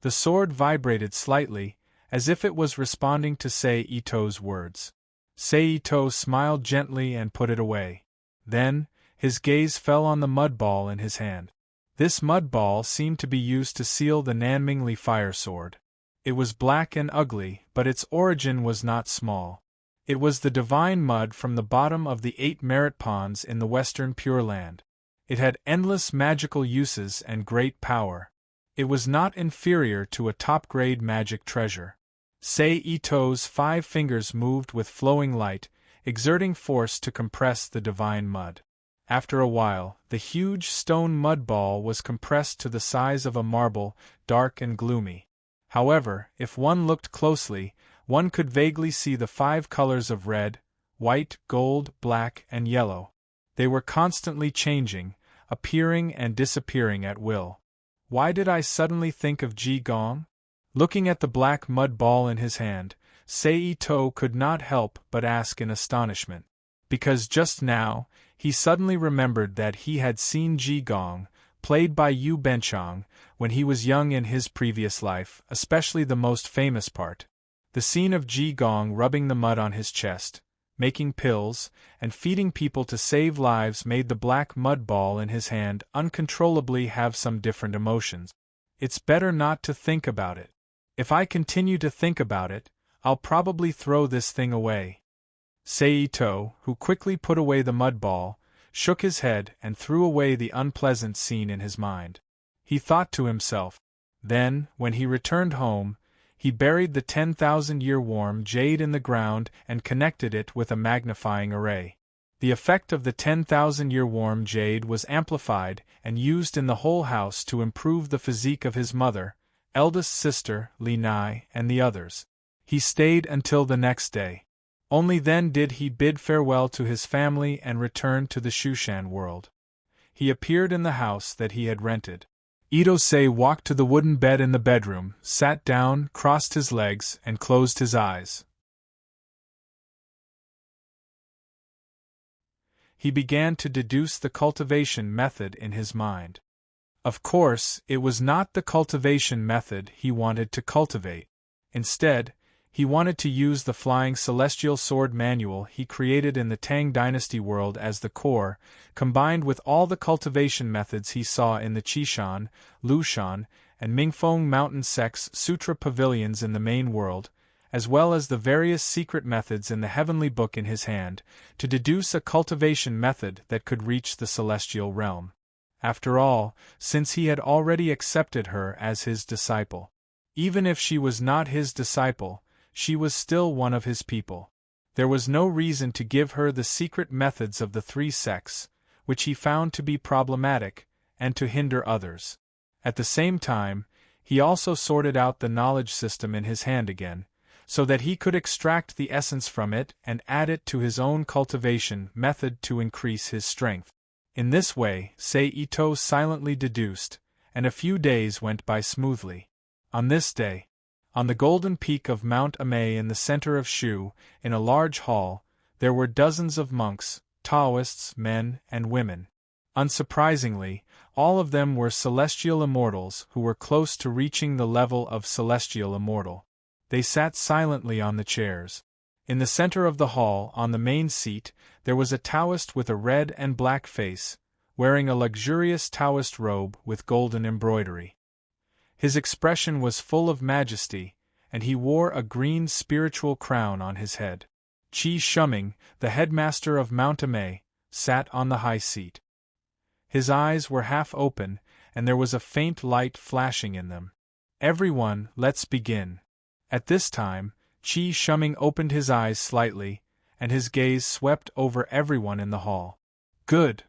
[SPEAKER 1] The sword vibrated slightly, as if it was responding to Seito's words. Seito smiled gently and put it away. Then, his gaze fell on the mud ball in his hand. This mud ball seemed to be used to seal the Nanmingli fire sword. It was black and ugly, but its origin was not small. It was the divine mud from the bottom of the 8 merit ponds in the western Pure Land. It had endless magical uses and great power. It was not inferior to a top-grade magic treasure. Seito's 5 fingers moved with flowing light, exerting force to compress the divine mud. After a while, the huge stone mud ball was compressed to the size of a marble, dark and gloomy. However, if one looked closely, one could vaguely see the 5 colors of red, white, gold, black, and yellow. They were constantly changing, appearing and disappearing at will. Why did I suddenly think of Ji Gong? Looking at the black mud ball in his hand, Sei-to could not help but ask in astonishment. Because just now, he suddenly remembered that he had seen Ji Gong, played by Yu Benchong, when he was young in his previous life, especially the most famous part. The scene of Ji Gong rubbing the mud on his chest, making pills, and feeding people to save lives made the black mud ball in his hand uncontrollably have some different emotions. It's better not to think about it. If I continue to think about it, I'll probably throw this thing away. Sei-to, who quickly put away the mud ball, shook his head and threw away the unpleasant scene in his mind. He thought to himself. Then, when he returned home, he buried the 10,000-year warm jade in the ground and connected it with a magnifying array. The effect of the 10,000-year warm jade was amplified and used in the whole house to improve the physique of his mother, eldest sister, Li Nai, and the others. He stayed until the next day. Only then did he bid farewell to his family and return to the Shushan world. He appeared in the house that he had rented. Itosei walked to the wooden bed in the bedroom, sat down, crossed his legs, and closed his eyes. He began to deduce the cultivation method in his mind. Of course, it was not the cultivation method he wanted to cultivate. Instead, he wanted to use the flying celestial sword manual he created in the Tang Dynasty world as the core, combined with all the cultivation methods he saw in the Qishan, Lushan, and Mingfeng mountain sects sutra pavilions in the main world, as well as the various secret methods in the heavenly book in his hand, to deduce a cultivation method that could reach the celestial realm. After all, since he had already accepted her as his disciple. Even if she was not his disciple, she was still one of his people. There was no reason to give her the secret methods of the 3 sects, which he found to be problematic, and to hinder others. At the same time, he also sorted out the knowledge system in his hand again, so that he could extract the essence from it and add it to his own cultivation method to increase his strength. In this way, Sei-to silently deduced, and a few days went by smoothly. On this day, on the golden peak of Mount Amei in the center of Shu, in a large hall, there were dozens of monks, Taoists, men, and women. Unsurprisingly, all of them were celestial immortals who were close to reaching the level of celestial immortal. They sat silently on the chairs. In the center of the hall, on the main seat, there was a Taoist with a red and black face, wearing a luxurious Taoist robe with golden embroidery. His expression was full of majesty, and he wore a green spiritual crown on his head. Qi Shuming, the headmaster of Mount Amei, sat on the high seat. His eyes were half open, and there was a faint light flashing in them. Everyone, let's begin. At this time, Qi Shuming opened his eyes slightly, and his gaze swept over everyone in the hall. Good!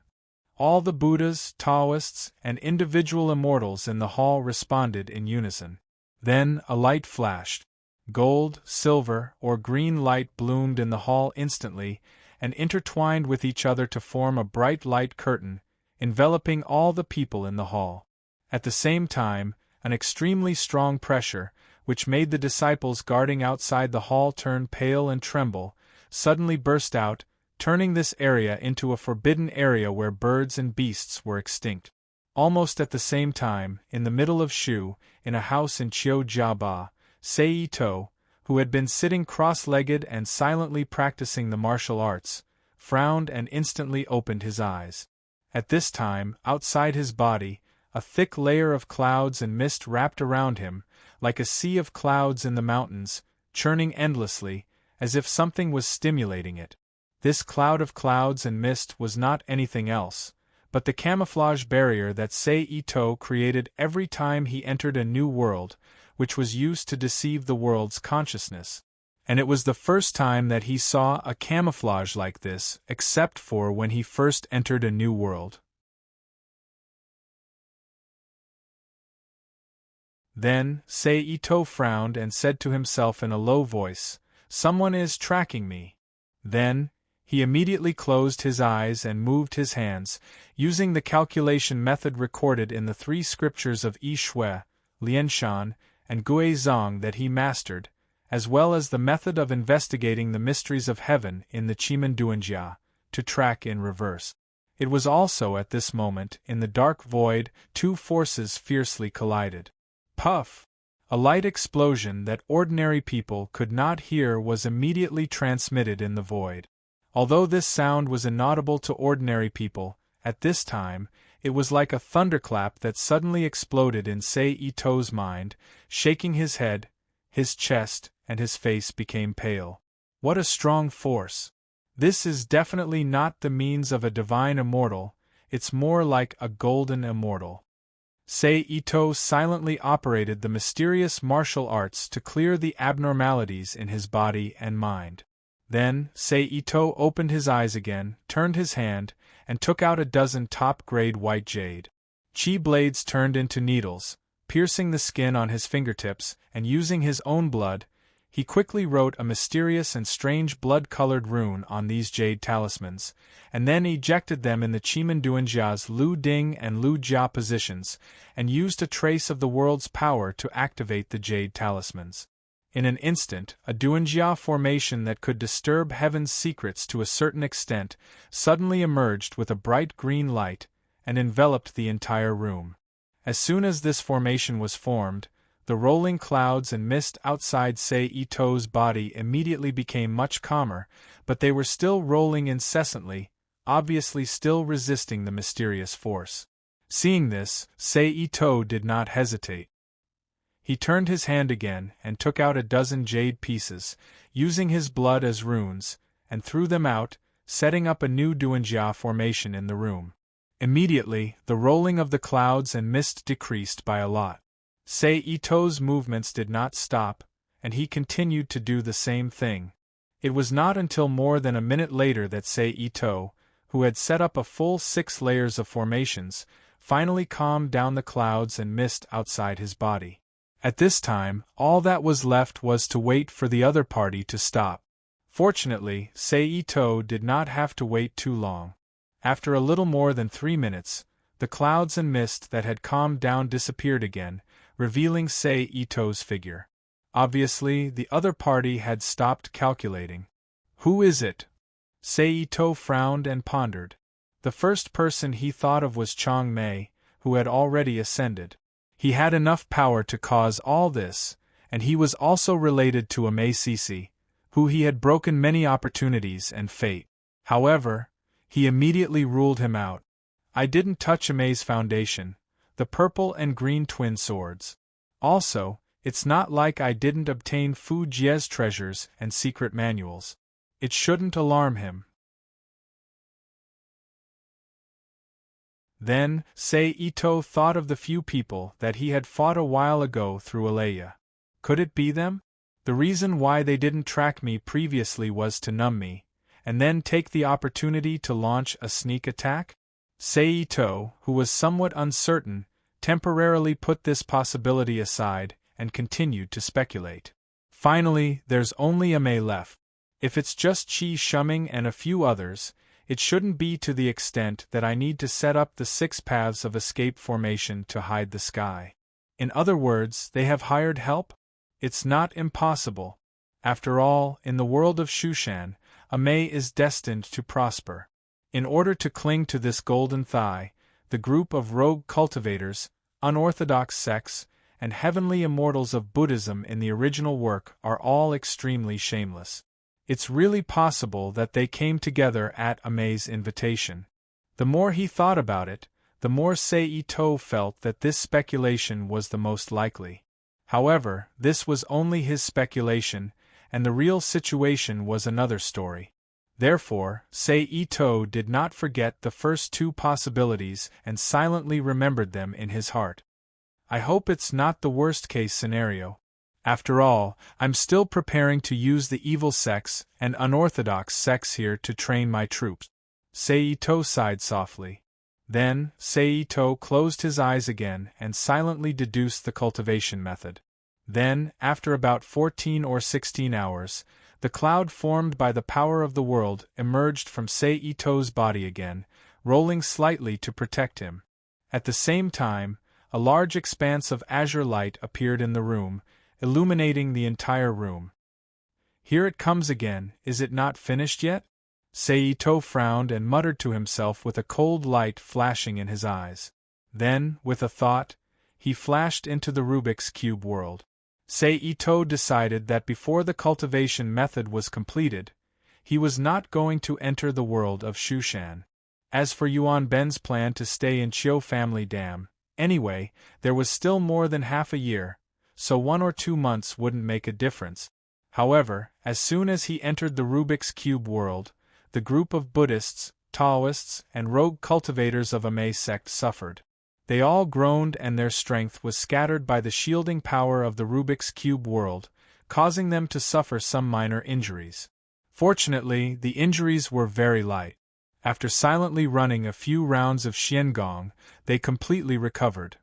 [SPEAKER 1] All the Buddhas, Taoists, and individual immortals in the hall responded in unison. Then a light flashed. Gold, silver, or green light bloomed in the hall instantly, and intertwined with each other to form a bright light curtain, enveloping all the people in the hall. At the same time, an extremely strong pressure, which made the disciples guarding outside the hall turn pale and tremble, suddenly burst out, turning this area into a forbidden area where birds and beasts were extinct. Almost at the same time, in the middle of Shu, in a house in Qiujiaba, Sei-to, who had been sitting cross-legged and silently practicing the martial arts, frowned and instantly opened his eyes. At this time, outside his body, a thick layer of clouds and mist wrapped around him, like a sea of clouds in the mountains, churning endlessly, as if something was stimulating it. This cloud of clouds and mist was not anything else, but the camouflage barrier that Sei-to created every time he entered a new world, which was used to deceive the world's consciousness. And it was the first time that he saw a camouflage like this, except for when he first entered a new world. Then, Seito frowned and said to himself in a low voice, "Someone is tracking me." Then, he immediately closed his eyes and moved his hands, using the calculation method recorded in the 3 scriptures of Yi Shui, Lianshan, and Guizhong that he mastered, as well as the method of investigating the mysteries of heaven in the Qimen Duanjia, to track in reverse. It was also at this moment, in the dark void, 2 forces fiercely collided. Puff! A light explosion that ordinary people could not hear was immediately transmitted in the void. Although this sound was inaudible to ordinary people, at this time, it was like a thunderclap that suddenly exploded in Seito's mind, shaking his head, his chest, and his face became pale. What a strong force! This is definitely not the means of a divine immortal, it's more like a golden immortal. Seito silently operated the mysterious martial arts to clear the abnormalities in his body and mind. Then, Seito opened his eyes again, turned his hand, and took out a dozen top-grade white jade. Chi blades turned into needles, piercing the skin on his fingertips, and using his own blood, he quickly wrote a mysterious and strange blood-colored rune on these jade talismans, and then ejected them in the Qimen Duanjia's Lu Ding and Lu Jia positions, and used a trace of the world's power to activate the jade talismans. In an instant, a Duanjia formation that could disturb heaven's secrets to a certain extent suddenly emerged with a bright green light, and enveloped the entire room. As soon as this formation was formed, the rolling clouds and mist outside Seito's body immediately became much calmer, but they were still rolling incessantly, obviously still resisting the mysterious force. Seeing this, Seito did not hesitate. He turned his hand again and took out a dozen jade pieces, using his blood as runes, and threw them out, setting up a new Duanjia formation in the room. Immediately, the rolling of the clouds and mist decreased by a lot. Seito's movements did not stop, and he continued to do the same thing. It was not until more than a minute later that Seito, who had set up a full 6 layers of formations, finally calmed down the clouds and mist outside his body. At this time, all that was left was to wait for the other party to stop. Fortunately, Seito did not have to wait too long. After a little more than 3 minutes, the clouds and mist that had calmed down disappeared again, revealing Seito's figure. Obviously, the other party had stopped calculating. "Who is it?" Seito frowned and pondered. The first person he thought of was Chang Mei, who had already ascended. He had enough power to cause all this, and he was also related to Amei Sisi, who he had broken many opportunities and fate. However, he immediately ruled him out. "I didn't touch Amei's foundation, the purple and green twin swords. Also, it's not like I didn't obtain Fu Jie's treasures and secret manuals. It shouldn't alarm him." Then, Seito thought of the few people that he had fought a while ago through Alea. Could it be them? The reason why they didn't track me previously was to numb me, and then take the opportunity to launch a sneak attack? Seito, who was somewhat uncertain, temporarily put this possibility aside, and continued to speculate. Finally, there's only Amei left. If it's just Qi Shuming and a few others, it shouldn't be to the extent that I need to set up the 6 paths of escape formation to hide the sky. In other words, they have hired help? It's not impossible. After all, in the world of Shushan, Amei is destined to prosper. In order to cling to this golden thigh, the group of rogue cultivators, unorthodox sects, and heavenly immortals of Buddhism in the original work are all extremely shameless. It's really possible that they came together at Amei's invitation. The more he thought about it, the more Seito felt that this speculation was the most likely. However, this was only his speculation, and the real situation was another story. Therefore, Seito did not forget the first 2 possibilities and silently remembered them in his heart. I hope it's not the worst-case scenario. After all, I'm still preparing to use the evil sex and unorthodox sex here to train my troops. Seito sighed softly. Then, Seito closed his eyes again and silently deduced the cultivation method. Then, after about 14 or 16 hours, the cloud formed by the power of the world emerged from Seito's body again, rolling slightly to protect him. At the same time, a large expanse of azure light appeared in the room, illuminating the entire room. Here it comes again, is it not finished yet? Seito frowned and muttered to himself with a cold light flashing in his eyes. Then, with a thought, he flashed into the Rubik's Cube world. Seito decided that before the cultivation method was completed, he was not going to enter the world of Shushan. As for Yuan Ben's plan to stay in Chiu Family Dam, anyway, there was still more than half a year, so 1 or 2 months wouldn't make a difference. However, as soon as he entered the Rubik's Cube world, the group of Buddhists, Taoists, and rogue cultivators of a Mei sect suffered. They all groaned and their strength was scattered by the shielding power of the Rubik's Cube world, causing them to suffer some minor injuries. Fortunately, the injuries were very light. After silently running a few rounds of Xiangong, they completely recovered.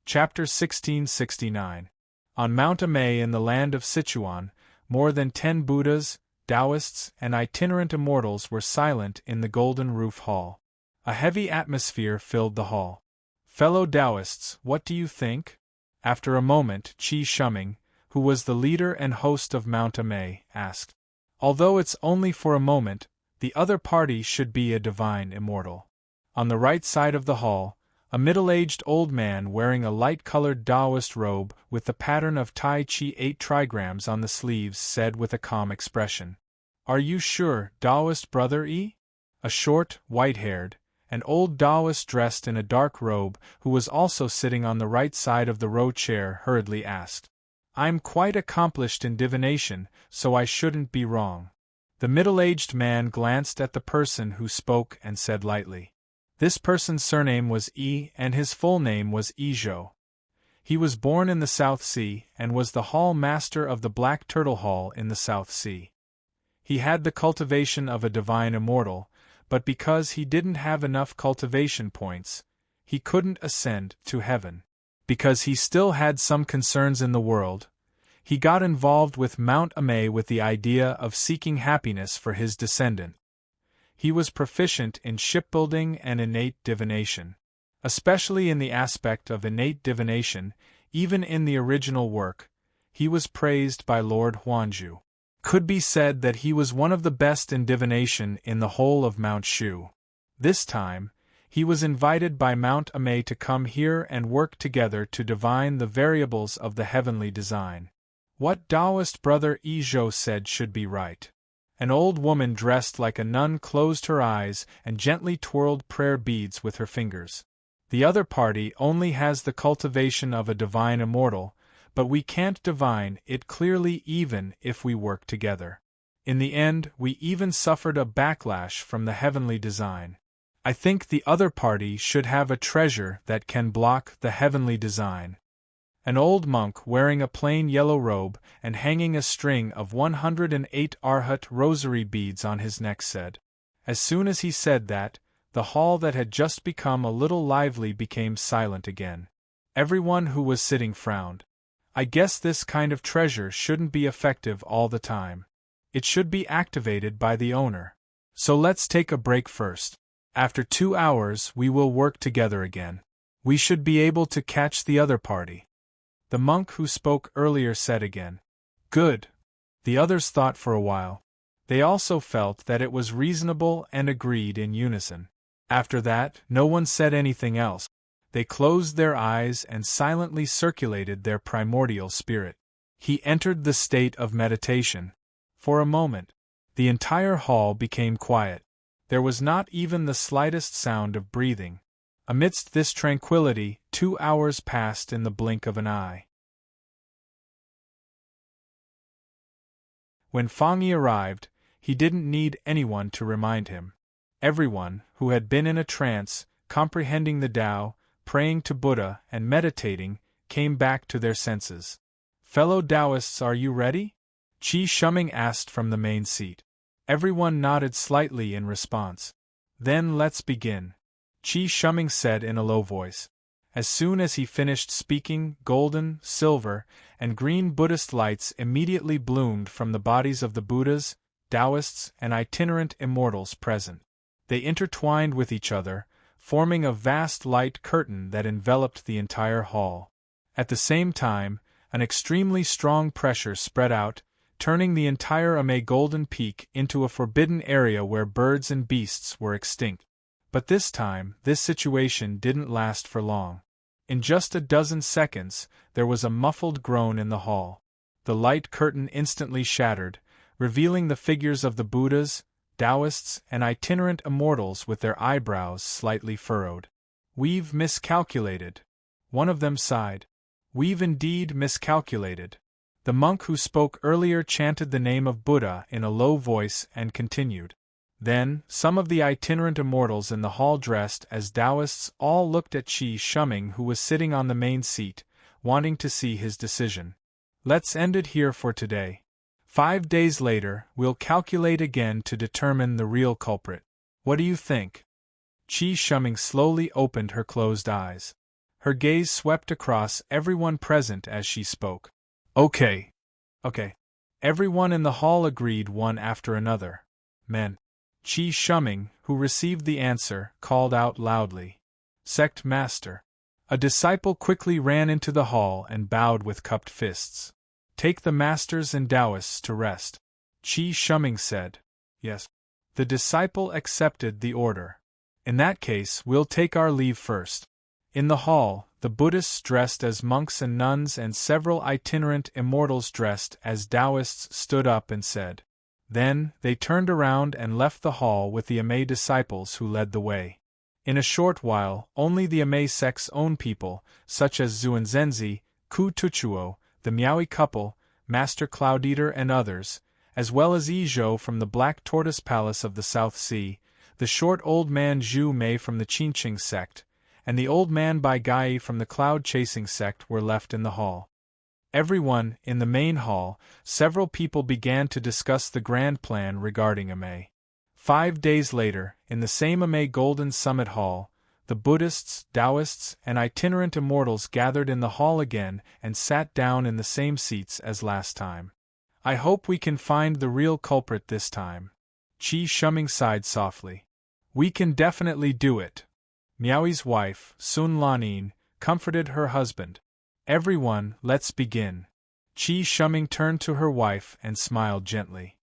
[SPEAKER 1] Chapter 1669. On Mount Amei in the land of Sichuan, more than 10 Buddhas, Taoists, and itinerant immortals were silent in the Golden Roof Hall. A heavy atmosphere filled the hall. Fellow Taoists, what do you think? After a moment, Qi Shuming, who was the leader and host of Mount Amei, asked. Although it's only for a moment, the other party should be a divine immortal. On the right side of the hall, a middle-aged old man wearing a light-colored Taoist robe with the pattern of Tai Chi 8 trigrams on the sleeves said with a calm expression. Are you sure, Taoist brother E? A short, white-haired, an old Taoist dressed in a dark robe who was also sitting on the right side of the row chair hurriedly asked. I'm quite accomplished in divination, so I shouldn't be wrong. The middle-aged man glanced at the person who spoke and said lightly. This person's surname was E and his full name was Izhou. He was born in the South Sea and was the hall master of the Black Turtle Hall in the South Sea. He had the cultivation of a divine immortal, but because he didn't have enough cultivation points, he couldn't ascend to heaven. Because he still had some concerns in the world, he got involved with Mount Amei with the idea of seeking happiness for his descendant. He was proficient in shipbuilding and innate divination. Especially in the aspect of innate divination, even in the original work, he was praised by Lord Huanzhu. Could be said that he was one of the best in divination in the whole of Mount Shu. This time, he was invited by Mount Amei to come here and work together to divine the variables of the heavenly design. What Taoist brother Izhou said should be right. An old woman dressed like a nun closed her eyes and gently twirled prayer beads with her fingers. The other party only has the cultivation of a divine immortal, but we can't divine it clearly even if we work together. In the end, we even suffered a backlash from the heavenly design. I think the other party should have a treasure that can block the heavenly design. An old monk wearing a plain yellow robe and hanging a string of 108 Arhat rosary beads on his neck said. As soon as he said that, the hall that had just become a little lively became silent again. Everyone who was sitting frowned. I guess this kind of treasure shouldn't be effective all the time. It should be activated by the owner. So let's take a break first. After 2 hours we will work together again. We should be able to catch the other party. The monk who spoke earlier said again. Good. The others thought for a while. They also felt that it was reasonable and agreed in unison. After that, no one said anything else. They closed their eyes and silently circulated their primordial spirit. He entered the state of meditation. For a moment, the entire hall became quiet. There was not even the slightest sound of breathing. Amidst this tranquility, 2 hours passed in the blink of an eye. When Fang Yi arrived, he didn't need anyone to remind him. Everyone, who had been in a trance, comprehending the Tao, praying to Buddha, and meditating, came back to their senses. Fellow Taoists, are you ready? Qi Shuming asked from the main seat. Everyone nodded slightly in response. Then let's begin, Qi Shuming said in a low voice. As soon as he finished speaking, golden, silver, and green Buddhist lights immediately bloomed from the bodies of the Buddhas, Taoists, and itinerant immortals present. They intertwined with each other, forming a vast light curtain that enveloped the entire hall. At the same time, an extremely strong pressure spread out, turning the entire Ame Golden Peak into a forbidden area where birds and beasts were extinct. But this time, this situation didn't last for long. In just a dozen seconds, there was a muffled groan in the hall. The light curtain instantly shattered, revealing the figures of the Buddhas, Taoists, and itinerant immortals with their eyebrows slightly furrowed. "We've miscalculated," one of them sighed. "We've indeed miscalculated." The monk who spoke earlier chanted the name of Buddha in a low voice and continued. Then, some of the itinerant immortals in the hall dressed as Taoists all looked at Qi Shuming, who was sitting on the main seat, wanting to see his decision. "Let's end it here for today. 5 days later, we'll calculate again to determine the real culprit. What do you think?" Qi Shuming slowly opened her closed eyes. Her gaze swept across everyone present as she spoke. Okay. Everyone in the hall agreed one after another. Men. Qi Shuming, who received the answer, called out loudly. "Sect Master." A disciple quickly ran into the hall and bowed with cupped fists. "Take the masters and Taoists to rest," Qi Shuming said. "Yes." The disciple accepted the order. "In that case, we'll take our leave first." In the hall, the Buddhists dressed as monks and nuns and several itinerant immortals dressed as Taoists stood up and said. Then, they turned around and left the hall with the Ame disciples who led the way. In a short while, only the Ame sect's own people, such as Zuanzenzi, Ku Tuchuo, the Miaoi couple, Master Cloud-Eater and others, as well as Izhou from the Black Tortoise Palace of the South Sea, the short old man Zhu Mei from the Qinqing sect, and the old man Bai Gai from the cloud-chasing sect were left in the hall. Everyone, in the main hall, several people began to discuss the grand plan regarding Ame. 5 days later, in the same Ame Golden Summit Hall, the Buddhists, Taoists, and itinerant immortals gathered in the hall again and sat down in the same seats as last time. "I hope we can find the real culprit this time," Qi Shuming sighed softly. "We can definitely do it." Miaoi's wife, Sun Lanin, comforted her husband. "Everyone, let's begin." Qi Shuming turned to her wife and smiled gently.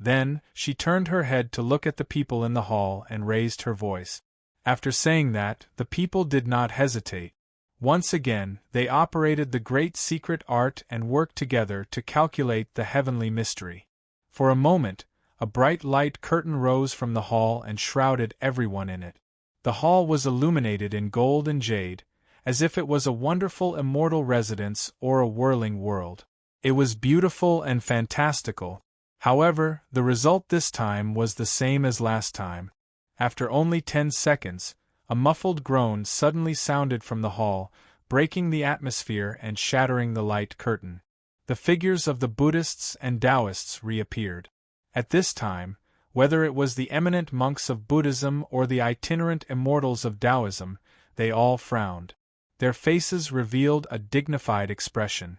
[SPEAKER 1] Then, she turned her head to look at the people in the hall and raised her voice. After saying that, the people did not hesitate. Once again, they operated the great secret art and worked together to calculate the heavenly mystery. For a moment, a bright light curtain rose from the hall and shrouded everyone in it. The hall was illuminated in gold and jade, as if it was a wonderful immortal residence or a whirling world. It was beautiful and fantastical. However, the result this time was the same as last time. After only 10 seconds, a muffled groan suddenly sounded from the hall, breaking the atmosphere and shattering the light curtain. The figures of the Buddhists and Taoists reappeared. At this time, whether it was the eminent monks of Buddhism or the itinerant immortals of Taoism, they all frowned. Their faces revealed a dignified expression.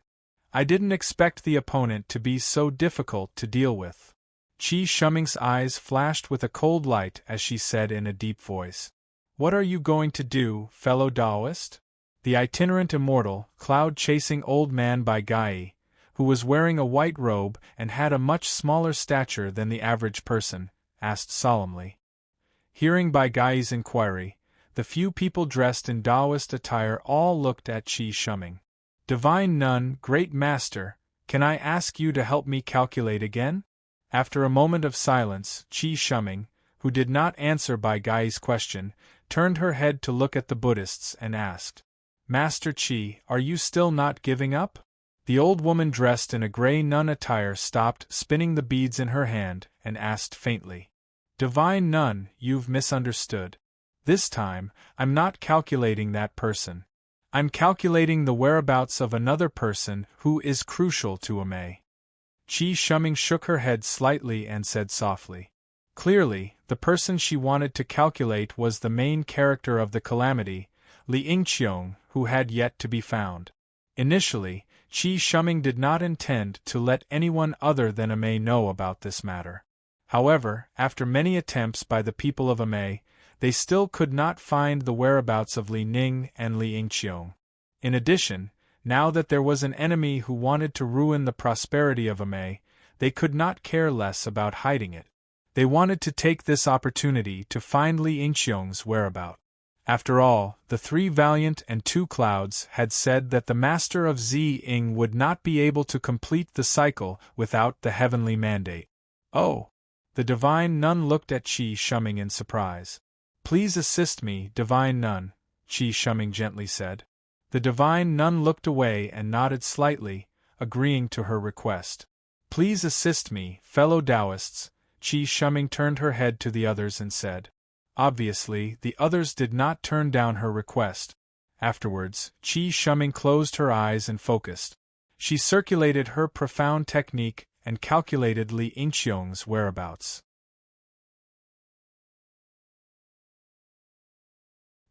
[SPEAKER 1] "I didn't expect the opponent to be so difficult to deal with." Qi Shuming's eyes flashed with a cold light as she said in a deep voice. "What are you going to do, fellow Taoist?" The itinerant immortal, cloud-chasing old man Bai Gai, who was wearing a white robe and had a much smaller stature than the average person, asked solemnly. Hearing Bai Gai's inquiry, the few people dressed in Taoist attire all looked at Qi Shuming. "Divine Nun, Great Master, can I ask you to help me calculate again?" After a moment of silence, Qi Shuming, who did not answer Bai Gai's question, turned her head to look at the Buddhists and asked, "Master Qi, are you still not giving up?" The old woman dressed in a gray nun attire stopped spinning the beads in her hand and asked faintly, "Divine nun, you've misunderstood. This time, I'm not calculating that person. I'm calculating the whereabouts of another person who is crucial to Amei." Qi Shuming shook her head slightly and said softly. Clearly, the person she wanted to calculate was the main character of the calamity, Li Yingqiong, who had yet to be found. Initially, Qi Shuming did not intend to let anyone other than Amei know about this matter. However, after many attempts by the people of Amei, they still could not find the whereabouts of Li Ning and Li Yingqiong. In addition, now that there was an enemy who wanted to ruin the prosperity of Amei, they could not care less about hiding it. They wanted to take this opportunity to find Li Yingqiong's whereabouts. After all, the three Valiant and two Clouds had said that the Master of Ziying would not be able to complete the cycle without the heavenly mandate. Oh! The Divine Nun looked at Qi Shuming in surprise. "Please assist me, Divine Nun," Qi Shuming gently said. The Divine Nun looked away and nodded slightly, agreeing to her request. "Please assist me, fellow Taoists," Qi Shuming turned her head to the others and said. Obviously, the others did not turn down her request. Afterwards, Qi Shuming closed her eyes and focused. She circulated her profound technique and calculated Li Yingqiong's whereabouts.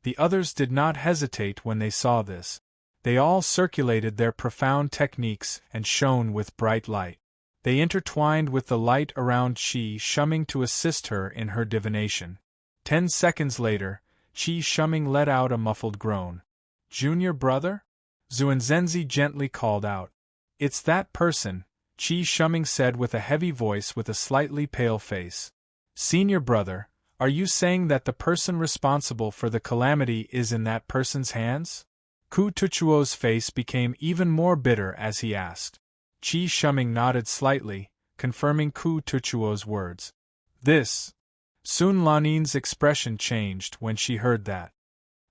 [SPEAKER 1] The others did not hesitate when they saw this. They all circulated their profound techniques and shone with bright light. They intertwined with the light around Qi Shuming to assist her in her divination. 10 seconds later, Qi Shuming let out a muffled groan. "Junior brother?" Zuanzhenzi gently called out. "It's that person," Qi Shuming said with a heavy voice with a slightly pale face. "Senior brother, are you saying that the person responsible for the calamity is in that person's hands?" Ku Tuchuo's face became even more bitter as he asked. Qi Shuming nodded slightly, confirming Ku Tuchuo's words. Sun Lanin's expression changed when she heard that.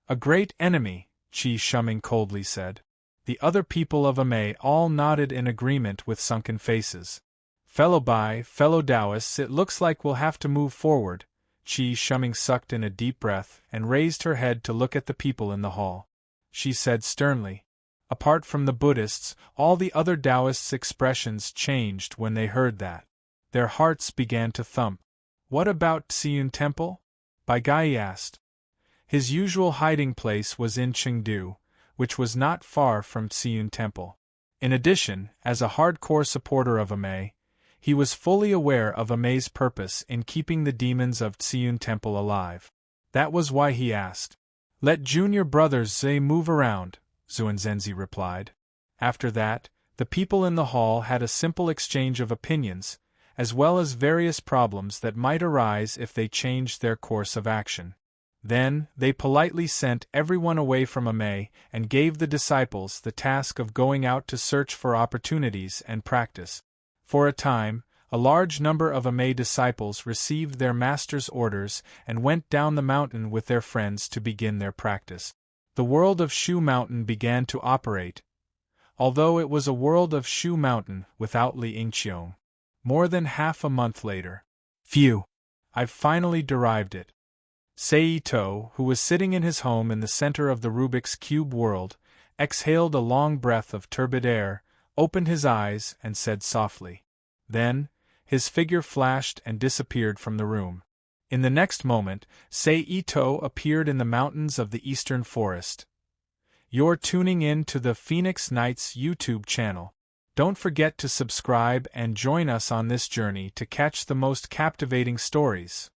[SPEAKER 1] "A great enemy," Qi Shuming coldly said. The other people of Amei all nodded in agreement with sunken faces. Fellow Taoists, it looks like we'll have to move forward." Qi Shuming sucked in a deep breath and raised her head to look at the people in the hall. She said sternly. Apart from the Buddhists, all the other Taoists' expressions changed when they heard that. Their hearts began to thump. "What about Tsiyun Temple?" Bai Gai asked. His usual hiding place was in Chengdu, which was not far from Tsiyun Temple. In addition, as a hardcore supporter of Amei, he was fully aware of Amei's purpose in keeping the demons of Tsiyun Temple alive. That was why he asked. "Let junior brothers Zhe move around," Zuanzhenzi replied. After that, the people in the hall had a simple exchange of opinions, as well as various problems that might arise if they changed their course of action. Then, they politely sent everyone away from Amei and gave the disciples the task of going out to search for opportunities and practice. For a time, a large number of Amei disciples received their master's orders and went down the mountain with their friends to begin their practice. The world of Shu Mountain began to operate, although it was a world of Shu Mountain without Li Yingqiong. More than half a month later. Phew! I've finally derived it. Seito, who was sitting in his home in the center of the Rubik's Cube world, exhaled a long breath of turbid air, opened his eyes, and said softly. Then, his figure flashed and disappeared from the room. In the next moment, Seito appeared in the mountains of the eastern forest. You're tuning in to the Phoenix Nights YouTube channel. Don't forget to subscribe and join us on this journey to catch the most captivating stories.